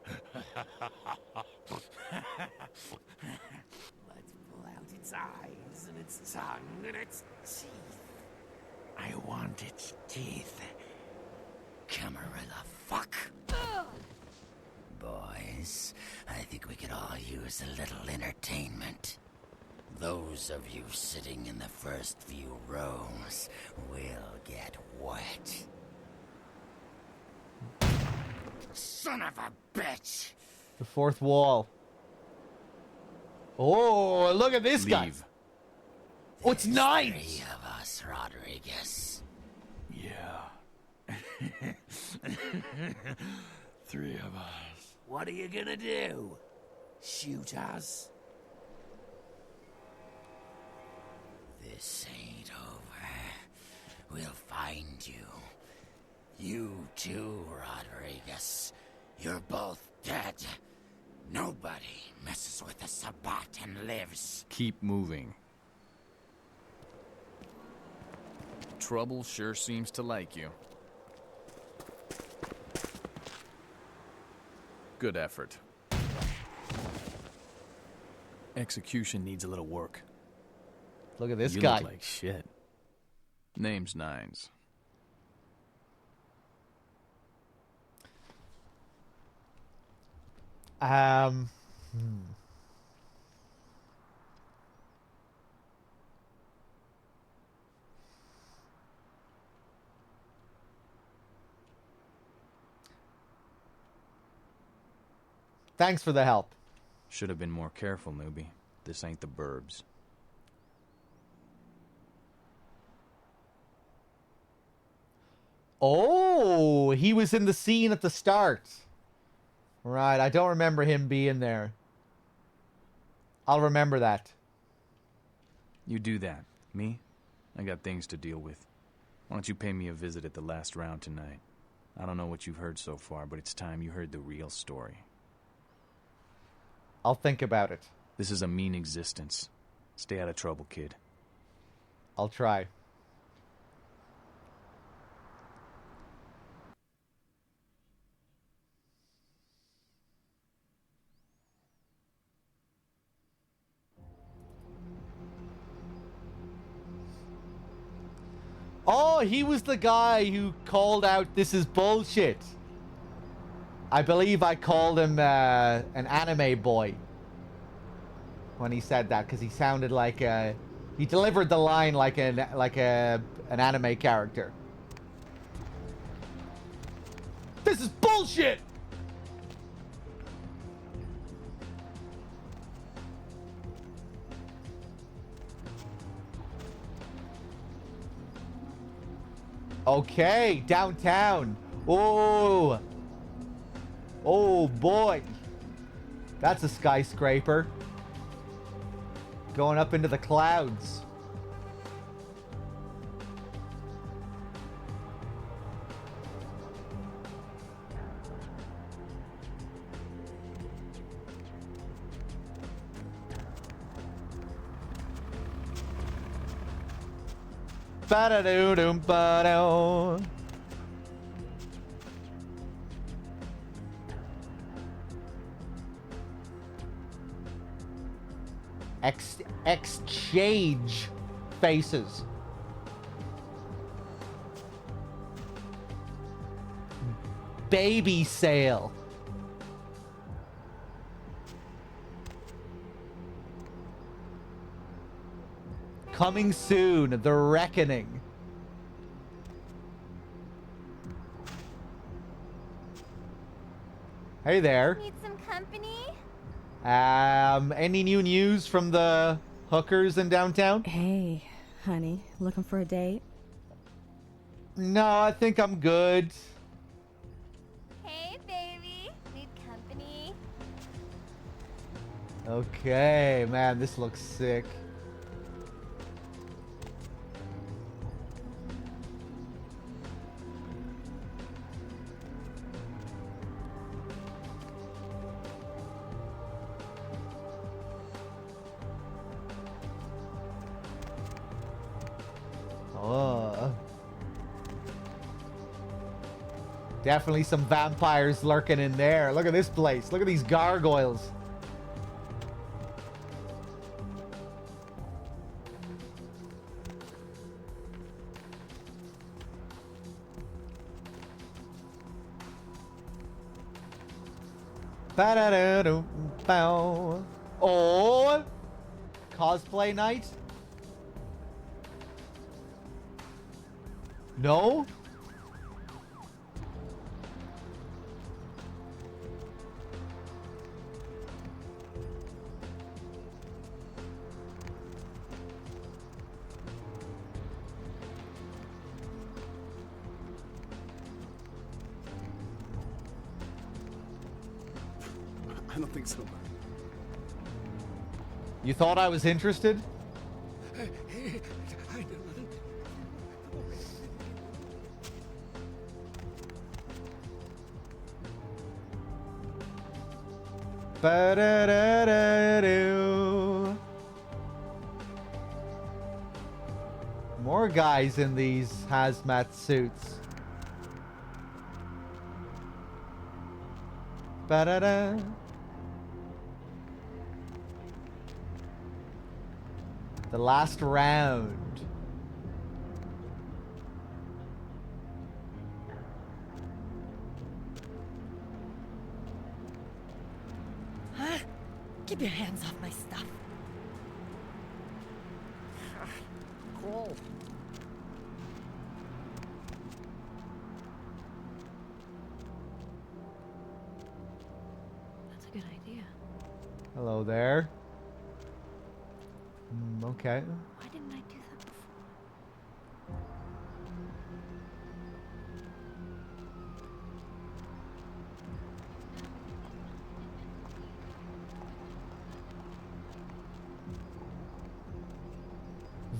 Let's pull out its eyes and its tongue and its teeth. I want its teeth.
Camarilla fuck. Boys, I think we could all use a little entertainment. Those of you sitting in the first few rows will get wet. Son of a bitch!
The fourth wall. Oh, look at this guy. Oh, it's nine.
Three of us, Rodriguez.
Yeah. 3 of us. What are you gonna do? Shoot us?
This ain't over. We'll find you. You too, Rodriguez. You're both dead. Nobody messes with a Subathon and lives.
Keep moving. Trouble sure seems to like you. Good effort. Execution needs a little work.
Look at this
you
guy.
Look like shit. Name's Nines.
Thanks for the help.
Should have been more careful, newbie. This ain't the burbs.
Oh, he was in the scene at the start. Right, I don't remember him being there. I'll remember that.
You do that. Me? I got things to deal with. Why don't you pay me a visit at the last round tonight? I don't know what you've heard so far, but it's time you heard the real story.
I'll think about it.
This is a mean existence. Stay out of trouble, kid.
I'll try. Oh, he was the guy who called out, "This is bullshit." I believe I called him an anime boy when he said that, because he sounded like he delivered the line like an anime character. This is bullshit. Okay, downtown. Oh. Oh boy. That's a skyscraper. Going up into the clouds. Ba-da-doo-doo-ba-doo. Exchange faces. Baby sale. Coming soon, The Reckoning. Hey there.
Need some company?
Any new news from the hookers in downtown?
Hey, honey, looking for a date?
No, I think I'm good.
Hey, baby. Need company?
Okay, man, this looks sick. Oh. Definitely some vampires lurking in there. Look at this place. Look at these gargoyles. Ba-da-da-doo-bow. Oh! Cosplay night? No?
I don't think so.
You thought I was interested? Ba-da-da-da-doo. More guys in these hazmat suits. Ba-da-da. The last round.
Huh? Keep your hands off my stuff. Cool.
That's a good idea.
Hello there. Okay.
Why didn't I do that before?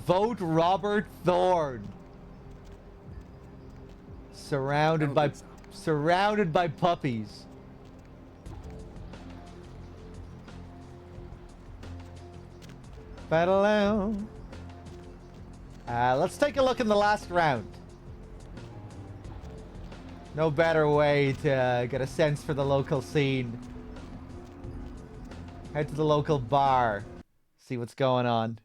Vote Robert Thorne. Surrounded by puppies. Battle. Let's take a look in the last round. No better way to get a sense for the local scene. Head to the local bar. See what's going on.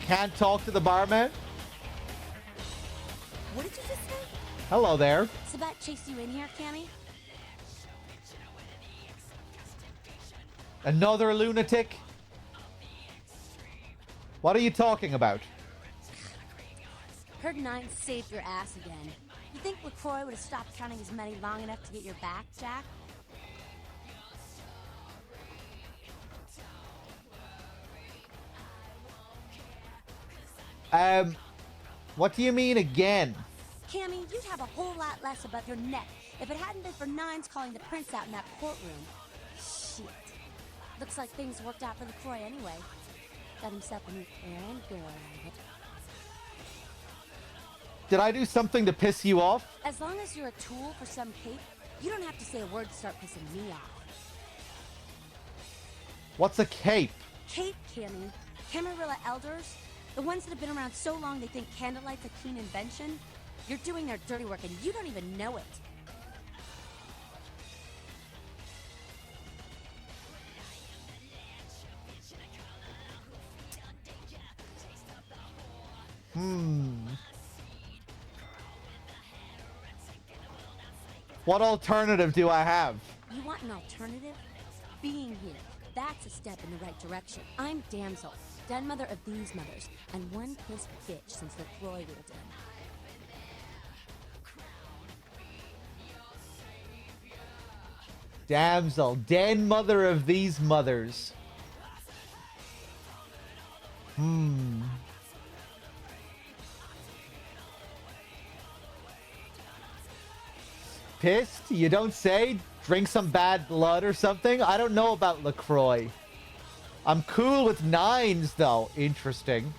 Can't talk to the barman?
What did you just say?
Hello there.
Sabat chased you in here, Cammy?
Another lunatic? What are you talking about?
Heard Nine saved your ass again. You think LaCroix would have stopped counting his money long enough to get your back, Jack?
What do you mean again?
Cammy, you'd have a whole lot less above your neck if it hadn't been for Nines calling the prince out in that courtroom. Shit. Looks like things worked out for LaCroix anyway. Got himself a new errand girl out of it.
Did I do something to piss you off?
As long as you're a tool for some cape, you don't have to say a word to start pissing me off.
What's a cape?
Cape, Cammy. Camarilla elders? The ones that have been around so long they think candlelight's a keen invention? You're doing their dirty work and you don't even know it.
What alternative do I have?
You want an alternative? Being here. That's a step in the right direction. I'm Damsel, den mother of these mothers, and one pissed bitch since LaCroix ruled in.
Damsel, den mother of these mothers. Pissed? You don't say? Drink some bad blood or something? I don't know about LaCroix. I'm cool with Nines, though. Interesting.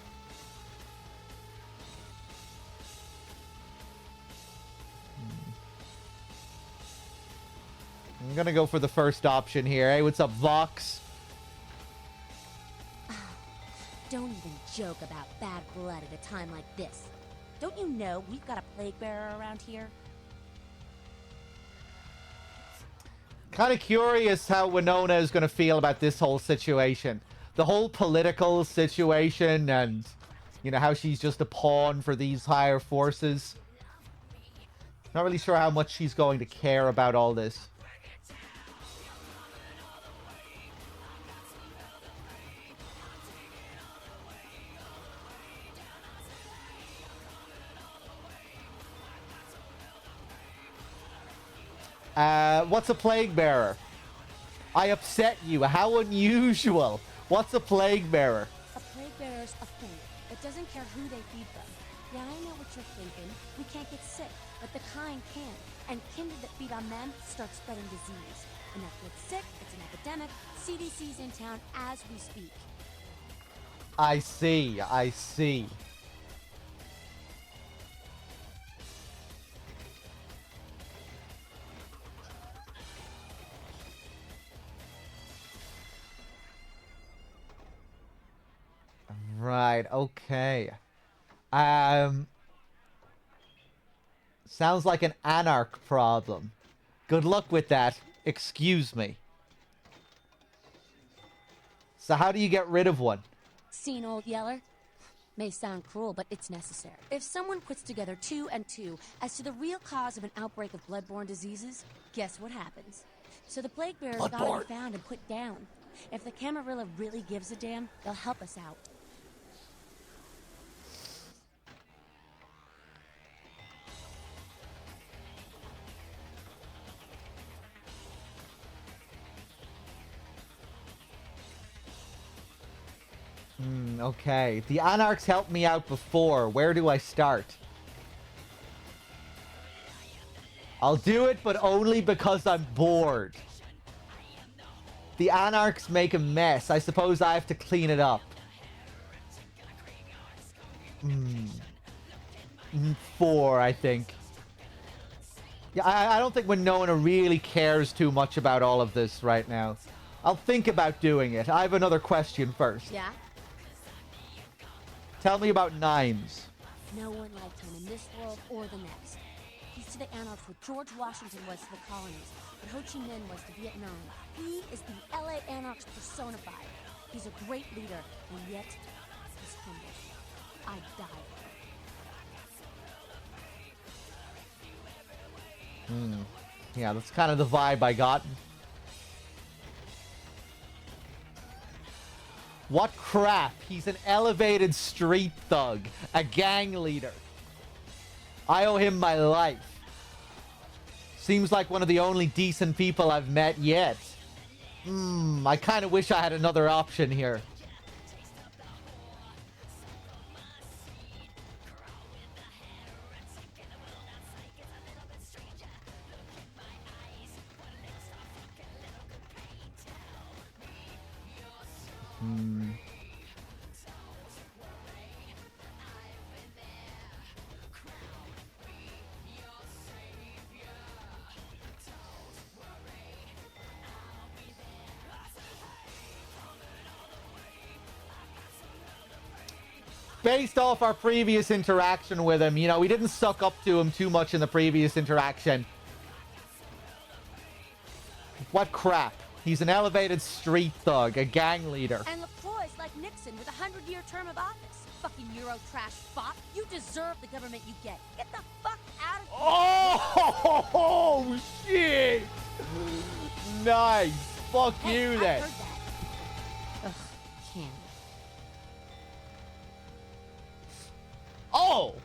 I'm gonna go for the first option here. Hey, what's up, Vox?
Don't even joke about bad blood at a time like this. Don't you know we've got a plague bearer around here?
Kind of curious how Winona is going to feel about this whole situation. The whole political situation and, you know, how she's just a pawn for these higher forces. Not really sure how much she's going to care about all this. What's a plague bearer? I upset you. How unusual. What's a plague bearer?
A plague bearer's a thing. It doesn't care who they feed them. Yeah, I know what you're thinking. We can't get sick, but the kind can. And kindred that feed on them start spreading disease. Enough gets sick, it's an epidemic. CDC's in town as we speak.
I see. I see. Right, okay. Sounds like an anarch problem. Good luck with that. Excuse me. So how do you get rid of one?
Seen Old Yeller? May sound cruel, but it's necessary. If someone puts together 2 and 2 as to the real cause of an outbreak of bloodborne diseases, guess what happens? So the plague bearers gotta be found and put down. If the Camarilla really gives a damn, they'll help us out.
Okay. The Anarchs helped me out before. Where do I start? I'll do it, but only because I'm bored. The Anarchs make a mess. I suppose I have to clean it up. 4, I think. Yeah, I don't think Winona really cares too much about all of this right now. I'll think about doing it. I have another question first.
Yeah?
Tell me about Nines.
No one liked him in this world or the next. He's to the Anarchs what George Washington was to the colonies, what Ho Chi Minh was to Vietnam. He is the LA Anarchs personified. He's a great leader, and yet he's humble. I'd die for him.
Yeah, that's kind of the vibe I got. What crap? He's an elevated street thug, a gang leader. I owe him my life. Seems like one of the only decent people I've met yet. I kind of wish I had another option here. based off our previous interaction with him, you know, we didn't suck up to him too much in the previous interaction. What crap. He's an elevated street thug, a gang leader.
And LaCroix's like Nixon with a 100-year term of office. Fucking Euro trash fop. You deserve the government you get. Get the fuck out of here.
Oh, shit. Nice. Fuck
Hey,
you,
I
then.
heard that. Ugh, Candy.
Oh!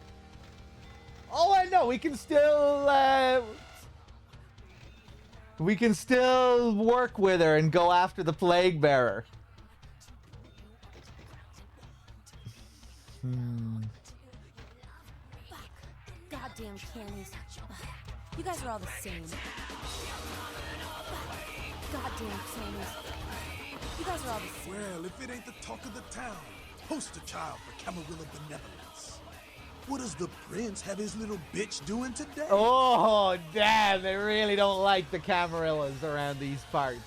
Oh, I know. We can still work with her and go after the plague bearer.
Goddamn candies. Ugh, you guys are all the same. Goddamn candies. You guys are all the same.
Well, if it ain't the talk of the town, poster child for Camarilla benevolence. What does the prince have his little bitch doing today?
Oh, damn. They really don't like the Camarillas around these parts.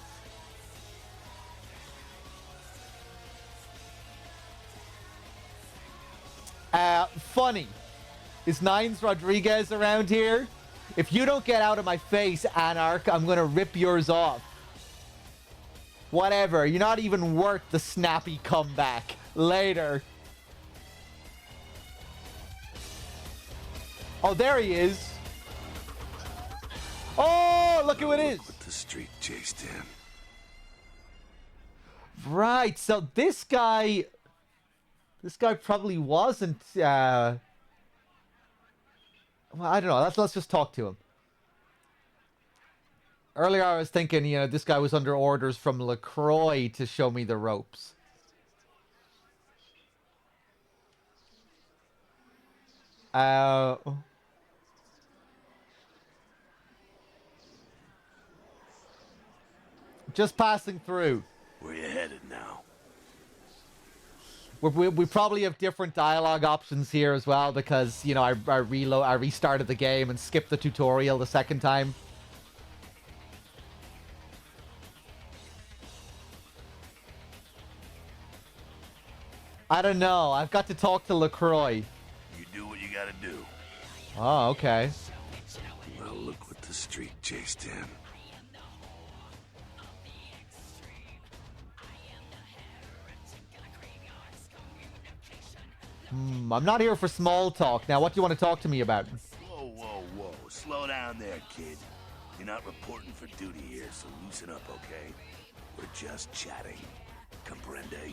Funny. Is Nines Rodriguez around here? If you don't get out of my face, Anarch, I'm gonna rip yours off. Whatever. You're not even worth the snappy comeback. Later. Oh, there he is. Oh, look who it is.
But the street chased him.
Right, so this guy probably wasn't, well, I don't know, let's just talk to him. Earlier I was thinking, you know, this guy was under orders from LaCroix to show me the ropes. Just passing through.
Where you headed now?
We probably have different dialogue options here as well because, you know, I restarted the game and skipped the tutorial the second time. I don't know. I've got to talk to LaCroix.
You do what you gotta do.
Oh, okay.
Well, look what the street chased him.
I'm not here for small talk. Now, what do you want to talk to me about?
Whoa, whoa, whoa. Slow down there, kid. You're not reporting for duty here, so loosen up, okay? We're just chatting. Comprende?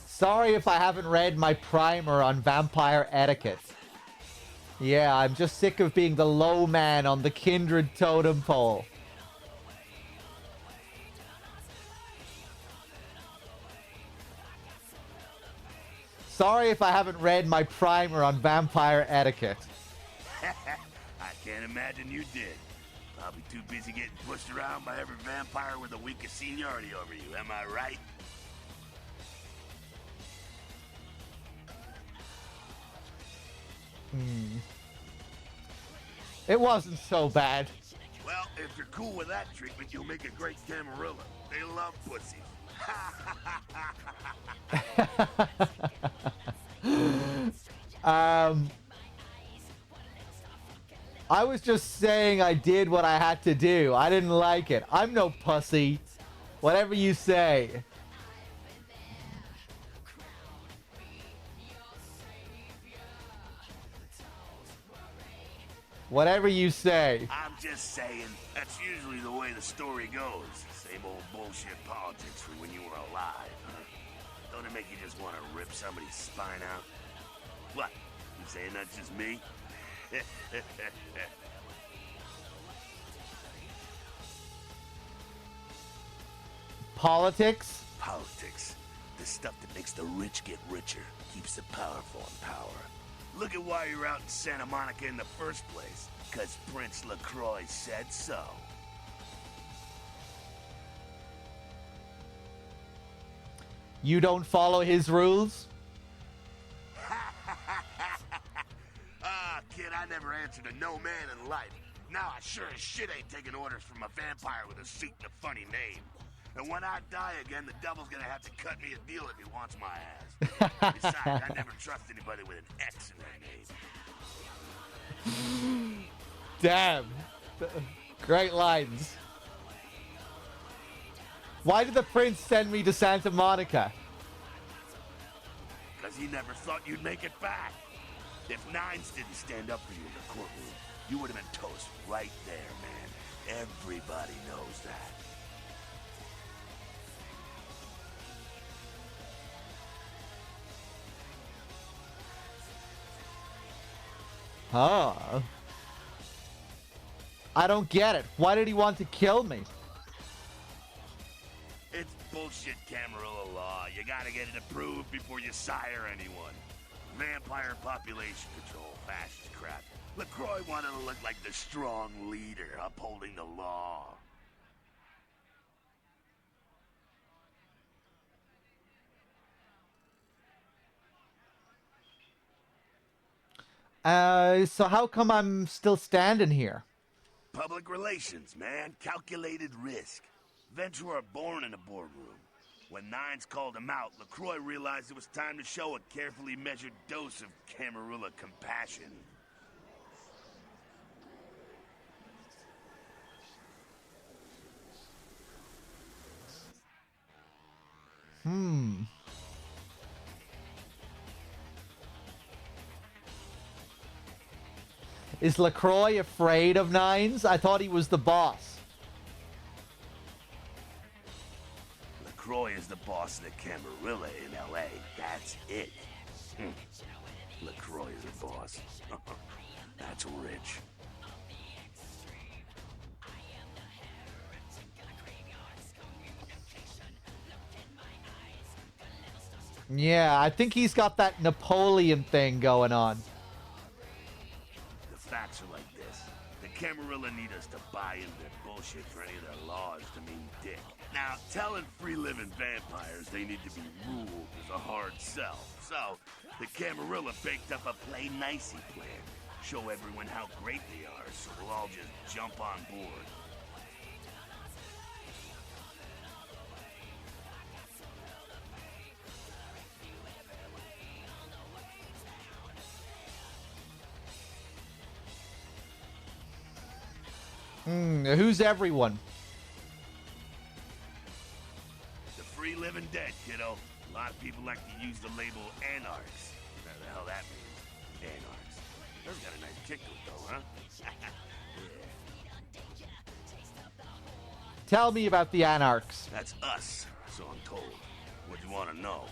Sorry if I haven't read my primer on vampire etiquette. Yeah, I'm just sick of being the low man on the kindred totem pole. Sorry if I haven't read my primer on vampire etiquette.
I can't imagine you did. Probably too busy getting pushed around by every vampire with the weakest seniority over you, am I right?
It wasn't so bad.
Well, if you're cool with that treatment, you'll make a great Camarilla. They love pussies.
I was just saying I did what I had to do. I didn't like it. I'm no pussy. Whatever you say. Whatever you say.
I'm just saying, that's usually the way the story goes. Same old bullshit politics from when you were alive, huh? Don't it make you just want to rip somebody's spine out? What? You saying that's just me?
Politics?
Politics. The stuff that makes the rich get richer, keeps the powerful in power. Look at why you're out in Santa Monica in the first place. 'Cause Prince LaCroix said so.
You don't follow his rules?
Ah, kid, I never answered to no man in life. Now I sure as shit ain't taking orders from a vampire with a seat and a funny name. And when I die again, the devil's gonna have to cut me a deal if he wants my ass. Besides, I never trust anybody with an X in their name.
Damn. Great lines. Why did the prince send me to Santa Monica?
Because he never thought you'd make it back. If Nines didn't stand up for you in the courtroom, you would have been toast right there, man. Everybody knows that.
Huh. I don't get it. Why did he want to kill me?
It's bullshit Camarilla law. You gotta get it approved before you sire anyone. Vampire population control, fascist crap. LaCroix wanted to look like the strong leader upholding the law.
So how come I'm still standing here?
Public relations, man. Calculated risk. Ventura born in a boardroom. When Nines called him out, LaCroix realized it was time to show a carefully measured dose of Camarilla compassion.
Is LaCroix afraid of Nines? I thought he was the boss.
LaCroix is the boss of the Camarilla in L.A. That's it. LaCroix is a boss. That's rich.
Yeah, I think he's got that Napoleon thing going on.
The facts are like this. The Camarilla need us to buy into their bullshit for any of their laws to mean dick. Now, telling free-living vampires they need to be ruled is a hard sell. So, the Camarilla baked up a play-nicey plan. Show everyone how great they are, so we'll all just jump on board.
Who's everyone?
The free living dead, kiddo. A lot of people like to use the label anarchs. Whatever the hell that means. Anarchs. Those got a nice kick to it, though, huh?
Tell me about the Anarchs.
That's us, so I'm told. What do you want to know?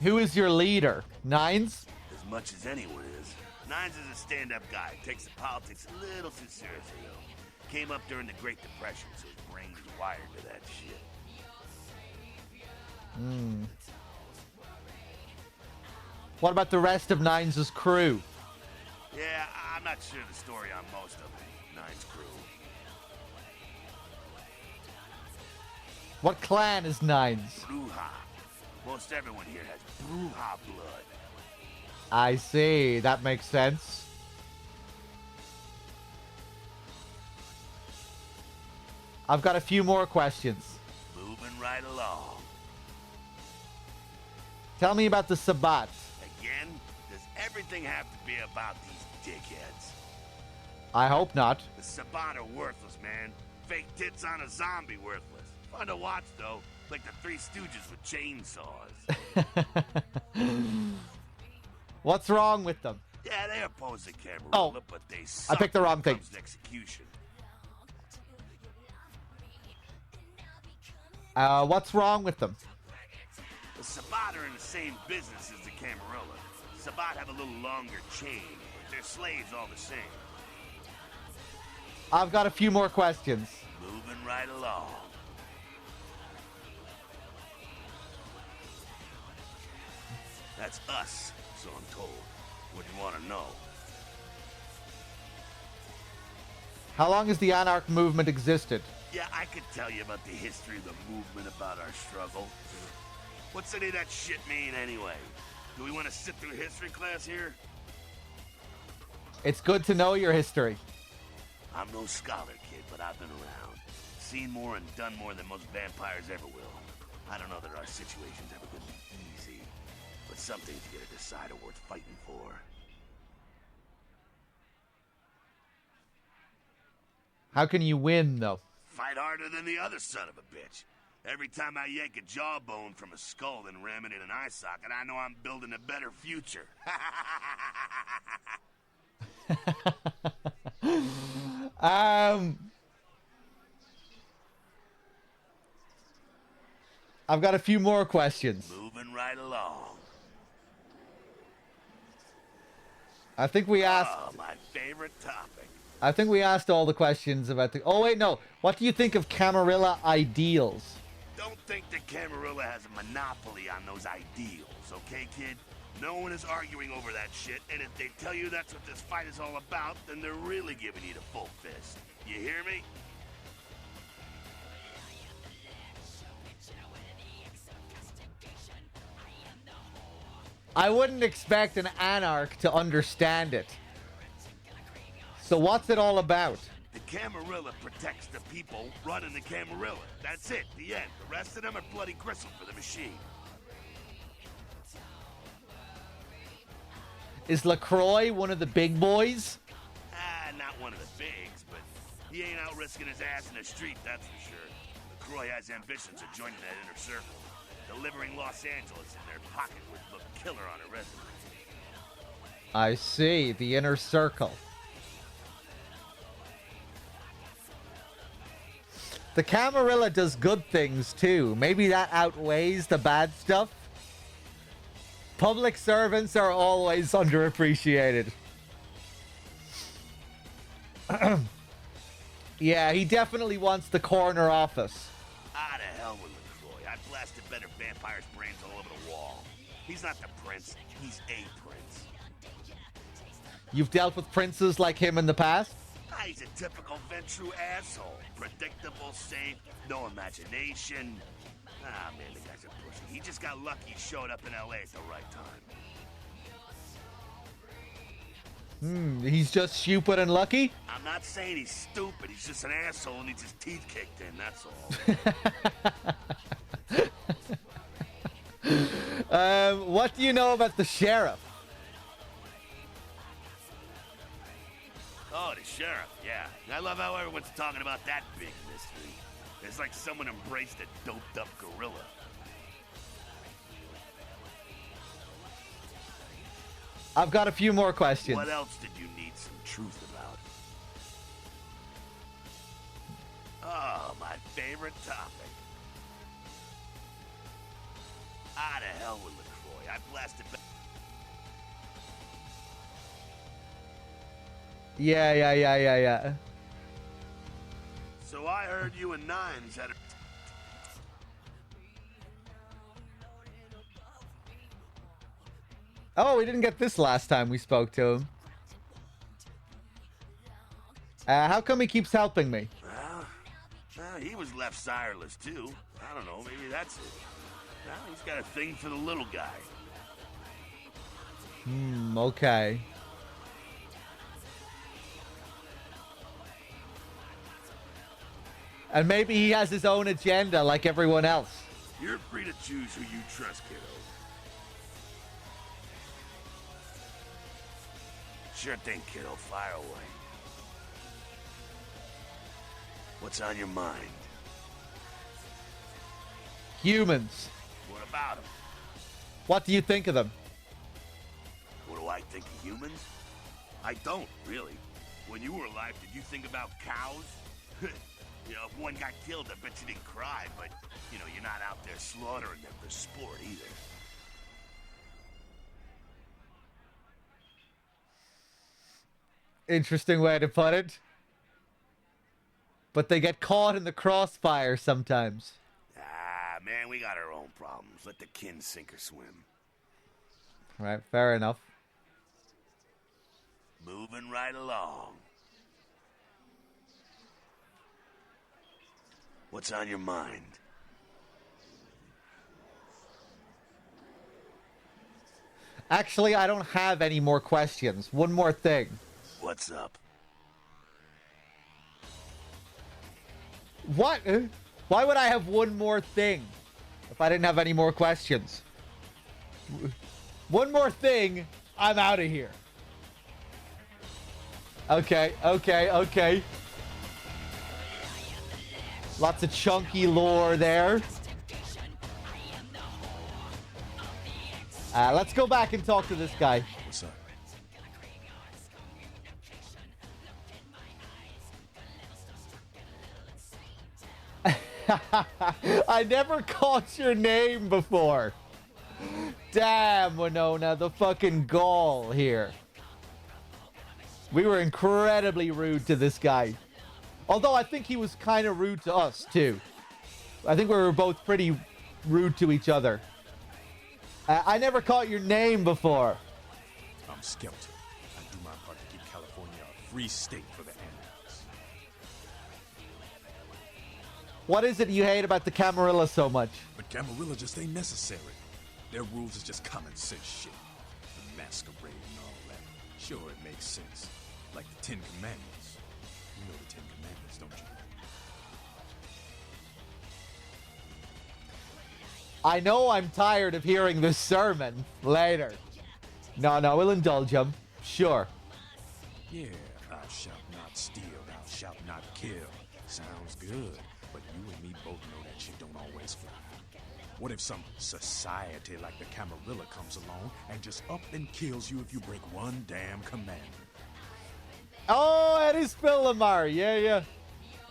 Who is your leader? Nines?
As much as anyone is. Nines is a stand-up guy. Takes the politics a little too seriously, though. Came up during the Great Depression, so his brain is wired to that shit.
What about the rest of Nines' crew?
Yeah, I'm not sure the story on most of them. Nines' crew.
What clan is Nines?
Bruja. Most everyone here has Bruja blood.
I see. That makes sense. I've got a few more questions.
Moving right along.
Tell me about the Sabbat.
Again, does everything have to be about these dickheads?
I hope not.
The Sabbat are worthless, man. Fake tits on a zombie worthless. Fun to watch, though. Like the Three Stooges with chainsaws.
What's wrong with them?
Yeah, they oppose the Camarilla, but they suck.
I picked the wrong
when it
thing.
comes to execution.
What's wrong with them?
The Sabbat are in the same business as the Camarilla. Sabbat have a little longer chain, but they're slaves all the same.
I've got a few more questions.
Moving right along. That's us, so I'm told. What do you want to know?
How long has the Anarch movement existed?
Yeah, I could tell you about the history of the movement, about our struggle. What's any of that shit mean, anyway? Do we want to sit through history class here?
It's good to know your history.
I'm no scholar, kid, but I've been around. Seen more and done more than most vampires ever will. I don't know that our situation's ever gonna be easy, but some things you gotta decide are worth fighting for.
How can you win, though?
Fight harder than the other son of a bitch. Every time I yank a jawbone from a skull and ram it in an eye socket, I know I'm building a better future.
I've got a few more questions.
Moving right along.
I think we asked...
Oh, my favorite topic.
I think we asked all the questions about the... Oh, wait, no. What do you think of Camarilla ideals?
Don't think that Camarilla has a monopoly on those ideals, okay, kid? No one is arguing over that shit, and if they tell you that's what this fight is all about, then they're really giving you the full fist. You hear me?
I wouldn't expect an anarch to understand it. So what's it all about?
The Camarilla protects the people running the Camarilla. That's it, the end. The rest of them are bloody gristle for the machine.
Is LaCroix one of the big boys?
Not one of the bigs, but he ain't out risking his ass in the street, that's for sure. LaCroix has ambitions of joining that inner circle. Delivering Los Angeles in their pocket would look killer on a resume.
I see, the inner circle. The Camarilla does good things too. Maybe that outweighs the bad stuff. Public servants are always underappreciated. Yeah, he definitely wants the corner office.
Ah, to hell with LaCroix. I blasted better vampires' brains all over the wall. He's not the prince, he's a prince.
You've dealt with princes like him in the past?
He's a typical Ventru asshole. Predictable, safe, no imagination. Ah, man, the guy's a pussy. He just got lucky he showed up in LA at the right time.
He's just stupid and lucky?
I'm not saying he's stupid. He's just an asshole and needs his teeth kicked in, that's
all. What do you know about the sheriff?
Oh, the sheriff, yeah. I love how everyone's talking about that big mystery. It's like someone embraced a doped-up gorilla.
I've got a few more questions.
What else did you need some truth about? Oh, my favorite topic. Ah, to hell with LaCroix. I blasted back.
Yeah.
So I heard you and Nines had a...
Oh, we didn't get this last time we spoke to him. How come he keeps helping me?
Well, he was left sireless, too. I don't know, maybe that's it. Well, he's got a thing for the little guy.
Okay. And maybe he has his own agenda like everyone else.
You're free to choose who you trust, kiddo. Sure thing, kiddo. Fire away. What's on your mind?
Humans.
What about them?
What do you think of them?
What do I think of humans? I don't, really. When you were alive, did you think about cows? You know, if one got killed, I bet you didn't cry, but, you know, you're not out there slaughtering them for sport either.
Interesting way to put it. But they get caught in the crossfire sometimes.
Ah, man, we got our own problems. Let the kin sink or swim.
Right, fair enough.
Moving right along. What's on your mind?
Actually, I don't have any more questions. One more thing.
What's up?
What? Why would I have one more thing if I didn't have any more questions? One more thing, I'm out of here. Okay. Lots of chunky lore there. Let's go back and talk to this guy.
What's up?
I never caught your name before. Damn, Winona, the fucking gall here. We were incredibly rude to this guy. Although I think he was kind of rude to us, too. I think we were both pretty rude to each other. I never caught your name before.
I'm Skelter. I do my part to keep California a free state for the animals.
What is it you hate about the Camarilla so much?
But Camarilla just ain't necessary. Their rules is just common sense shit. The Masquerade and all that. Sure, it makes sense. Like the Ten Commandments. You know the Ten Commandments, don't you?
I know I'm tired of hearing this sermon later. No, we'll indulge him. Sure.
Yeah, thou shalt not steal, thou shalt not kill. Sounds good, but you and me both know that shit don't always fly. What if some society like the Camarilla comes along and just up and kills you if you break one damn commandment?
Oh, Eddie Spillamar. Yeah.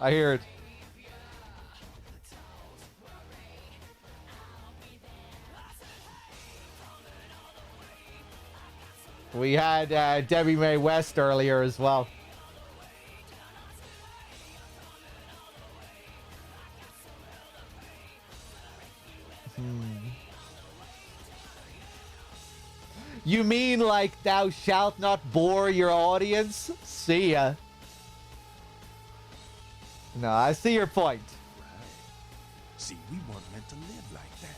I hear it. We had Debbie Mae West earlier as well. You mean like thou shalt not bore your audience? See ya. No, I see your point.
Right. See, we weren't meant to live like that.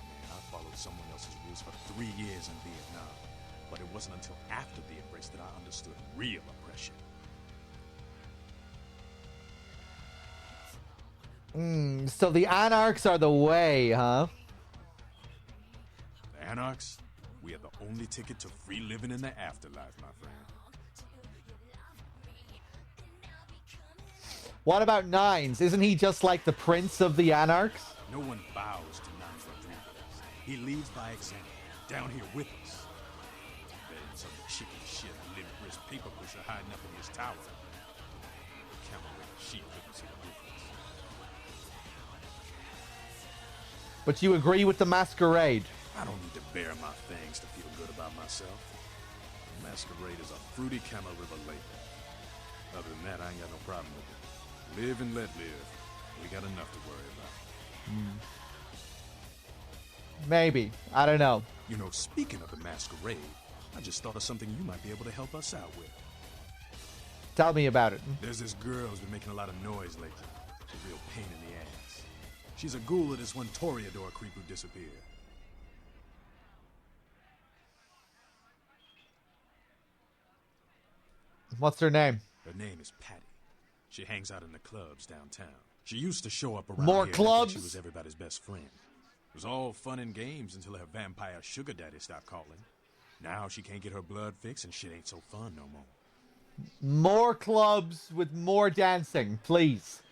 Man, I followed someone else's rules for 3 years in Vietnam. But it wasn't until after the embrace that I understood real oppression.
So the Anarchs are the way, huh?
The Anarchs? We are the only ticket to free living in the afterlife, my friend.
What about Nines? Isn't he just like the prince of the Anarchs?
No one bows to Nines Rodriguez. He leads by example, down here with us. Better than some chicken shit limp-wrist paper pusher hiding up in his tower. Camarilla sheep couldn't see the difference.
But you agree with the Masquerade?
I don't need to bare my fangs to feel good about myself. The Masquerade is a fruity Camarilla label. Other than that, I ain't got no problem with it. Live and let live. We got enough to worry about.
Maybe. I don't know.
You know, speaking of the Masquerade, I just thought of something you might be able to help us out with.
Tell me about it.
There's this girl who's been making a lot of noise lately. She's a real pain in the ass. She's a ghoul of this one Toreador creep who disappeared.
What's her name?
Her name is Patty. She hangs out in the clubs downtown. She used to show up around
More
here
clubs?
like she was everybody's best friend. It was all fun and games until her vampire sugar daddy stopped calling. Now she can't get her blood fixed and shit ain't so fun no more.
More clubs with more dancing, please.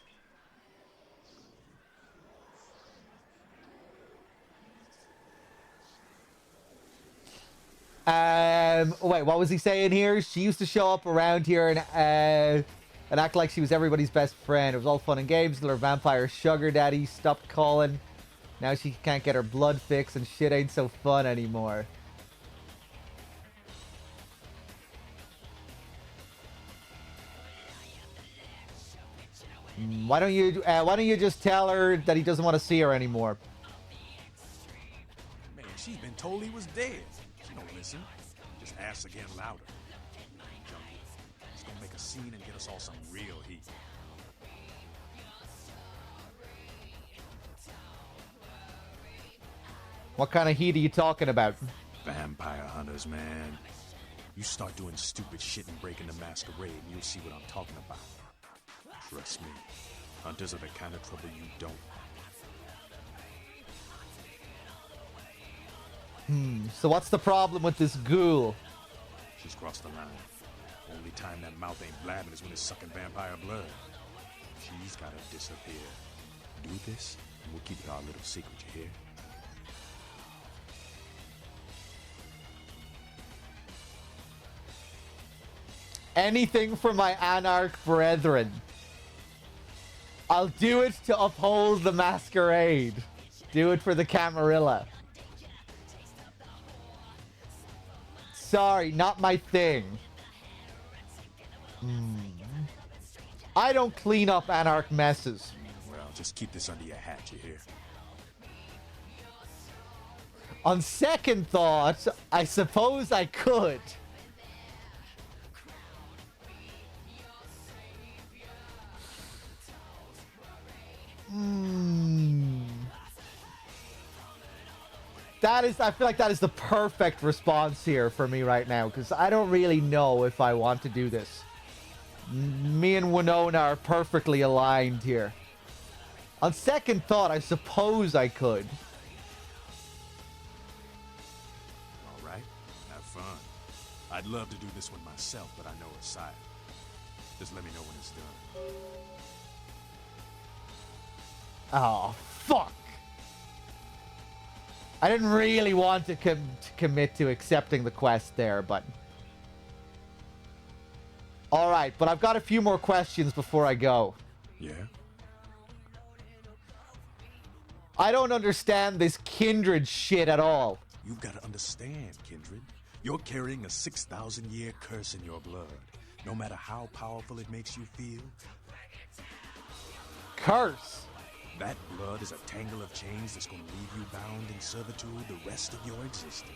Wait, what was he saying here? She used to show up around here and act like she was everybody's best friend. It was all fun and games until her vampire sugar daddy stopped calling. Now she can't get her blood fixed and shit ain't so fun anymore. Why don't you just tell her that he doesn't want to see her anymore?
Man, she's been told he was dead. She don't listen. Just asks again louder. Junkie. She's gonna make a scene and get us all some real heat.
What kind of heat are you talking about?
Vampire hunters, man. You start doing stupid shit and breaking the Masquerade and you'll see what I'm talking about. Trust me.
Hunters are the kind of trouble you don't want.
So what's the problem with this ghoul?
She's crossed the line. Only time that mouth ain't blabbing is when it's sucking vampire blood. She's gotta disappear. Do this, and we'll keep it our little secret, you hear?
Anything for my Anarch brethren. I'll do it to uphold the Masquerade. Do it for the Camarilla. Sorry, not my thing. I don't clean up Anarch messes.
Well, just keep this under your hat, you hear?
On second thought, I suppose I could. I feel like that is the perfect response here for me right now, because I don't really know if I want to do this. Me and Winona are perfectly aligned here. On second thought, I suppose I could.
All right, have fun. I'd love to do this one myself, but I know it's silent. Just let me know when it's done.
Oh, fuck. I didn't really want to commit to accepting the quest there, but... Alright, but I've got a few more questions before I go.
Yeah?
I don't understand this kindred shit at all.
You've got to understand, Kindred. You're carrying a 6,000-year curse in your blood. No matter how powerful it makes you feel.
Curse?
That blood is a tangle of chains that's going to leave you bound in servitude the rest of your existence.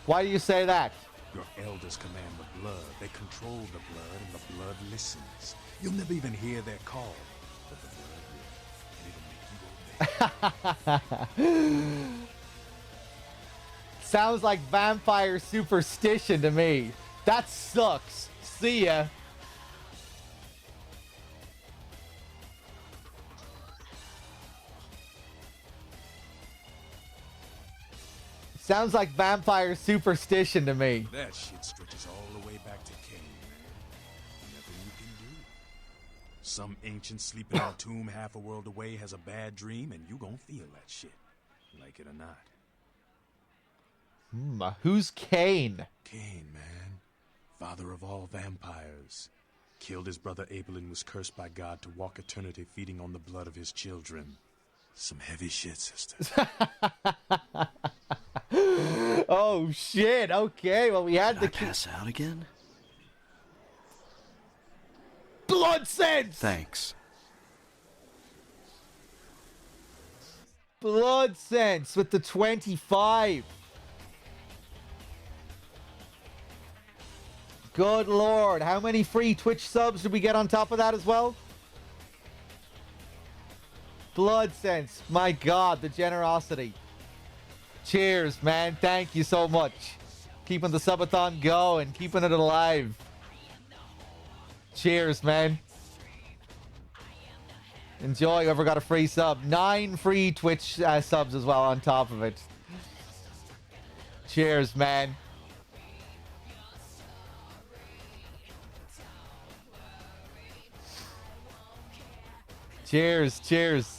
Why do you say that?
Your elders command the blood. They control the blood, and the blood listens. You'll never even hear their call. But the blood will, and it'll make you obey.
Sounds like vampire superstition to me. That sucks. See ya. Sounds like vampire superstition to me.
That shit stretches all the way back to Cain, man. Nothing you can do. Some ancient sleeping in a tomb half a world away has a bad dream, and you gon' feel that shit. Like it or not.
Who's Cain?
Cain, man. Father of all vampires. Killed his brother Abel and was cursed by God to walk eternity feeding on the blood of his children. Some heavy shit, sister.
Oh shit, okay, well we had
Did I pass out again?
Blood sense!
Thanks.
Blood sense with the 25. Good lord, how many free Twitch subs did we get on top of that as well? Blood sense, my god, the generosity. Cheers, man. Thank you so much. Keeping the subathon going, keeping it alive. Cheers, man. Enjoy whoever got a free sub. 9 free Twitch subs as well on top of it. Cheers, man. Cheers, cheers.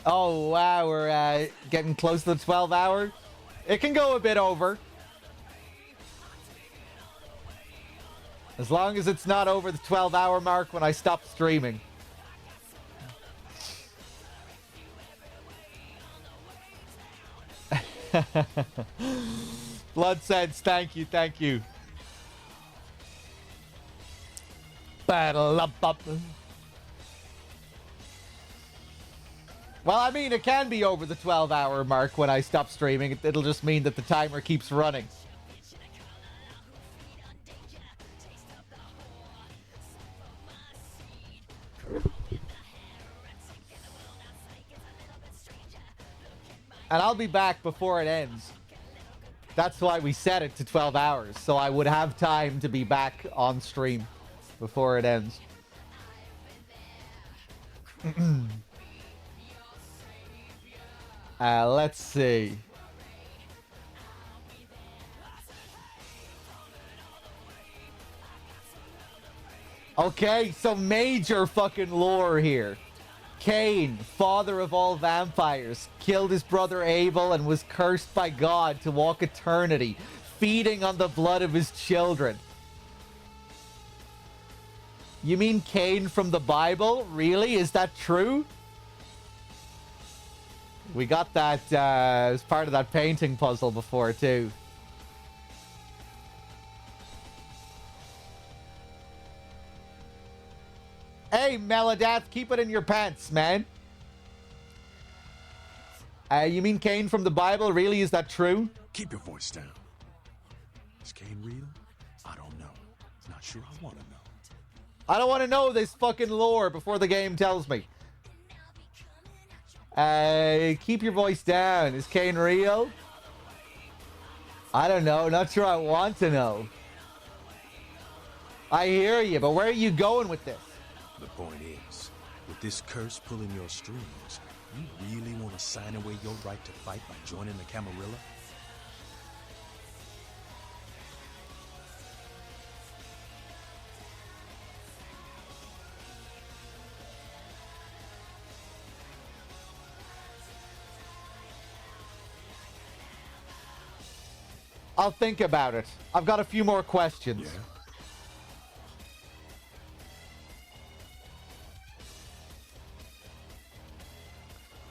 Oh, wow, we're getting close to the 12 hour. It can go a bit over. As long as it's not over the 12-hour mark when I stop streaming. Blood sense, thank you, thank you. Battle up. Well, I mean, it can be over the 12-hour mark when I stop streaming. It'll just mean that the timer keeps running. And I'll be back before it ends. That's why we set it to 12 hours, so I would have time to be back on stream before it ends. Let's see. Okay, so major fucking lore here. Cain, father of all vampires, killed his brother Abel and was cursed by God to walk eternity, feeding on the blood of his children. You mean Cain from the Bible? Really? Is that true? We got that as part of that painting puzzle before, too. Hey, Melodath, keep it in your pants, man. You mean Cain from the Bible? Really? Is that true?
Keep your voice down. Is Cain real? I don't know. Not sure I want to know.
I don't want to know this fucking lore before the game tells me. Keep your voice down. Is Cain real? I don't know. Not sure I want to know. I hear you, but where are you going with this?
The point is, with this curse pulling your strings, you really want to sign away your right to fight by joining the Camarilla?
I'll think about it. I've got a few more questions.
Yeah.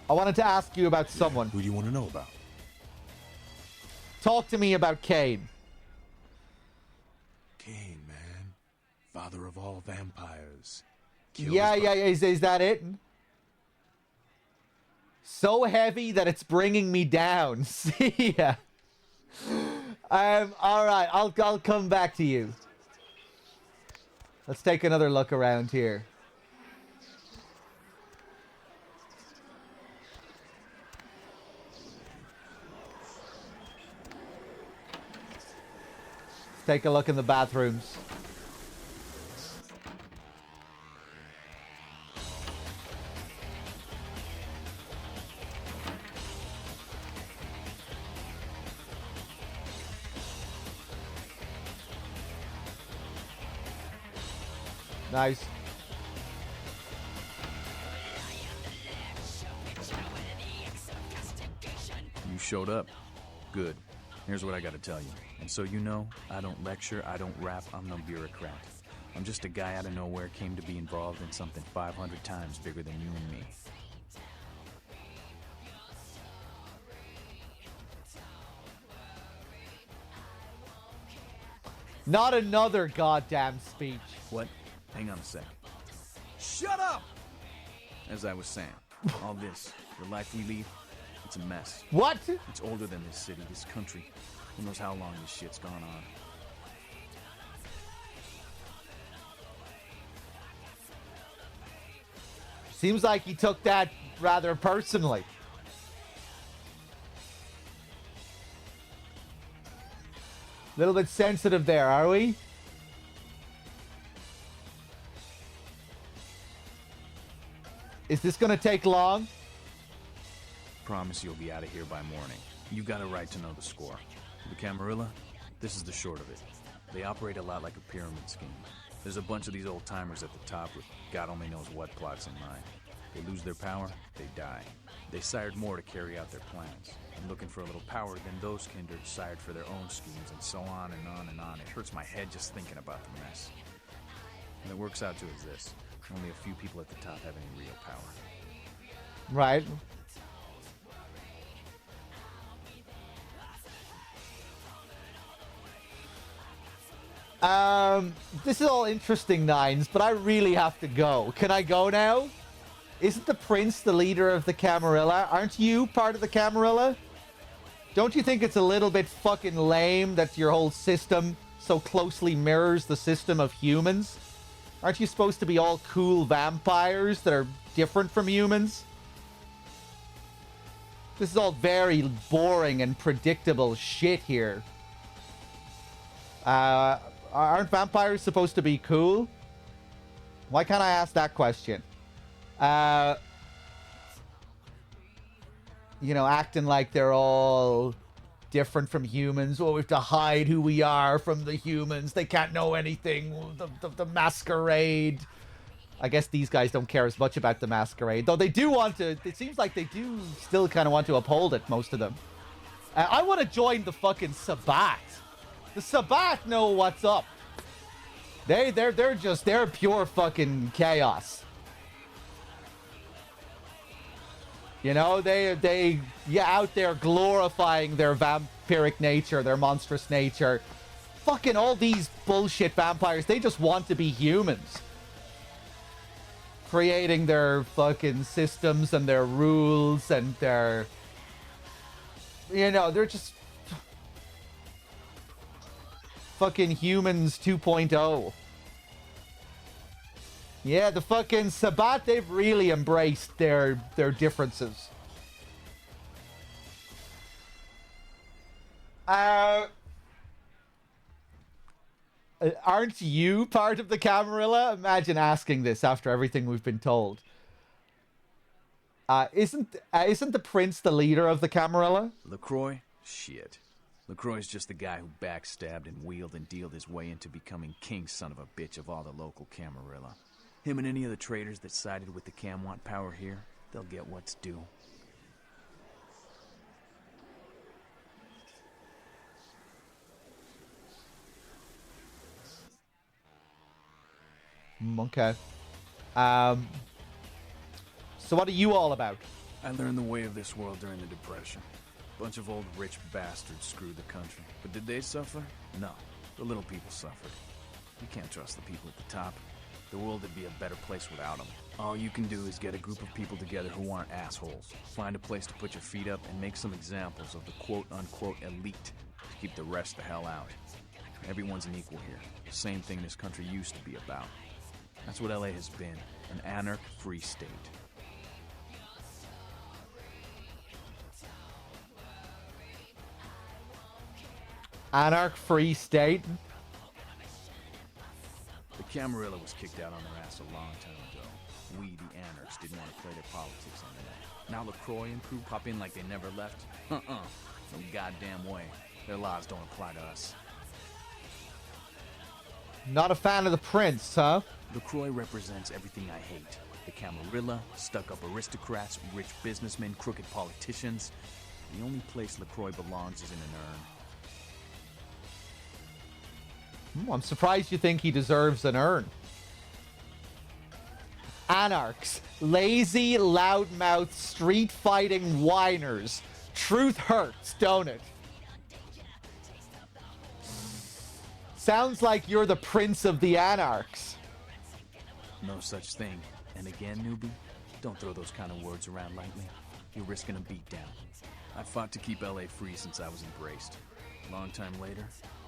I wanted to ask you about someone.
Who do you want to know about?
Talk to me about Cain.
Cain, man. Father of all vampires.
Yeah. Is that it? So heavy that it's bringing me down. See ya. All right. I'll come back to you. Let's take another look around here. Take a look in the bathrooms. Nice.
You showed up. Good. Here's what I gotta tell you. And so you know, I don't lecture, I don't rap, I'm no bureaucrat. I'm just a guy out of nowhere came to be involved in something 500 times bigger than you and me.
Not another goddamn speech.
What? Hang on a sec.
Shut up!
As I was saying, all this, the life we lead, it's a mess.
What?
It's older than this city, this country. Who knows how long this shit's gone on.
Seems like he took that rather personally. A little bit sensitive there, are we? Is this gonna take long?
Promise you'll be out of here by morning. You got a right to know the score. The Camarilla, this is the short of it. They operate a lot like a pyramid scheme. There's a bunch of these old-timers at the top with God only knows what plots in mind. They lose their power, they die. They sired more to carry out their plans. And looking for a little power, then those kindred sired for their own schemes, and so on and on and on. It hurts my head just thinking about the mess. And it works out to is this. Only a few people at the top have any real power.
Right. This is all interesting, Nines, but I really have to go. Can I go now? Isn't the prince the leader of the Camarilla? Aren't you part of the Camarilla? Don't you think it's a little bit fucking lame that your whole system so closely mirrors the system of humans? Aren't you supposed to be all cool vampires that are different from humans? This is all very boring and predictable shit here. Aren't vampires supposed to be cool? Why can't I ask that question? You know, acting like they're all different from humans. Oh, we have to hide who we are from the humans. They can't know anything. The masquerade. I guess these guys don't care as much about the masquerade. Though they do want to... It seems like they do still kind of want to uphold it, most of them. I want to join the fucking Sabbat. The Sabbat know what's up. They're pure fucking chaos. You know, they out there glorifying their vampiric nature, their monstrous nature. Fucking all these bullshit vampires, they just want to be humans. Creating their fucking systems and their rules and their... You know, they're just... Fucking humans 2.0. Yeah, the fucking Sabbat, they've really embraced their differences. Aren't you part of the Camarilla? Imagine asking this after everything we've been told. Isn't the prince the leader of the Camarilla?
LaCroix? Shit. LaCroix's just the guy who backstabbed and wheeled and dealed his way into becoming king son of a bitch of all the local Camarilla. Him and any of the traitors that sided with the Cam want power here, they'll get what's due.
Okay. So what are you all about?
I learned the way of this world during the Depression. Bunch of old rich bastards screwed the country. But did they suffer? No. The little people suffered. You can't trust the people at the top. The world would be a better place without them. All you can do is get a group of people together who aren't assholes. Find a place to put your feet up and make some examples of the quote-unquote elite to keep the rest the hell out. Everyone's an equal here. The same thing this country used to be about. That's what LA has been. An anarch-free state.
Anarch-free state?
The Camarilla was kicked out on their ass a long time ago. We, the anarchs, didn't want to play their politics on that. Now LaCroix and crew pop in like they never left? No goddamn way. Their laws don't apply to us.
Not a fan of the prince, huh?
LaCroix represents everything I hate. The Camarilla, stuck-up aristocrats, rich businessmen, crooked politicians. The only place LaCroix belongs is in an urn.
I'm surprised you think he deserves an urn. Anarchs. Lazy, loudmouth, street-fighting whiners. Truth hurts, don't it? Sounds like you're the prince of the anarchs.
No such thing. And again, newbie, don't throw those kind of words around lightly. You're risking a beatdown. I fought to keep LA free since I was embraced. A long time later,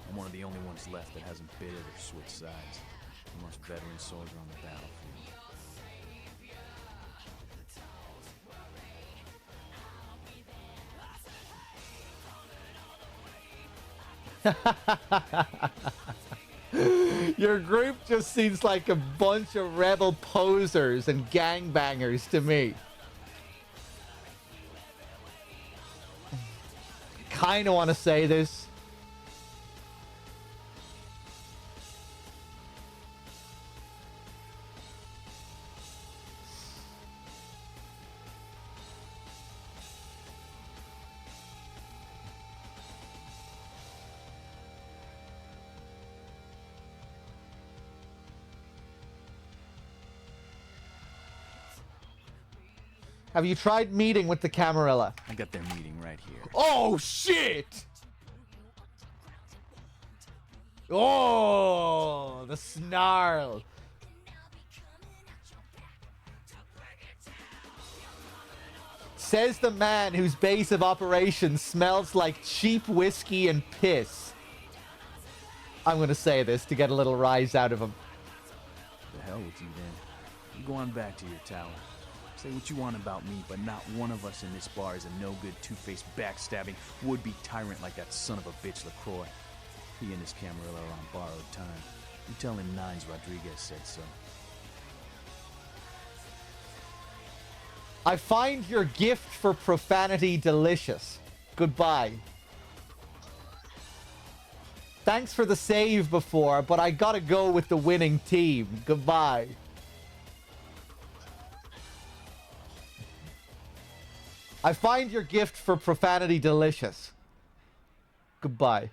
I'm one of the only ones left that hasn't bidded or switched sides. The most veteran soldier on the
battlefield. Your group just seems like a bunch of rebel posers and gangbangers to me. Kind of want to say this. Have you tried meeting with the Camarilla?
I got their meeting right here.
Oh, shit! Oh, the snarl. Says the man whose base of operations smells like cheap whiskey and piss. I'm going to say this to get a little rise out of him.
The hell with you then. You go on back to your tower. Say what you want about me, but not one of us in this bar is a no-good, two-faced, backstabbing, would-be tyrant like that son of a bitch LaCroix. He and his Camarillo are on borrowed time. You tell him Nines Rodriguez said so.
I find your gift for profanity delicious. Goodbye. Thanks for the save before, but I gotta go with the winning team. Goodbye. I find your gift for profanity delicious. Goodbye.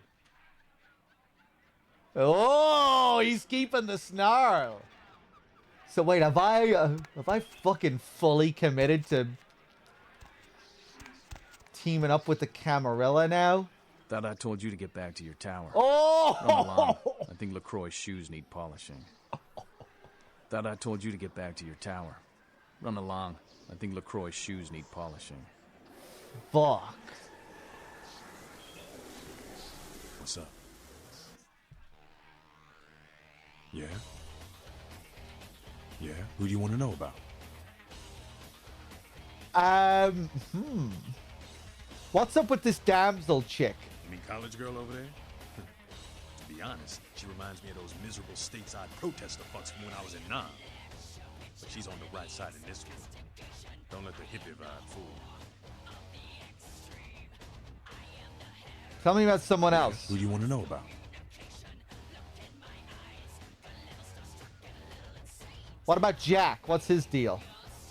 Oh, he's keeping the snarl. So wait, have I fucking fully committed to teaming up with the Camarilla now?
Thought I told you to get back to your tower.
Oh!
Run along. I think LaCroix's shoes need polishing. Thought I told you to get back to your tower. Run along. I think LaCroix's shoes need polishing.
Fuck.
What's up? Yeah? Yeah? Who do you want to know about?
What's up with this damsel chick?
You mean college girl over there? To be honest, she reminds me of those miserable stateside protester fucks from when I was in Nam. But she's on the right side in this one. Don't let the hippie vibe fool you.
Tell me about someone else.
Who do you want to know about?
What about Jack? What's his deal?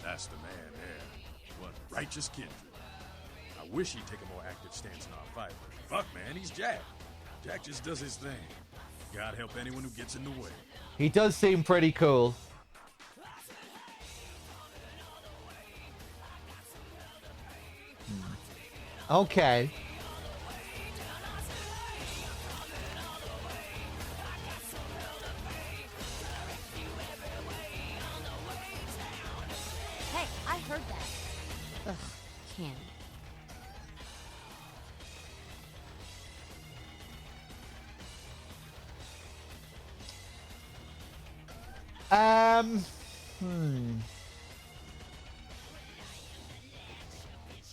That's the man there. What righteous kindred. I wish he'd take a more active stance in our fight. But fuck, man, he's Jack. Jack just does his thing. God help anyone who gets in the way.
He does seem pretty cool. Okay.
Hey, I heard that. Ugh, can't.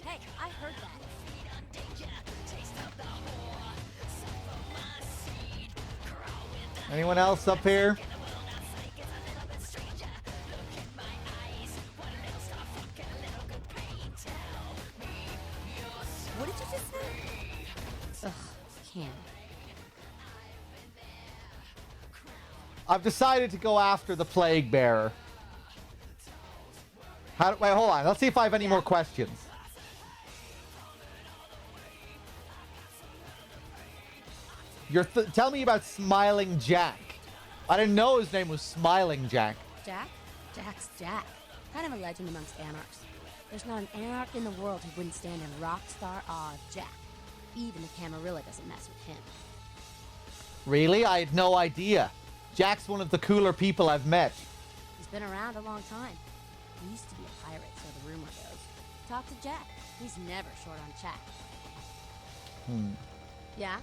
Hey, I heard that.
Anyone else up here?
What did you just say? Ugh, can't.
I've decided to go after the Plague Bearer. Wait, hold on. Let's see if I have any more questions. Tell me about Smiling Jack. I didn't know his name was Smiling Jack.
Jack? Jack's Jack. Kind of a legend amongst anarchs. There's not an anarch in the world who wouldn't stand in rock star awe of Jack. Even the Camarilla doesn't mess with him.
Really? I had no idea. Jack's one of the cooler people I've met.
He's been around a long time. He used to be a pirate, so the rumor goes. Talk to Jack. He's never short on chat. Yeah?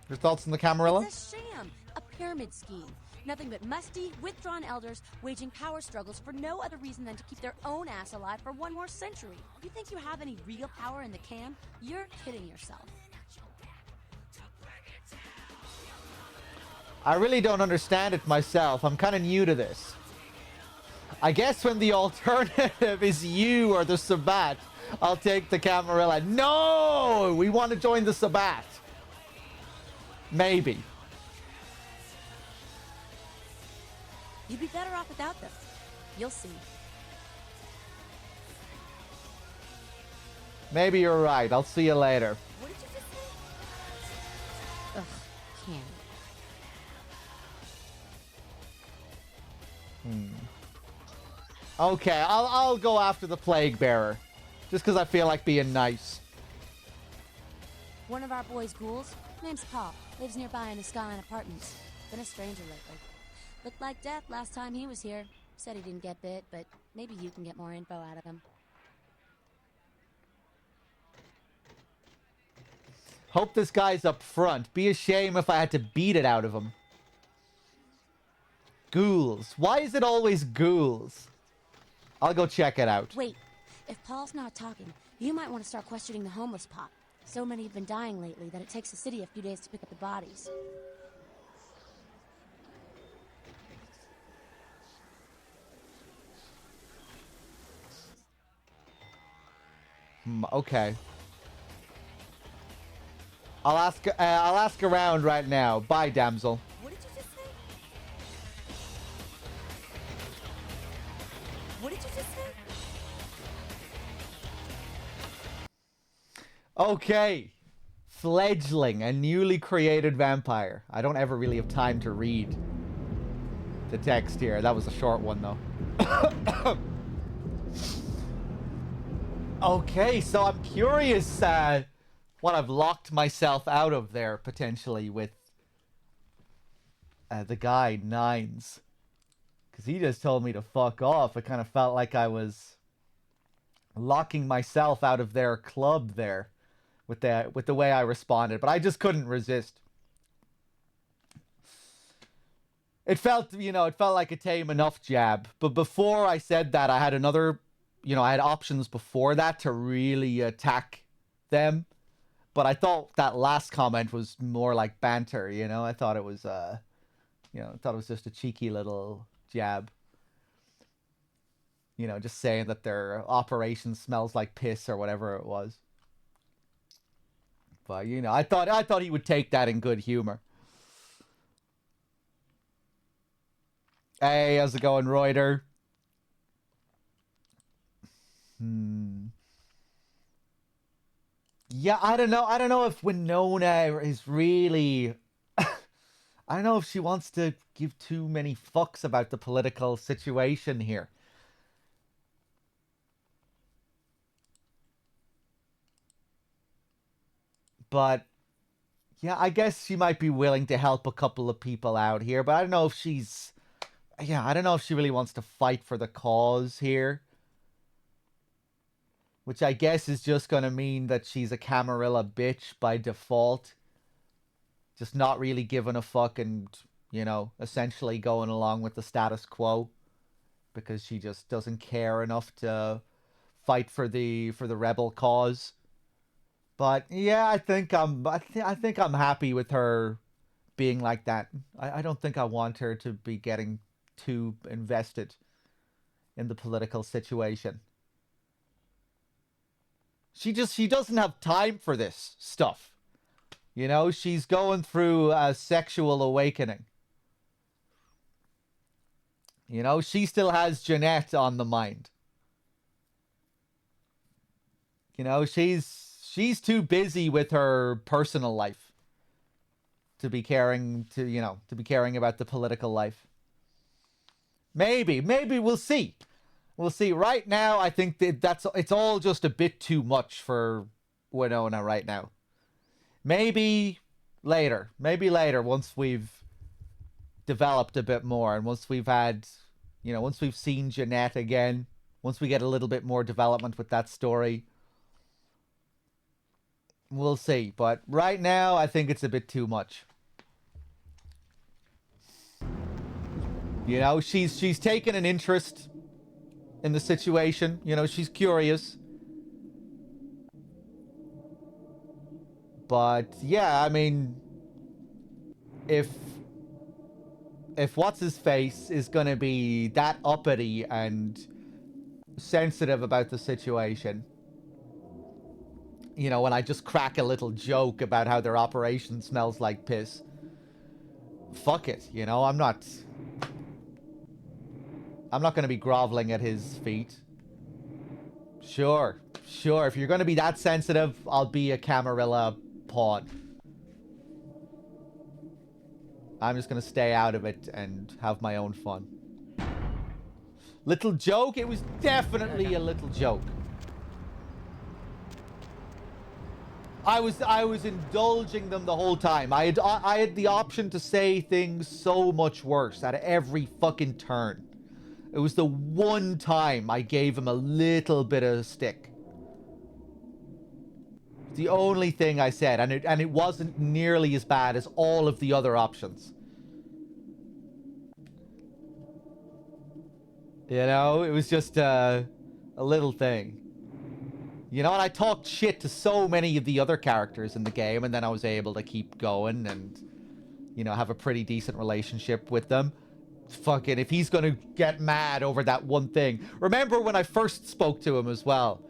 Your thoughts on the Camarilla?
It's a sham. A pyramid scheme. Nothing but musty, withdrawn elders waging power struggles for no other reason than to keep their own ass alive for one more century. You think you have any real power in the cam? You're kidding yourself.
I really don't understand it myself. I'm kind of new to this. I guess when the alternative is you or the Sabbat, I'll take the Camarilla. No! We want to join the Sabbat. Maybe.
You'd be better off without them. You'll see.
Maybe you're right. I'll see you later.
What did you just say? Ugh, can't.
Okay, I'll go after the Plague Bearer. Just because I feel like being nice.
One of our boys' ghouls, name's Paul, lives nearby in the Skyline Apartments. Been a stranger lately. Looked like death last time he was here. Said he didn't get bit, but maybe you can get more info out of him.
Hope this guy's up front. Be a shame if I had to beat it out of him. Ghouls. Why is it always ghouls? I'll go check it out.
Wait, if Paul's not talking, you might want to start questioning the homeless pot. So many have been dying lately that it takes the city a few days to pick up the bodies.
Okay. I'll ask around right now. Bye, damsel.
What did you just say? What did you just say?
Okay. Fledgling, a newly created vampire. I don't ever really have time to read the text here. That was a short one, though. Okay, so I'm curious what I've locked myself out of there, potentially, with the guy, Nines. Because he just told me to fuck off. It kind of felt like I was locking myself out of their club there with the way I responded. But I just couldn't resist. It felt, it felt like a tame enough jab. But before I said that, I had another... I had options before that to really attack them. But I thought that last comment was more like banter, I thought it was, I thought it was just a cheeky little jab. Just saying that their operation smells like piss or whatever it was. But, I thought he would take that in good humor. Hey, how's it going, Reuter? Yeah, I don't know. I don't know if Winona is really... I don't know if she wants to give too many fucks about the political situation here. But, yeah, I guess she might be willing to help a couple of people out here. But I don't know if she's... Yeah, I don't know if she really wants to fight for the cause here. Which I guess is just going to mean that she's a Camarilla bitch by default. Just not really giving a fuck and, essentially going along with the status quo. Because she just doesn't care enough to fight for the rebel cause. But yeah, I think I'm happy with her being like that. I don't think I want her to be getting too invested in the political situation. She doesn't have time for this stuff. She's going through a sexual awakening. She still has Jeanette on the mind. She's too busy with her personal life to be caring about the political life. Maybe we'll see. We'll see. Right now, I think it's all just a bit too much for Winona right now. Maybe later, once we've developed a bit more, and once we've had, once we've seen Jeanette again, once we get a little bit more development with that story, we'll see. But right now, I think it's a bit too much. She's taken an interest in the situation. She's curious. But yeah, I mean, if what's-his-face is going to be that uppity and sensitive about the situation, when I just crack a little joke about how their operation smells like piss, fuck it, I'm not going to be groveling at his feet. Sure. If you're going to be that sensitive, I'll be a Camarilla pawn. I'm just going to stay out of it and have my own fun. Little joke? It was definitely a little joke. I was indulging them the whole time. I had the option to say things so much worse at every fucking turn. It was the one time I gave him a little bit of stick. The only thing I said, and it wasn't nearly as bad as all of the other options. You know, it was just a little thing. You know, and I talked shit to so many of the other characters in the game, and then I was able to keep going and, you know, have a pretty decent relationship with them. Fucking, if he's gonna get mad over that one thing. Remember when I first spoke to him as well?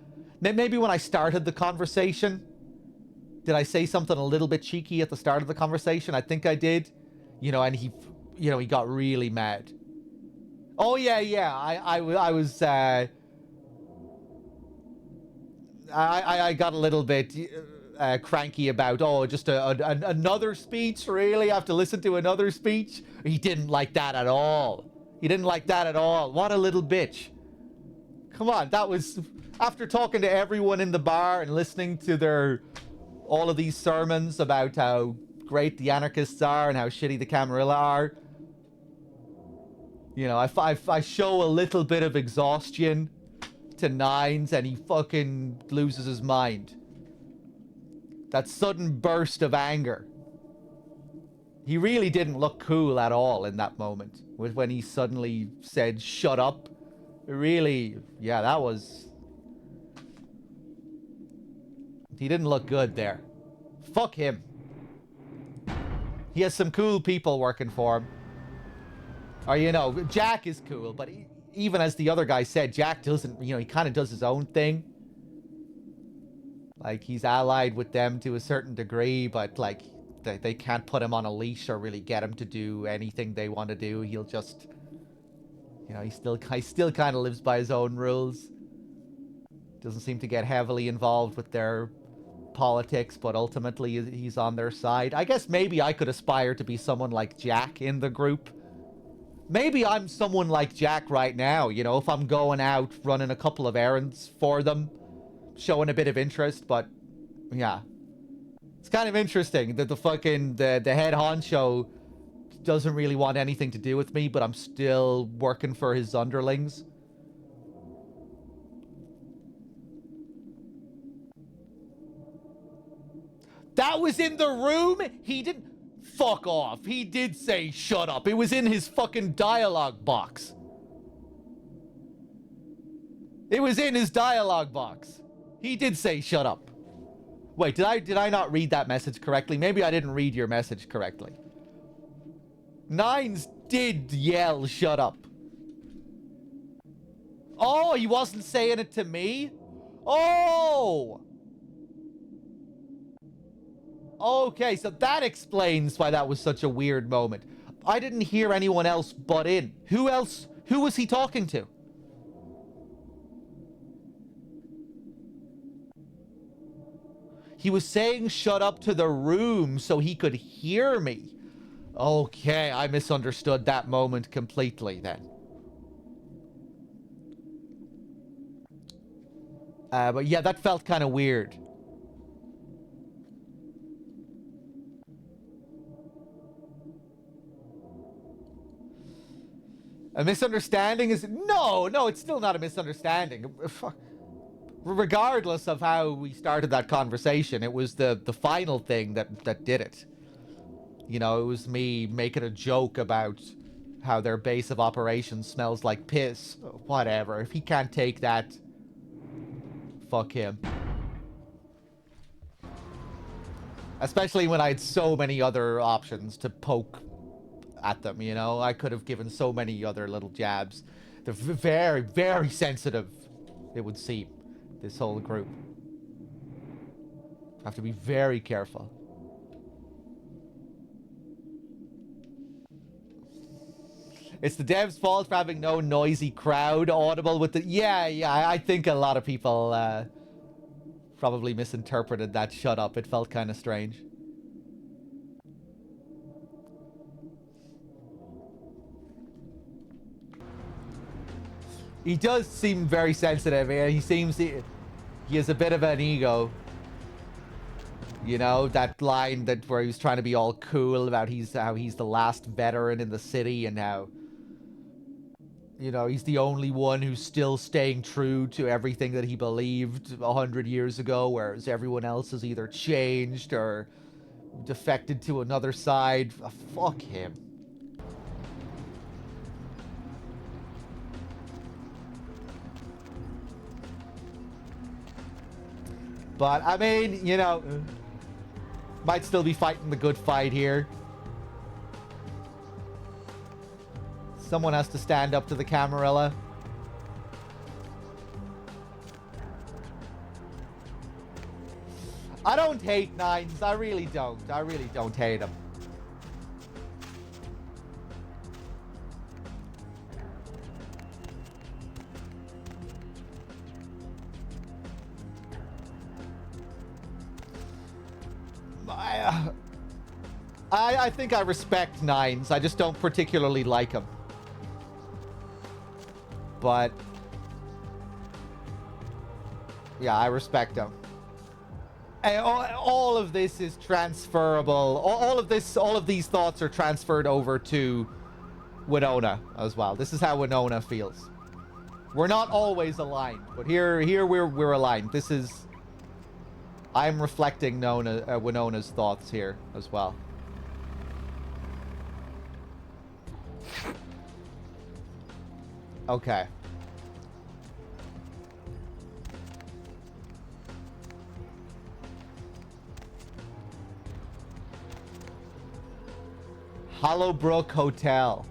Maybe when I started the conversation? Did I say something a little bit cheeky at the start of the conversation? I think I did. You know, and he got really mad. Oh, yeah. I was, I got a little bit cranky about, just another speech, really? I have to listen to another speech? He didn't like that at all. He didn't like that at all. What a little bitch. Come on, that was... After talking to everyone in the bar and listening to all of these sermons about how great the anarchists are and how shitty the Camarilla are, you know, I show a little bit of exhaustion to Nines and he fucking loses his mind. That sudden burst of anger. He really didn't look cool at all in that moment. When he suddenly said, shut up. Really, yeah, that was... He didn't look good there. Fuck him. He has some cool people working for him. Or, you know, Jack is cool, but even as the other guy said, Jack doesn't, you know, he kind of does his own thing. Like, he's allied with them to a certain degree, but, like, they can't put him on a leash or really get him to do anything they want to do. He'll just, you know, he still kind of lives by his own rules. Doesn't seem to get heavily involved with their politics, but ultimately he's on their side. I guess maybe I could aspire to be someone like Jack in the group. Maybe I'm someone like Jack right now, you know, if I'm going out running a couple of errands for them, showing a bit of interest, but yeah. It's kind of interesting that the head honcho doesn't really want anything to do with me, but I'm still working for his underlings. That was in the room? He didn't... Fuck off. He did say shut up. It was in his fucking dialogue box. It was in his dialogue box. He did say shut up. Wait, did I not read that message correctly? Maybe I didn't read your message correctly. Nines did yell shut up. Oh, he wasn't saying it to me? Oh! Okay, so that explains why that was such a weird moment. I didn't hear anyone else butt in. Who else? Who was he talking to? He was saying shut up to the room so he could hear me. Okay, I misunderstood that moment completely then. But yeah, that felt kind of weird. A misunderstanding is... No, it's still not a misunderstanding. Regardless of how we started that conversation, it was the final thing that did it. You know, it was me making a joke about how their base of operations smells like piss. Whatever. If he can't take that, fuck him. Especially when I had so many other options to poke at them, you know? I could have given so many other little jabs. They're very, very sensitive, it would seem, this whole group. I have to be very careful. It's the devs' fault for having no noisy crowd audible with the... Yeah, I think a lot of people probably misinterpreted that shut up. It felt kind of strange. He does seem very sensitive, and he has a bit of an ego. You know, that line where he was trying to be all cool about how he's the last veteran in the city and how, you know, he's the only one who's still staying true to everything that he believed 100 years ago, whereas everyone else has either changed or defected to another side. Fuck him. But, I mean, you know, might still be fighting the good fight here. Someone has to stand up to the Camarilla. I don't hate Nines. I really don't. I really don't hate him. I think I respect Nines. I just don't particularly like him. But yeah, I respect him. And all of this is transferable. All of these thoughts are transferred over to Winona as well. This is how Winona feels. We're not always aligned, but here we're aligned. This is, I'm reflecting Winona's thoughts here as well. Okay. Hollowbrook Hotel.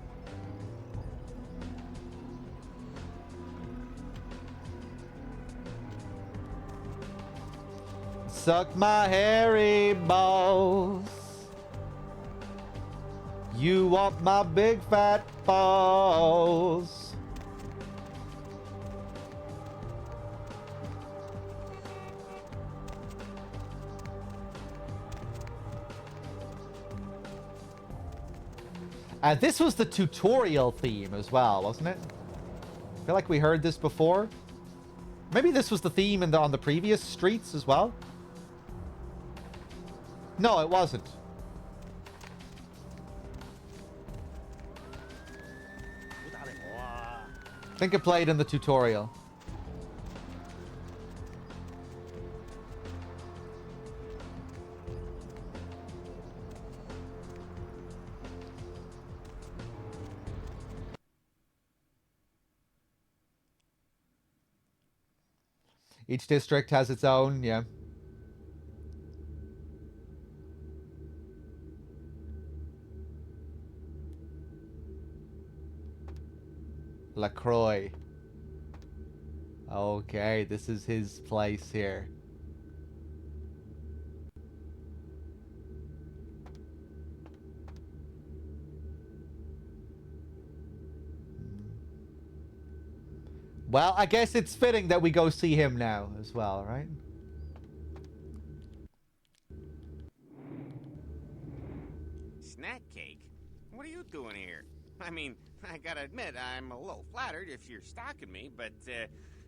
Suck my hairy balls. You want my big fat balls. This was the tutorial theme as well, wasn't it? I feel like we heard this before. Maybe this was the theme on the previous streets as well. No, it wasn't. I think it played in the tutorial. Each district has its own, yeah. LaCroix. Okay, this is his place here. Well, I guess it's fitting that we go see him now as well, right?
Snack cake? What are you doing here? I mean, I gotta admit, I'm a little flattered if you're stalking me, but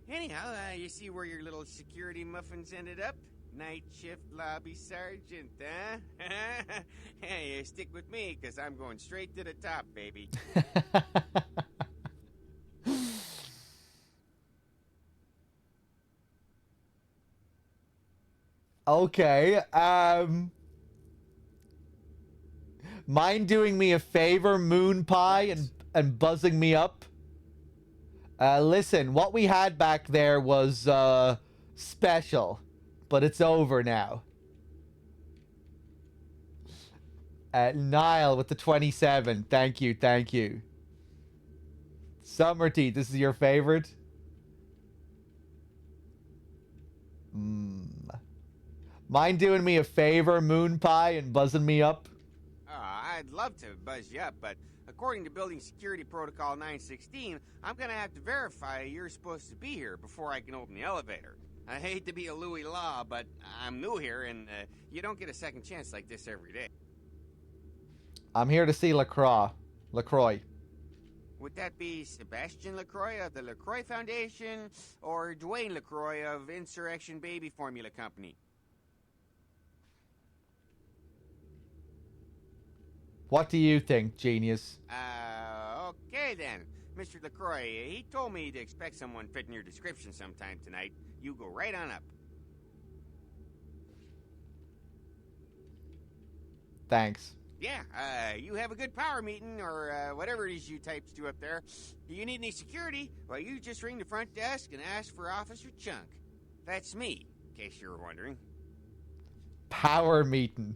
anyhow, you see where your little security muffins ended up? Night shift lobby sergeant, huh? Hey, stick with me, because I'm going straight to the top, baby.
Okay, mind doing me a favor, Moon Pie, and buzzing me up? Listen, what we had back there was, special, but it's over now. Niall with the 27, thank you, thank you. Summer Tea, this is your favorite? Mind doing me a favor, Moon Pie, and buzzing me up?
I'd love to buzz you up, but according to Building Security Protocol 916, I'm gonna have to verify you're supposed to be here before I can open the elevator. I hate to be a Louis Law, but I'm new here, and you don't get a second chance like this every day.
I'm here to see LaCroix.
Would that be Sebastian LaCroix of the LaCroix Foundation, or Dwayne LaCroix of Insurrection Baby Formula Company?
What do you think, genius?
Okay then. Mr. LaCroix, he told me to expect someone fitting your description sometime tonight. You go right on up.
Thanks.
Yeah, you have a good power meeting, or whatever it is you types do up there. Do you need any security? Well, you just ring the front desk and ask for Officer Chunk. That's me. in case you were wondering.
Power meeting.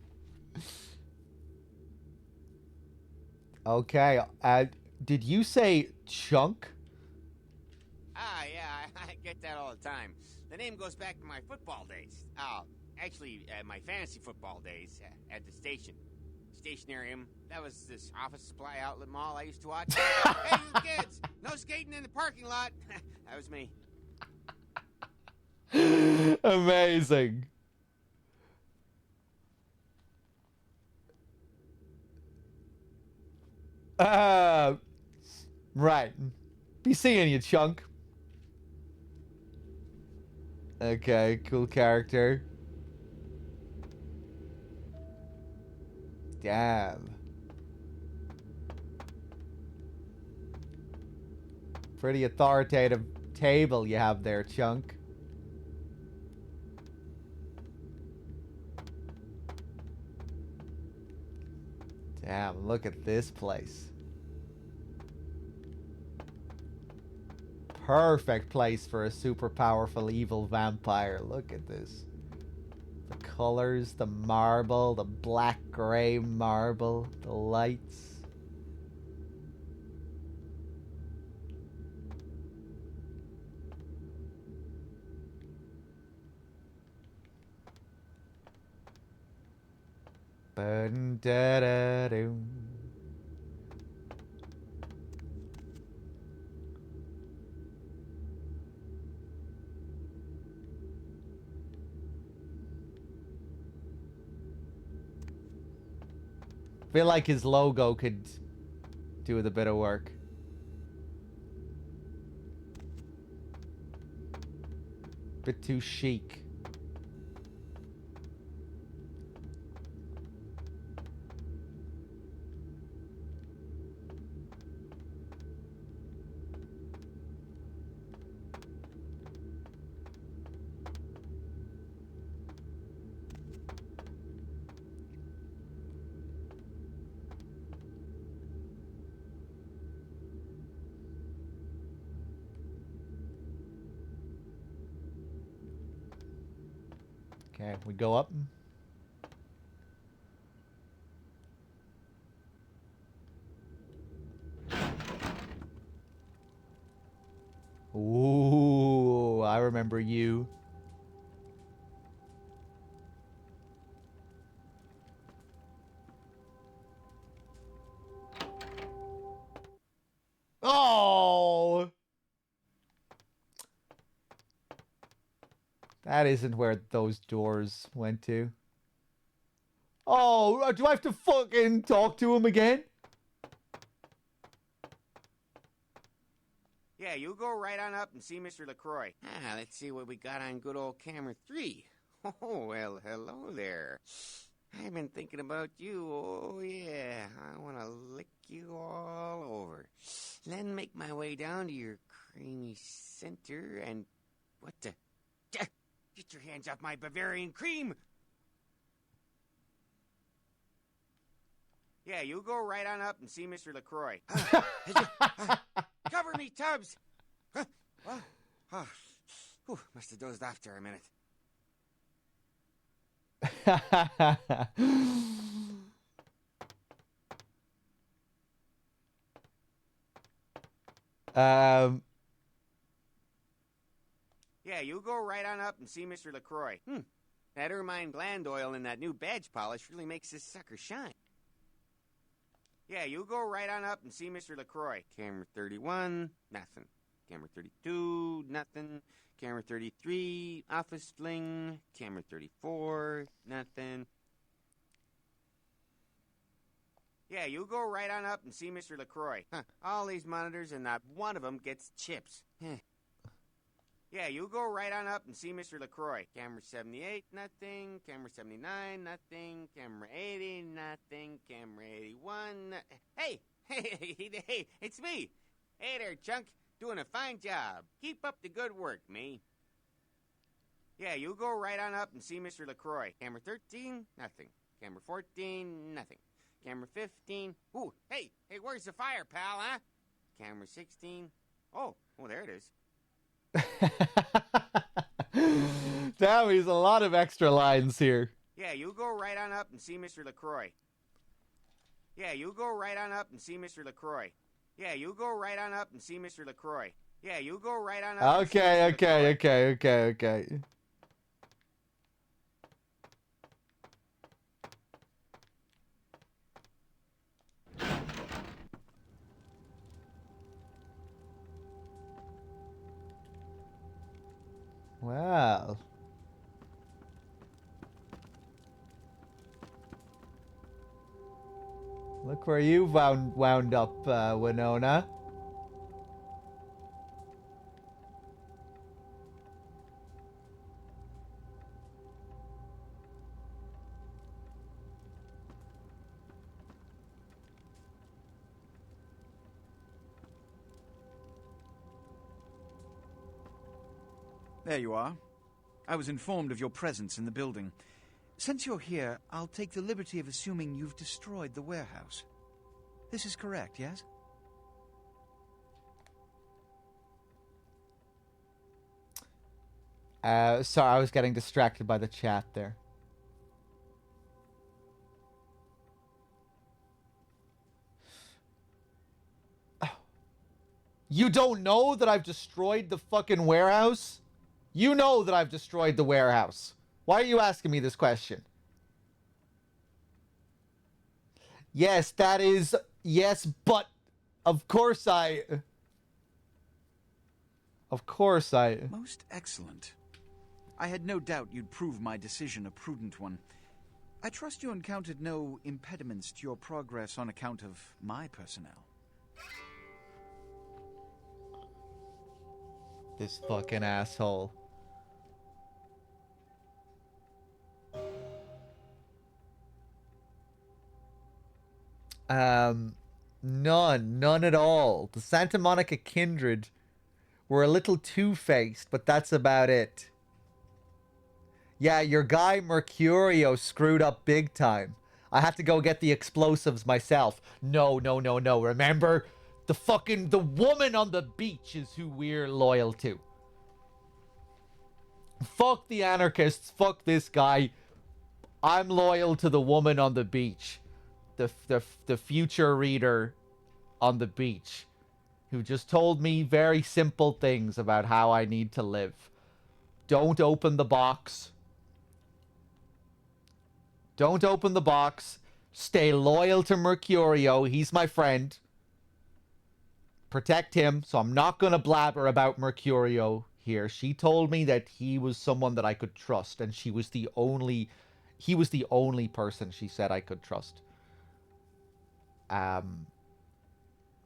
Okay, did you say chunk?
Yeah, I get that all the time. The name goes back to my football days. Actually, my fantasy football days at the station. Stationarium. That was this office supply outlet mall I used to watch. Hey, you kids! No skating in the parking lot. That was me.
Amazing. Right. Be seeing you, chunk. Okay, cool character. Damn. Pretty authoritative table you have there, chunk. Damn, look at this place. Perfect place for a super powerful evil vampire. Look at this. The colors, the marble, the black gray marble, the lights. Ba-dum-da-da-dum. Feel like his logo could do with a bit of work. Bit too chic. Okay, we go up. Ooh, I remember you. Oh! That isn't where those doors went to. Oh, do I have to fucking talk to him again?
Yeah, you go right on up and see Mr. LaCroix. Let's see what we got on good old camera 3. Oh, well, hello there. I've been thinking about you. Oh, yeah. I want to lick you all over. Then make my way down to your creamy center and... What the... Get your hands off my Bavarian cream! Yeah, you go right on up and see Mr. LaCroix. Cover me, Tubbs! Must have dozed off there a minute. Yeah, you go right on up and see Mr. LaCroix. That ermine gland oil in that new badge polish really makes this sucker shine. Yeah, you go right on up and see Mr. LaCroix. Camera 31, nothing. Camera 32, nothing. Camera 33, office fling. Camera 34, nothing. Yeah, you go right on up and see Mr. LaCroix. All these monitors and not one of them gets chips. Yeah, you go right on up and see Mr. LaCroix. Camera 78, nothing. Camera 79, nothing. Camera 80, nothing. Camera 81, Hey, it's me. Hey there, Chunk. Doing a fine job. Keep up the good work, me. Yeah, you go right on up and see Mr. LaCroix. Camera 13, nothing. Camera 14, nothing. Camera 15, ooh, hey, where's the fire, pal, huh? Camera 16, oh, there it is.
Damn, he's a lot of extra lines here.
Yeah, you go right on up and see Mr. LaCroix. Yeah, you go right on up and see Mr. LaCroix. Yeah, you go right on up and see Mr. LaCroix. Yeah, you go right on up and see Mr. LaCroix.
Okay. Well. Look where you wound up, Winona.
There you are. I was informed of your presence in the building. Since you're here, I'll take the liberty of assuming you've destroyed the warehouse. This is correct, yes?
Sorry, I was getting distracted by the chat there. You don't know that I've destroyed the fucking warehouse? You know that I've destroyed the warehouse. Why are you asking me this question? Yes, that is... Yes, but... Of course I...
Most excellent. I had no doubt you'd prove my decision a prudent one. I trust you encountered no impediments to your progress on account of my personnel.
This fucking asshole. None at all. The Santa Monica Kindred were a little two-faced, but that's about it. Yeah, your guy Mercurio screwed up big time. I had to go get the explosives myself. No. Remember? The woman on the beach is who we're loyal to. Fuck the anarchists. Fuck this guy. I'm loyal to the woman on the beach. The future reader on the beach. Who just told me very simple things about how I need to live. Don't open the box. Don't open the box. Stay loyal to Mercurio. He's my friend. Protect him. So I'm not going to blabber about Mercurio here. She told me that he was someone that I could trust. And he was the only person she said I could trust.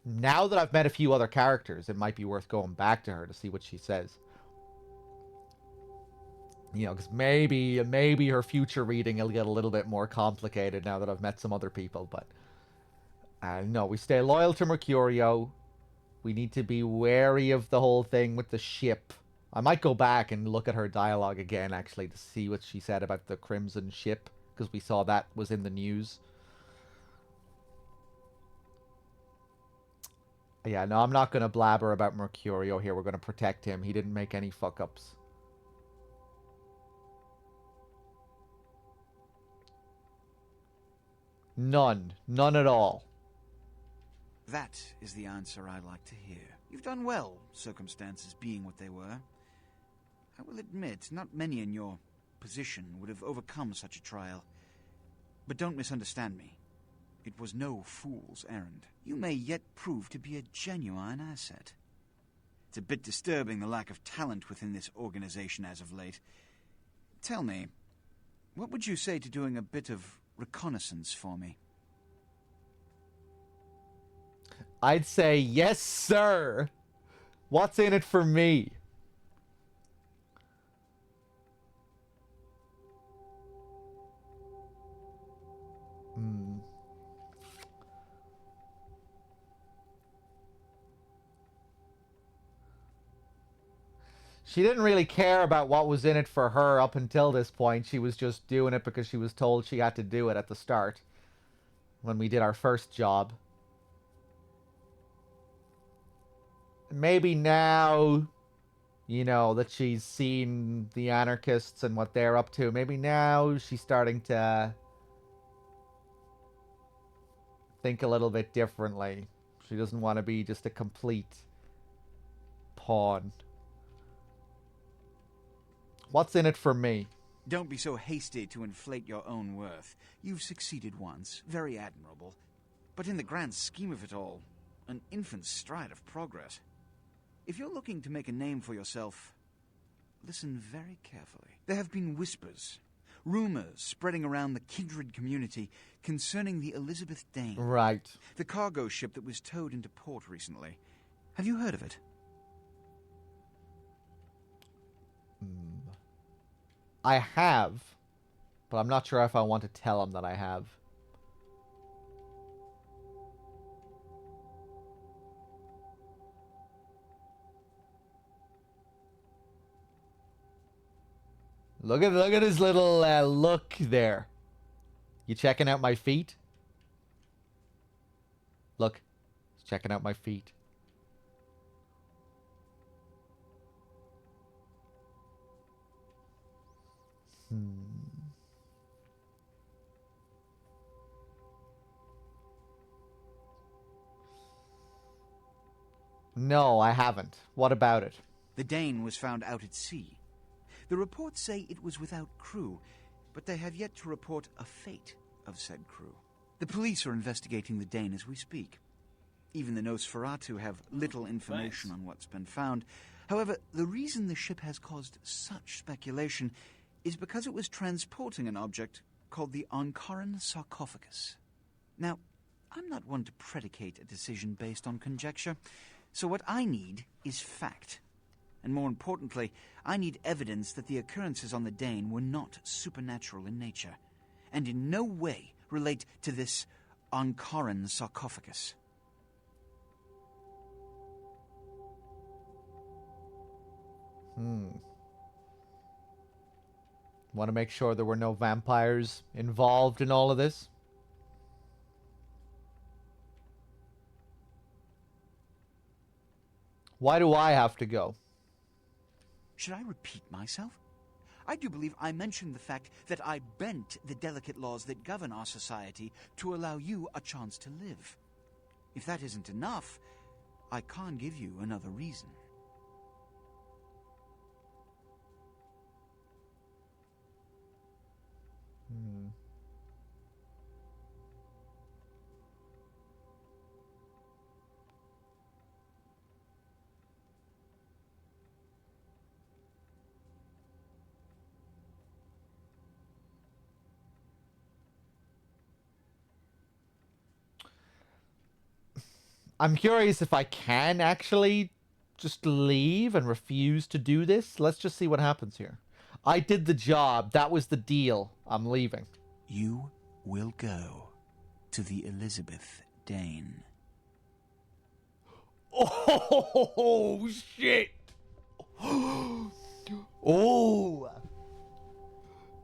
Now that I've met a few other characters, it might be worth going back to her to see what she says. You know, because maybe her future reading will get a little bit more complicated now that I've met some other people. But no, we stay loyal to Mercurio. We need to be wary of the whole thing with the ship. I might go back and look at her dialogue again, actually, to see what she said about the Crimson ship, because we saw that was in the news. Yeah, no, I'm not going to blabber about Mercurio here. We're going to protect him. He didn't make any fuck-ups. None at all.
That is the answer I like to hear. You've done well, circumstances being what they were. I will admit, not many in your position would have overcome such a trial. But don't misunderstand me. It was no fool's errand. You may yet prove to be a genuine asset. It's a bit disturbing, the lack of talent within this organization as of late. Tell me, what would you say to doing a bit of reconnaissance for me?
I'd say, yes, sir. What's in it for me? She didn't really care about what was in it for her up until this point. She was just doing it because she was told she had to do it at the start. When we did our first job. Maybe now you know, that she's seen the anarchists and what they're up to. Maybe now she's starting to think a little bit differently. She doesn't want to be just a complete pawn. What's in it for me?
Don't be so hasty to inflate your own worth. You've succeeded once, very admirable. But in the grand scheme of it all, an infant's stride of progress. If you're looking to make a name for yourself, listen very carefully. There have been whispers, rumors spreading around the kindred community concerning the Elizabeth Dane.
Right.
The cargo ship that was towed into port recently. Have you heard of it?
I have, but I'm not sure if I want to tell him that I have. Look at his little look there. You checking out my feet? Look, he's checking out my feet. No, I haven't. What about it?
The Dane was found out at sea. The reports say it was without crew, but they have yet to report a fate of said crew. The police are investigating the Dane as we speak. Even the Nosferatu have little information on what's been found. However, the reason the ship has caused such speculation is because it was transporting an object called the Ankaran sarcophagus. Now, I'm not one to predicate a decision based on conjecture, so what I need is fact. And more importantly, I need evidence that the occurrences on the Dane were not supernatural in nature, and in no way relate to this Ankaran sarcophagus.
Want to make sure there were no vampires involved in all of this? Why do I have to go?
Should I repeat myself? I do believe I mentioned the fact that I bent the delicate laws that govern our society to allow you a chance to live. If that isn't enough, I can't give you another reason.
I'm curious if I can actually just leave and refuse to do this. Let's just see what happens here. I did the job. That was the deal. I'm leaving.
You will go to the Elizabeth Dane.
Oh, shit. Oh.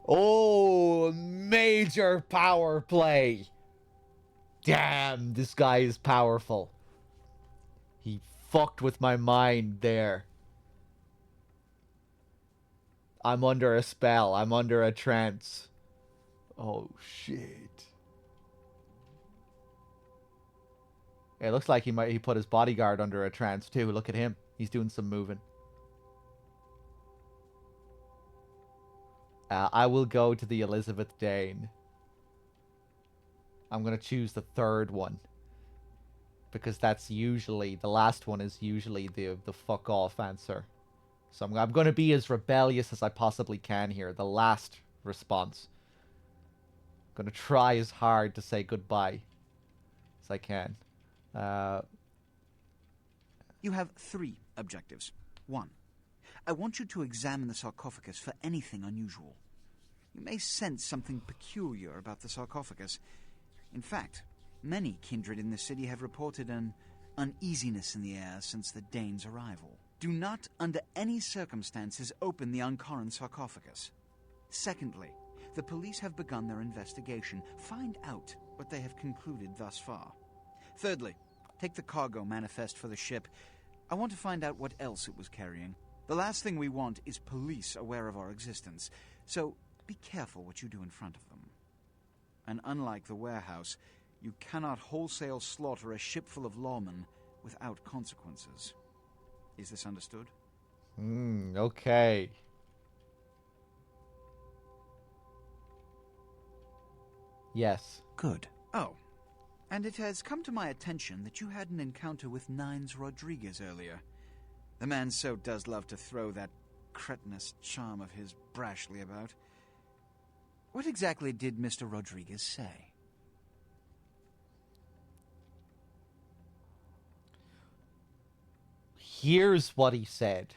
Oh, major power play. Damn, this guy is powerful. He fucked with my mind there. I'm under a spell. I'm under a trance. Oh, shit. It looks like he put his bodyguard under a trance, too. Look at him. He's doing some moving. I will go to the Elizabeth Dane. I'm going to choose the third one. Because that's usually... The last one is usually the fuck off answer. So I'm going to be as rebellious as I possibly can here. The last response. I'm going to try as hard to say goodbye as I can.
You have 3 objectives. 1. I want you to examine the sarcophagus for anything unusual. You may sense something peculiar about the sarcophagus. In fact, many kindred in the city have reported an uneasiness in the air since the Dane's arrival. Do not, under any circumstances, open the Ankaran sarcophagus. Secondly, the police have begun their investigation. Find out what they have concluded thus far. Thirdly, take the cargo manifest for the ship. I want to find out what else it was carrying. The last thing we want is police aware of our existence, so be careful what you do in front of them. And unlike the warehouse, you cannot wholesale slaughter a ship full of lawmen without consequences. Is this understood?
Okay. Yes.
Good. Oh, and it has come to my attention that you had an encounter with Nines Rodriguez earlier. The man so does love to throw that cretinous charm of his brashly about. What exactly did Mr. Rodriguez say?
Here's what he said.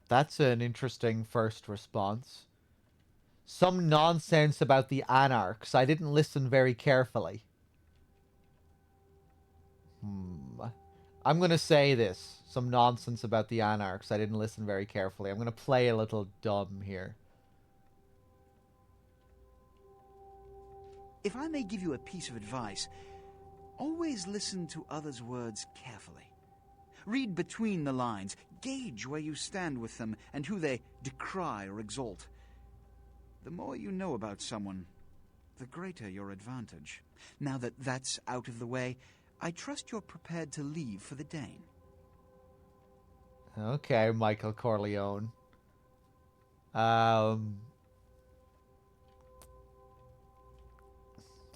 That's an interesting first response. Some nonsense about the Anarchs. I didn't listen very carefully. I'm going to say this. Some nonsense about the Anarchs. I didn't listen very carefully. I'm going to play a little dumb here.
If I may give you a piece of advice, always listen to others' words carefully. Read between the lines, gauge where you stand with them and who they decry or exalt. The more you know about someone, the greater your advantage. Now that that's out of the way, I trust you're prepared to leave for the Dane.
Okay, Michael Corleone. I'm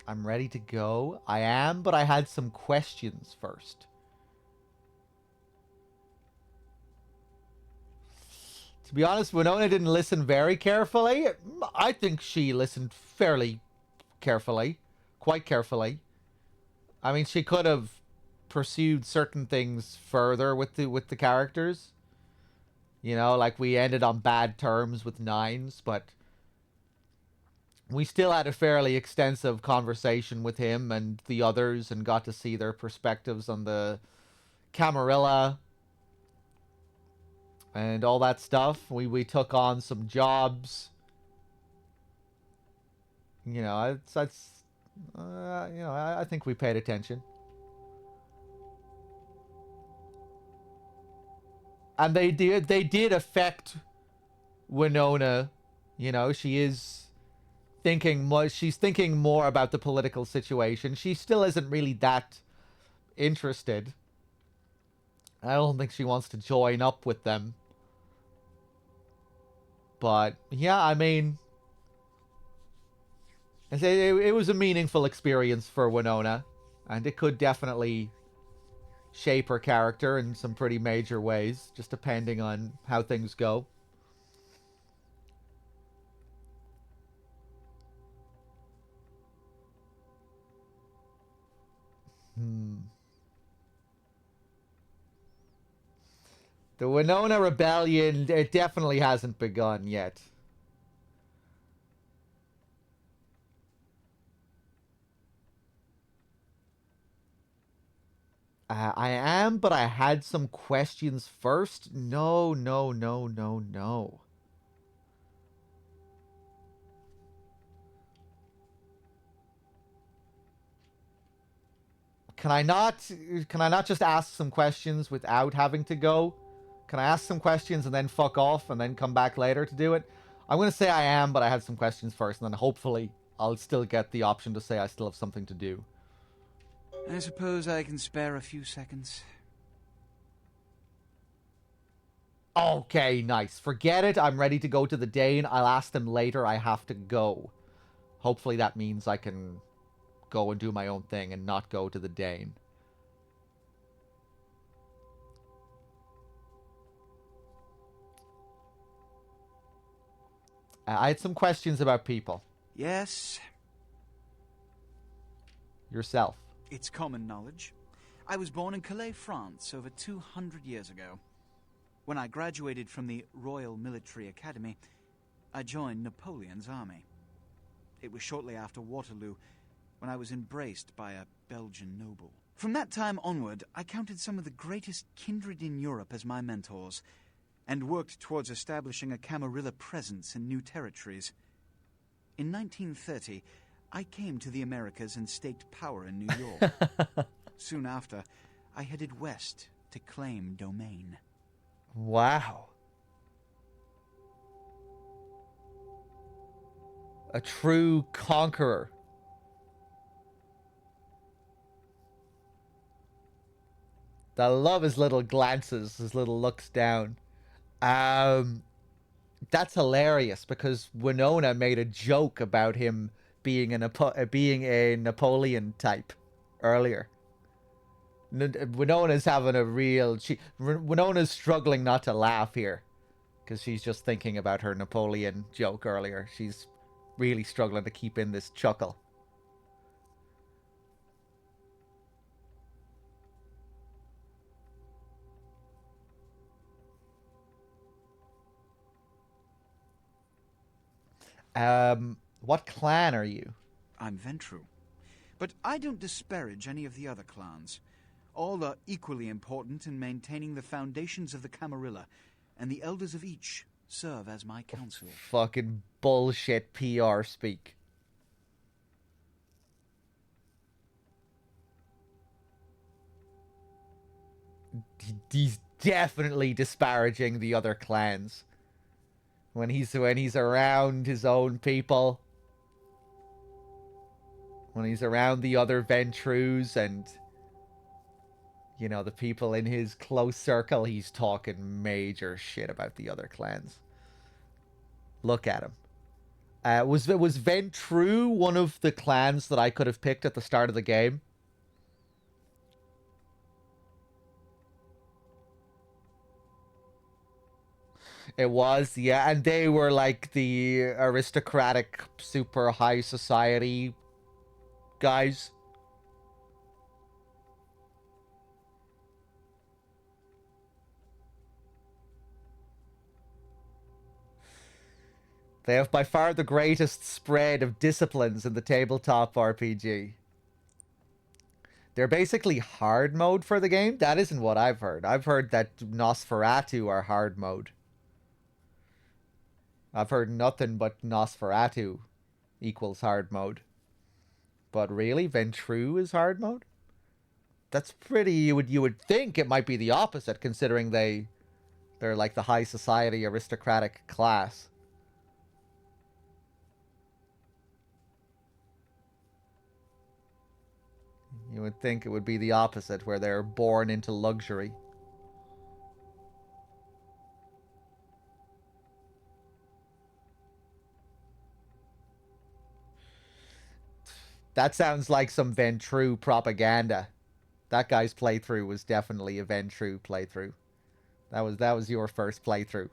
ready to go. I am, but I had some questions first. To be honest, Winona didn't listen very carefully. I think she listened fairly carefully. Quite carefully. I mean, she could have pursued certain things further with the characters. You know, like we ended on bad terms with Nines, but we still had a fairly extensive conversation with him and the others and got to see their perspectives on the Camarilla and all that stuff. We took on some jobs. You know, I think we paid attention. And they did affect Winona. You know, she's thinking more about the political situation. She still isn't really that interested. I don't think she wants to join up with them. But yeah, I mean, it was a meaningful experience for Winona, and it could definitely shape her character in some pretty major ways, just depending on how things go. The Winona Rebellion, it definitely hasn't begun yet. I am, but I had some questions first. No. Can I not just ask some questions without having to go? Can I ask some questions and then fuck off and then come back later to do it? I'm going to say I am, but I had some questions first, and then hopefully I'll still get the option to say I still have something to do.
I suppose I can spare a few seconds.
Okay, nice. Forget it. I'm ready to go to the Dane. I'll ask them later. I have to go. Hopefully that means I can go and do my own thing and not go to the Dane. I had some questions about people.
Yes?
Yourself.
It's common knowledge. I was born in Calais, France, over 200 years ago. When I graduated from the Royal Military Academy, I joined Napoleon's army. It was shortly after Waterloo, when I was embraced by a Belgian noble. From that time onward, I counted some of the greatest kindred in Europe as my mentors, and worked towards establishing a Camarilla presence in new territories. In 1930, I came to the Americas and staked power in New York. Soon after, I headed west to claim domain.
Wow. A true conqueror. I love his little glances, his little looks down. That's hilarious because Winona made a joke about him being a Napoleon type earlier. Winona's having a real... Winona's struggling not to laugh here because she's just thinking about her Napoleon joke earlier. She's really struggling to keep in this chuckle. What clan are you?
I'm Ventru. But I don't disparage any of the other clans. All are equally important in maintaining the foundations of the Camarilla, and the elders of each serve as my counsel.
Fucking bullshit PR speak. He's definitely disparaging the other clans. When he's around his own people. When he's around the other Ventrus and, you know, the people in his close circle, he's talking major shit about the other clans. Look at him. Was Ventru one of the clans that I could have picked at the start of the game? It was, yeah, and they were like the aristocratic, super high society guys. They have by far the greatest spread of disciplines in the tabletop RPG. They're basically hard mode for the game? That isn't what I've heard. I've heard that Nosferatu are hard mode. I've heard nothing but Nosferatu equals hard mode. But really, Ventru is hard mode? That's pretty... You would think it might be the opposite, considering they're like the high society aristocratic class. You would think it would be the opposite, where they're born into luxury. That sounds like some Ventru propaganda. That guy's playthrough was definitely a Ventru playthrough. That was your first playthrough.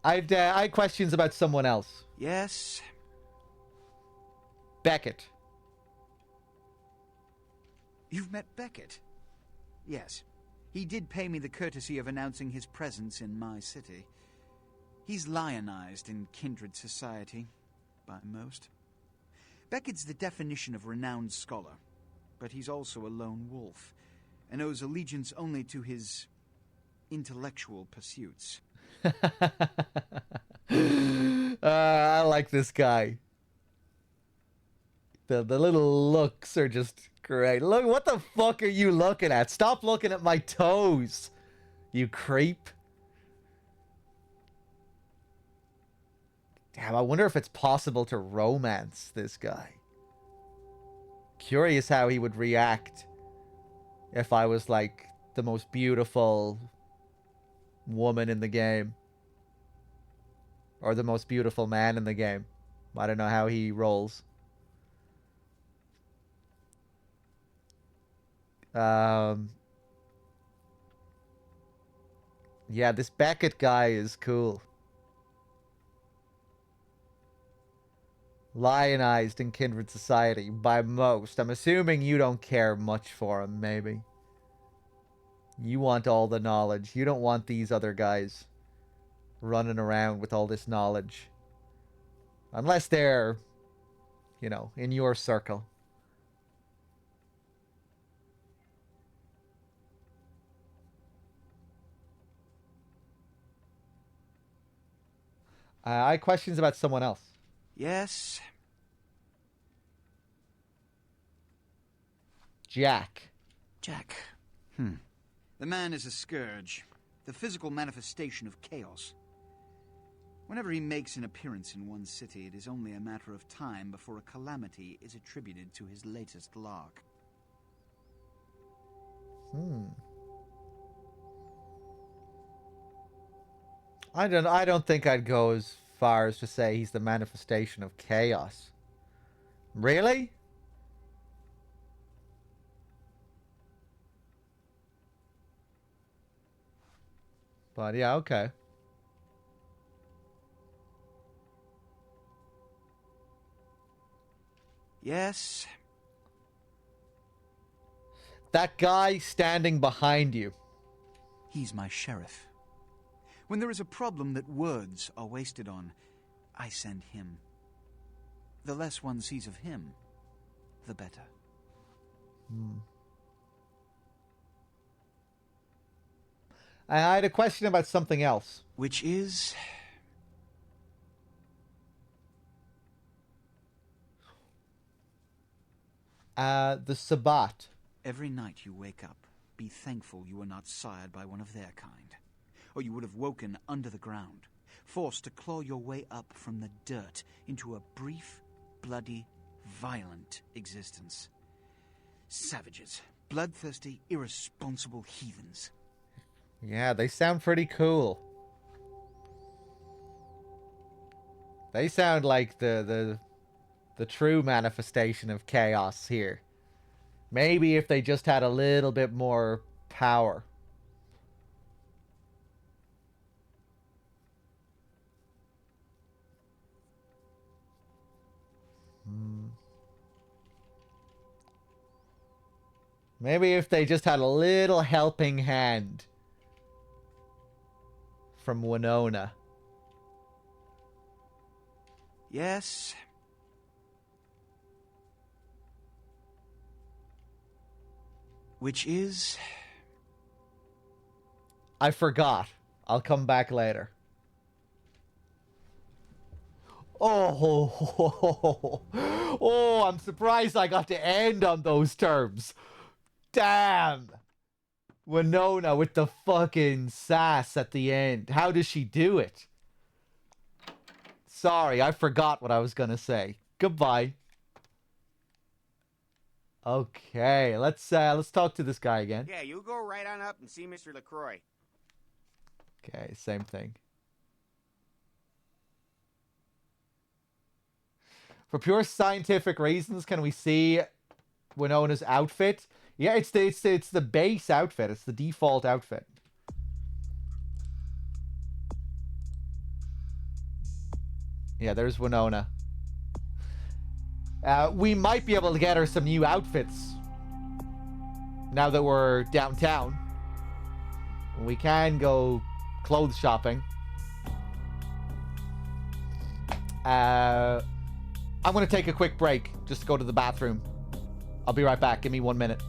I had questions about someone else.
Yes?
Beckett.
You've met Beckett? Yes. He did pay me the courtesy of announcing his presence in my city. He's lionized in kindred society, by most. Beckett's the definition of renowned scholar, but he's also a lone wolf, and owes allegiance only to his intellectual pursuits.
I like this guy. The little looks are just great. Look, what the fuck are you looking at? Stop looking at my toes, you creep. Damn, I wonder if it's possible to romance this guy. Curious how he would react if I was like the most beautiful woman in the game. Or the most beautiful man in the game. I don't know how he rolls. Yeah, this Beckett guy is cool. Lionized in kindred society by most. I'm assuming you don't care much for him, maybe. You want all the knowledge. You don't want these other guys running around with all this knowledge. Unless they're, you know, in your circle. I had questions about someone else.
Yes?
Jack.
Jack. The man is a scourge, the physical manifestation of chaos. Whenever he makes an appearance in one city, it is only a matter of time before a calamity is attributed to his latest lark.
I don't think I'd go as far as to say he's the manifestation of chaos. Really? But yeah, okay.
Yes.
That guy standing behind you.
He's my sheriff. When there is a problem that words are wasted on, I send him. The less one sees of him, the better.
I had a question about something else.
Which is...
the Sabbat.
Every night you wake up, be thankful you were not sired by one of their kind, or you would have woken under the ground, forced to claw your way up from the dirt into a brief, bloody, violent existence. Savages. Bloodthirsty, irresponsible heathens.
Yeah, they sound pretty cool. They sound like the true manifestation of chaos here. Maybe if they just had a little bit more power. Maybe if they just had a little helping hand from Winona.
Yes. Which is...
I forgot. I'll come back later. Oh, I'm surprised I got to end on those terms. Damn. Winona with the fucking sass at the end. How does she do it? Sorry, I forgot what I was gonna say. Goodbye. Okay, let's talk to this guy again.
Yeah, you go right on up and see Mr. LaCroix.
Okay, same thing. For pure scientific reasons, can we see Winona's outfit? Yeah, it's the base outfit. It's the default outfit. Yeah, there's Winona. We might be able to get her some new outfits now that we're downtown. We can go clothes shopping. I'm going to take a quick break just to go to the bathroom. I'll be right back. Give me 1 minute.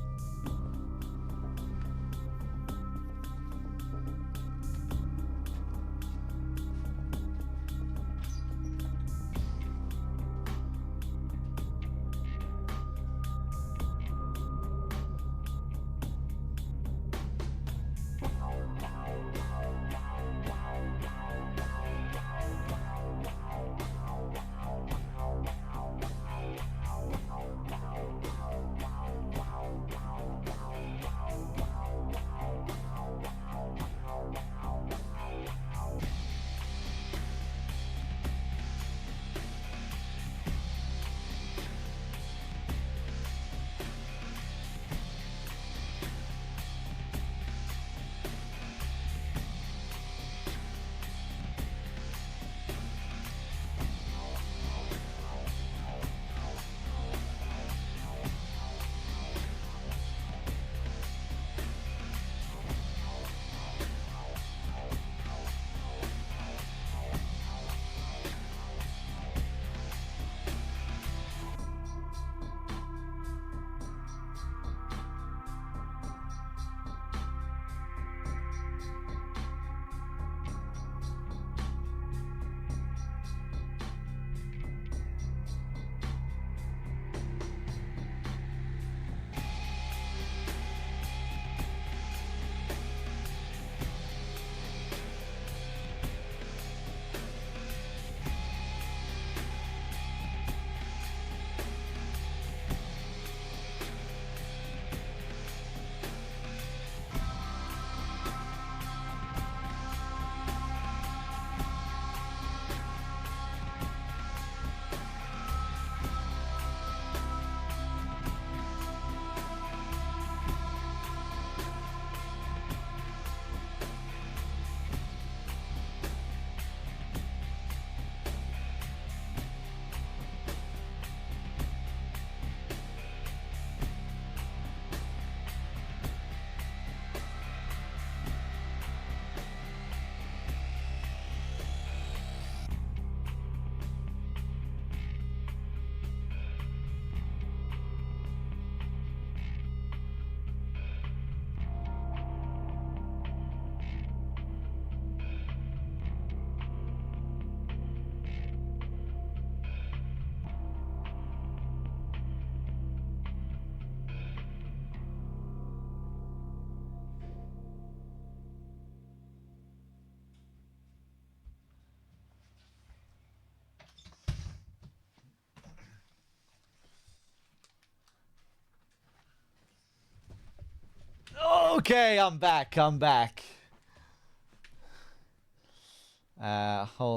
Okay, I'm back. Hold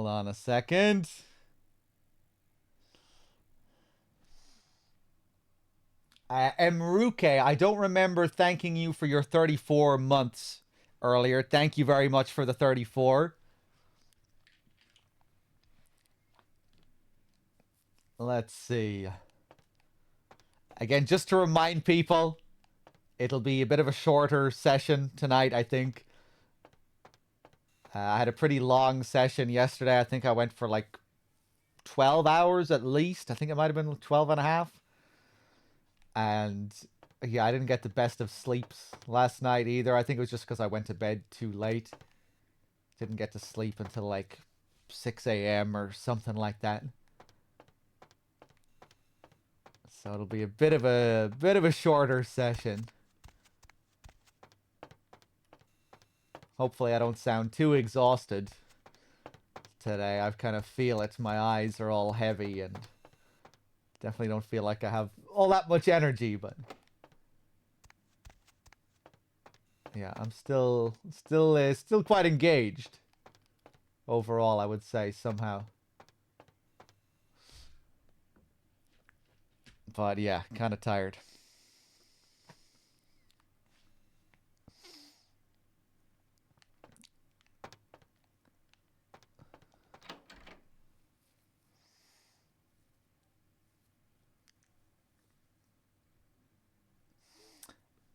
on a second. Emruke, I don't remember thanking you for your 34 months earlier. Thank you very much for the 34. Let's see. Again, just to remind people, it'll be a bit of a shorter session tonight, I think. I had a pretty long session yesterday. I think I went for like 12 hours at least. I think it might have been 12 and a half. And yeah, I didn't get the best of sleeps last night either. I think it was just because I went to bed too late. Didn't get to sleep until like 6 a.m. or something like that. So it'll be a bit of a shorter session. Hopefully I don't sound too exhausted today. I kind of feel it. My eyes are all heavy and definitely don't feel like I have all that much energy, but yeah, I'm still quite engaged overall, I would say, somehow. But yeah, kind of tired.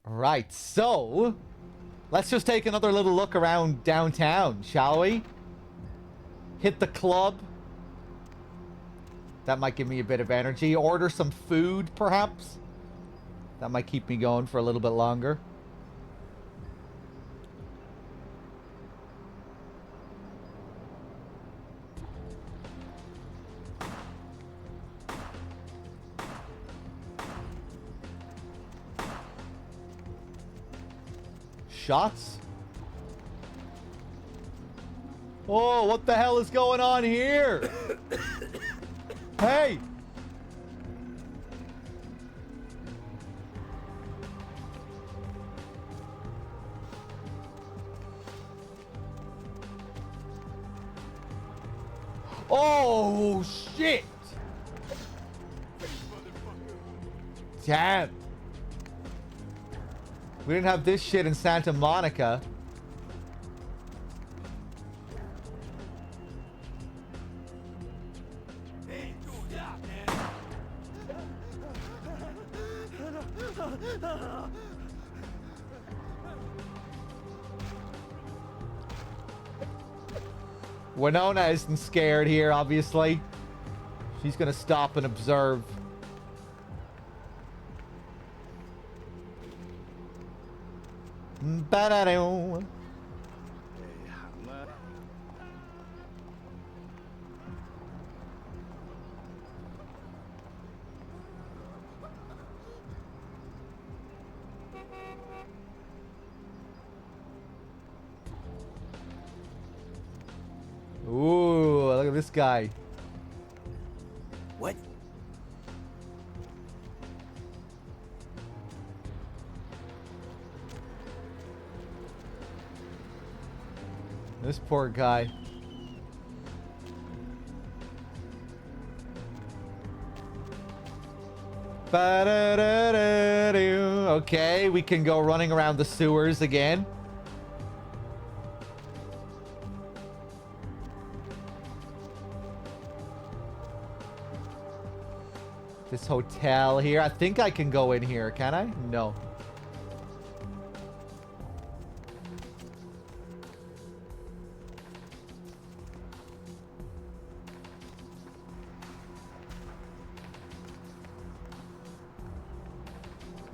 Right, so let's just take another little look around downtown, shall we? Hit the club. That might give me a bit of energy. Order some food, perhaps. That might keep me going for a little bit longer. Shots? Oh, what the hell is going on here? Hey! Oh, shit! Damn. We didn't have this shit in Santa Monica. Winona isn't scared here, obviously. She's gonna stop and observe. Ba-da-doo. Ooh, look at this guy.
What?
This poor guy. Ba-da-da-da-doo. Okay, we can go running around the sewers again. This hotel here. I think I can go in here. Can I? No.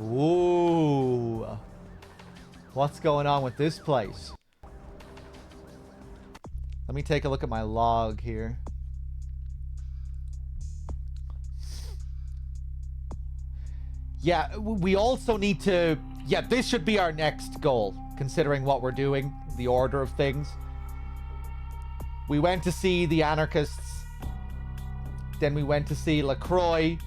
Ooh. What's going on with this place? Let me take a look at my log here. Yeah, we also need to... Yeah, this should be our next goal, considering what we're doing, the order of things. We went to see the anarchists. Then we went to see LaCroix.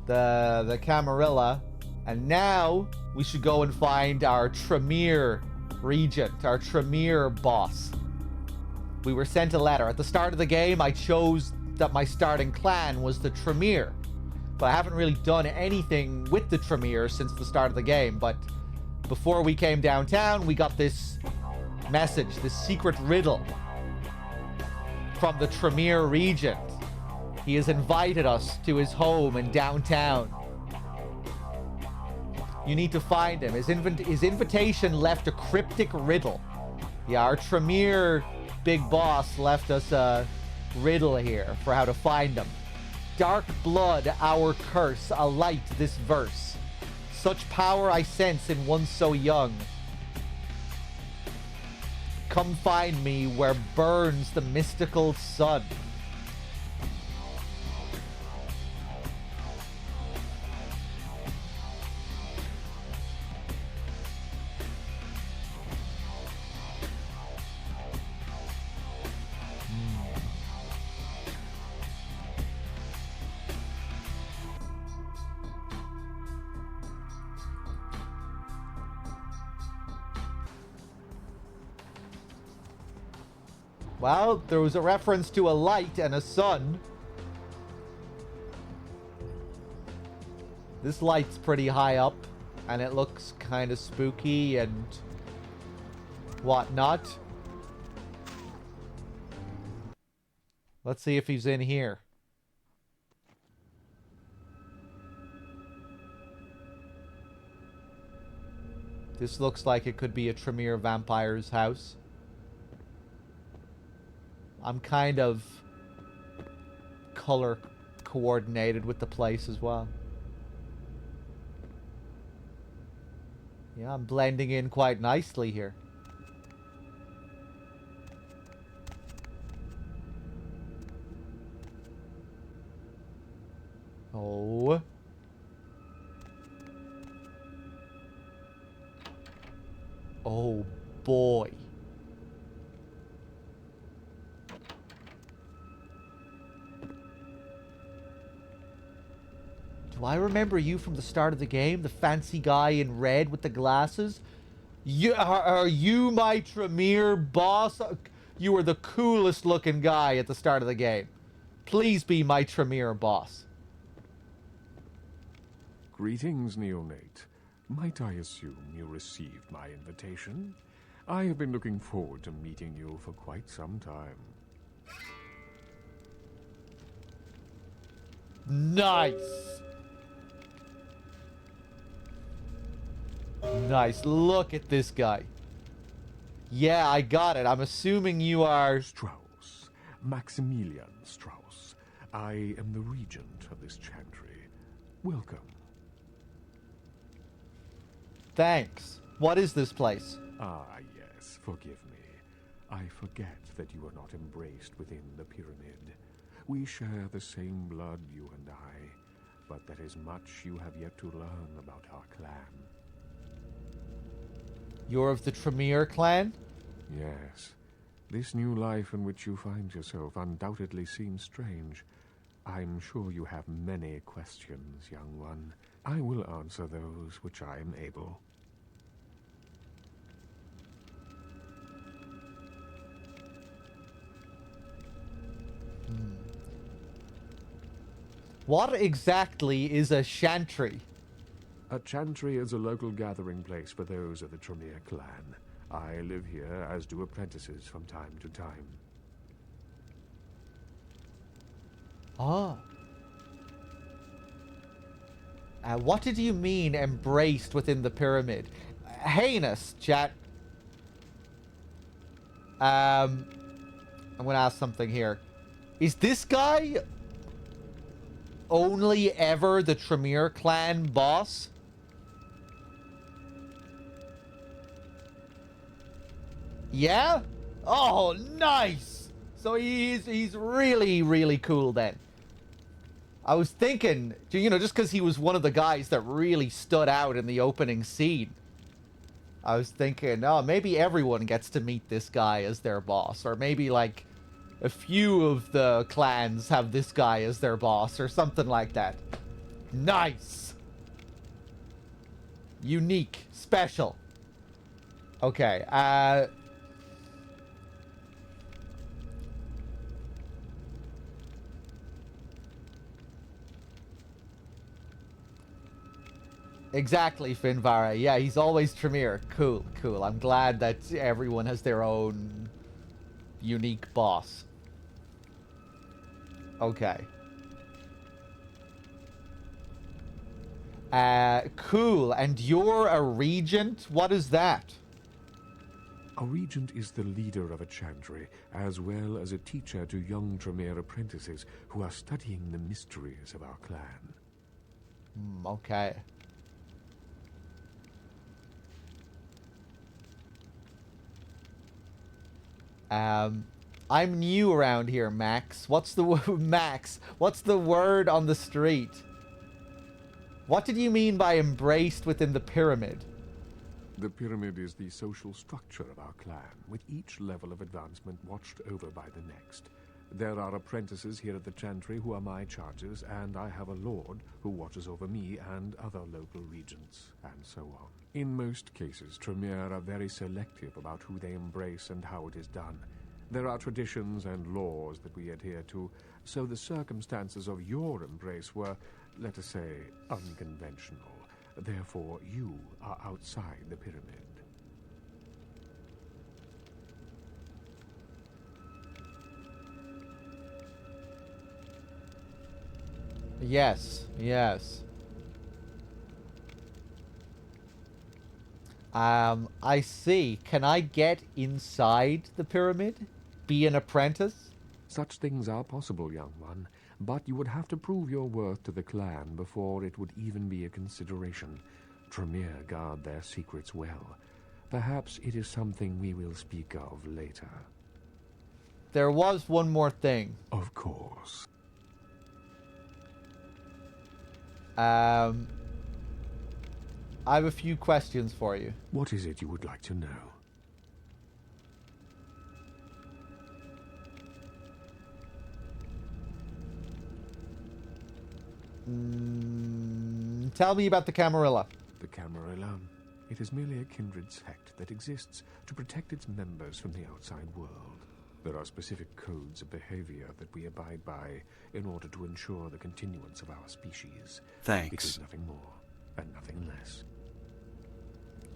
The Camarilla. And now we should go and find our Tremere regent, our Tremere boss. We were sent a letter. At the start of the game, I chose that my starting clan was the Tremere. But I haven't really done anything with the Tremere since the start of the game. But before we came downtown, we got this message, this secret riddle from the Tremere regent. He has invited us to his home in downtown. You need to find him. His invitation left a cryptic riddle. Yeah, our Tremere big boss left us a riddle here for how to find him. Dark blood, our curse, a light this verse. Such power I sense in one so young. Come find me where burns the mystical sun. Well, there was a reference to a light and a sun. This light's pretty high up, and it looks kind of spooky and whatnot. Let's see if he's in here. This looks like it could be a Tremere vampire's house. I'm kind of color coordinated with the place as well. Yeah, I'm blending in quite nicely here. Oh. Oh boy. Do I remember you from the start of the game? The fancy guy in red with the glasses? Are you my Tremere boss? You were the coolest looking guy at the start of the game. Please be my Tremere boss.
Greetings, neonate. Might I assume you received my invitation? I have been looking forward to meeting you for quite some time.
Nice. Nice. Look at this guy. Yeah, I got it. I'm assuming you are...
Strauss. Maximilian Strauss. I am the regent of this chantry. Welcome.
Thanks. What is this place?
Ah, yes. Forgive me. I forget that you are not embraced within the pyramid. We share the same blood, you and I. But there is much you have yet to learn about our clan.
You're of the Tremere clan?
Yes. This new life in which you find yourself undoubtedly seems strange. I'm sure you have many questions, young one. I will answer those which I am able.
What exactly is a chantry?
A chantry is a local gathering place for those of the Tremere clan. I live here, as do apprentices from time to time.
Ah. What did you mean, embraced within the pyramid? Heinous, chat. I'm gonna ask something here. Is this guy only ever the Tremere clan boss? Yeah? Oh, nice! So he's really, really cool then. I was thinking, you know, just because he was one of the guys that really stood out in the opening scene. I was thinking, oh, maybe everyone gets to meet this guy as their boss. Or maybe, like, a few of the clans have this guy as their boss or something like that. Nice! Unique. Special. Okay, exactly, Finvara. Yeah, he's always Tremere. Cool, cool. I'm glad that everyone has their own unique boss. Okay. Cool. And you're a regent? What is that?
A regent is the leader of a chantry, as well as a teacher to young Tremere apprentices who are studying the mysteries of our clan.
Okay. I'm new around here, Max. What's the Max? What's the word on the street? What did you mean by embraced within the pyramid?
The pyramid is the social structure of our clan, with each level of advancement watched over by the next. There are apprentices here at the chantry who are my charges, and I have a lord who watches over me and other local regents, and so on. In most cases, Tremere are very selective about who they embrace and how it is done. There are traditions and laws that we adhere to, so the circumstances of your embrace were, let us say, unconventional. Therefore, you are outside the pyramid.
Yes, yes. I see. Can I get inside the pyramid? Be an apprentice?
Such things are possible, young one, but you would have to prove your worth to the clan before it would even be a consideration. Tremere guard their secrets well. Perhaps it is something we will speak of later.
There was one more thing.
Of course.
I have a few questions for you.
What is it you would like to know?
Tell me about the Camarilla.
The Camarilla? It is merely a kindred sect that exists to protect its members from the outside world. There are specific codes of behavior that we abide by in order to ensure the continuance of our species.
Thanks.
It is nothing more and nothing less.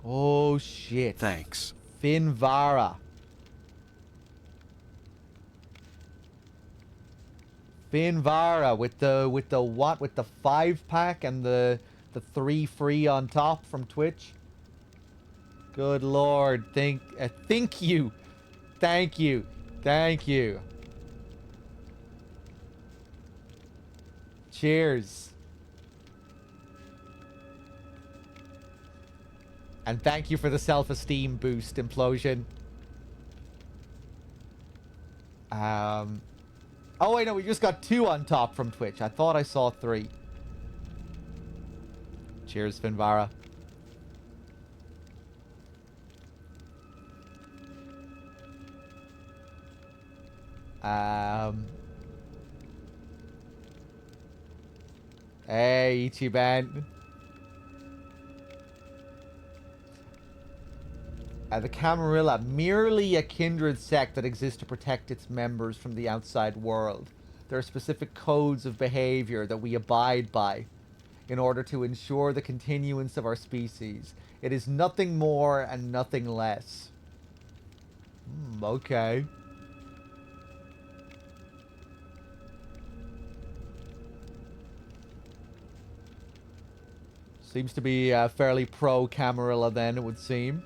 Oh shit.
Thanks.
Finvara. Finvara with the what? With the 5-pack and the 3 free on top from Twitch. Good lord. Thank you. Thank you. Thank you. Cheers. And thank you for the self-esteem boost, Implosion. Oh wait, no, we just got 2 on top from Twitch. I thought I saw 3. Cheers, Finvara. Hey, Ichiban. The Camarilla, merely a kindred sect that exists to protect its members from the outside world. There are specific codes of behavior that we abide by in order to ensure the continuance of our species. It is nothing more and nothing less. Okay. Seems to be fairly pro-Camarilla then, it would seem.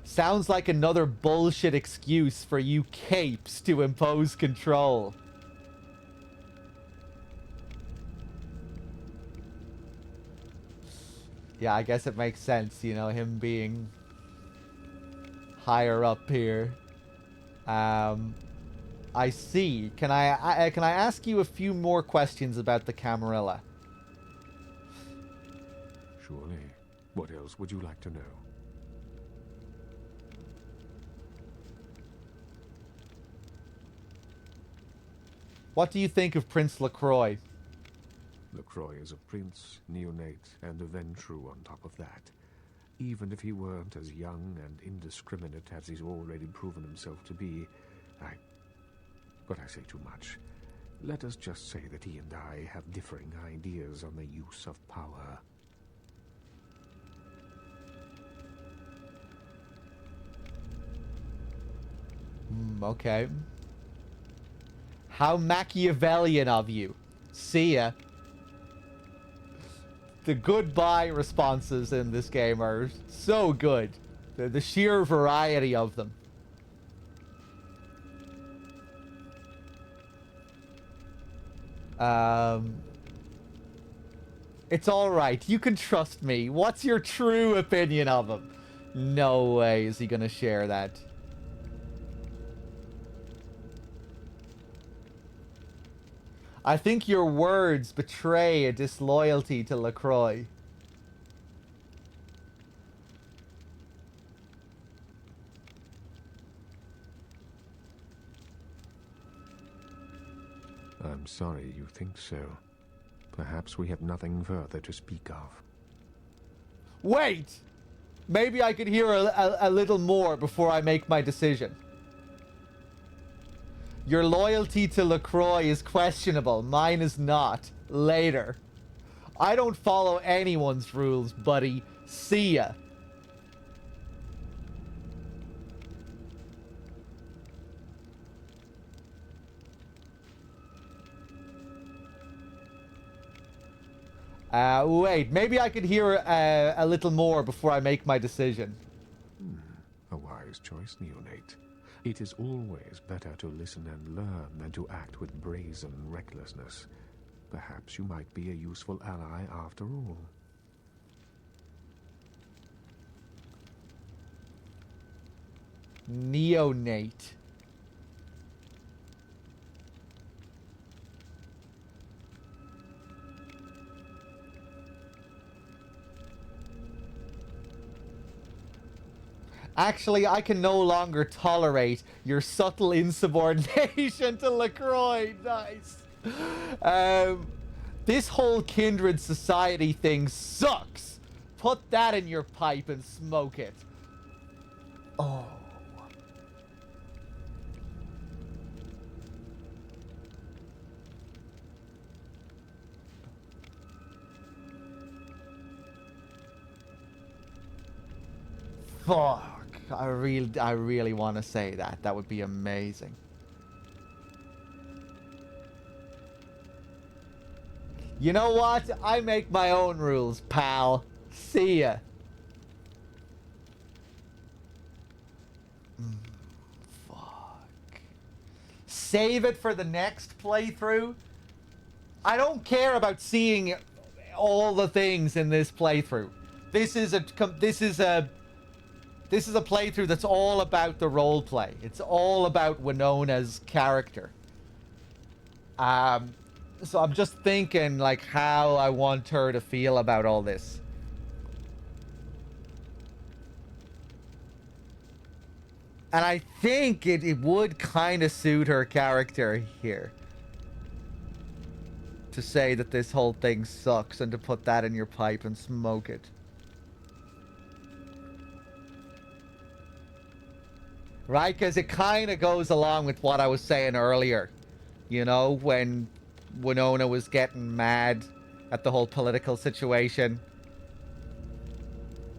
Sounds like another bullshit excuse for you capes to impose control. Yeah, I guess it makes sense, you know, him being higher up here. I see. Can I ask you a few more questions about the Camarilla?
Surely. What else would you like to know?
What do you think of Prince LaCroix?
LaCroix is a prince, neonate, and a Ventrue on top of that. Even if he weren't as young and indiscriminate as he's already proven himself to be, But I say too much. Let us just say that he and I have differing ideas on the use of power.
Okay. How Machiavellian of you. See ya. The goodbye responses in this game are so good. The sheer variety of them. It's alright. You can trust me. What's your true opinion of him? No way is he gonna share that. I think your words betray a disloyalty to LaCroix.
I'm sorry you think so. Perhaps we have nothing further to speak of.
Wait! Maybe I could hear a little more before I make my decision. Your loyalty to LaCroix is questionable. Mine is not. Later. I don't follow anyone's rules, buddy. See ya. Wait. Maybe I could hear a little more before I make my decision.
A wise choice, neonate. It is always better to listen and learn than to act with brazen recklessness. Perhaps you might be a useful ally after all.
Neonate. Actually, I can no longer tolerate your subtle insubordination to LaCroix. Nice. This whole kindred society thing sucks. Put that in your pipe and smoke it. Oh. Fuck. I really want to say that. That would be amazing. You know what? I make my own rules, pal. See ya. Fuck. Save it for the next playthrough? I don't care about seeing all the things in this playthrough. This is a playthrough that's all about the roleplay. It's all about Winona's character. So I'm just thinking, like, how I want her to feel about all this. And I think it would kind of suit her character here. To say that this whole thing sucks and to put that in your pipe and smoke it. Right? Because it kind of goes along with what I was saying earlier. You know, when Winona was getting mad at the whole political situation.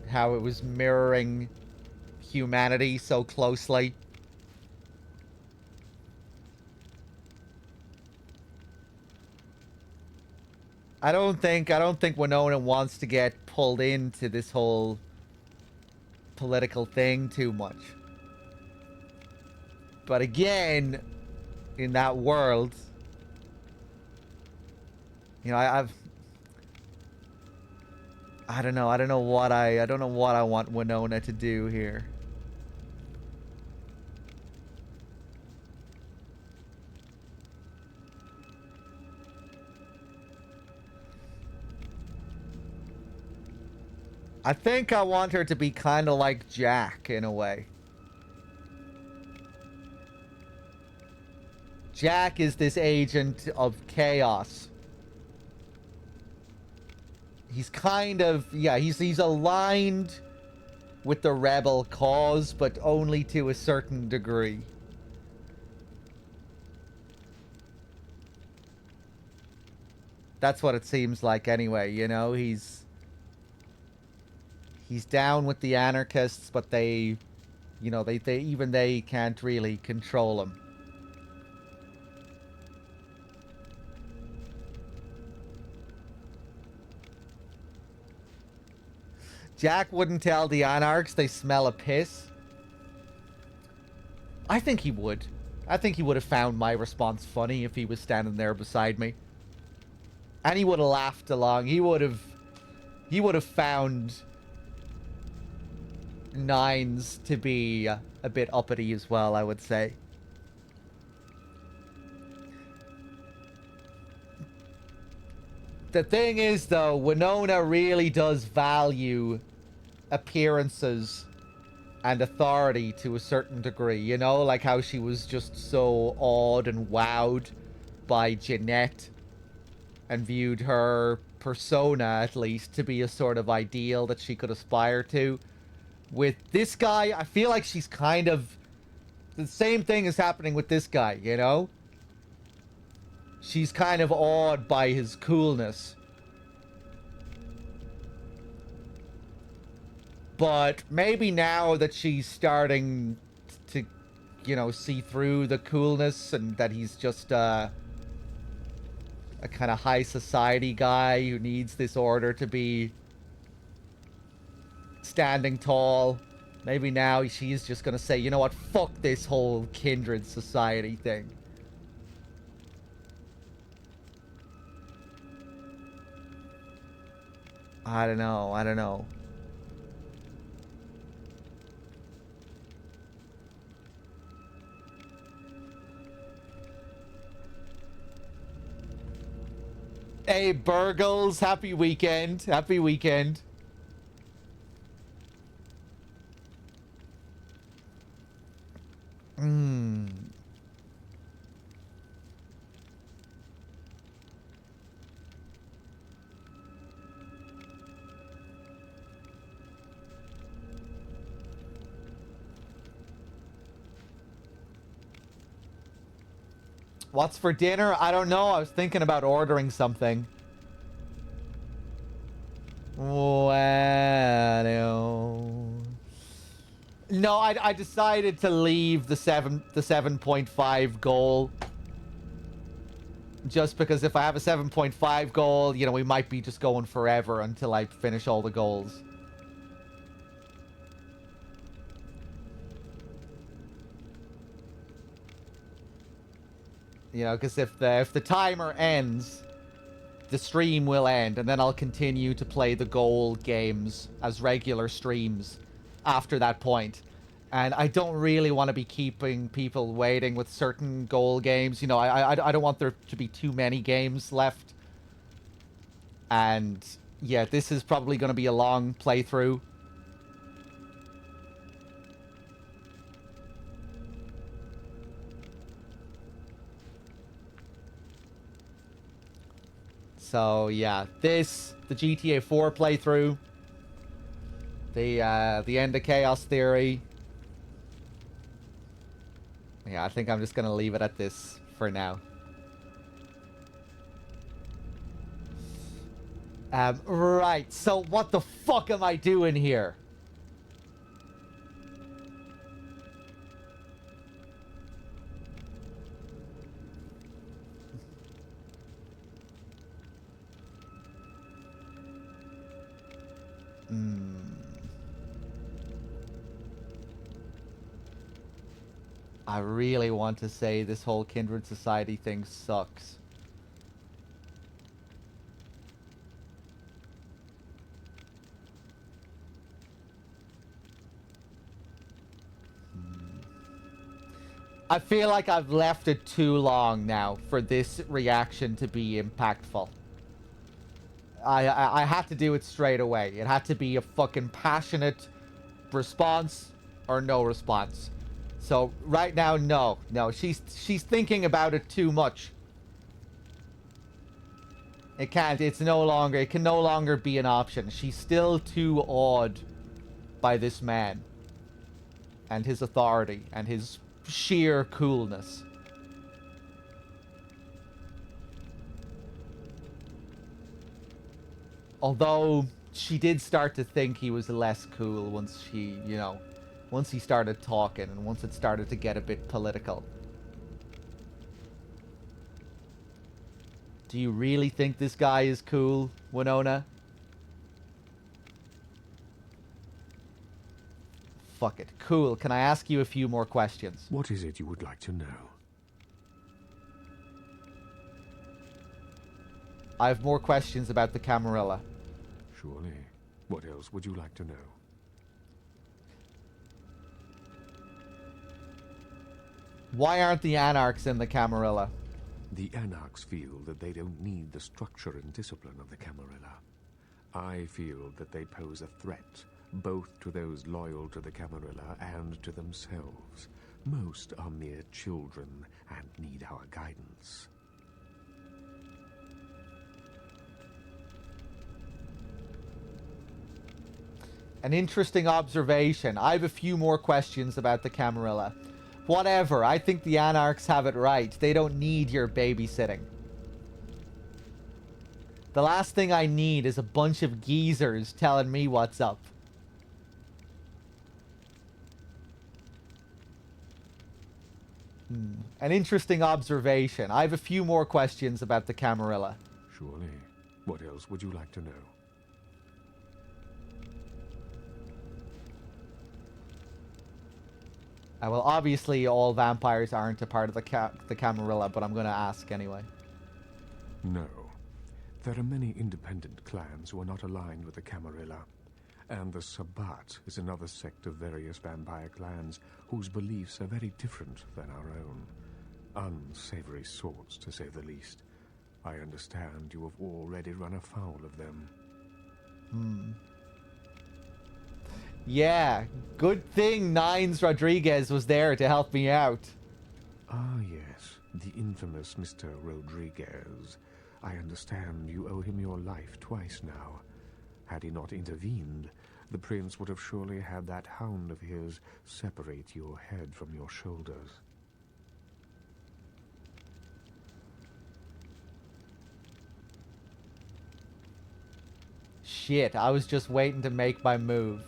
How it was mirroring humanity so closely. I don't think Winona wants to get pulled into this whole political thing too much. But again, in that world, you know, I don't know. I don't know what I want Winona to do here. I think I want her to be kind of like Jack in a way. Jack is this agent of chaos. He's kind of, yeah, he's aligned with the rebel cause, but only to a certain degree. That's what it seems like anyway, you know? He's down with the anarchists, but they, you know, they can't really control him. Jack wouldn't tell the anarchs they smell a piss. I think he would. I think he would have found my response funny if he was standing there beside me. And he would have laughed along. He would have found Nines to be a bit uppity as well, I would say. The thing is, though, Winona really does value appearances and authority to a certain degree, you know? Like how she was just so awed and wowed by Jeanette and viewed her persona, at least, to be a sort of ideal that she could aspire to. With this guy, I feel like she's kind of... The same thing is happening with this guy, you know? She's kind of awed by his coolness. But maybe now that she's starting to, you know, see through the coolness and that he's just a kind of high society guy who needs this order to be standing tall. Maybe now she's just going to say, you know what, fuck this whole kindred society thing. I don't know. Hey, Burgles, happy weekend. Happy weekend. What's for dinner? I don't know. I was thinking about ordering something. Well, no, I decided to leave the 7.5 goal. Just because if I have a 7.5 goal, you know, we might be just going forever until I finish all the goals. You know, because if the timer ends, the stream will end, and then I'll continue to play the goal games as regular streams after that point. And I don't really want to be keeping people waiting with certain goal games. You know, I don't want there to be too many games left. And yeah, this is probably going to be a long playthrough. So yeah, the GTA 4 playthrough, the end of Chaos Theory. Yeah, I think I'm just gonna leave it at this for now. Right, so what the fuck am I doing here? I really want to say this whole Kindred Society thing sucks. I feel like I've left it too long now for this reaction to be impactful. I had to do it straight away. It had to be a fucking passionate response or no response. So right now, no, she's thinking about it too much. It can't. It's no longer. It can no longer be an option. She's still too awed by this man and his authority and his sheer coolness. Although she did start to think he was less cool once she, you know, once he started talking and once it started to get a bit political. Do you really think this guy is cool, Winona? Fuck it. Cool. Can I ask you a few more questions?
What is it you would like to know?
I have more questions about the Camarilla.
Surely. What else would you like to know?
Why aren't the Anarchs in the Camarilla?
The Anarchs feel that they don't need the structure and discipline of the Camarilla. I feel that they pose a threat, both to those loyal to the Camarilla and to themselves. Most are mere children and need our guidance.
An interesting observation. I have a few more questions about the Camarilla. Whatever, I think the Anarchs have it right. They don't need your babysitting. The last thing I need is a bunch of geezers telling me what's up. An interesting observation. I have a few more questions about the Camarilla.
Surely. What else would you like to know?
Well, obviously all vampires aren't a part of the Camarilla, but I'm going to ask anyway.
No. There are many independent clans who are not aligned with the Camarilla. And the Sabbat is another sect of various vampire clans whose beliefs are very different than our own. Unsavory sorts, to say the least. I understand you have already run afoul of them.
Yeah, good thing Nines Rodriguez was there to help me out.
Ah, yes, the infamous Mr. Rodriguez. I understand you owe him your life twice now. Had he not intervened, the prince would have surely had that hound of his separate your head from your shoulders.
Shit, I was just waiting to make my move.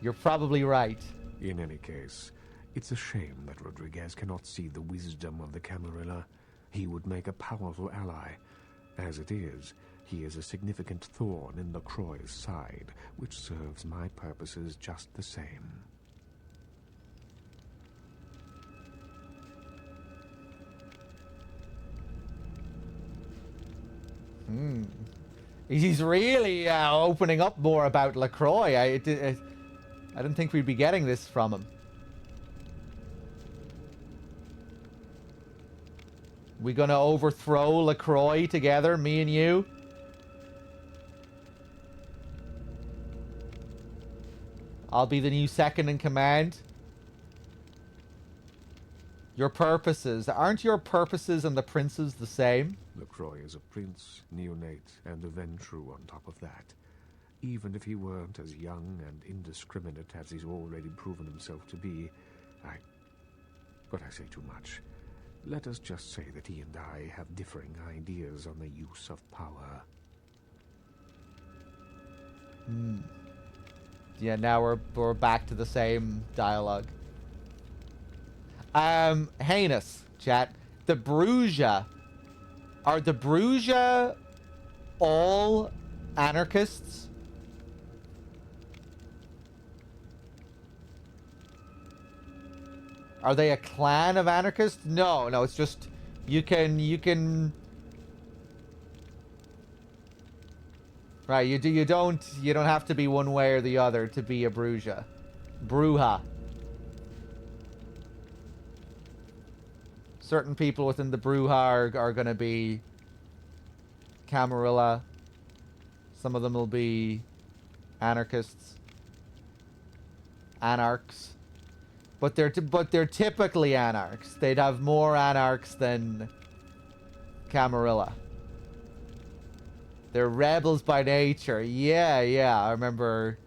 You're probably right.
In any case, it's a shame that Rodriguez cannot see the wisdom of the Camarilla. He would make a powerful ally. As it is, he is a significant thorn in LaCroix's side, which serves my purposes just the same.
He's really opening up more about LaCroix. I didn't think we'd be getting this from him. We gonna overthrow LaCroix together, me and you? I'll be the new second in command. Your purposes. Aren't your purposes and the prince's the same?
LaCroix is a prince, neonate, and a Ventrue on top of that. Even if he weren't as young and indiscriminate as he's already proven himself to be, But I say too much. Let us just say that he and I have differing ideas on the use of power.
Yeah, now we're back to the same dialogue. Heinous, chat. The Bruja. Are the Bruja all anarchists? Are they a clan of anarchists? No, it's just you can right, you don't have to be one way or the other to be a Bruja. Bruja. Certain people within the Bruja are going to be Camarilla. Some of them will be anarchists. Anarchs. But they're typically anarchs. They'd have more anarchs than Camarilla. They're rebels by nature. Yeah, yeah. I remember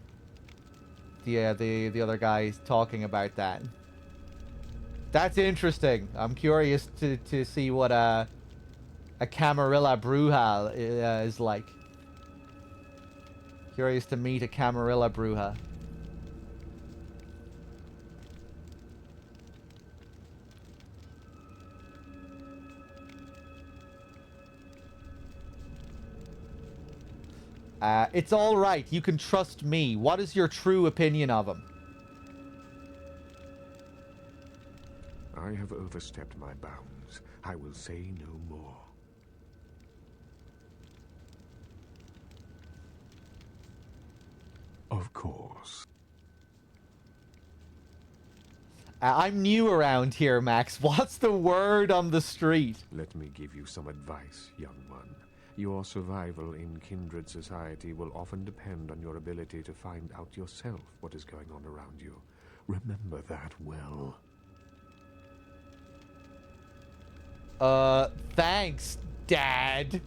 the other guys talking about that. That's interesting. I'm curious to see what a Camarilla Bruja is like. Curious to meet a Camarilla Bruja. It's all right. You can trust me. What is your true opinion of him?
I have overstepped my bounds. I will say no more. Of course.
I'm new around here, Max. What's the word on the street?
Let me give you some advice, young one. Your survival in kindred society will often depend on your ability to find out yourself what is going on around you. Remember that well.
Thanks, Dad.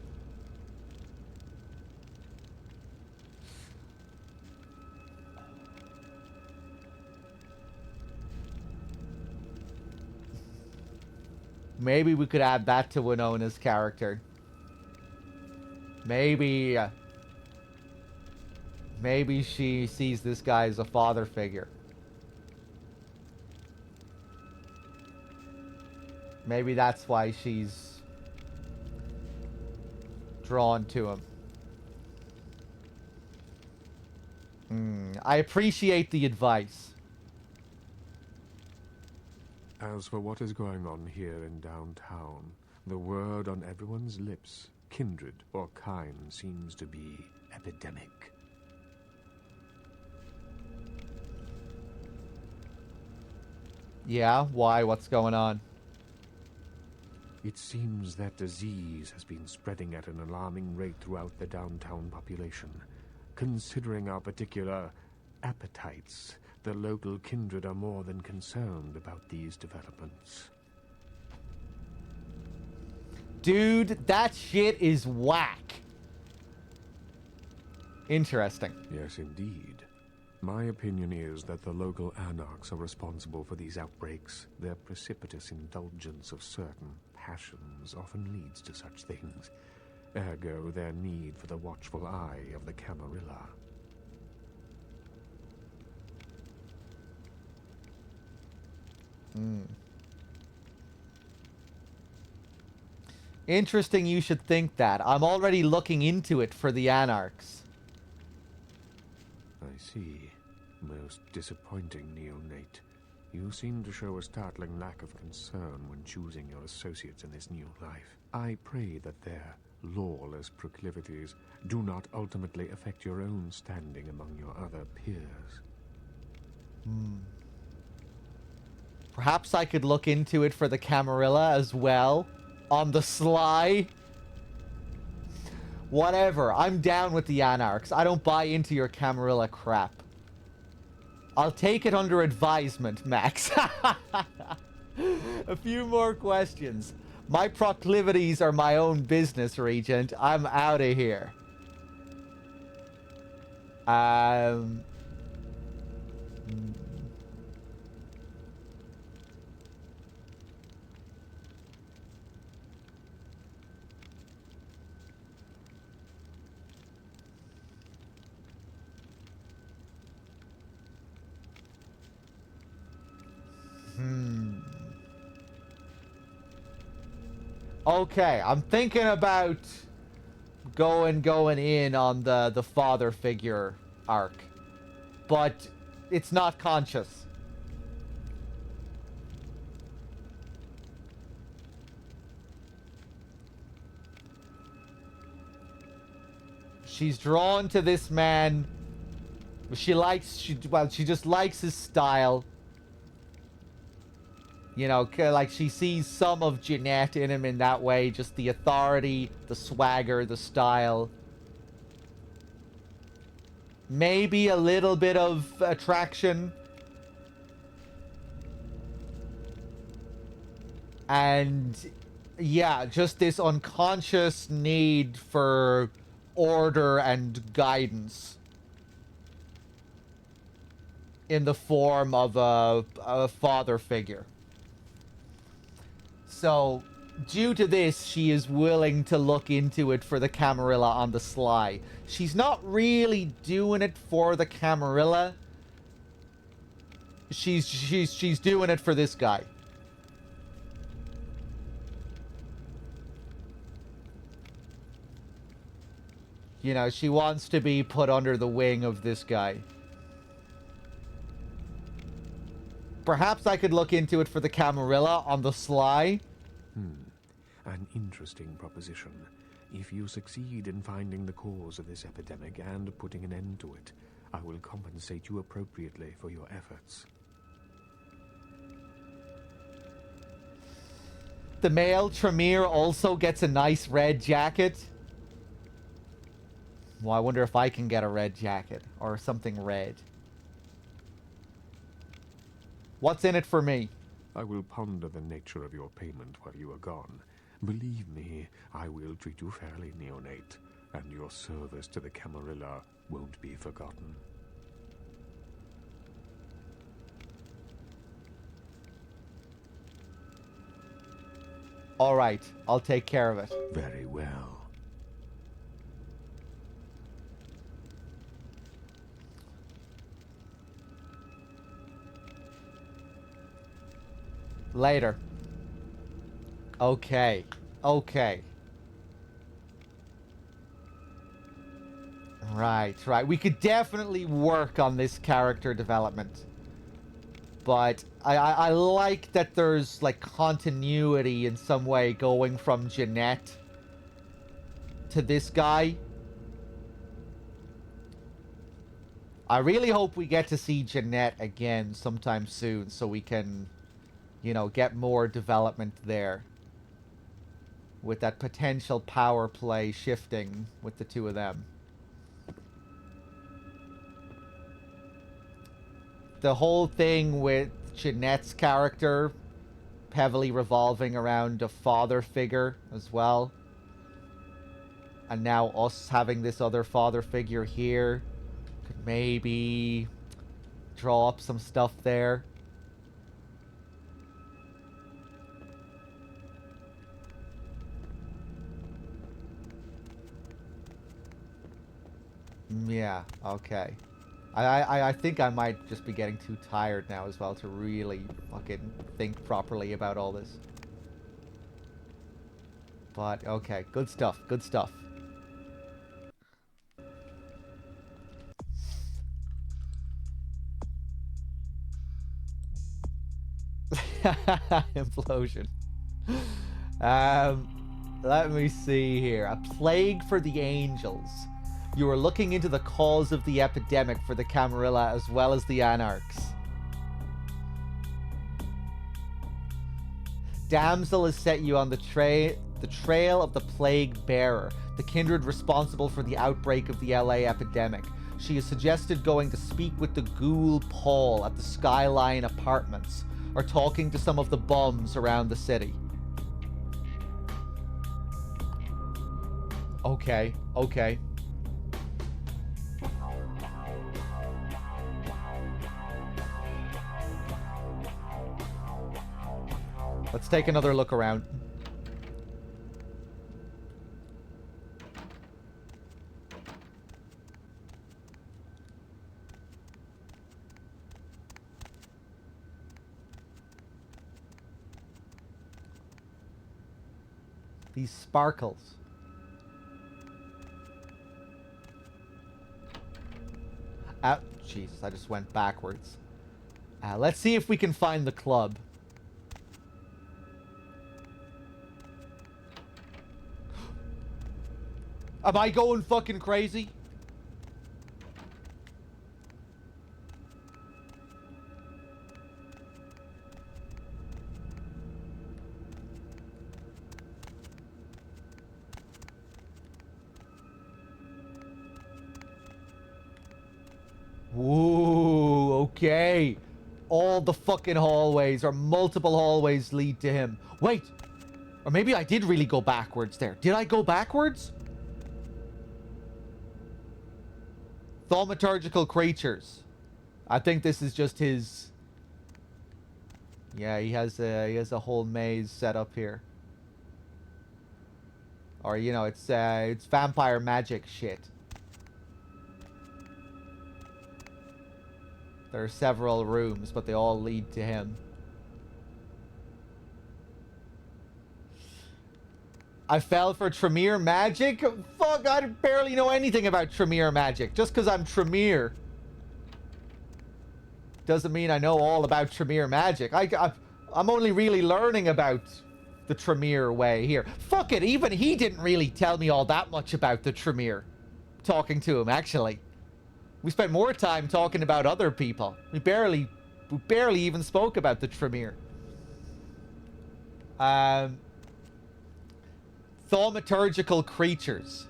Maybe we could add that to Winona's character. Maybe she sees this guy as a father figure. Maybe that's why she's drawn to him. I appreciate the advice.
As for what is going on here in downtown, the word on everyone's lips, kindred or kind, seems to be epidemic.
Yeah? Why? What's going on?
It seems that disease has been spreading at an alarming rate throughout the downtown population. Considering our particular appetites, the local kindred are more than concerned about these developments.
Dude, that shit is whack. Interesting.
Yes, indeed. My opinion is that the local anarchs are responsible for these outbreaks. Their precipitous indulgence of certain passions often leads to such things. Ergo, their need for the watchful eye of the Camarilla.
Interesting you should think that. I'm already looking into it for the Anarchs.
I see. Most disappointing, neonate. You seem to show a startling lack of concern when choosing your associates in this new life. I pray that their lawless proclivities do not ultimately affect your own standing among your other peers.
Perhaps I could look into it for the Camarilla as well. On the sly. Whatever. I'm down with the Anarchs. I don't buy into your Camarilla crap. I'll take it under advisement, Max. A few more questions. My proclivities are my own business, Regent. I'm out of here. Okay, I'm thinking about going in on the father figure arc. But it's not conscious. She's drawn to this man. She just likes his style. You know, like she sees some of Jeanette in him in that way. Just the authority, the swagger, the style. Maybe a little bit of attraction. And yeah, just this unconscious need for order and guidance in the form of a father figure. So, due to this, she is willing to look into it for the Camarilla on the sly. She's not really doing it for the Camarilla. She's doing it for this guy. You know, she wants to be put under the wing of this guy. Perhaps I could look into it for the Camarilla on the sly.
An interesting proposition. If you succeed in finding the cause of this epidemic and putting an end to it, I will compensate you appropriately for your efforts.
The male Tremere also gets a nice red jacket. Well, I wonder if I can get a red jacket or something red. What's in it for me?
I will ponder the nature of your payment while you are gone. Believe me, I will treat you fairly, neonate, and your service to the Camarilla won't be forgotten.
All right, I'll take care of it.
Very well.
Later. Okay. Okay. Right. We could definitely work on this character development. But I like that there's, like, continuity in some way going from Jeanette to this guy. I really hope we get to see Jeanette again sometime soon so we can, you know, get more development there. With that potential power play shifting with the two of them. The whole thing with Jeanette's character heavily revolving around a father figure as well. And now us having this other father figure here could maybe draw up some stuff there. Yeah, okay. I think I might just be getting too tired now as well to really fucking think properly about all this. But, okay, good stuff, good stuff. Implosion. Let me see here. A plague for the angels. You are looking into the cause of the epidemic for the Camarilla as well as the Anarchs. Damsel has set you on the trail of the Plague Bearer, the kindred responsible for the outbreak of the LA epidemic. She has suggested going to speak with the ghoul Paul at the Skyline Apartments, or talking to some of the bums around the city. Okay, okay. Let's take another look around. These sparkles. Jesus, I just went backwards. Let's see if we can find the club. Am I going fucking crazy? Ooh, okay. All the fucking hallways, or multiple hallways, lead to him. Wait! Or maybe I did really go backwards there. Did I go backwards? Thaumaturgical creatures. I think this is just his... Yeah, he has a whole maze set up here. Or, you know, it's vampire magic shit. There are several rooms, but they all lead to him. I fell for Tremere magic? Fuck, I barely know anything about Tremere magic. Just because I'm Tremere doesn't mean I know all about Tremere magic. I'm only really learning about the Tremere way here. Fuck it, even he didn't really tell me all that much about the Tremere. Talking to him, actually. We spent more time talking about other people. We barely even spoke about the Tremere. Thaumaturgical creatures.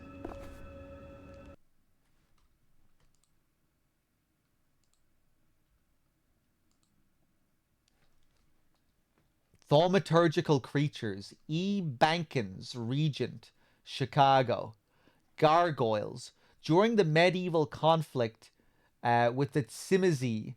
Thaumaturgical creatures. E. Bankins, Regent, Chicago. Gargoyles. During the medieval conflict with the Tsimshian,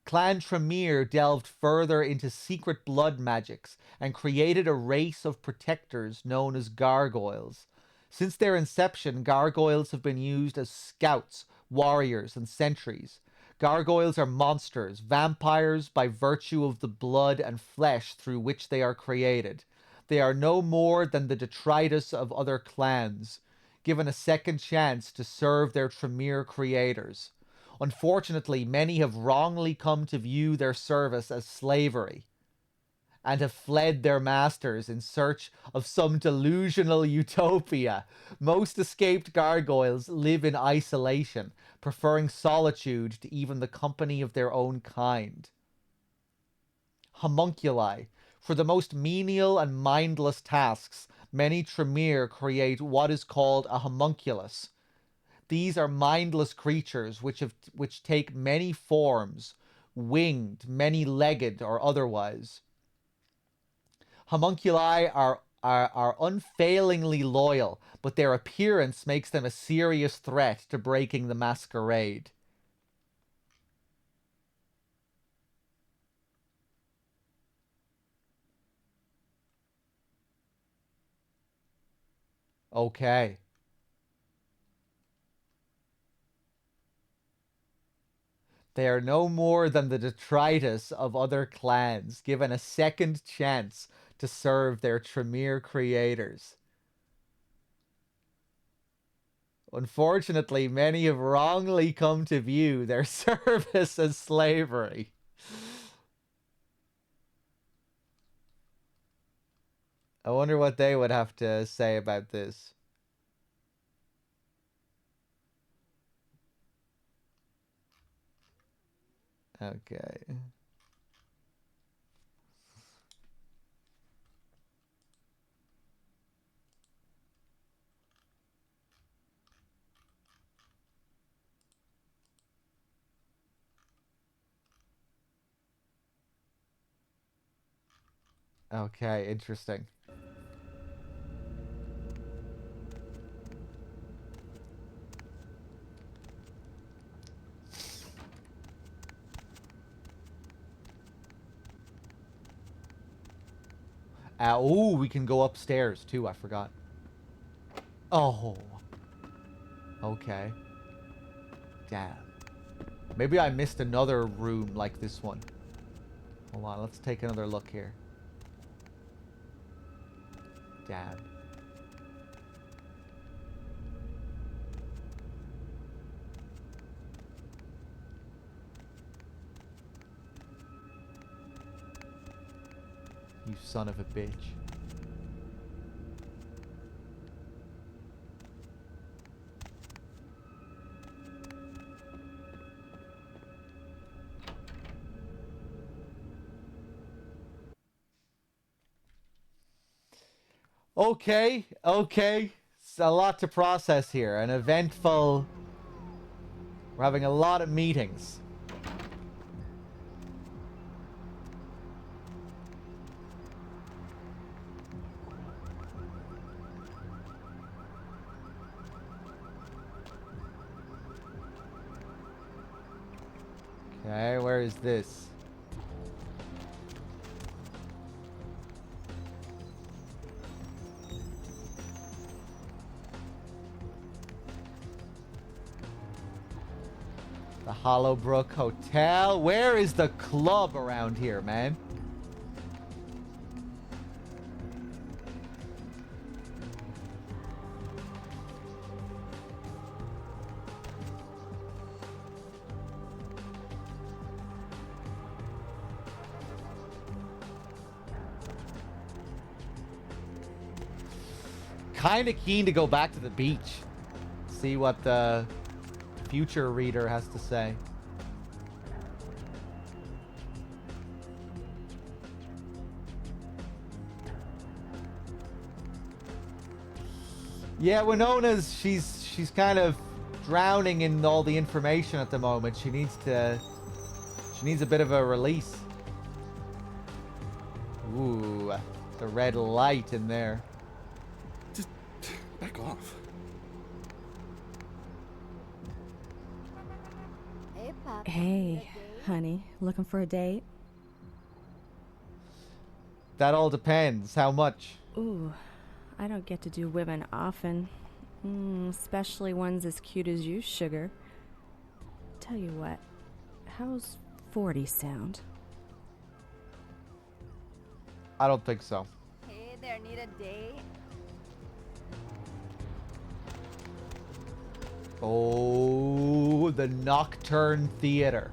Clan Tremere delved further into secret blood magics and created a race of protectors known as gargoyles. Since their inception, gargoyles have been used as scouts, warriors, and sentries. Gargoyles are monsters, vampires by virtue of the blood and flesh through which they are created. They are no more than the detritus of other clans, given a second chance to serve their Tremere creators. Unfortunately, many have wrongly come to view their service as slavery and have fled their masters in search of some delusional utopia. Most escaped gargoyles live in isolation, preferring solitude to even the company of their own kind. Homunculi. For the most menial and mindless tasks, many Tremere create what is called a homunculus. These are mindless creatures which take many forms, winged, many-legged, or otherwise. Homunculi are unfailingly loyal, but their appearance makes them a serious threat to breaking the Masquerade. Okay. They are no more than the detritus of other clans, given a second chance to serve their Tremere creators. Unfortunately, many have wrongly come to view their service as slavery. I wonder what they would have to say about this. Okay. Okay, interesting. Oh, we can go upstairs too, I forgot. Oh. Okay. Damn. Maybe I missed another room like this one. Hold on, let's take another look here. Damn. You son of a bitch. Okay, okay. It's a lot to process here. An eventful... We're having a lot of meetings. Okay, where is this? The Hollowbrook Hotel. Where is the club around here, man? Kind of keen to go back to the beach. See what the future reader has to say. Yeah, Winona's she's kind of drowning in all the information at the moment. She needs a bit of a release. Ooh, the red light in there.
Just back off.
Hey, Pop.
Hey, honey, looking for a date?
That all depends. How much?
Ooh, I don't get to do women often. Especially ones as cute as you, sugar. Tell you what, how's 40 sound?
I don't think so.
Hey there, need a date?
Oh, the Nocturne Theater.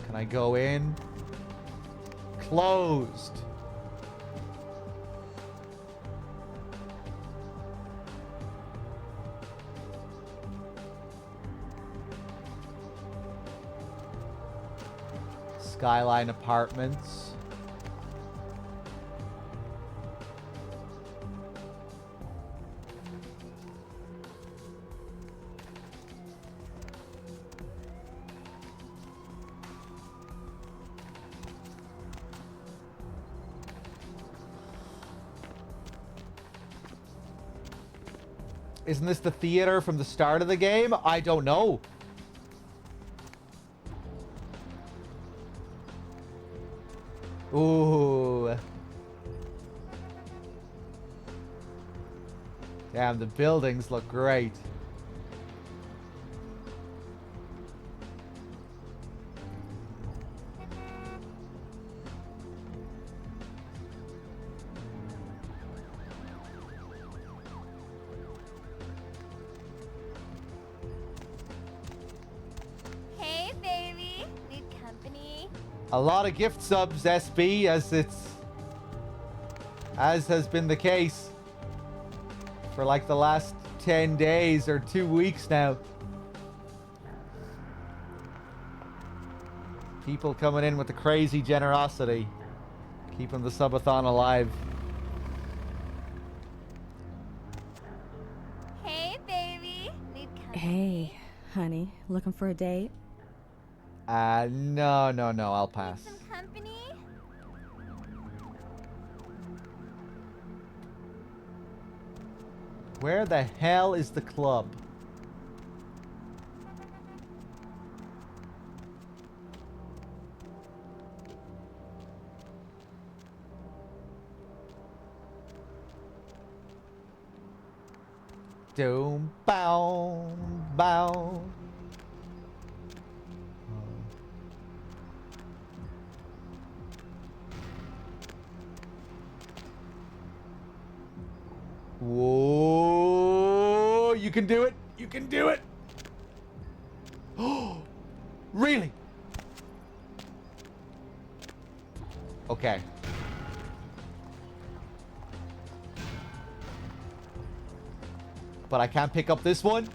Can I go in? Closed. Skyline Apartments. Isn't this the theater from the start of the game? I don't know. Ooh. Damn, the buildings look great.
Hey, baby. Need company?
A lot of gift subs, SB, as has been the case for like the last 10 days or 2 weeks now. People coming in with the crazy generosity, keeping the subathon alive.
Hey, baby. Need company?
Hey, honey, looking for a date?
No, I'll pass.
Some company?
Where the hell is the club? Doom, bow, bow. Whoa, you can do it. You can do it. Oh, really? Okay. But I can't pick up this one.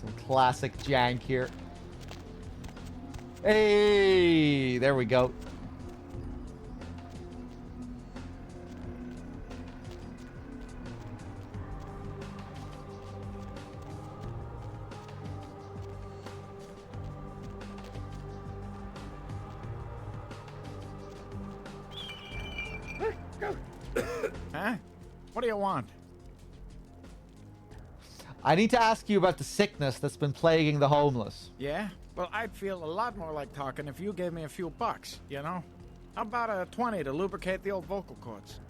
Some classic jank here. Hey, there we go.
Huh? What do you want?
I need to ask you about the sickness that's been plaguing the homeless.
Yeah? Well, I'd feel a lot more like talking if you gave me a few bucks, you know? How about a 20 to lubricate the old vocal cords?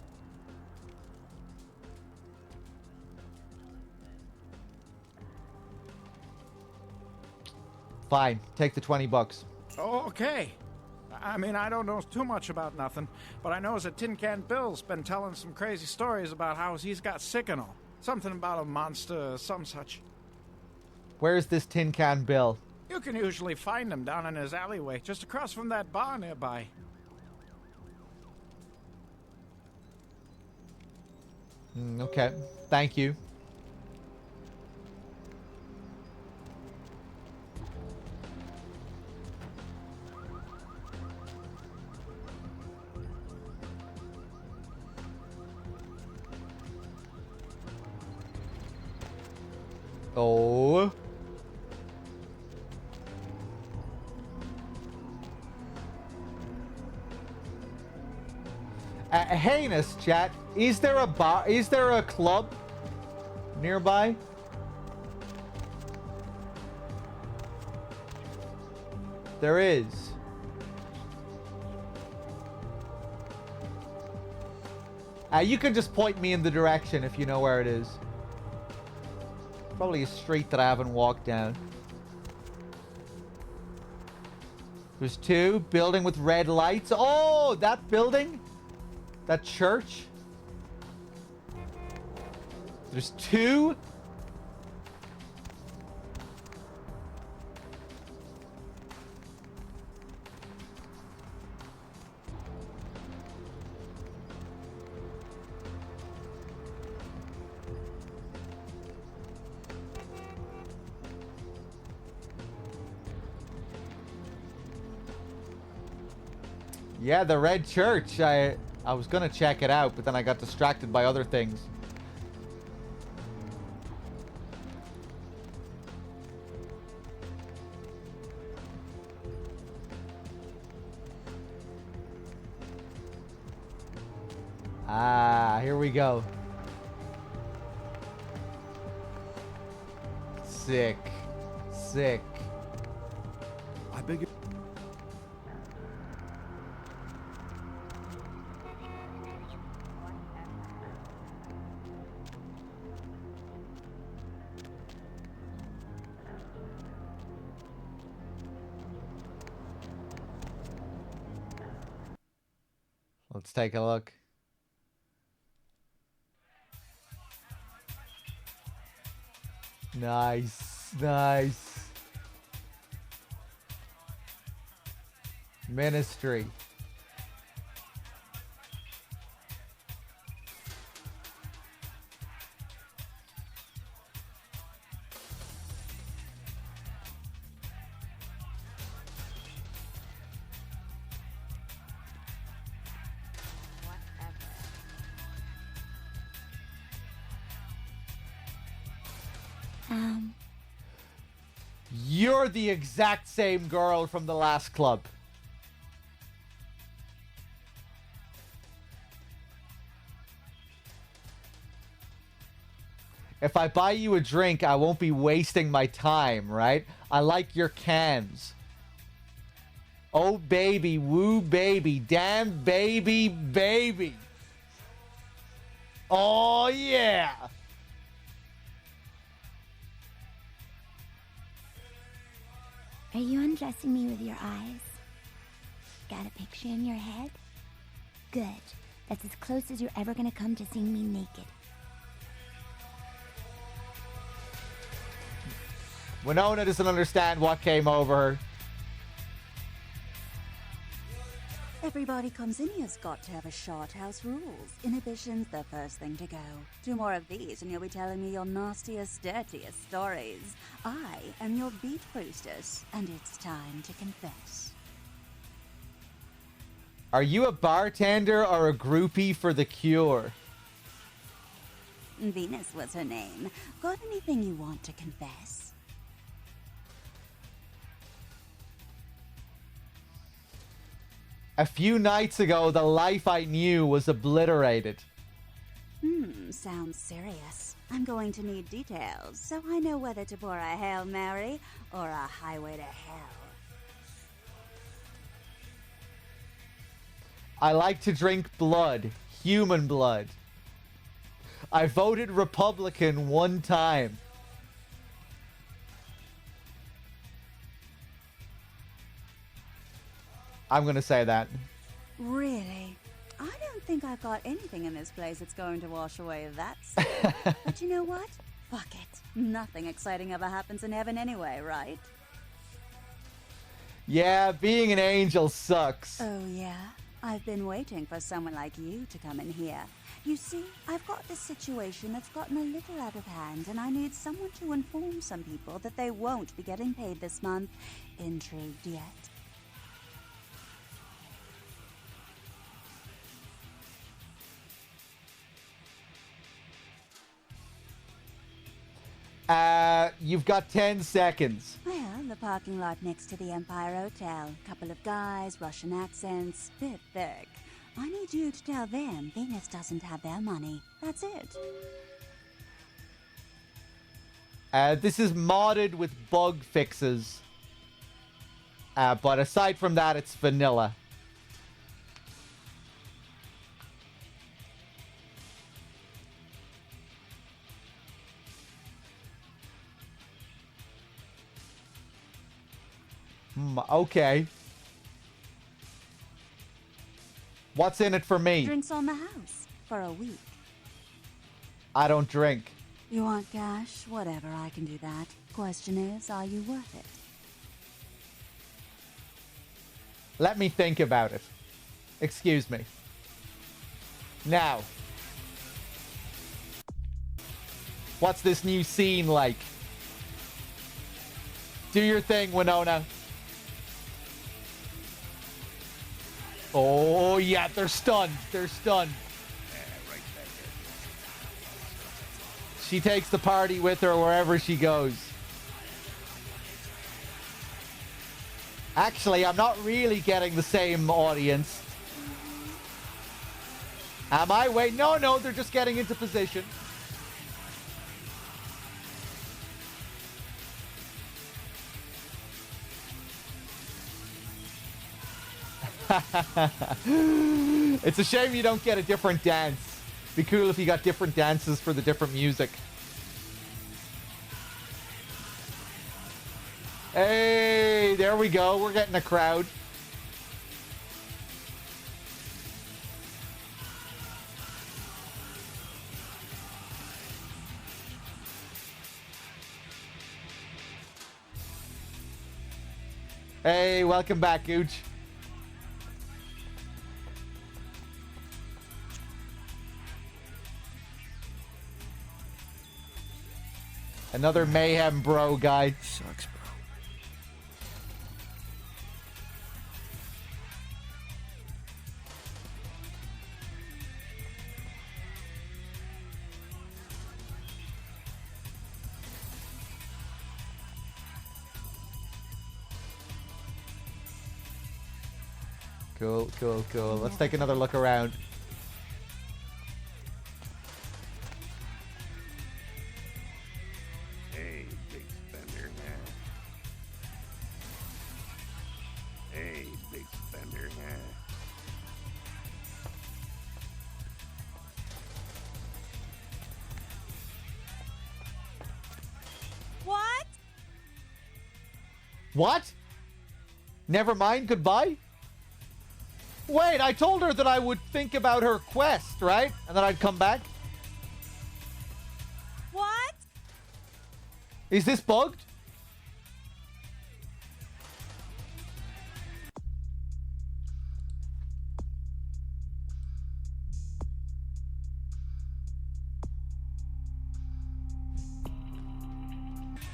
Fine, take the $20.
Okay. I mean, I don't know too much about nothing, but I know that Tin Can Bill's been telling some crazy stories about how he's got sick and all. Something about a monster, some such.
Where's this Tin Can Bill?
You can usually find him down in his alleyway, just across from that bar nearby.
Okay, thank you. Oh. Heinous, chat. Is there a bar? Is there a club nearby? There is. You can just point me in the direction if you know where it is. Probably a street that I haven't walked down. There's two. Building with red lights. Oh, that building? That church? There's two. Yeah, the red church. I was gonna check it out, but then I got distracted by other things. Ah, here we go. Sick. Sick.
I beg your...
Let's take a look. Nice. Nice. Ministry. You're the exact same girl from the last club. If I buy you a drink, I won't be wasting my time, right? I like your cans. Oh, baby, woo, baby, damn, baby, baby. Oh, yeah.
Are you undressing me with your eyes? Got a picture in your head? Good. That's as close as you're ever gonna come to seeing me naked.
Winona doesn't understand what came over her.
Everybody comes in here's got to have a short house rules. Inhibition's the first thing to go. 2 more of these and you'll be telling me your nastiest, dirtiest stories. I am your beat priestess, and it's time to confess.
Are you a bartender or a groupie for the Cure?
Venus was her name. Got anything you want to confess?
A few nights ago, the life I knew was obliterated.
Sounds serious. I'm going to need details, so I know whether to pour a Hail Mary or a highway to hell.
I like to drink blood. Human blood. I voted Republican one time. I'm gonna say that.
Really? I don't think I've got anything in this place that's going to wash away that sin. But you know what? Fuck it. Nothing exciting ever happens in heaven anyway, right?
Yeah, being an angel sucks.
Oh, yeah? I've been waiting for someone like you to come in here. You see, I've got this situation that's gotten a little out of hand, and I need someone to inform some people that they won't be getting paid this month. Intrigued yet?
You've got 10 seconds.
Well, the parking lot next to the Empire Hotel. Couple of guys, Russian accents, bit thick. I need you to tell them Venus doesn't have their money. That's it.
This is modded with bug fixes. But aside from that, it's vanilla. Okay. What's in it for me?
Drinks on the house for a week.
I don't drink.
You want cash? Whatever, I can do that. Question is, are you worth it?
Let me think about it. Excuse me. Now. What's this new scene like? Do your thing, Winona. Oh, yeah, they're stunned. They're stunned. She takes the party with her wherever she goes. Actually, I'm not really getting the same audience. Am I? Wait, no, they're just getting into position. It's a shame you don't get a different dance. Be cool if you got different dances for the different music. Hey, there we go. We're getting a crowd. Hey, welcome back, Gooch. Another mayhem bro guy.
Sucks, bro.
Cool. Let's take another look around.
Hey, big spender. Hey, big spender.
What?
What? Never mind, goodbye? Wait, I told her that I would think about her quest, right? And then I'd come back?
What?
Is this bugged?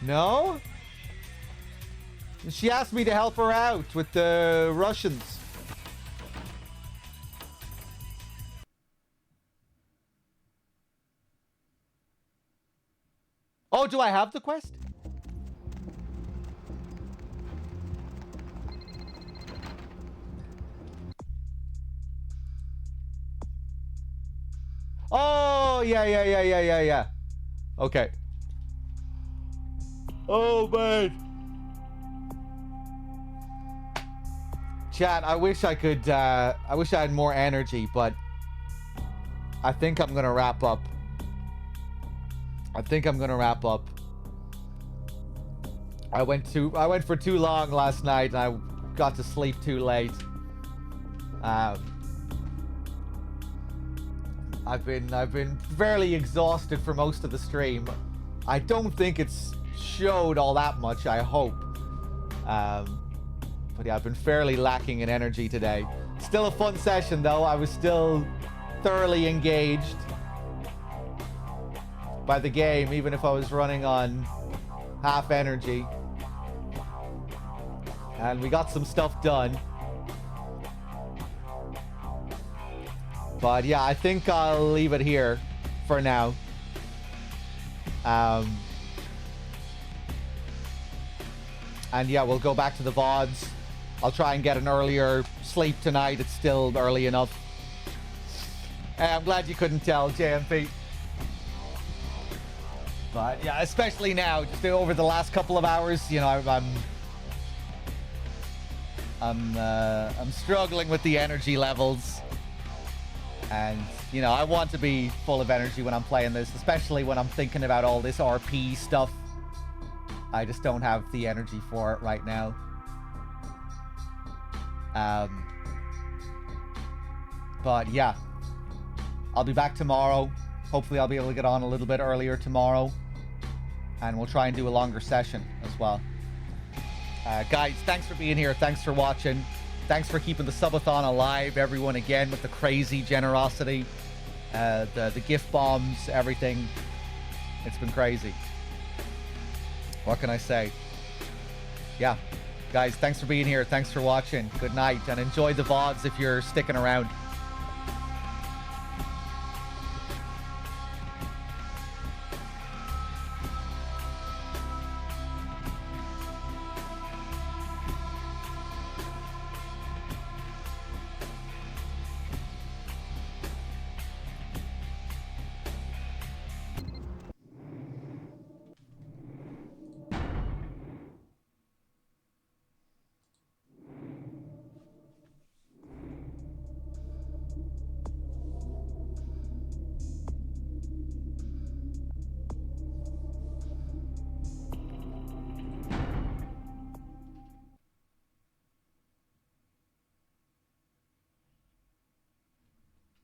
No? She asked me to help her out with the Russians. Oh, do I have the quest? Oh, yeah. Okay. Oh, man. Chat, I wish I could, I wish I had more energy, but I think I'm gonna wrap up. I went for too long last night, and I got to sleep too late. I've been fairly exhausted for most of the stream. I don't think it's showed all that much, I hope. But yeah, I've been fairly lacking in energy today. Still a fun session though. I was still thoroughly engaged by the game, even if I was running on half energy. And we got some stuff done. But yeah, I think I'll leave it here for now. And yeah, we'll go back to the VODs. I'll try and get an earlier sleep tonight. It's still early enough. I'm glad you couldn't tell, JMP. But yeah, especially now, just over the last couple of hours, you know, I'm struggling with the energy levels. And, you know, I want to be full of energy when I'm playing this, especially when I'm thinking about all this RP stuff. I just don't have the energy for it right now. But yeah, I'll be back tomorrow. Hopefully I'll be able to get on a little bit earlier tomorrow. And we'll try and do a longer session as well. Guys, thanks for being here. Thanks for watching. Thanks for keeping the subathon alive, everyone, again, with the crazy generosity. The gift bombs, everything. It's been crazy. What can I say? Yeah. Guys, thanks for being here. Thanks for watching. Good night. And enjoy the VODs if you're sticking around.